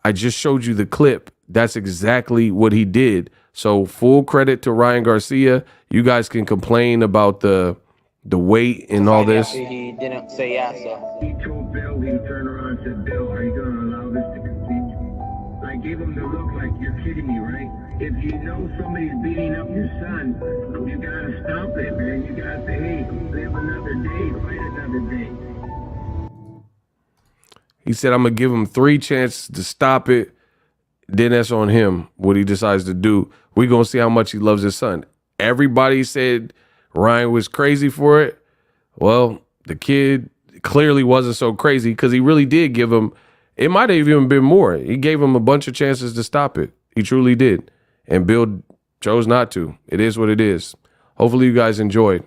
I just showed you the clip. That's exactly what he did. So full credit to Ryan Garcia. You guys can complain about the weight and all this. He didn't say yes, so. He told Bill, he turned around and said, Bill, are you going to allow this to continue? I gave him the look like, you're kidding me, right? If you know somebody's beating up your son, you got to stop it, man. You got to say, hey, live another day, fight another day. He said, I'm going to give him 3 chances to stop it. Then that's on him, what he decides to do. We're going to see how much he loves his son. Everybody said Ryan was crazy for it. Well, the kid clearly wasn't so crazy because he really did give him, it might have even been more. He gave him a bunch of chances to stop it. He truly did. And Bill chose not to. It is what it is. Hopefully you guys enjoyed.